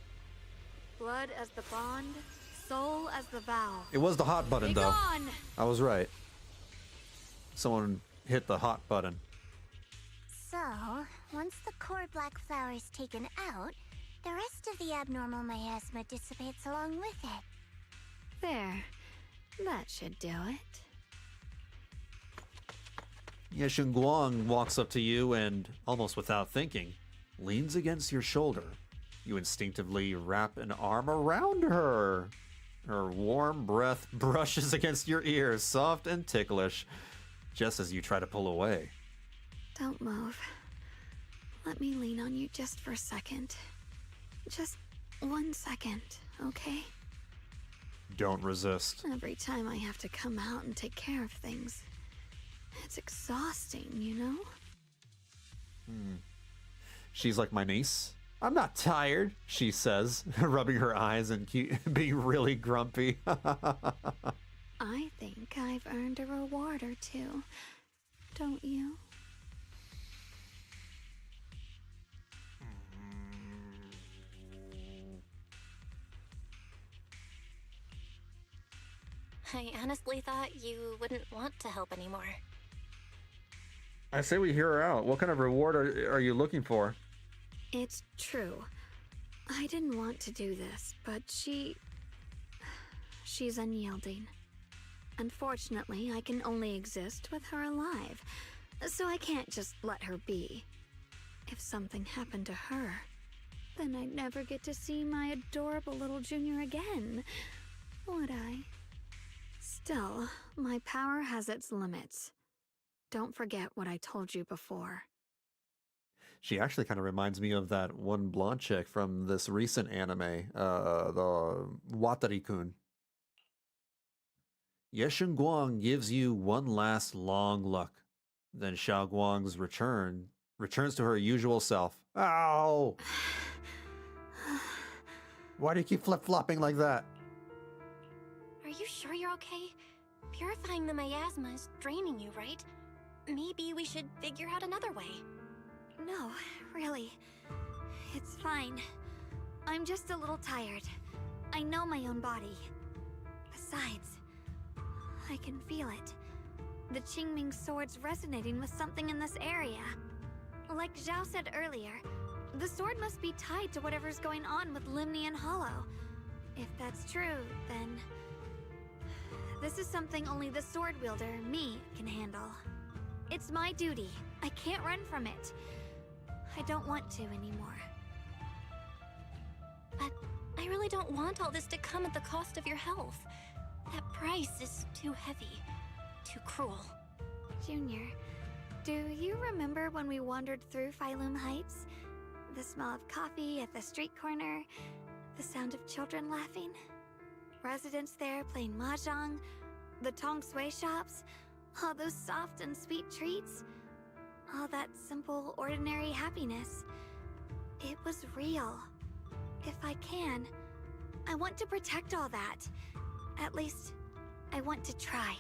Blood as the bond, soul as the vow. It was the hot button, though. Begone! I was right. Someone hit the hot button. So, once the core black flower is taken out, the rest of the abnormal miasma dissipates along with it. There. That should do it. Yeah, Shunguang walks up to you and, almost without thinking, leans against your shoulder. You instinctively wrap an arm around her. Her warm breath brushes against your ears, soft and ticklish, just as you try to pull away. Don't move. Let me lean on you just for a second. Just 1 second, okay? Don't resist. Every time I have to come out and take care of things, it's exhausting, you know? She's like my niece. I'm not tired, she says, rubbing her eyes and being really grumpy. I think I've earned a reward or two, don't you? I honestly thought you wouldn't want to help anymore. I say we hear her out. What kind of reward are you looking for? It's true. I didn't want to do this, but she's unyielding. Unfortunately, I can only exist with her alive, so I can't just let her be. If something happened to her, then I'd never get to see my adorable little junior again, would I? Still, my power has its limits. Don't forget what I told you before. She actually kind of reminds me of that one blonde chick from this recent anime, the Watari-kun. Shunguang gives you one last long look. Then Shunguang's returns to her usual self. Ow! Why do you keep flip-flopping like that? Are you sure you're okay? Purifying the miasma is draining you, right? Maybe we should figure out another way. No, really. It's fine. I'm just a little tired. I know my own body. Besides, I can feel it. The Qingming sword's resonating with something in this area. Like Zhao said earlier, the sword must be tied to whatever's going on with Limnian Hollow. If that's true, then this is something only the sword wielder, me, can handle. It's my duty. I can't run from it. I don't want to anymore. But I really don't want all this to come at the cost of your health. That price is too heavy, too cruel. Junior, do you remember when we wandered through Phylum Heights? The smell of coffee at the street corner, the sound of children laughing? residents there playing mahjong, the tong sui shops, all those soft and sweet treats, all that simple, ordinary happiness. It was real. If I can, I want to protect all that. At least, I want to try.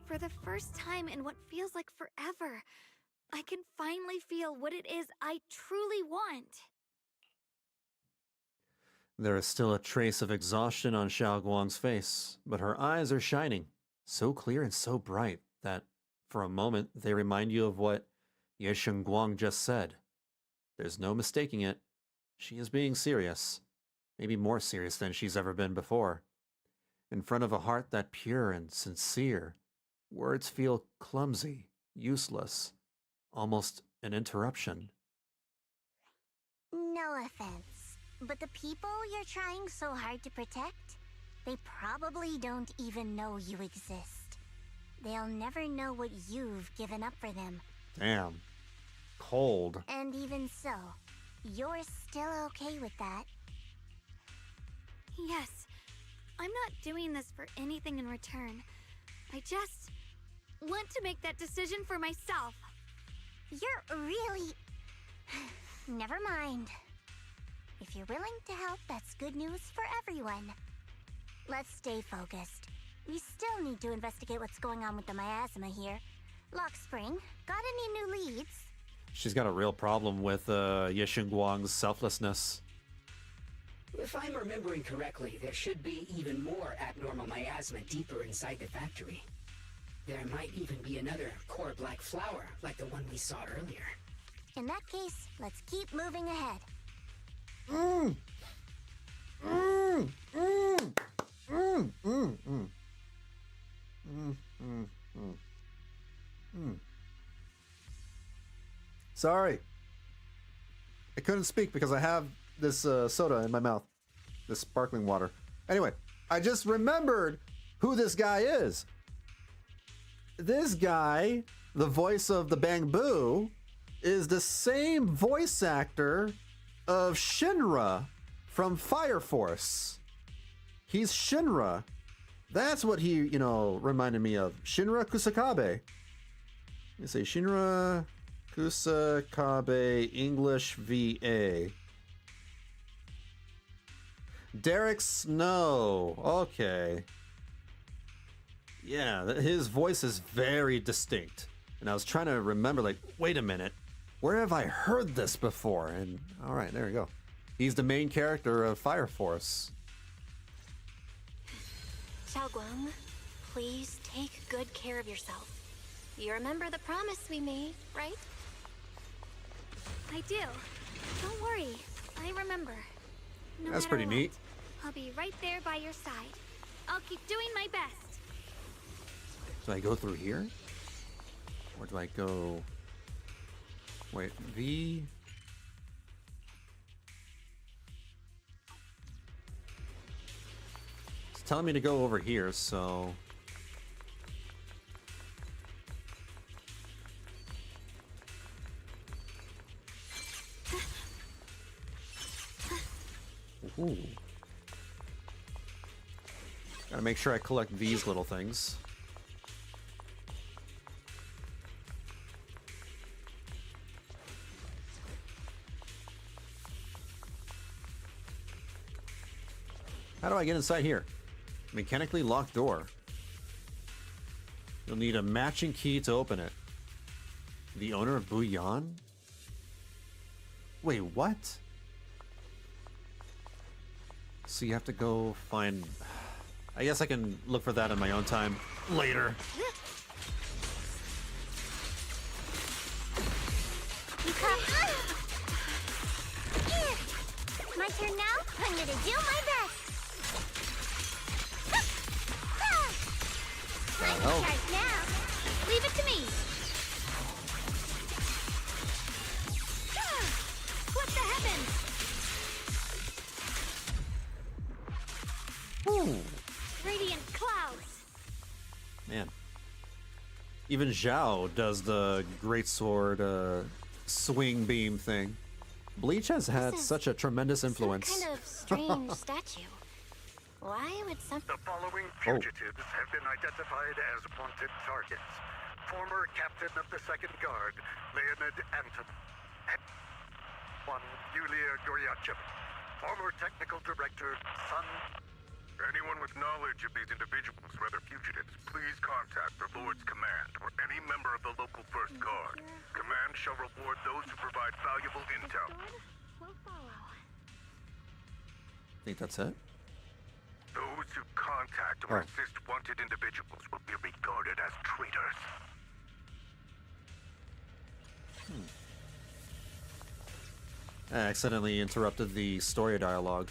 For the first time in what feels like forever, I can finally feel what it is I truly want. There is still a trace of exhaustion on Xiao Guang's face, but her eyes are shining, so clear and so bright that, for a moment, they remind you of what Ye Shunguang just said. There's no mistaking it. She is being serious, maybe more serious than she's ever been before. In front of a heart that pure and sincere, words feel clumsy, useless, almost an interruption. No offense, but the people you're trying so hard to protect, they probably don't even know you exist. They'll never know what you've given up for them. Damn. Cold. And even so, you're still okay with that? Yes, I'm not doing this for anything in return. I just want to make that decision for myself. You're really... Never mind. If you're willing to help, that's good news for everyone. Let's stay focused. We still need to investigate what's going on with the miasma here. Lock Spring, got any new leads? She's got a real problem with Ye Shunguang's selflessness. If I'm remembering correctly, there should be even more abnormal miasma deeper inside the factory. There might even be another core black flower, like the one we saw earlier. In that case, let's keep moving ahead. Sorry. I couldn't speak because I have this soda in my mouth. This sparkling water. Anyway, I just remembered who this guy is. This guy, the voice of the Bamboo, is the same voice actor of Shinra from Fire Force. He's Shinra. That's what he, reminded me of. Shinra Kusakabe. Let me say Shinra Kusakabe English VA. Derek Snow. Okay. Yeah, his voice is very distinct. And I was trying to remember, wait a minute. Where have I heard this before? And all right, there we go. He's the main character of Fire Force. Xiaoguang, please take good care of yourself. You remember the promise we made, right? I do. Don't worry. I remember. No That's matter pretty what, neat. I'll be right there by your side. I'll keep doing my best. Do I go through here? Or do I go... Wait, V... It's telling me to go over here, so... Ooh. Gotta make sure I collect these little things. How do I get inside here? Mechanically locked door. You'll need a matching key to open it. The owner of Bouillon? Wait, what? So you have to go find... I guess I can look for that in my own time later. My turn now? I'm gonna do my best! I'm in charge now! Leave it to me! What the heavens? Ooh. Radiant clouds! Man. Even Zhao does the greatsword swing beam thing. Bleach has had such a tremendous influence. Some kind of strange statue. Why would some... The following fugitives have been identified as wanted targets. Former captain of the Second Guard, Leonid Anton. One, Yulia Goryachev. Former technical director, Sun... Anyone with knowledge of these individuals, whether fugitives, please contact the Lord's Command or any member of the local First Guard. Command shall reward those who provide valuable intel. I think that's it. Those who contact or assist wanted individuals will be regarded as traitors. I accidentally interrupted the story dialogue.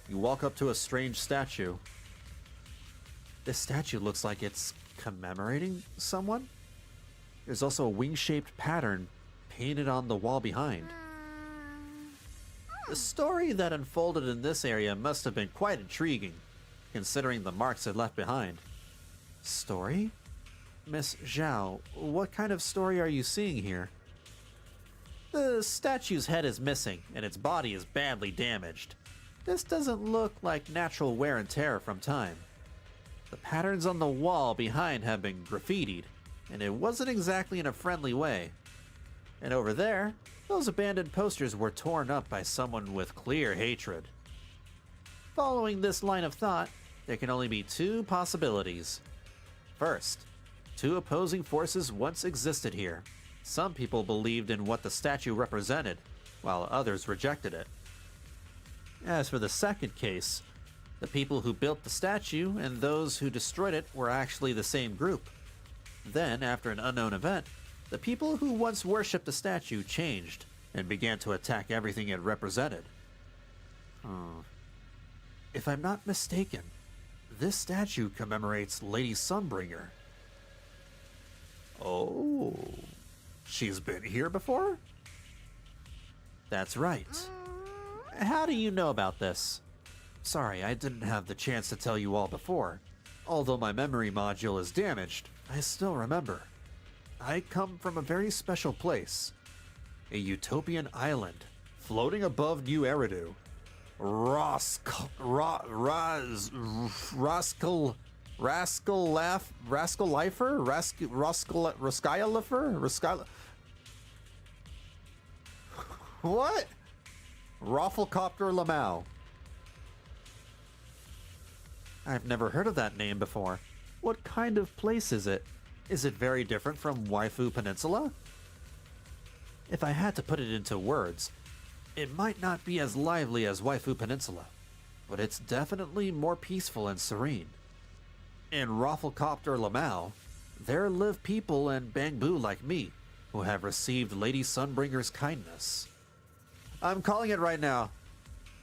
You walk up to a strange statue. This statue looks like it's commemorating someone. There's also a wing-shaped pattern painted on the wall behind. The story that unfolded in this area must have been quite intriguing, considering the marks it left behind. Story? Miss Zhao, what kind of story are you seeing here? The statue's head is missing, and its body is badly damaged. This doesn't look like natural wear and tear from time. The patterns on the wall behind have been graffitied, and it wasn't exactly in a friendly way. And over there, those abandoned posters were torn up by someone with clear hatred. Following this line of thought, there can only be two possibilities. First, two opposing forces once existed here. Some people believed in what the statue represented, while others rejected it. As for the second case, the people who built the statue and those who destroyed it were actually the same group. Then, after an unknown event, the people who once worshipped the statue changed and began to attack everything it represented. If I'm not mistaken, this statue commemorates Lady Sunbringer. Oh, she's been here before? That's right. How do you know about this? Sorry, I didn't have the chance to tell you all before. Although my memory module is damaged, I still remember. I come from a very special place. A utopian island, floating above New Eridu. What? Rafflecopter Lamau. I've never heard of that name before. What kind of place is it? Is it very different from Waifu Peninsula? If I had to put it into words, it might not be as lively as Waifu Peninsula, but it's definitely more peaceful and serene. In Rafflecopter Lamau, there live people and Bangbu like me, who have received Lady Sunbringer's kindness. I'm calling it right now.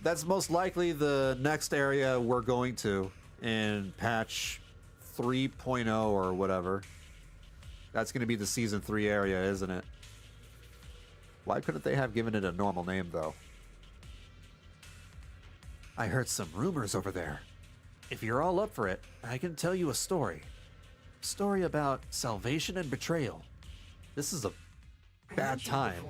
That's most likely the next area we're going to in patch 3.0 or whatever. That's going to be the Season 3 area, isn't it? Why couldn't they have given it a normal name, though? I heard some rumors over there. If you're all up for it, I can tell you a story. Story about salvation and betrayal. This is a bad time.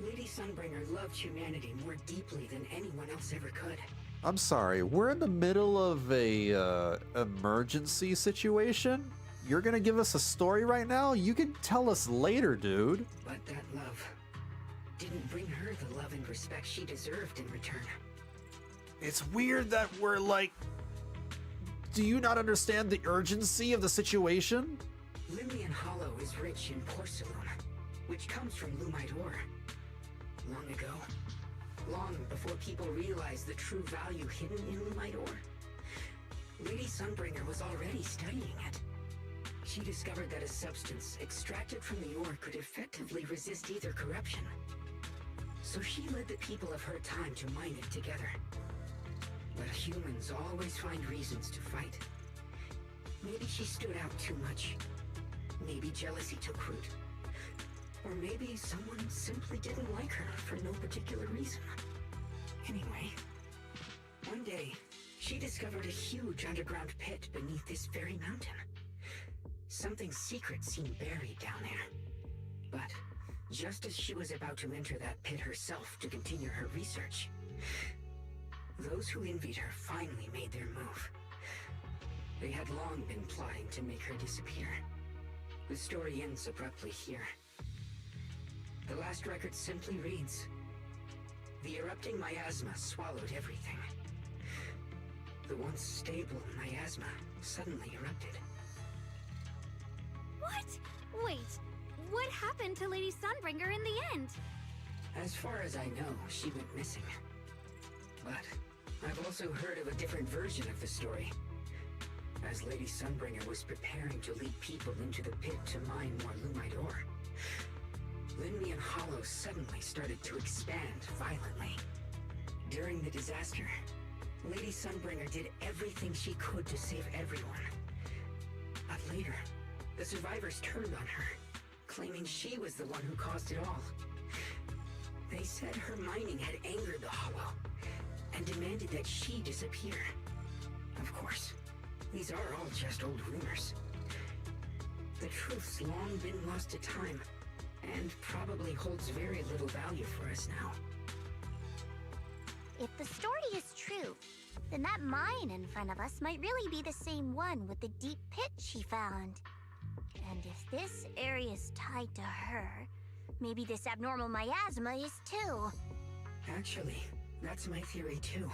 Lady Sunbringer loved humanity more deeply than anyone else ever could. I'm sorry, we're in the middle of a emergency situation? You're gonna give us a story right now? You can tell us later, dude. But that love didn't bring her the love and respect she deserved in return. It's weird that we're like... Do you not understand the urgency of the situation? Limlian Hollow is rich in porcelain, which comes from Lumite ore. Long ago, long before people realized the true value hidden in Lumite ore, Lady Sunbringer was already studying it. She discovered that a substance extracted from the ore could effectively resist either corruption. So she led the people of her time to mine it together. But humans always find reasons to fight. Maybe she stood out too much. Maybe jealousy took root. Or maybe someone simply didn't like her for no particular reason. Anyway, one day, she discovered a huge underground pit beneath this very mountain. Something secret seemed buried down there. But just as she was about to enter that pit herself to continue her research, those who envied her finally made their move. They had long been plotting to make her disappear. The story ends abruptly here. The last record simply reads, "The erupting miasma swallowed everything." The once stable miasma suddenly erupted. What? Wait, what happened to Lady Sunbringer in the end? As far as I know, she went missing. But I've also heard of a different version of the story. As Lady Sunbringer was preparing to lead people into the pit to mine more Lumite ore, Lemnian Hollow suddenly started to expand violently. During the disaster, Lady Sunbringer did everything she could to save everyone. But later, the survivors turned on her, claiming she was the one who caused it all. They said her mining had angered the Hollow, and demanded that she disappear. Of course, these are all just old rumors. The truth's long been lost to time, and probably holds very little value for us now. If the story is true, then that mine in front of us might really be the same one with the deep pit she found. And if this area is tied to her, maybe this abnormal miasma is too. Actually, that's my theory too.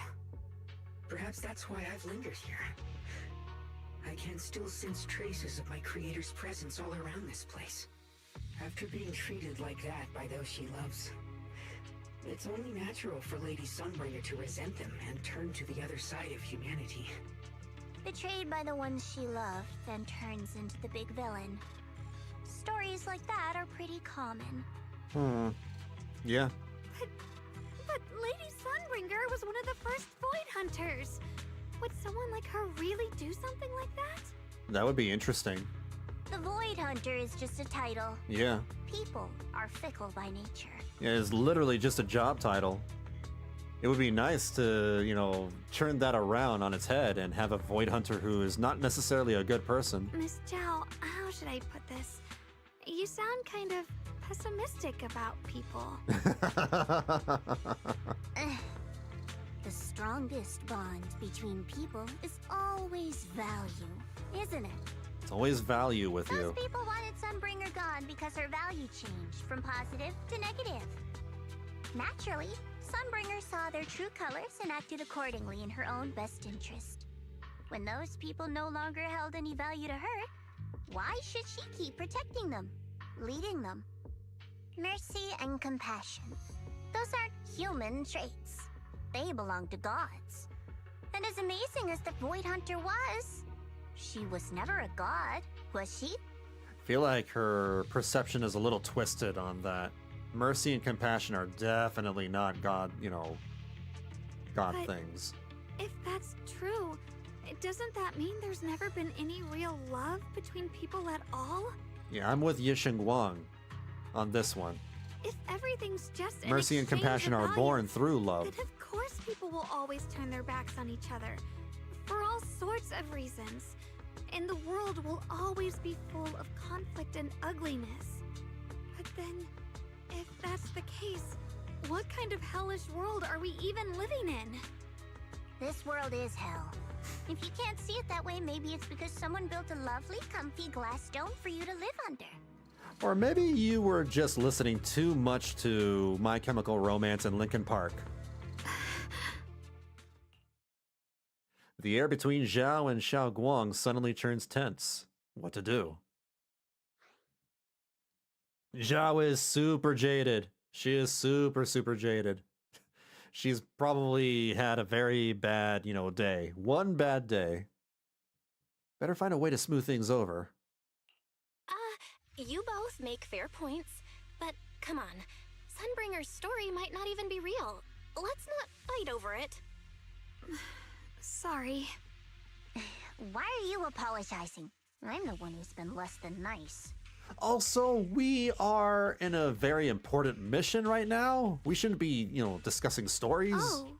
Perhaps that's why I've lingered here. I can still sense traces of my creator's presence all around this place. After being treated like that by those she loves, it's only natural for Lady Sunbringer to resent them and turn to the other side of humanity. Betrayed by the ones she loved, then turns into the big villain. Stories like that are pretty common. Yeah. But Lady Sunbringer was one of the first Void Hunters. Would someone like her really do something like that? That would be interesting. The Void Hunter is just a title. Yeah. People are fickle by nature. Yeah, it's literally just a job title. It would be nice to, you know, turn that around on its head and have a Void Hunter who is not necessarily a good person. Miss Zhao, how should I put this? You sound kind of pessimistic about people. The strongest bond between people is always value, isn't it? It's always value with you. Those people wanted Sunbringer gone because her value changed from positive to negative. Naturally, Sunbringer saw their true colors and acted accordingly in her own best interest. When those people no longer held any value to her, why should she keep protecting them, leading them? Mercy and compassion. Those aren't human traits. They belong to gods. And as amazing as the Void Hunter was, she was never a god, was she? I feel like her perception is a little twisted on that. Mercy and compassion are definitely not God, you know, God But things. if that's true, doesn't that mean there's never been any real love between people at all? Yeah, I'm with Shunguang on this one. If everything's just an Mercy and exchange compassion of are value, born through love. then of course people will always turn their backs on each other. For all sorts of reasons. And the world will always be full of conflict and ugliness. But then, if that's the case, what kind of hellish world are we even living in? This world is hell. If you can't see it that way, maybe it's because someone built a lovely, comfy glass dome for you to live under. Or maybe you were just listening too much to My Chemical Romance and Linkin Park. The air between Zhao and Shunguang suddenly turns tense. What to do? Zhao is super jaded. She is super jaded. She's probably had a very bad, you know, day. One bad day. Better find a way to smooth things over. You both make fair points, but come on. Sunbringer's story might not even be real. Let's not fight over it. Sorry. Why are you apologizing? I'm the one who's been less than nice. Also, we are in a very important mission right now. We shouldn't be, you know, discussing stories. Oh,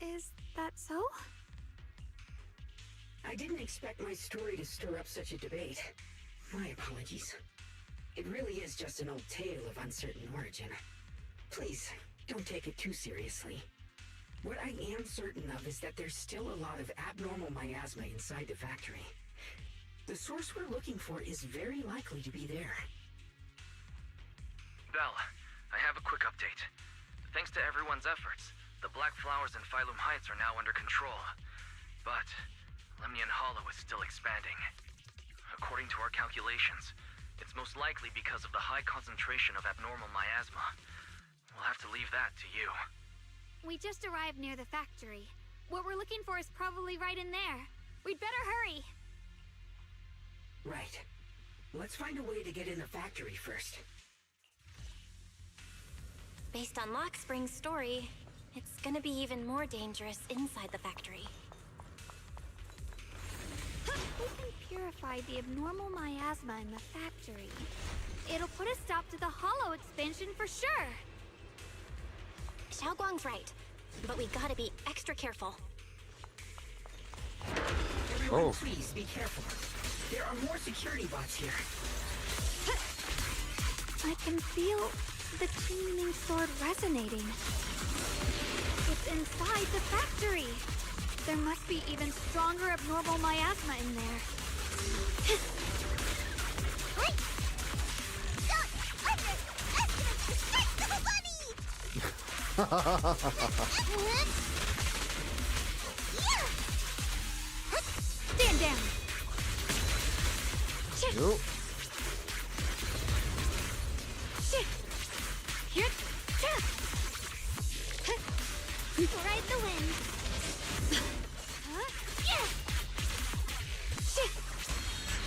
is that so? I didn't expect my story to stir up such a debate. My apologies. It really is just an old tale of uncertain origin. Please, don't take it too seriously. What I am certain of is that there's still a lot of abnormal miasma inside the factory. The source we're looking for is very likely to be there. Belle, I have a quick update. Thanks to everyone's efforts, the Black Flowers in Phylum Heights are now under control. But Lemnian Hollow is still expanding. According to our calculations, it's most likely because of the high concentration of abnormal miasma. We'll have to leave that to you. We just arrived near the factory. What we're looking for is probably right in there. We'd better hurry. Right. Let's find a way to get in the factory first. Based on Lockspring's story, it's gonna be even more dangerous inside the factory. We can purify the abnormal miasma in the factory. It'll put a stop to the Hollow expansion for sure. Shunguang's right, but we gotta be extra careful. Everyone, please be careful. There are more security bots here. I can feel the Qingming sword resonating. It's inside the factory. There must be even stronger abnormal miasma in there. Wait! Don't underestimate the strength of a bunny! Stand down! Nope. Ride the wind.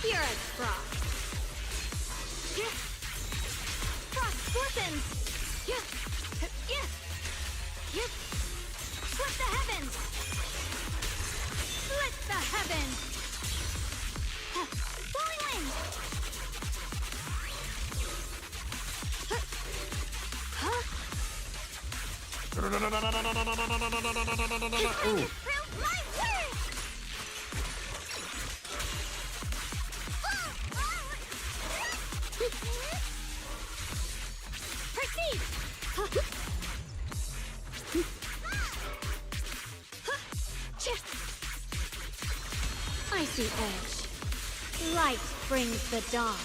You're a frost. Frost scorpions. Split the heavens. Split the heavens. Falling wind. Ooh. Proceed! I see edge. Light brings the dawn.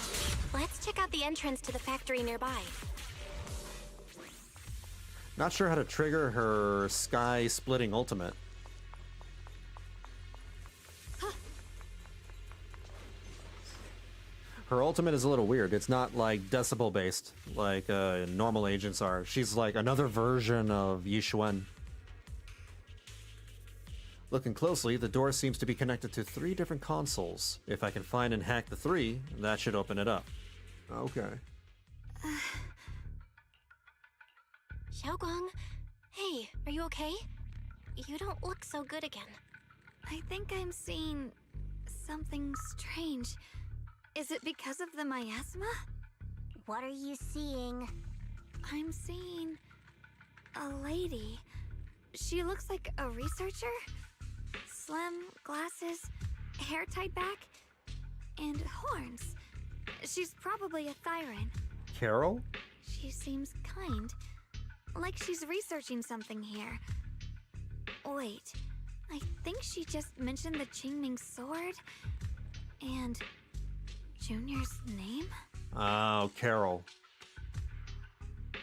Let's check out the entrance to the factory nearby. Not sure how to trigger her sky-splitting ultimate. Her ultimate is a little weird. It's not like decibel based like normal agents are. She's like another version of Yixuan. Looking closely, the door seems to be connected to 3 different consoles. If I can find and hack the 3, that should open it up. Okay. Shunguang? Hey, are you okay? You don't look so good again. I think I'm seeing something strange. Is it because of the miasma? What are you seeing? I'm seeing a lady. She looks like a researcher. Slim, glasses, hair tied back, and horns. She's probably a Thyran. Carol? She seems kind. Like she's researching something here. Wait, I think she just mentioned the Qingming sword. And Junior's name? Oh, Carol.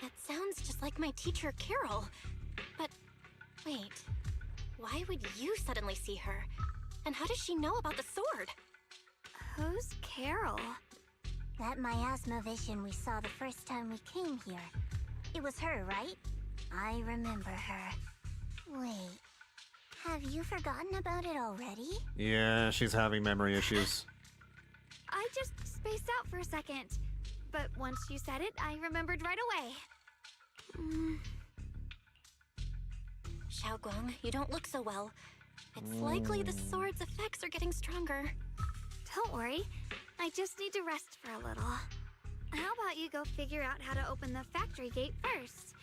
That sounds just like my teacher, Carol. But wait, why would you suddenly see her? And how does she know about the sword? Who's Carol? That miasma vision we saw the first time we came here. It was her, right? I remember her. Wait, have you forgotten about it already? Yeah, she's having memory issues. I just spaced out for a second. But once you said it, I remembered right away. Shunguang, you don't look so well. It's likely the sword's effects are getting stronger. Don't worry. I just need to rest for a little. How about you go figure out how to open the factory gate first?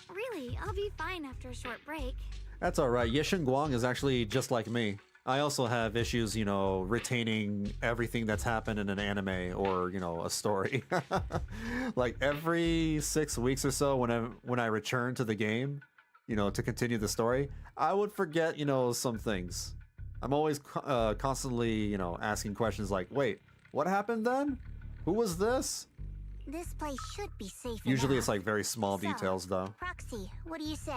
Really, I'll be fine after a short break. That's alright. Shunguang is actually just like me. I also have issues, you know, retaining everything that's happened in an anime or, you know, a story. Like every 6 weeks or so when I return to the game, you know, to continue the story, I would forget, you know, some things. I'm always constantly, you know, asking questions like, wait, what happened then? Who was this? This place should be safe Usually enough. it's like very small So, details though. Proxy, what do you say?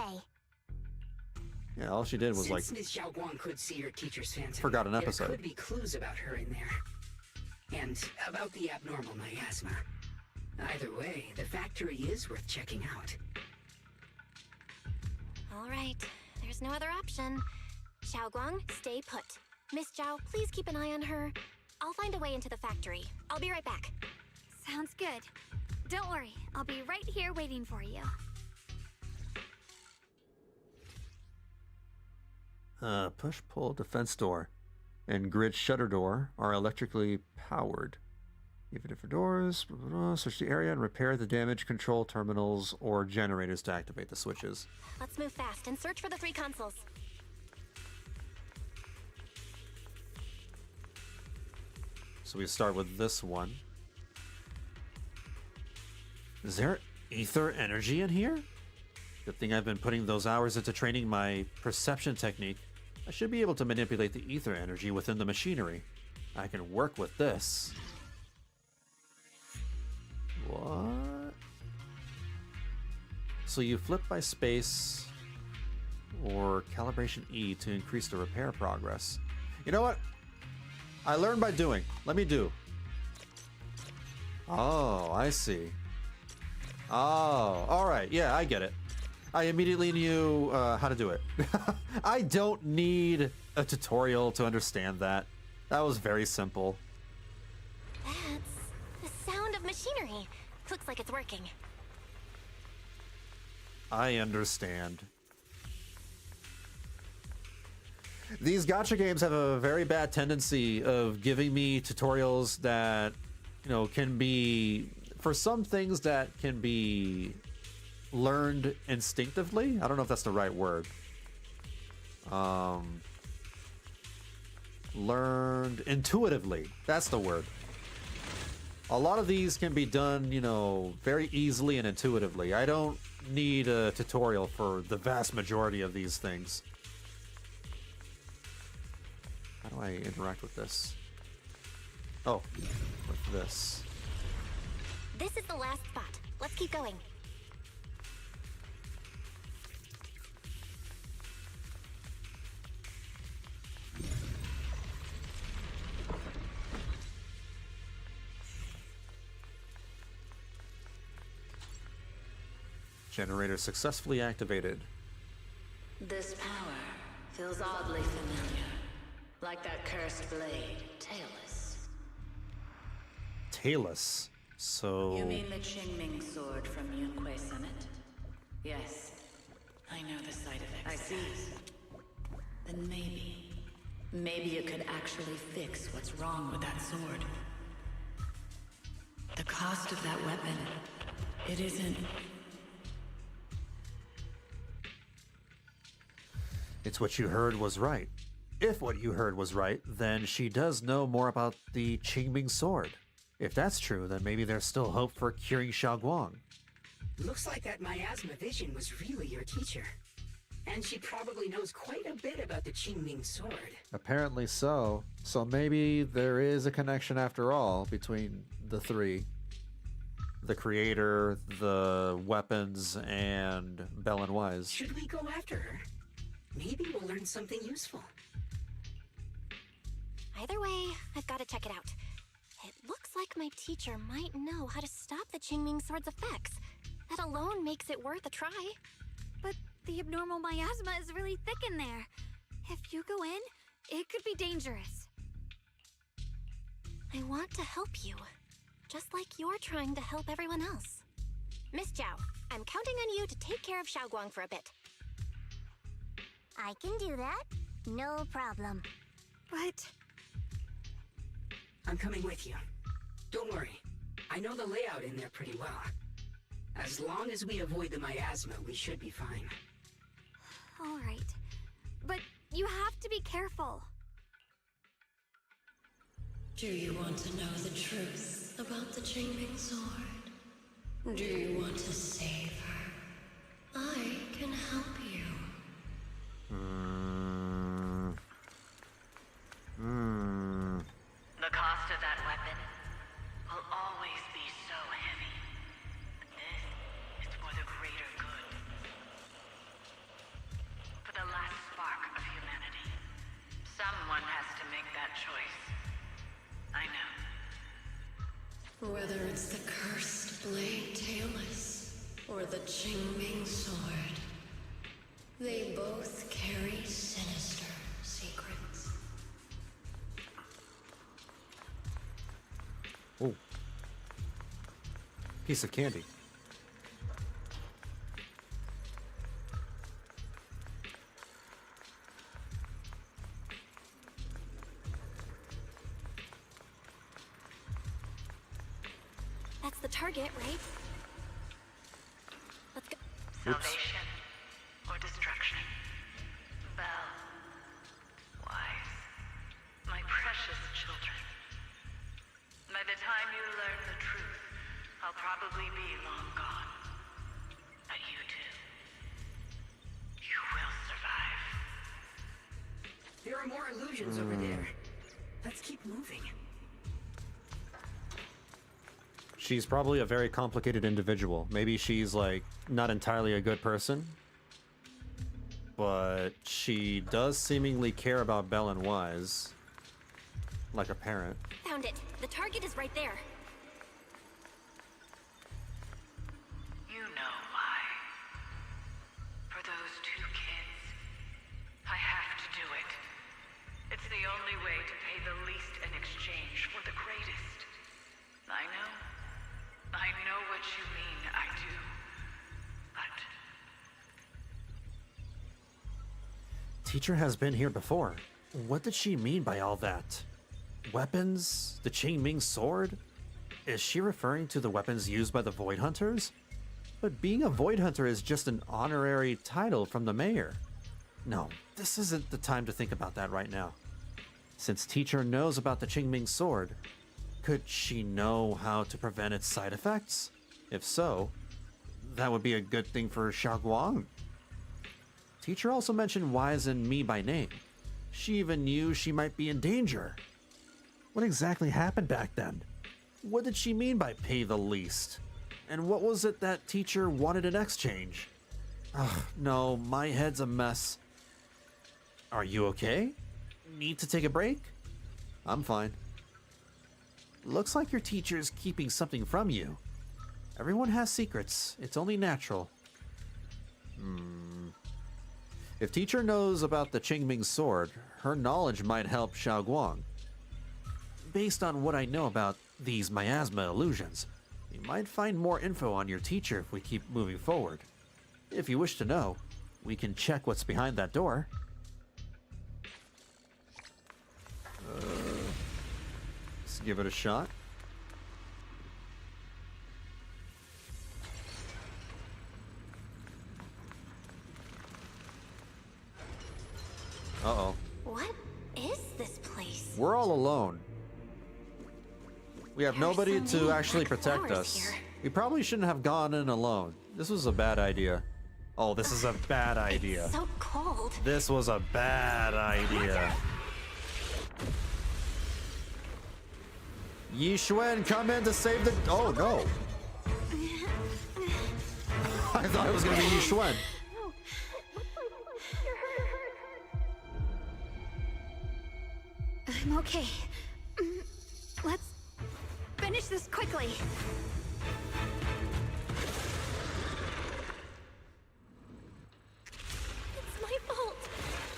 Yeah, all she did was like, Since Ms. Xiaoguang could see her teacher's phantom, forgot an episode. there could be clues about her in there. And about the abnormal miasma. Either way, the factory is worth checking out. All right, there's no other option. Xiaoguang, stay put. Miss Zhao, please keep an eye on her. I'll find a way into the factory. I'll be right back. Sounds good. Don't worry, I'll be right here waiting for you. Push-pull defense door and grid shutter door are electrically powered. Even different doors, search the area and repair the damaged control terminals or generators to activate the switches. Let's move fast and search for the 3 consoles. So we start with this one. Is there ether energy in here? Good thing I've been putting those hours into training my perception technique. I should be able to manipulate the ether energy within the machinery. I can work with this. What? So you flip by space or calibration E to increase the repair progress. You know what? I learned by doing. Let me do. Oh, I see. Oh, all right. Yeah, I get it. I immediately knew how to do it. I don't need a tutorial to understand that. That was very simple. That's the sound of machinery. Looks like it's working. I understand. These gacha games have a very bad tendency of giving me tutorials that, you know, can be, for some things that can be learned instinctively. I don't know if that's the right word. Learned intuitively. That's the word. A lot of these can be done, you know, very easily and intuitively. I don't need a tutorial for the vast majority of these things. How do I interact with this? Oh, with this. This is the last spot. Let's keep going. Generator successfully activated. This power feels oddly familiar. Like that cursed blade, tailless. Tailless? So... You mean the Qingming sword from Yunque Summit? Yes. I know the side effects. I see. Then maybe you could actually fix what's wrong with that sword. The cost of that weapon, it isn't... It's what you heard was right. If what you heard was right, then she does know more about the Qingming sword. If that's true, then maybe there's still hope for curing Xiaoguang. Looks like that miasma vision was really your teacher. And she probably knows quite a bit about the Qingming sword. Apparently so. So maybe there is a connection after all between the three. The creator, the weapons, and Bell and Wise. Should we go after her? Maybe we'll learn something useful. Either way, I've got to check it out. It looks like my teacher might know how to stop the Qingming sword's effects. That alone makes it worth a try. But the abnormal miasma is really thick in there. If you go in, it could be dangerous. I want to help you, just like you're trying to help everyone else. Miss Zhao, I'm counting on you to take care of Xiaoguang for a bit. I can do that. No problem. But... I'm coming with you. Don't worry. I know the layout in there pretty well. As long as we avoid the miasma, we should be fine. All right. But you have to be careful. Do you want to know the truth about the Qingming sword? Do you want to save her? I can help you. bad choice. I know. Whether it's the cursed blade tailless or the Qingming sword, they both carry sinister secrets. Oh. Piece of candy. That's the target, right? Let's go. Salvation or destruction. Belle. Wise. My precious children. By the time you learn the truth, I'll probably be long gone. But you two. You will survive. There are more illusions over there. Let's keep moving. She's probably a very complicated individual. Maybe she's like not entirely a good person, but she does seemingly care about Belle and Wise, like a parent. Found it. The target is right there. You know why. For those two kids. I have to do it. It's the only way to pay the least in exchange for the greatest. I know. I know what you mean, I do. But Teacher has been here before. What did she mean by all that? Weapons? The Qingming sword? Is she referring to the weapons used by the Void Hunters? But being a Void Hunter is just an honorary title from the mayor. No, this isn't the time to think about that right now. Since Teacher knows about the Qingming sword, could she know how to prevent its side effects? If so, that would be a good thing for Shunguang. Teacher also mentioned Wise and me by name. She even knew she might be in danger. What exactly happened back then? What did she mean by pay the least? And what was it that Teacher wanted in exchange? Ugh, no, my head's a mess. Are you okay? Need to take a break? I'm fine. Looks like your teacher's keeping something from you. Everyone has secrets. It's only natural. If Teacher knows about the Qingming sword, her knowledge might help Shunguang. Based on what I know about these miasma illusions, we might find more info on your teacher if we keep moving forward. If you wish to know, we can check what's behind that door. Let's give it a shot. Uh-oh. What is this place? We're all alone. We have nobody to actually protect us. Here. We probably shouldn't have gone in alone. This was a bad idea. Oh, this is a bad idea. It's so cold. This was a bad idea. Yi Xuan, come in to save the... Oh, no. I thought it was going to be Yi Xuan. I'm okay. Let's finish this quickly. It's my fault.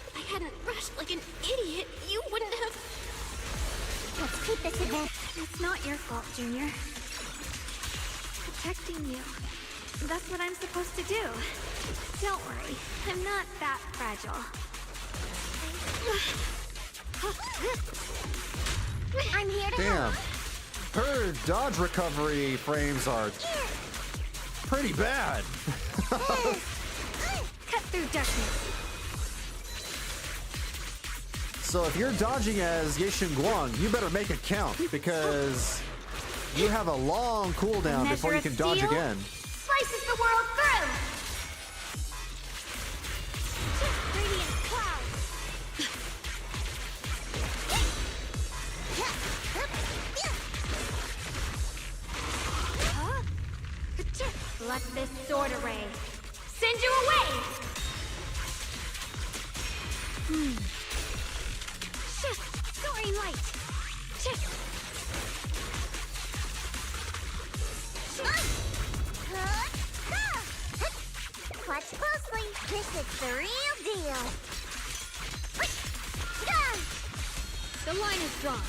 If I hadn't rushed like an idiot, you wouldn't have... Let's keep this in. It's not your fault, Junior. Protecting you. That's what I'm supposed to do. Don't worry. I'm not that fragile. I'm here to Damn. help. Her dodge recovery frames are pretty bad. Cut through darkness. So if you're dodging as Ye Shunguang, you better make it count, because you have a long cooldown before you can dodge again. Slices the world through. Radiant cloud. Let this sword array send you away! Sorry Divine Light! Watch closely. This is the real deal. The line is drawn.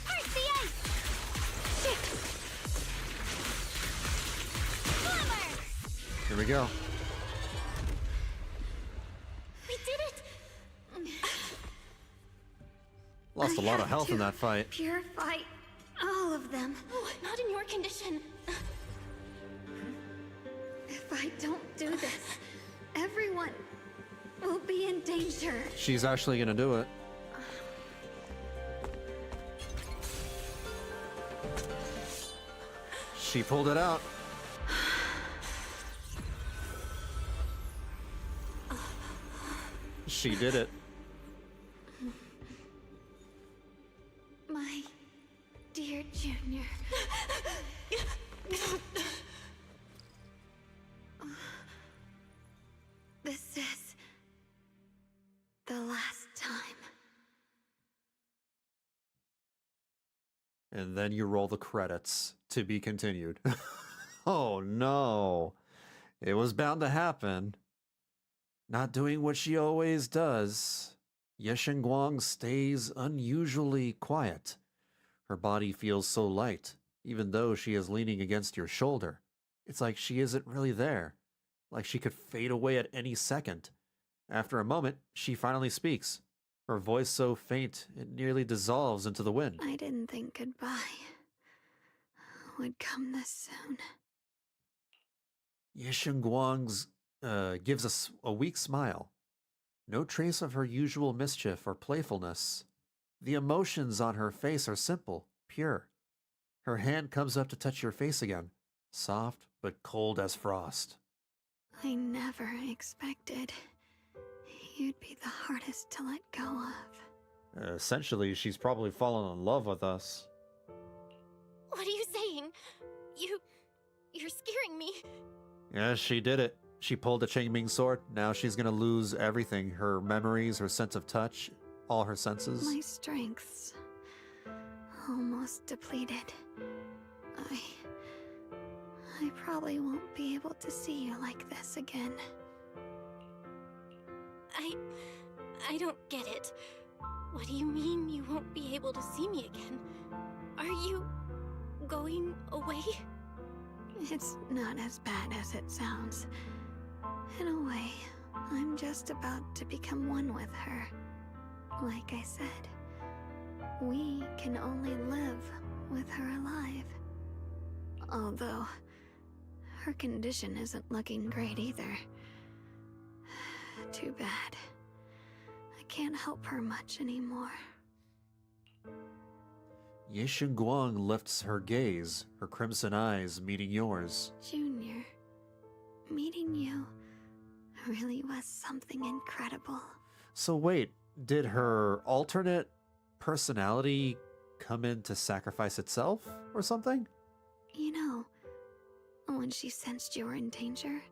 Heart the ice! Slammer! Here we go. We did it! Lost a lot of health in that fight. Purify all of them. Oh, not in your condition. If I don't do this, everyone will be in danger. She's actually gonna do it. She pulled it out. She did it. My dear Junior. This is the last time. And then you roll the credits. To be continued. Oh no. It was bound to happen. Not doing what she always does. Ye Shunguang stays unusually quiet. Her body feels so light, even though she is leaning against your shoulder. It's like she isn't really there. Like she could fade away at any second. After a moment, she finally speaks. Her voice so faint, it nearly dissolves into the wind. I didn't think goodbye would come this soon. Ye Shunguang's gives us a weak smile. No trace of her usual mischief or playfulness. The emotions on her face are simple, pure. Her hand comes up to touch your face again, soft but cold as frost. I never expected you'd be the hardest to let go of. Essentially, she's probably fallen in love with us. What are you saying? You're scaring me. Yes, she did it. She pulled the Qingming sword. Now she's gonna lose everything. Her memories, her sense of touch, all her senses. My strength's almost depleted. I probably won't be able to see you like this again. I don't get it. What do you mean you won't be able to see me again? Are you going away? It's not as bad as it sounds. In a way, I'm just about to become one with her. Like I said, we can only live with her alive. Although, her condition isn't looking great either. Too bad. I can't help her much anymore. Ye Shunguang lifts her gaze, her crimson eyes meeting yours. Junior, meeting you really was something incredible. So wait, did her alternate personality come in to sacrifice itself or something? You know, when she sensed you were in danger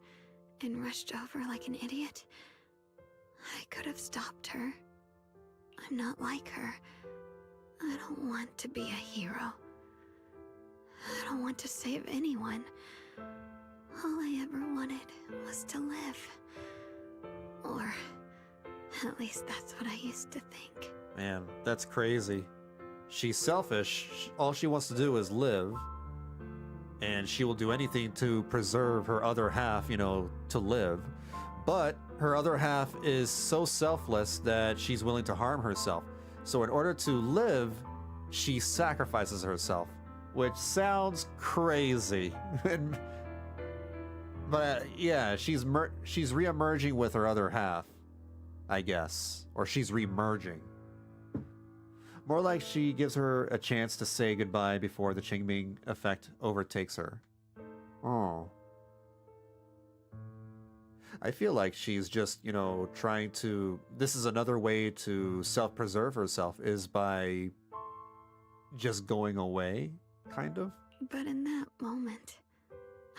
and rushed over like an idiot, I could have stopped her. I'm not like her. I don't want to be a hero. I don't want to save anyone. All I ever wanted was to live. Or at least that's what I used to think. Man, that's crazy. She's selfish. All she wants to do is live. And she will do anything to preserve her other half, to live. But her other half is so selfless that she's willing to harm herself. So in order to live, she sacrifices herself, which sounds crazy. But yeah, she's re-emerging with her other half, I guess. Or she's re-merging. More like she gives her a chance to say goodbye before the Qingming effect overtakes her. Oh. I feel like she's just, trying to... This is another way to self-preserve herself, is by just going away, kind of. But in that moment,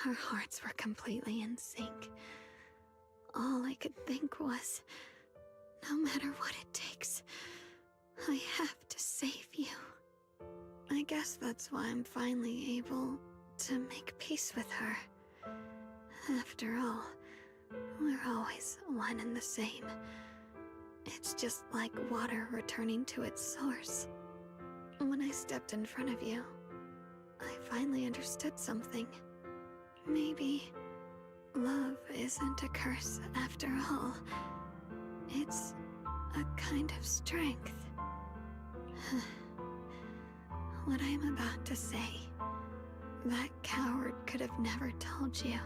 our hearts were completely in sync. All I could think was, no matter what it takes, I have to save you. I guess that's why I'm finally able to make peace with her. After all, we're always one and the same. It's just like water returning to its source. When I stepped in front of you, I finally understood something. Maybe love isn't a curse after all. It's a kind of strength. What I'm about to say, that coward could have never told you.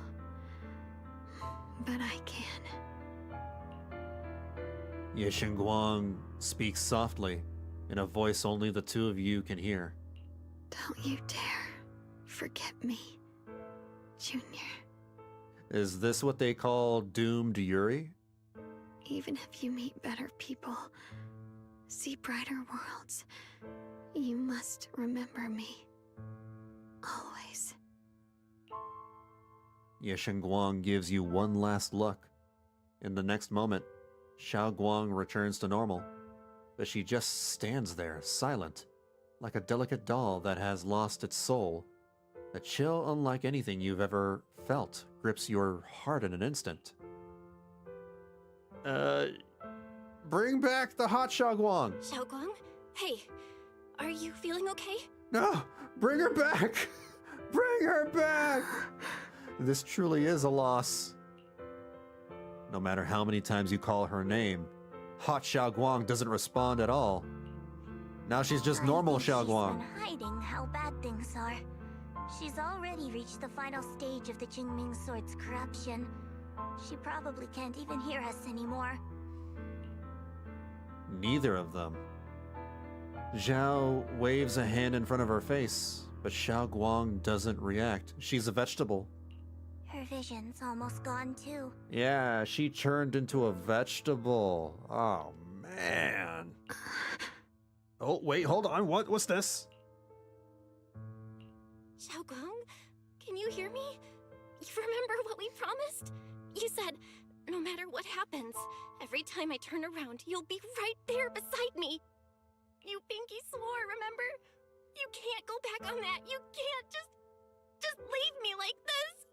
But I can. Shunguang speaks softly, in a voice only the two of you can hear. Don't you dare forget me, Junior. Is this what they call doomed Yuri? Even if you meet better people, see brighter worlds, you must remember me. Always. Shunguang gives you one last look. In the next moment, Xiaoguang returns to normal, but she just stands there, silent, like a delicate doll that has lost its soul. A chill unlike anything you've ever felt grips your heart in an instant. Bring back the hot Xiaoguang! Xiaoguang? Hey, are you feeling okay? No! Bring her back! Bring her back! This truly is a loss. No matter how many times you call her name, hot Xiaoguang doesn't respond at all. Now she's just normal Xiaoguang. She's been hiding how bad things are. She's already reached the final stage of the Qingming Sword's corruption. She probably can't even hear us anymore. Neither of them. Zhao waves a hand in front of her face, but Xiaoguang doesn't react. She's a vegetable. Her vision's almost gone too. Yeah, she turned into a vegetable. Oh, man. Oh, wait, hold on. What's this? Xiaoguang, can you hear me? You remember what we promised? You said, no matter what happens, every time I turn around, you'll be right there beside me. You pinky swore, remember? You can't go back on that. You can't just leave me like this.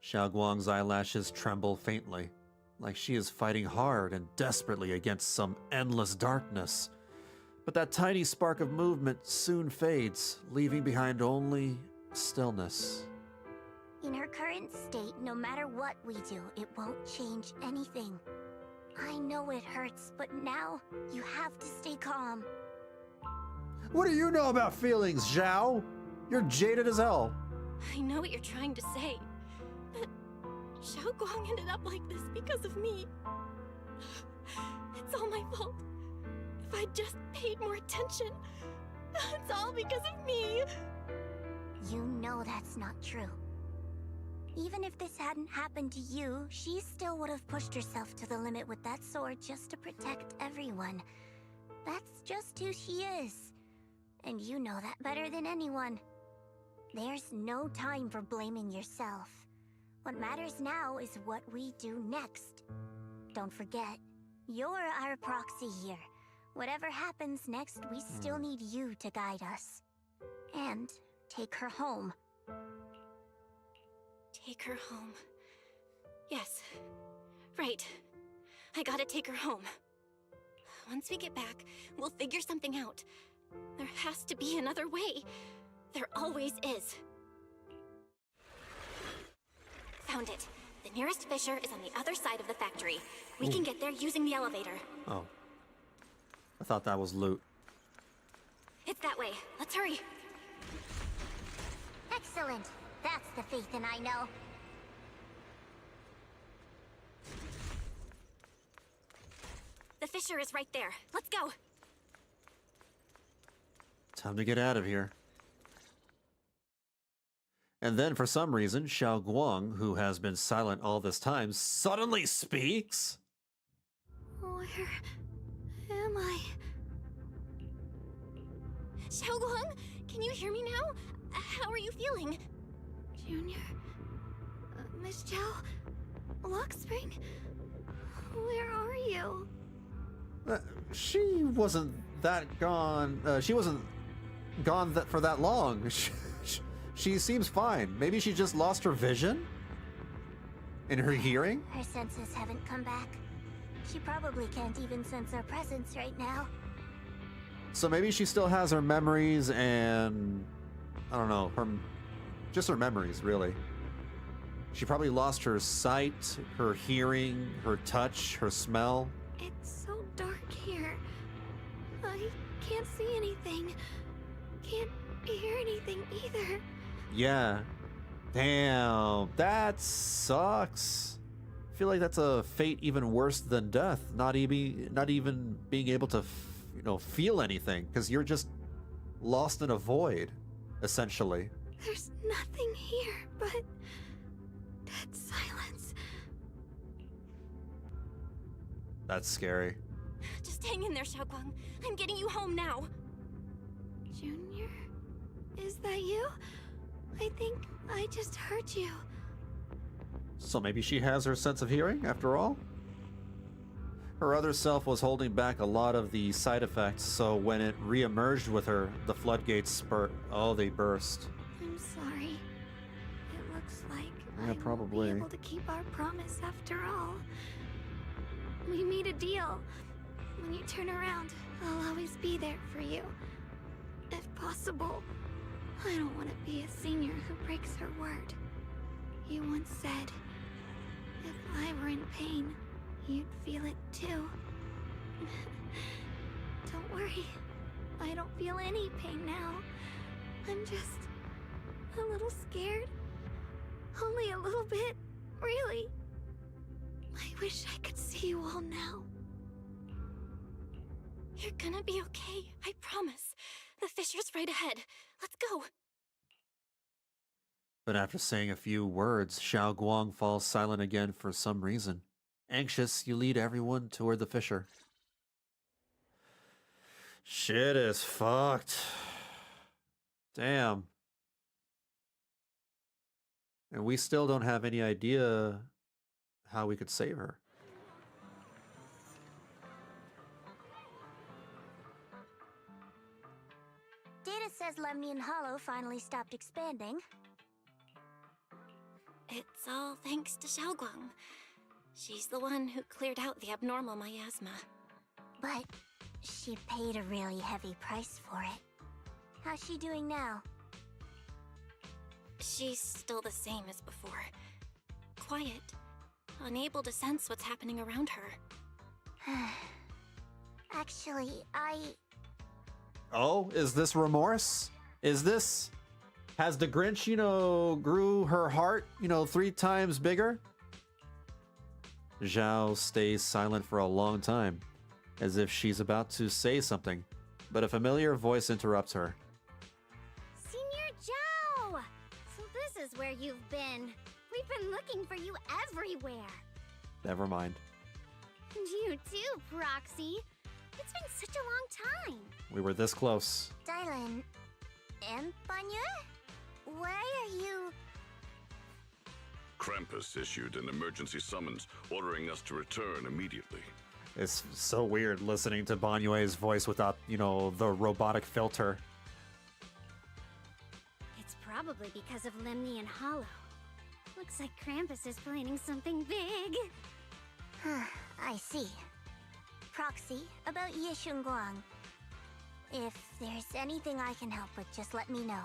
Xiaoguang's eyelashes tremble faintly, like she is fighting hard and desperately against some endless darkness. But that tiny spark of movement soon fades, leaving behind only stillness. In her current state, no matter what we do, it won't change anything. I know it hurts, but now you have to stay calm. What do you know about feelings, Zhao? You're jaded as hell. I know what you're trying to say, but Xiaoguang ended up like this because of me. It's all my fault. If I just paid more attention, it's all because of me. You know that's not true. Even if this hadn't happened to you, she still would have pushed herself to the limit with that sword just to protect everyone. That's just who she is. And you know that better than anyone. There's no time for blaming yourself. What matters now is what we do next. Don't forget, you're our proxy here. Whatever happens next, we still need you to guide us. And take her home. Take her home. Yes. Right. I gotta take her home. Once we get back, we'll figure something out. There has to be another way. There always is. Found it. The nearest fissure is on the other side of the factory. We can get there using the elevator. Oh. I thought that was loot. It's that way. Let's hurry. Excellent. That's the Phaethon I know. The fissure is right there. Let's go. Time to get out of here. And then, for some reason, Xiaoguang, who has been silent all this time, suddenly speaks. Where am I? Xiaoguang, can you hear me now? How are you feeling? Junior, Miss Zhao? Luxspring? Where are you? She wasn't that gone. She wasn't gone for that long. She seems fine. Maybe she just lost her vision? And her hearing? Her senses haven't come back. She probably can't even sense our presence right now. So maybe she still has her memories and... I don't know, just her memories, really. She probably lost her sight, her hearing, her touch, her smell. It's so dark here. I can't see anything. Can't hear anything either. Yeah. Damn, that sucks. I feel like that's a fate even worse than death. Not even being able to, feel anything, because you're just lost in a void, essentially. There's nothing here but dead silence. That's scary. Just hang in there, Shunguang. I'm getting you home now. Junior? Is that you? I think I just heard you. So maybe she has her sense of hearing, after all? Her other self was holding back a lot of the side effects, so when it re-emerged with her, the floodgates they burst. I'm sorry. It looks like Yeah, probably. I won't be able to keep our promise after all. We made a deal. When you turn around, I'll always be there for you. If possible. I don't want to be a senior who breaks her word. You once said, if I were in pain, you'd feel it too. Don't worry. I don't feel any pain now. I'm just a little scared. Only a little bit, really. I wish I could see you all now. You're gonna be okay, I promise. The fissure's right ahead. Let's go. But after saying a few words, Xiao Guang falls silent again for some reason. Anxious, you lead everyone toward the fissure. Shit is fucked. Damn. And we still don't have any idea how we could save her. Data says Lemnian Hollow finally stopped expanding. It's all thanks to Shunguang. She's the one who cleared out the abnormal miasma. But she paid a really heavy price for it. How's she doing now? She's still the same as before. Quiet, unable to sense what's happening around her. Actually, Oh, is this remorse? Is this... Has the Grinch, grew her heart, 3 times bigger? Zhao stays silent for a long time, as if she's about to say something, but a familiar voice interrupts her. Senior Zhao! So this is where you've been. We've been looking for you everywhere. Never mind. You too, Proxy. It's been such a long time. We were this close. Dylan and Banya? Why are you... Krampus issued an emergency summons ordering us to return immediately. It's so weird listening to Banyue's voice without, the robotic filter. It's probably because of Lemnian Hollow. Looks like Krampus is planning something big. I see. Proxy, about Ye Shunguang. If there's anything I can help with, just let me know.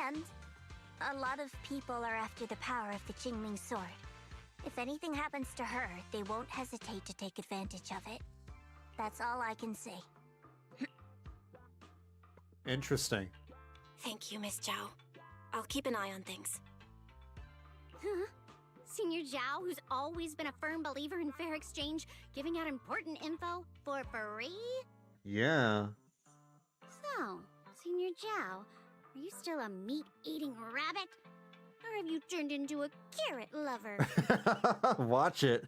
And a lot of people are after the power of the Qingming sword. If anything happens to her, they won't hesitate to take advantage of it. That's all I can say. Interesting. Thank you, Miss Zhao. I'll keep an eye on things. Huh? Senior Zhao, who's always been a firm believer in fair exchange, giving out important info for free? Yeah. So, Senior Zhao, are you still a meat-eating rabbit? Or have you turned into a carrot lover? Watch it.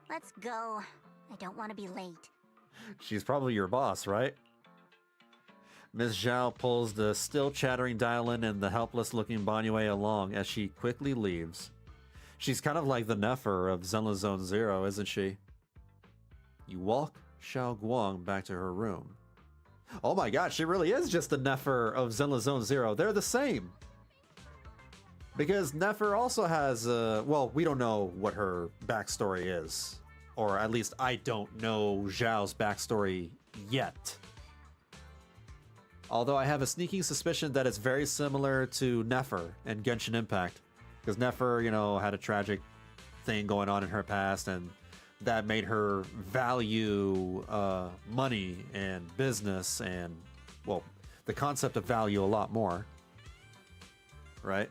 Let's go. I don't want to be late. She's probably your boss, right? Ms. Zhao pulls the still chattering Dylan and the helpless looking Banyue along as she quickly leaves. She's kind of like the Nefer of Zenless Zone Zero, isn't she? You walk Shunguang back to her room. Oh my god, she really is just the Nefer of Zenless Zone Zero. They're the same. Because Nefer also has, well, we don't know what her backstory is. Or at least I don't know Zhao's backstory yet. Although I have a sneaking suspicion that it's very similar to Nefer and Genshin Impact. Because Nefer, you know, had a tragic thing going on in her past, and that made her value money and business and, well, the concept of value a lot more. Right?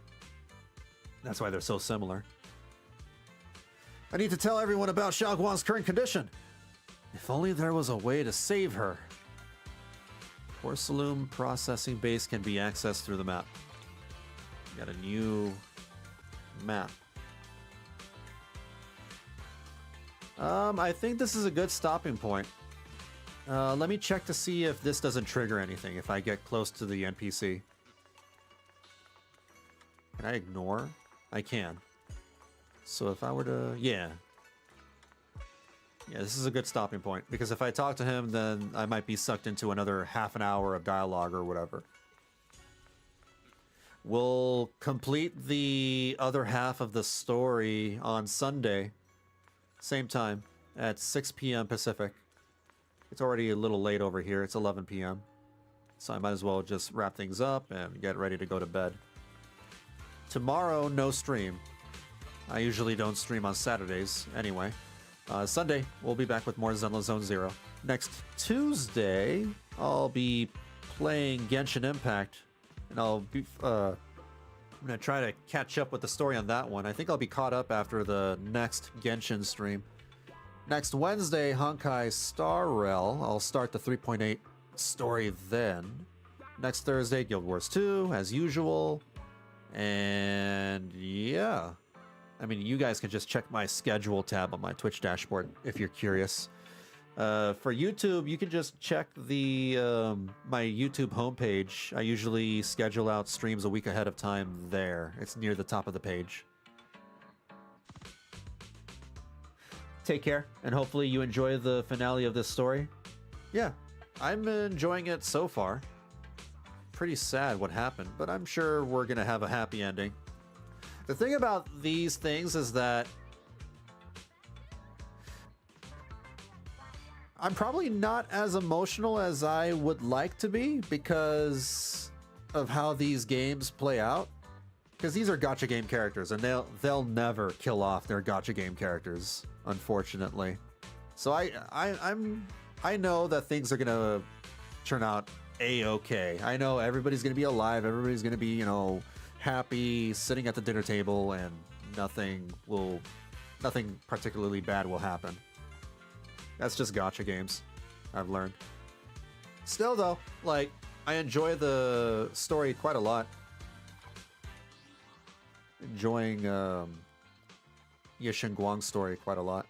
That's why they're so similar. I need to tell everyone about Xiaoguang's current condition. If only there was a way to save her. Porcelain processing base can be accessed through the map. Got a new map. I think this is a good stopping point. Let me check to see if this doesn't trigger anything if I get close to the NPC. Can I ignore? I can. So if I were to... Yeah, this is a good stopping point, because if I talk to him, then I might be sucked into another half an hour of dialogue or whatever. We'll complete the other half of the story on Sunday, same time, at 6 p.m. Pacific. It's already a little late over here. It's 11 p.m. So I might as well just wrap things up and get ready to go to bed. Tomorrow, no stream. I usually don't stream on Saturdays anyway. Sunday, we'll be back with more Zenless Zone Zero. Next Tuesday, I'll be playing Genshin Impact, and I'll be I'm gonna try to catch up with the story on that one. I think I'll be caught up after the next Genshin stream. Next Wednesday, Honkai Star Rail. I'll start the 3.8 story then. Next Thursday, Guild Wars 2, as usual. And yeah. I mean, you guys can just check my schedule tab on my Twitch dashboard if you're curious. For YouTube, you can just check the my YouTube homepage. I usually schedule out streams a week ahead of time there. It's near the top of the page. Take care, and hopefully you enjoy the finale of this story. Yeah, I'm enjoying it so far. Pretty sad what happened, but I'm sure we're gonna have a happy ending. The thing about these things is that I'm probably not as emotional as I would like to be because of how these games play out. Because these are gacha game characters, and they'll never kill off their gacha game characters, unfortunately. So I know that things are gonna turn out a-okay. I know everybody's gonna be alive. Everybody's gonna be, you know, happy, sitting at the dinner table, and nothing particularly bad will happen. That's just gacha games, I've learned. Still though, like, I enjoy the story quite a lot. Enjoying Shunguang's story quite a lot.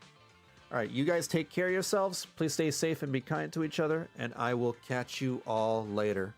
Alright, you guys take care of yourselves. Please stay safe and be kind to each other, and I will catch you all later.